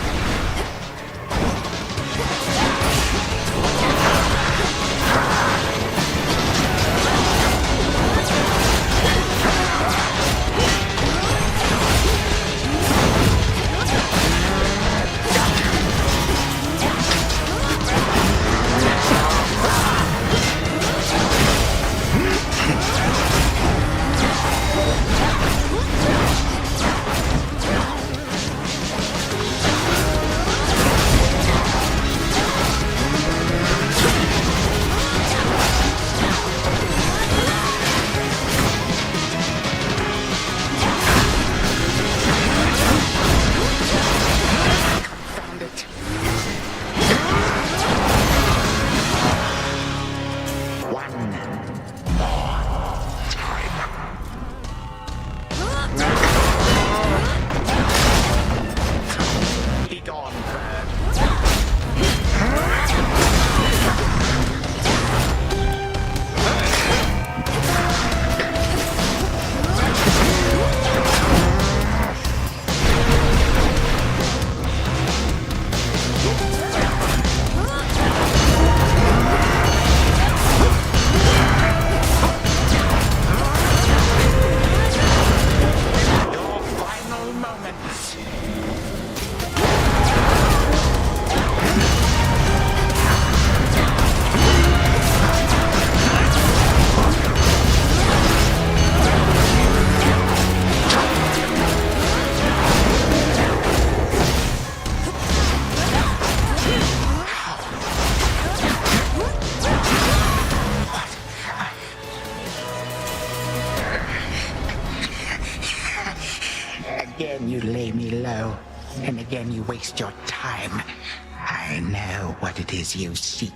Again you lay me low, and again you waste your time. I know what it is you seek.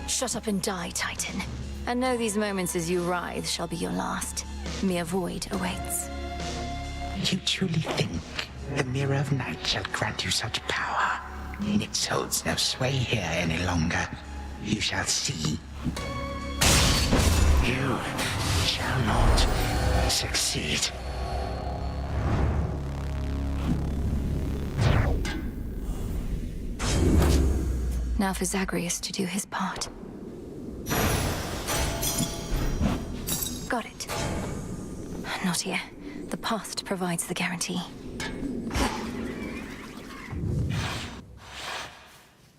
Shut up and die, Titan. And know these moments as you writhe shall be your last. Mere void awaits. You truly think the Mirror of Night shall grant you such power? It holds no sway here any longer. You shall see. You shall not succeed. Now for Zagreus to do his part. Got it. Not here. The past provides the guarantee.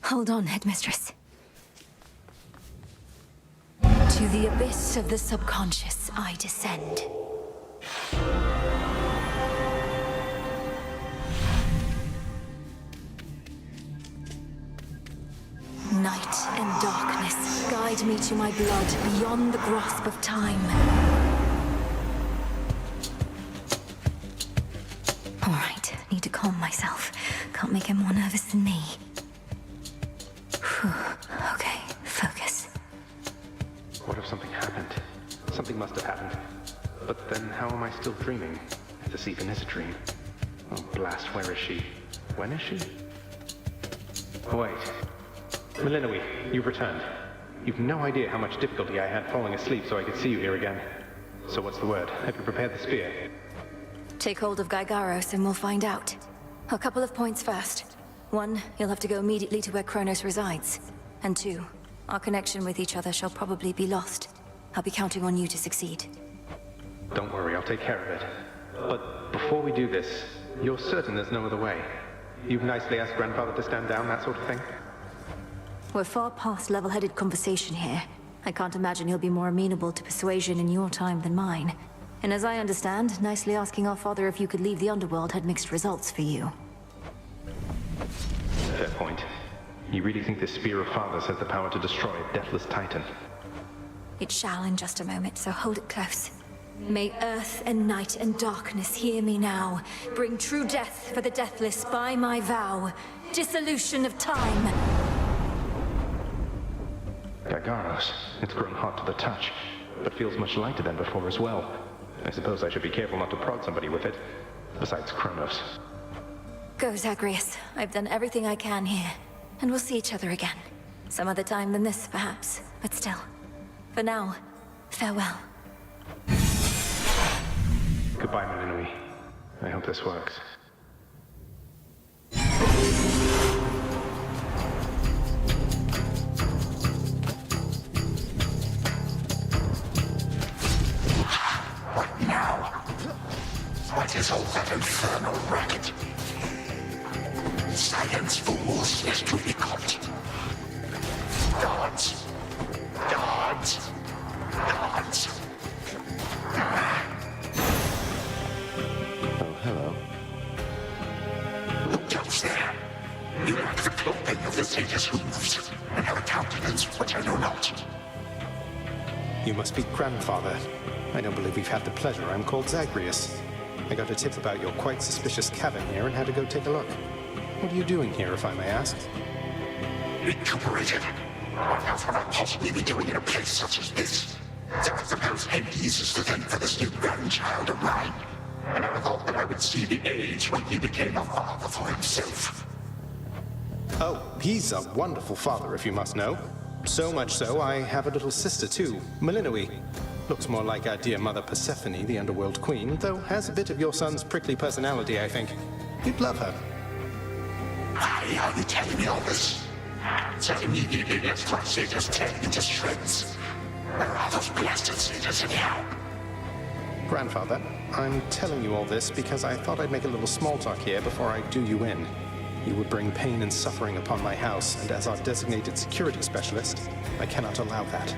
Hold on, Headmistress. To the abyss of the subconscious, I descend. Night and darkness, guide me to my blood beyond the grasp of time. All right, need to calm myself. Can't make him more nervous than me. Whew. Okay, focus. What if something happened? Something must have happened. But then how am I still dreaming? If this even is a dream. Oh, blast, where is she? When is she? Oh, wait. Melinoe, you've returned. You've no idea how much difficulty I had falling asleep so I could see you here again. So what's the word? Have you prepared the spear? Take hold of Gygaros and we'll find out. A couple of points first. 1, you'll have to go immediately to where Kronos resides. And 2, our connection with each other shall probably be lost. I'll be counting on you to succeed. Don't worry, I'll take care of it. But before we do this, you're certain there's no other way? You've nicely asked Grandfather to stand down, that sort of thing? We're far past level-headed conversation here. I can't imagine he'll be more amenable to persuasion in your time than mine. And as I understand, nicely asking our father if you could leave the underworld had mixed results for you. Fair point. You really think this Spear of Fathers has the power to destroy a deathless titan? It shall in just a moment, so hold it close. May earth and night and darkness hear me now. Bring true death for the deathless by my vow. Dissolution of time. Gygaros, it's grown hot to the touch, but feels much lighter than before as well. I suppose I should be careful not to prod somebody with it. Besides Kronos. Go, Zagreus. I've done everything I can here. And we'll see each other again. Some other time than this, perhaps. But still. For now, farewell. Goodbye, Malinui. I hope this works. What now? What is all that infernal racket? Silence, fools, lest we be caught. Guards! Guards! Guards! Oh, hello. Who goes there? You lack the clothing of the sage's hooves, and have a countenance which I know not. You must be Grandfather. I don't believe we've had the pleasure. I'm called Zagreus. I got a tip about your quite suspicious cavern here and had to go take a look. What are you doing here, if I may ask? Recuperated. What else would I possibly be doing in a place such as this? So I suppose Hades is to thank for this new grandchild of mine. I never thought that I would see the age when he became a father for himself. Oh, he's a wonderful father, if you must know. So much so, I have a little sister too, Malinui. Looks more like our dear mother Persephone, the underworld queen, though has a bit of your son's prickly personality, I think. You'd love her. Why are you telling me all this? So immediately left my satyrs tear into shreds. Where are those blasted satyrs anyhow? Grandfather, I'm telling you all this because I thought I'd make a little small talk here before I do you in. You would bring pain and suffering upon my house, and as our designated security specialist, I cannot allow that.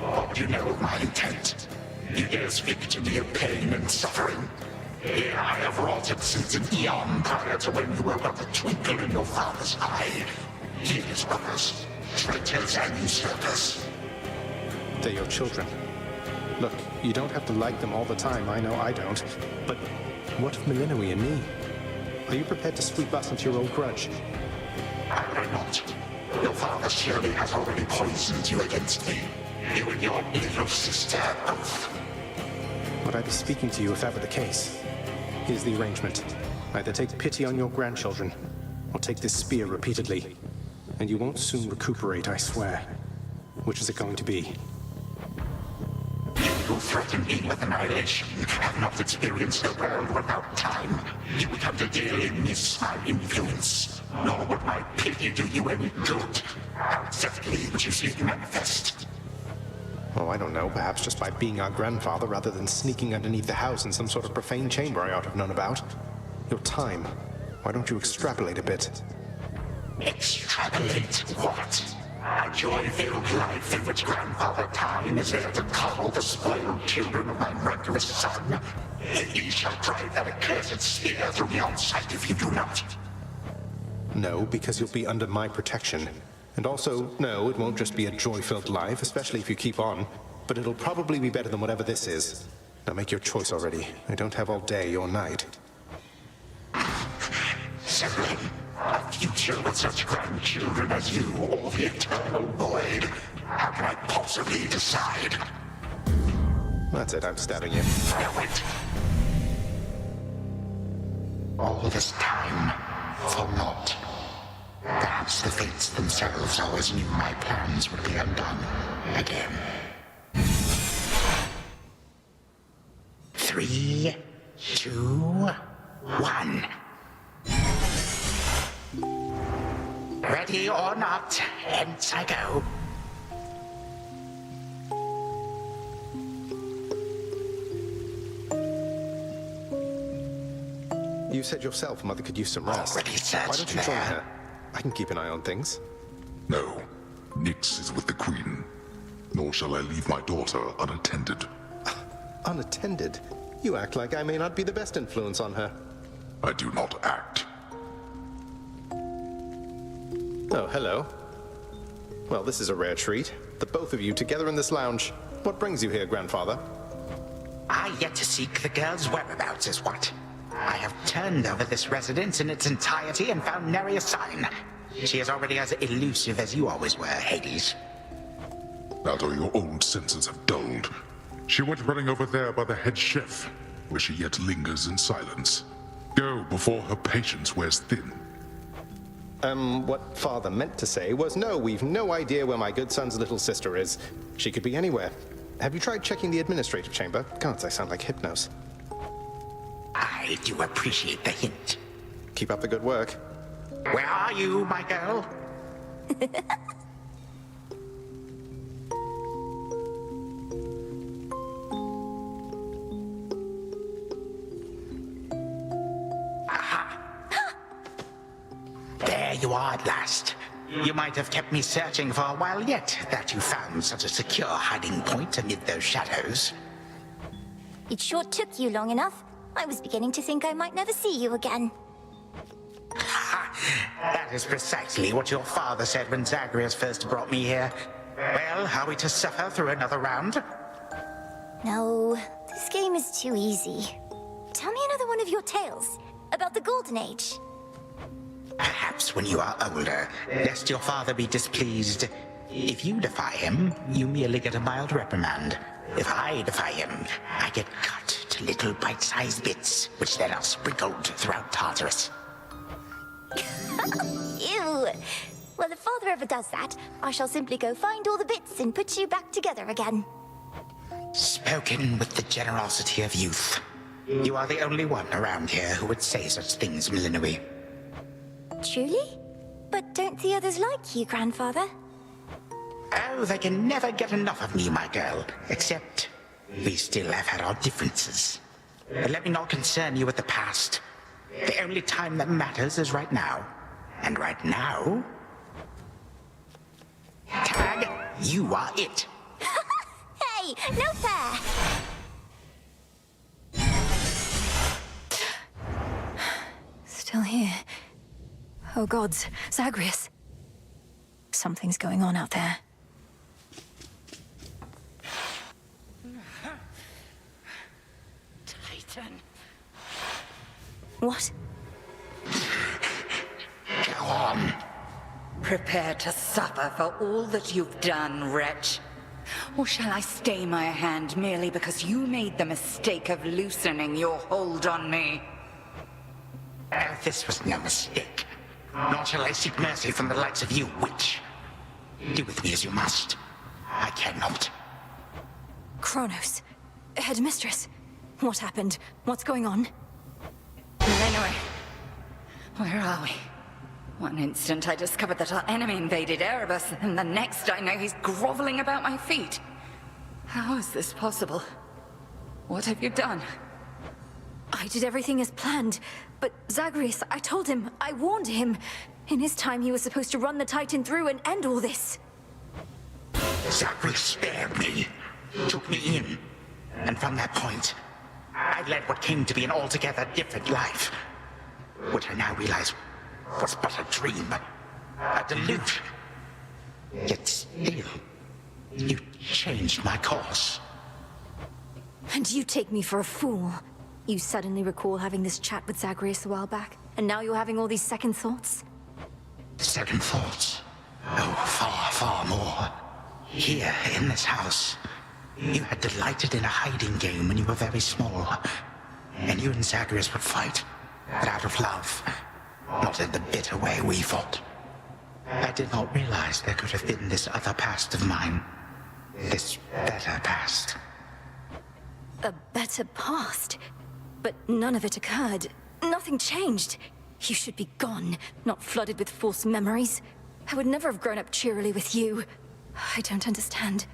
What do you know of my intent? You dare speak to me of pain and suffering? Here I have wrought it since an eon prior to when you were but the twinkle in your father's eye. He and his brothers, traitors and usurpers. They're your children. Look, you don't have to like them all the time, I know I don't. But what of Malinui and me? Are you prepared to sweep us into your old grudge? I will not. Your father surely has already poisoned you against me. You and your little sister both. Would I be speaking to you if that were the case? Here's the arrangement. Either take pity on your grandchildren, or take this spear repeatedly. And you won't soon recuperate, I swear. Which is it going to be? You threaten me with annihilation. Have not experienced the world without time. You would have to daily miss my influence. Nor would my pity do you any good. How exactly would you see it manifest? Oh, I don't know. Perhaps just by being our grandfather rather than sneaking underneath the house in some sort of profane chamber I ought to have known about. Your time. Why don't you extrapolate a bit? Extrapolate what? A joy-filled life in which Grandfather Time is there to coddle the spoiled children of my murderous son. He shall drive that accursed spear through beyond sight if you do not. No, because you'll be under my protection. And also, no, it won't just be a joy-filled life, especially if you keep on. But it'll probably be better than whatever this is. Now make your choice already. I don't have all day or night. Severin, a future with such grandchildren as you, or the eternal void. How can I possibly decide? That's it, I'm stabbing you. Now wait. All this time, for naught. Perhaps the fates themselves always knew my plans would be undone again. 3, 2, 1. Ready or not, hence I go. You said yourself Mother could use some rest. Already searched Why don't you join her? I can keep an eye on things. No. Nyx is with the Queen. Nor shall I leave my daughter unattended. Unattended? You act like I may not be the best influence on her. I do not act. Oh, hello. Well, this is a rare treat. The both of you together in this lounge. What brings you here, Grandfather? I yet to seek the girl's whereabouts is what. I have turned over this residence in its entirety and found nary a sign. She is already as elusive as you always were, Hades. That or your old senses have dulled. She went running over there by the head chef, where she yet lingers in silence. Go before her patience wears thin. What Father meant to say was, no, we've no idea where my good son's little sister is. She could be anywhere. Have you tried checking the administrative chamber? Gods, I sound like Hypnos. I do appreciate the hint. Keep up the good work. Where are you, my girl? Aha! There you are at last. You might have kept me searching for a while yet, that you found such a secure hiding point amid those shadows. It sure took you long enough. I was beginning to think I might never see you again. That is precisely what your father said when Zagreus first brought me here. Well, are we to suffer through another round? No, this game is too easy. Tell me another one of your tales about the Golden Age. Perhaps when you are older, lest your father be displeased. If you defy him, you merely get a mild reprimand. If I defy him, I get cut to little bite-sized bits, which then are sprinkled throughout Tartarus. Ew! Well, if Father ever does that, I shall simply go find all the bits and put you back together again. Spoken with the generosity of youth. You are the only one around here who would say such things, Milinoe. Truly? But don't the others like you, Grandfather? Oh, they can never get enough of me, my girl. Except, we still have had our differences. But let me not concern you with the past. The only time that matters is right now. And right now... Tag, you are it. Hey, no fair! Still here. Oh gods, Zagreus. Something's going on out there. Titan. What? Go on. Prepare to suffer for all that you've done, wretch. Or shall I stay my hand merely because you made the mistake of loosening your hold on me? This was no mistake. Nor shall I seek mercy from the likes of you, witch. Do with me as you must. I cannot. Kronos. Headmistress. What happened? What's going on? Anyway, where are we? One instant I discovered that our enemy invaded Erebus, and the next I know he's groveling about my feet. How is this possible? What have you done? I did everything as planned, but Zagreus, I told him, I warned him. In his time, he was supposed to run the Titan through and end all this. Zagreus spared me, took me in, and from that point, I led what came to be an altogether different life, which I now realize was but a dream, a delusion. Yet still, you changed my course. And you take me for a fool. You suddenly recall having this chat with Zagreus a while back, and now you're having all these second thoughts? Second thoughts? Oh, far, far more. Here, in this house, you had delighted in a hiding game when you were very small. And you and Zagreus would fight, but out of love, not in the bitter way we fought. I did not realize there could have been this other past of mine. This better past. A better past. But none of it occurred. Nothing changed. You should be gone, not flooded with false memories. I would never have grown up cheerily with you. I don't understand.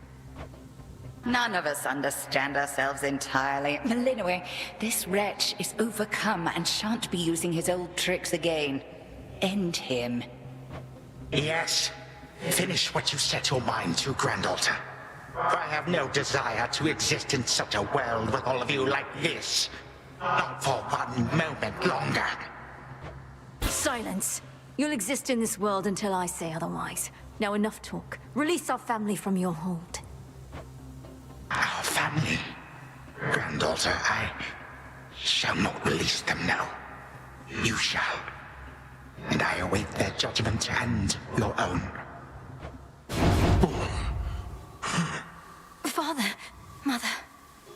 None of us understand ourselves entirely. Melinwe, this wretch is overcome and shan't be using his old tricks again. End him. Yes. Finish what you set your mind to, granddaughter. For I have no desire to exist in such a world with all of you like this. Not for one moment longer. Silence. You'll exist in this world until I say otherwise. Now enough talk. Release our family from your hold. Our family? Granddaughter, I shall not release them now. You shall. And I await their judgment and your own. Father, mother,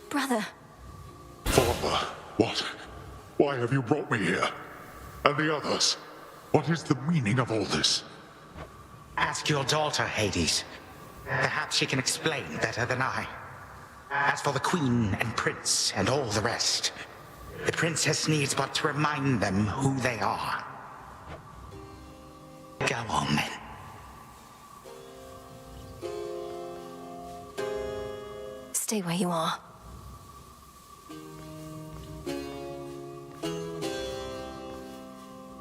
brother. Father, what? Why have you brought me here? And the others? What is the meaning of all this? Ask your daughter, Hades. Perhaps she can explain better than I. As for the Queen and Prince and all the rest, the Princess needs but to remind them who they are. Go on, then. Stay where you are.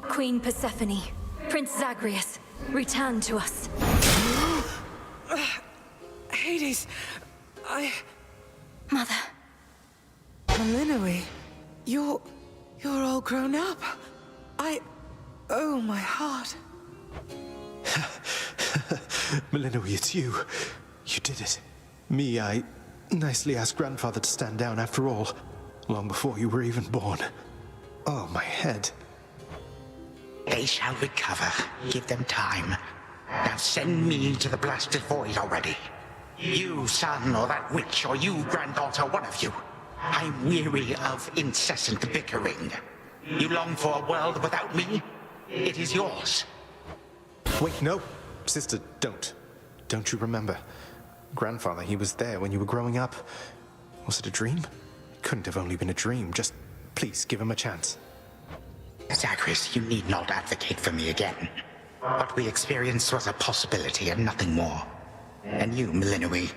Queen Persephone, Prince Zagreus, return to us. Hades, Mother. Melinwe, you're all grown up. Oh, my heart. Melinwe, it's you. You did it. Me, I nicely asked Grandfather to stand down after all, long before you were even born. Oh, my head. They shall recover. Give them time. Now send me to the blasted void already. You, son, or that witch, or you, granddaughter, one of you. I'm weary of incessant bickering. You long for a world without me? It is yours. Wait, no. Sister, don't. Don't you remember? Grandfather, he was there when you were growing up. Was it a dream? It couldn't have only been a dream. Just, please, give him a chance. Zagreus, you need not advocate for me again. What we experienced was a possibility and nothing more. And you, Melinwe,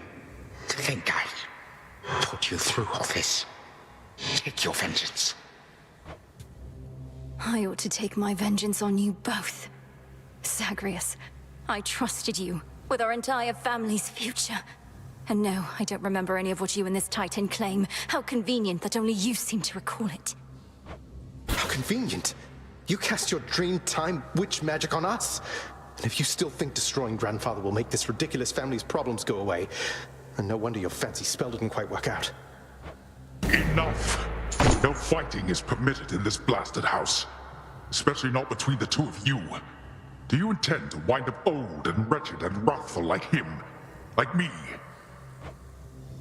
to think I put you through all this. Take your vengeance. I ought to take my vengeance on you both. Zagreus, I trusted you with our entire family's future. And no, I don't remember any of what you and this Titan claim. How convenient that only you seem to recall it. How convenient. You cast your dream time witch magic on us. And if you still think destroying Grandfather will make this ridiculous family's problems go away, then no wonder your fancy spell didn't quite work out. Enough! No fighting is permitted in this blasted house. Especially not between the two of you. Do you intend to wind up old and wretched and wrathful like him? Like me?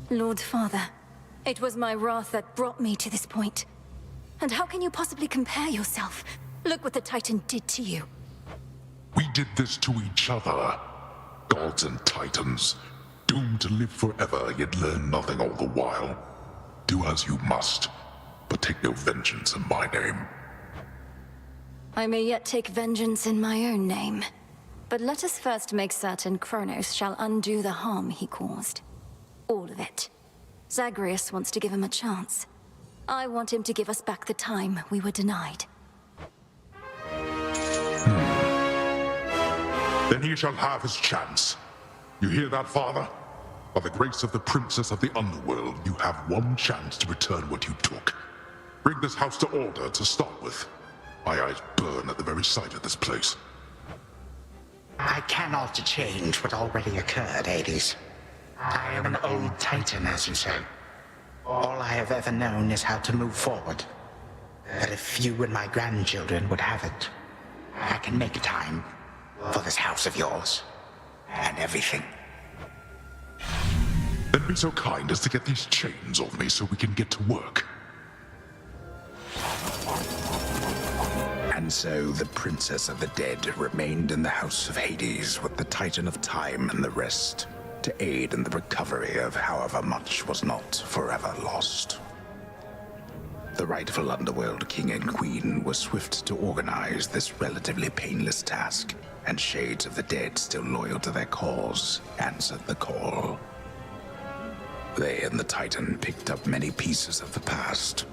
Lord Father, it was my wrath that brought me to this point. And how can you possibly compare yourself? Look what the Titan did to you. We did this to each other. Gods and Titans, doomed to live forever, yet learn nothing all the while. Do as you must, but take no vengeance in my name. I may yet take vengeance in my own name. But let us first make certain Kronos shall undo the harm he caused. All of it. Zagreus wants to give him a chance. I want him to give us back the time we were denied. Then he shall have his chance. You hear that, Father? By the grace of the Princess of the Underworld, you have one chance to return what you took. Bring this house to order to start with. My eyes burn at the very sight of this place. I cannot change what already occurred, Hades. I am an old Titan, as you say. All I have ever known is how to move forward. But if you and my grandchildren would have it, I can make time for this house of yours, and everything. Then be so kind as to get these chains off me so we can get to work. And so the Princess of the Dead remained in the House of Hades with the Titan of Time and the rest, to aid in the recovery of however much was not forever lost. The rightful Underworld King and Queen were swift to organize this relatively painless task, and shades of the dead still loyal to their cause answered the call. They and the Titan picked up many pieces of the past.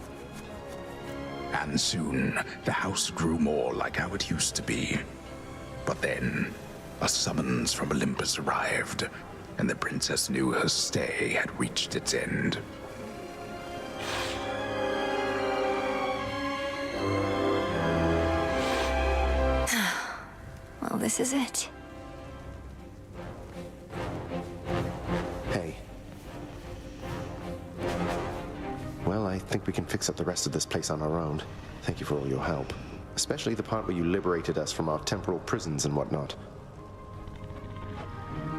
And soon, the house grew more like how it used to be. But then, a summons from Olympus arrived, and the princess knew her stay had reached its end. Well, this is it. Hey. Well, I think we can fix up the rest of this place on our own. Thank you for all your help. Especially the part where you liberated us from our temporal prisons and whatnot.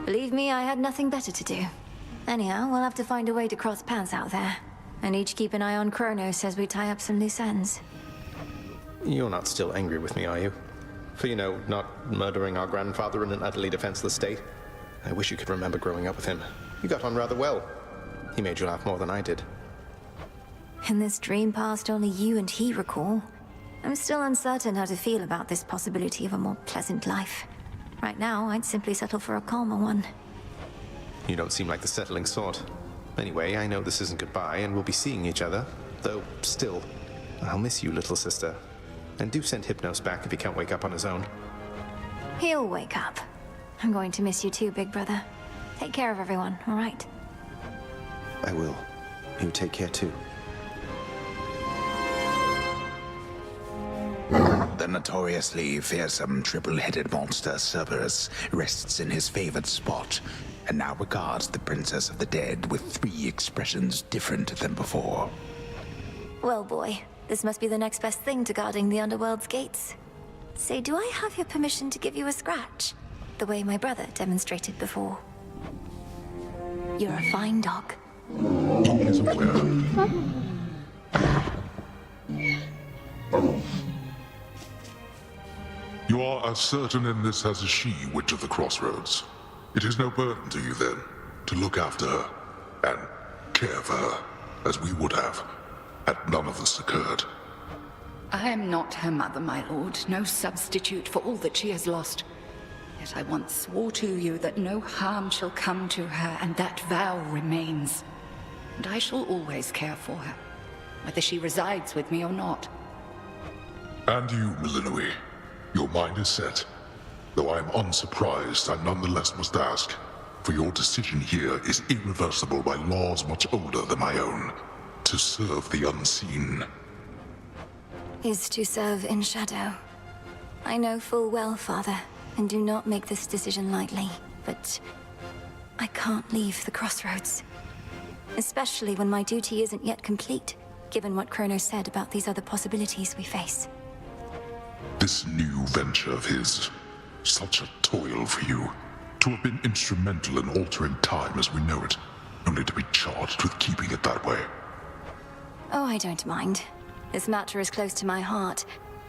Believe me, I had nothing better to do. Anyhow, we'll have to find a way to cross paths out there. And each keep an eye on Kronos as we tie up some loose ends. You're not still angry with me, are you? For, you know, not murdering our grandfather in an utterly defenseless state? I wish you could remember growing up with him. You got on rather well. He made you laugh more than I did. In this dream past only you and he recall, I'm still uncertain how to feel about this possibility of a more pleasant life. Right now, I'd simply settle for a calmer one. You don't seem like the settling sort. Anyway, I know this isn't goodbye, and we'll be seeing each other. Though, still, I'll miss you, little sister. And do send Hypnos back if he can't wake up on his own. He'll wake up. I'm going to miss you too, big brother. Take care of everyone, all right? I will. You take care too. The notoriously fearsome triple-headed monster Cerberus rests in his favored spot, and now regards the Princess of the Dead with 3 expressions different than before. Well, boy, this must be the next best thing to guarding the Underworld's gates. Say, do I have your permission to give you a scratch? The way my brother demonstrated before. You're a fine dog. He is aware. You are as certain in this as is she, Witch of the Crossroads. It is no burden to you, then, to look after her and care for her, as we would have, had none of this occurred. I am not her mother, my lord, no substitute for all that she has lost. Yet I once swore to you that no harm shall come to her, and that vow remains. And I shall always care for her, whether she resides with me or not. And you, Milinoe, your mind is set. Though I am unsurprised, I nonetheless must ask, for your decision here is irreversible by laws much older than my own. To serve the unseen. Is to serve in shadow. I know full well, Father, and do not make this decision lightly, but I can't leave the Crossroads. Especially when my duty isn't yet complete, given what Kronos said about these other possibilities we face. This new venture of his, such a toil for you. To have been instrumental in altering time as we know it, only to be charged with keeping it that way. Oh, I don't mind. This matter is close to my heart.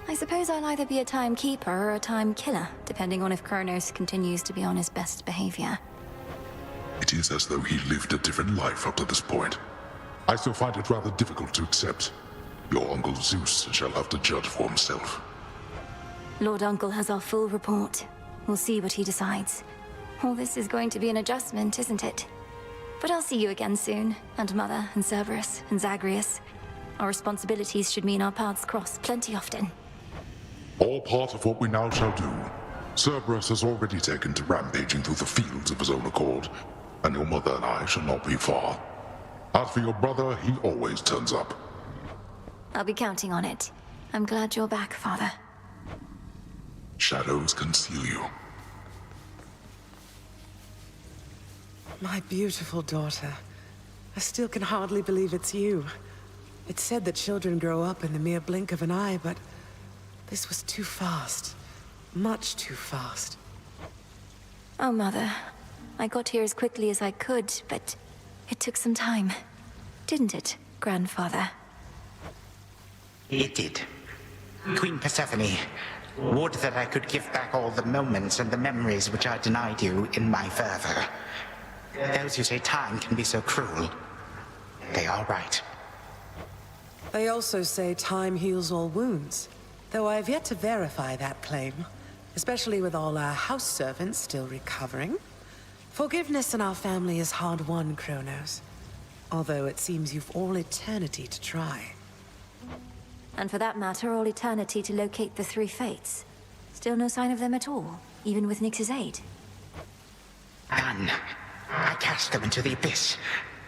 I suppose I'll either be a timekeeper or a time killer, depending on if Kronos continues to be on his best behavior. It is as though he lived a different life up to this point. I still find it rather difficult to accept. Your Uncle Zeus shall have to judge for himself. Lord Uncle has our full report. We'll see what he decides. All this is going to be an adjustment, isn't it? But I'll see you again soon, and Mother, and Cerberus, and Zagreus. Our responsibilities should mean our paths cross plenty often. All part of what we now shall do. Cerberus has already taken to rampaging through the fields of his own accord, and your mother and I shall not be far. As for your brother, he always turns up. I'll be counting on it. I'm glad you're back, Father. Shadows conceal you. My beautiful daughter. I still can hardly believe it's you. It's said that children grow up in the mere blink of an eye, but this was too fast. Much too fast. Oh, Mother. I got here as quickly as I could, but it took some time. Didn't it, Grandfather? It did. Queen Persephone, would that I could give back all the moments and the memories which I denied you in my fervor. Those who say time can be so cruel, they are right. They also say time heals all wounds, though I have yet to verify that claim, especially with all our house servants still recovering. Forgiveness in our family is hard-won, Kronos. Although it seems you've all eternity to try. And for that matter, all eternity to locate the three fates. Still no sign of them at all, even with Nyx's aid. None. I cast them into the abyss.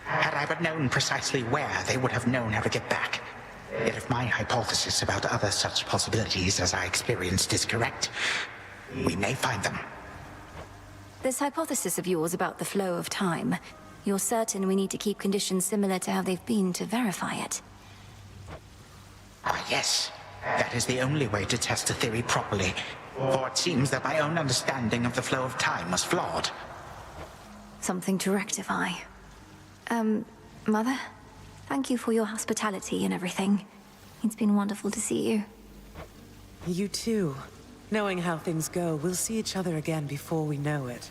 Had I but known precisely where, they would have known how to get back. Yet if my hypothesis about other such possibilities as I experienced is correct, we may find them. This hypothesis of yours about the flow of time, you're certain we need to keep conditions similar to how they've been to verify it? Why, yes. That is the only way to test a theory properly. For it seems that my own understanding of the flow of time was flawed. Something to rectify. Mother? Thank you for your hospitality and everything. It's been wonderful to see you. You too. Knowing how things go, we'll see each other again before we know it.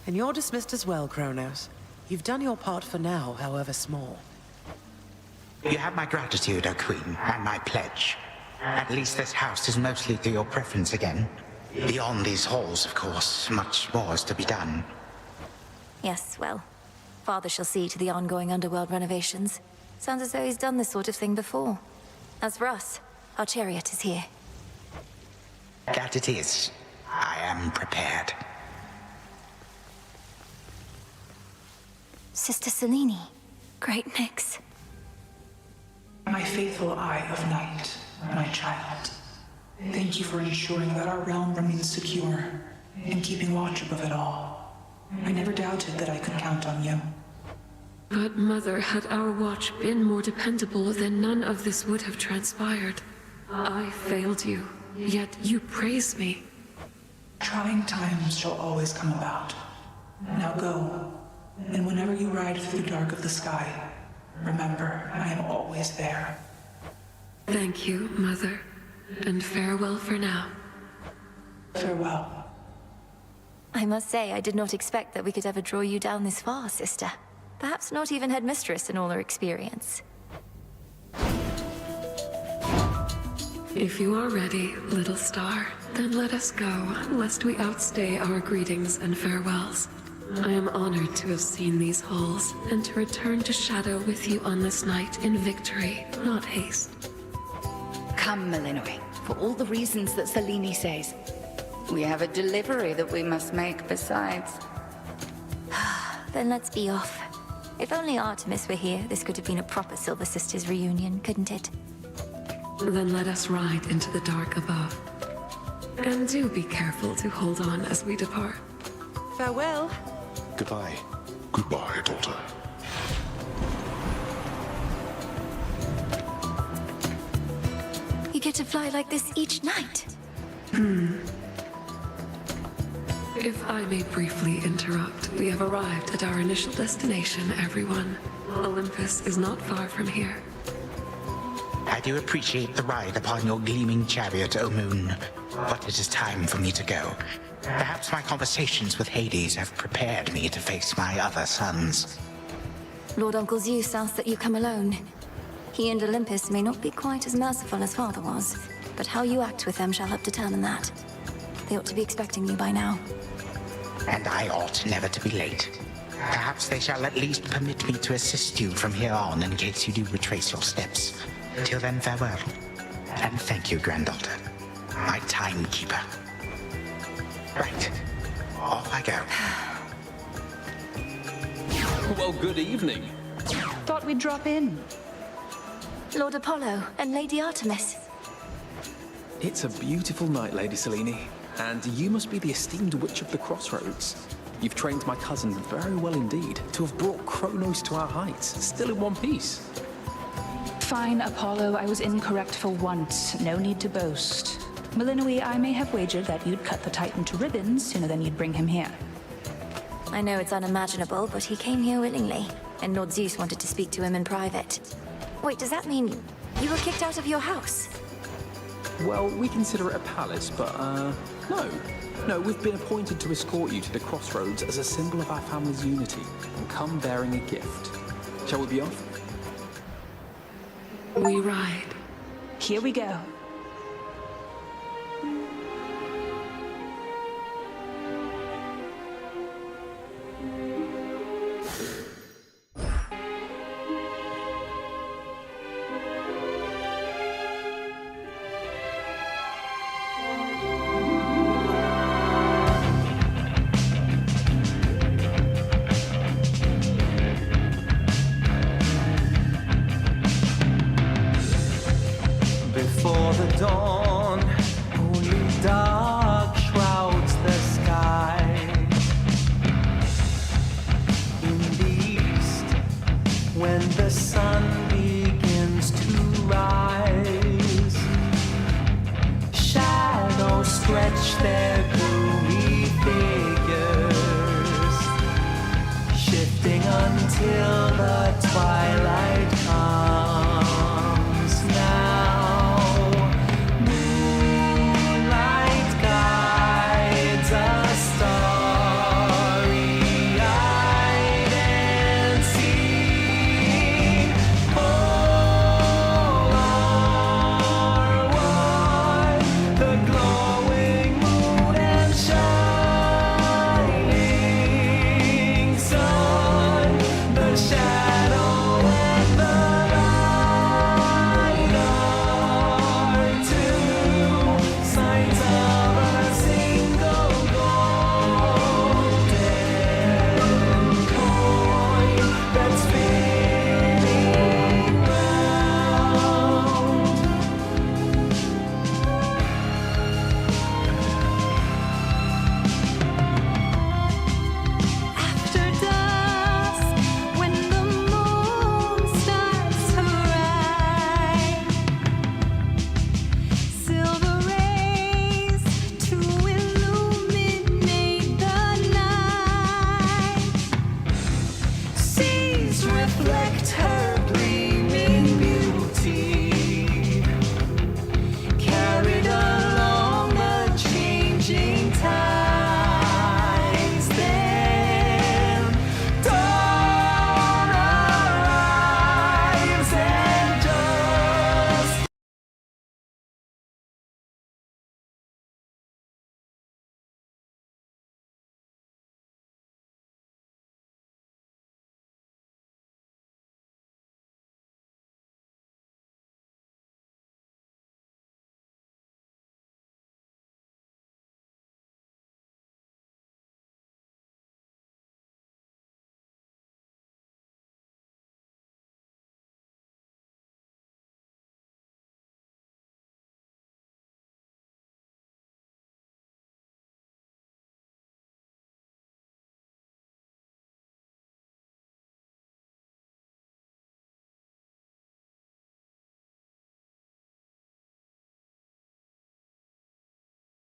And you're dismissed as well, Kronos. You've done your part for now, however small. You have my gratitude, O Queen, and my pledge. At least this house is mostly to your preference again. Beyond these halls, of course, much more is to be done. Yes, well, Father shall see to the ongoing underworld renovations. Sounds as though he's done this sort of thing before. As for us, our chariot is here. That it is. I am prepared. Sister Selene. Great Nyx. My faithful Eye of Night, my child. Thank you for ensuring that our realm remains secure and keeping watch above it all. I never doubted that I could count on you. But, Mother, had our watch been more dependable, then none of this would have transpired. I failed you, yet you praise me. Trying times shall always come about. Now go, and whenever you ride through the dark of the sky, remember, I am always there. Thank you, Mother, and farewell for now. Farewell. I must say, I did not expect that we could ever draw you down this far, sister. Perhaps not even headmistress in all her experience. If you are ready, little star, then let us go, lest we outstay our greetings and farewells. I am honored to have seen these halls, and to return to Shadow with you on this night in victory, not haste. Come, Malinois, for all the reasons that Selene says. We have a delivery that we must make besides. Then let's be off. If only Artemis were here, this could have been a proper Silver Sisters reunion, couldn't it? Then let us ride into the dark above. And do be careful to hold on as we depart. Farewell. Goodbye. Goodbye, daughter. You get to fly like this each night. If I may briefly interrupt, we have arrived at our initial destination, everyone. Olympus is not far from here. I do appreciate the ride upon your gleaming chariot, O Moon. But it is time for me to go. Perhaps my conversations with Hades have prepared me to face my other sons. Lord Uncle Zeus asks that you come alone. He and Olympus may not be quite as merciful as Father was, but how you act with them shall help determine that. They ought to be expecting you by now. And I ought never to be late. Perhaps they shall at least permit me to assist you from here on in case you do retrace your steps. Till then, farewell. And thank you, granddaughter. My timekeeper. Right. Off I go. Well, good evening. Thought we'd drop in. Lord Apollo and Lady Artemis. It's a beautiful night, Lady Selene. And you must be the esteemed witch of the Crossroads. You've trained my cousin very well indeed to have brought Kronos to our heights, still in one piece. Fine, Apollo. I was incorrect for once. No need to boast. Malinois, I may have wagered that you'd cut the Titan to ribbons sooner than you'd bring him here. I know it's unimaginable, but he came here willingly, and Lord Zeus wanted to speak to him in private. Wait, does that mean you were kicked out of your house? Well, we consider it a palace, but, no. No, we've been appointed to escort you to the Crossroads as a symbol of our family's unity, and come bearing a gift. Shall we be off? We ride. Here we go. Before the dawn, only dark shrouds the sky. In the east, when the sun begins to rise, shadows stretch their gloomy figures, shifting until the twilight.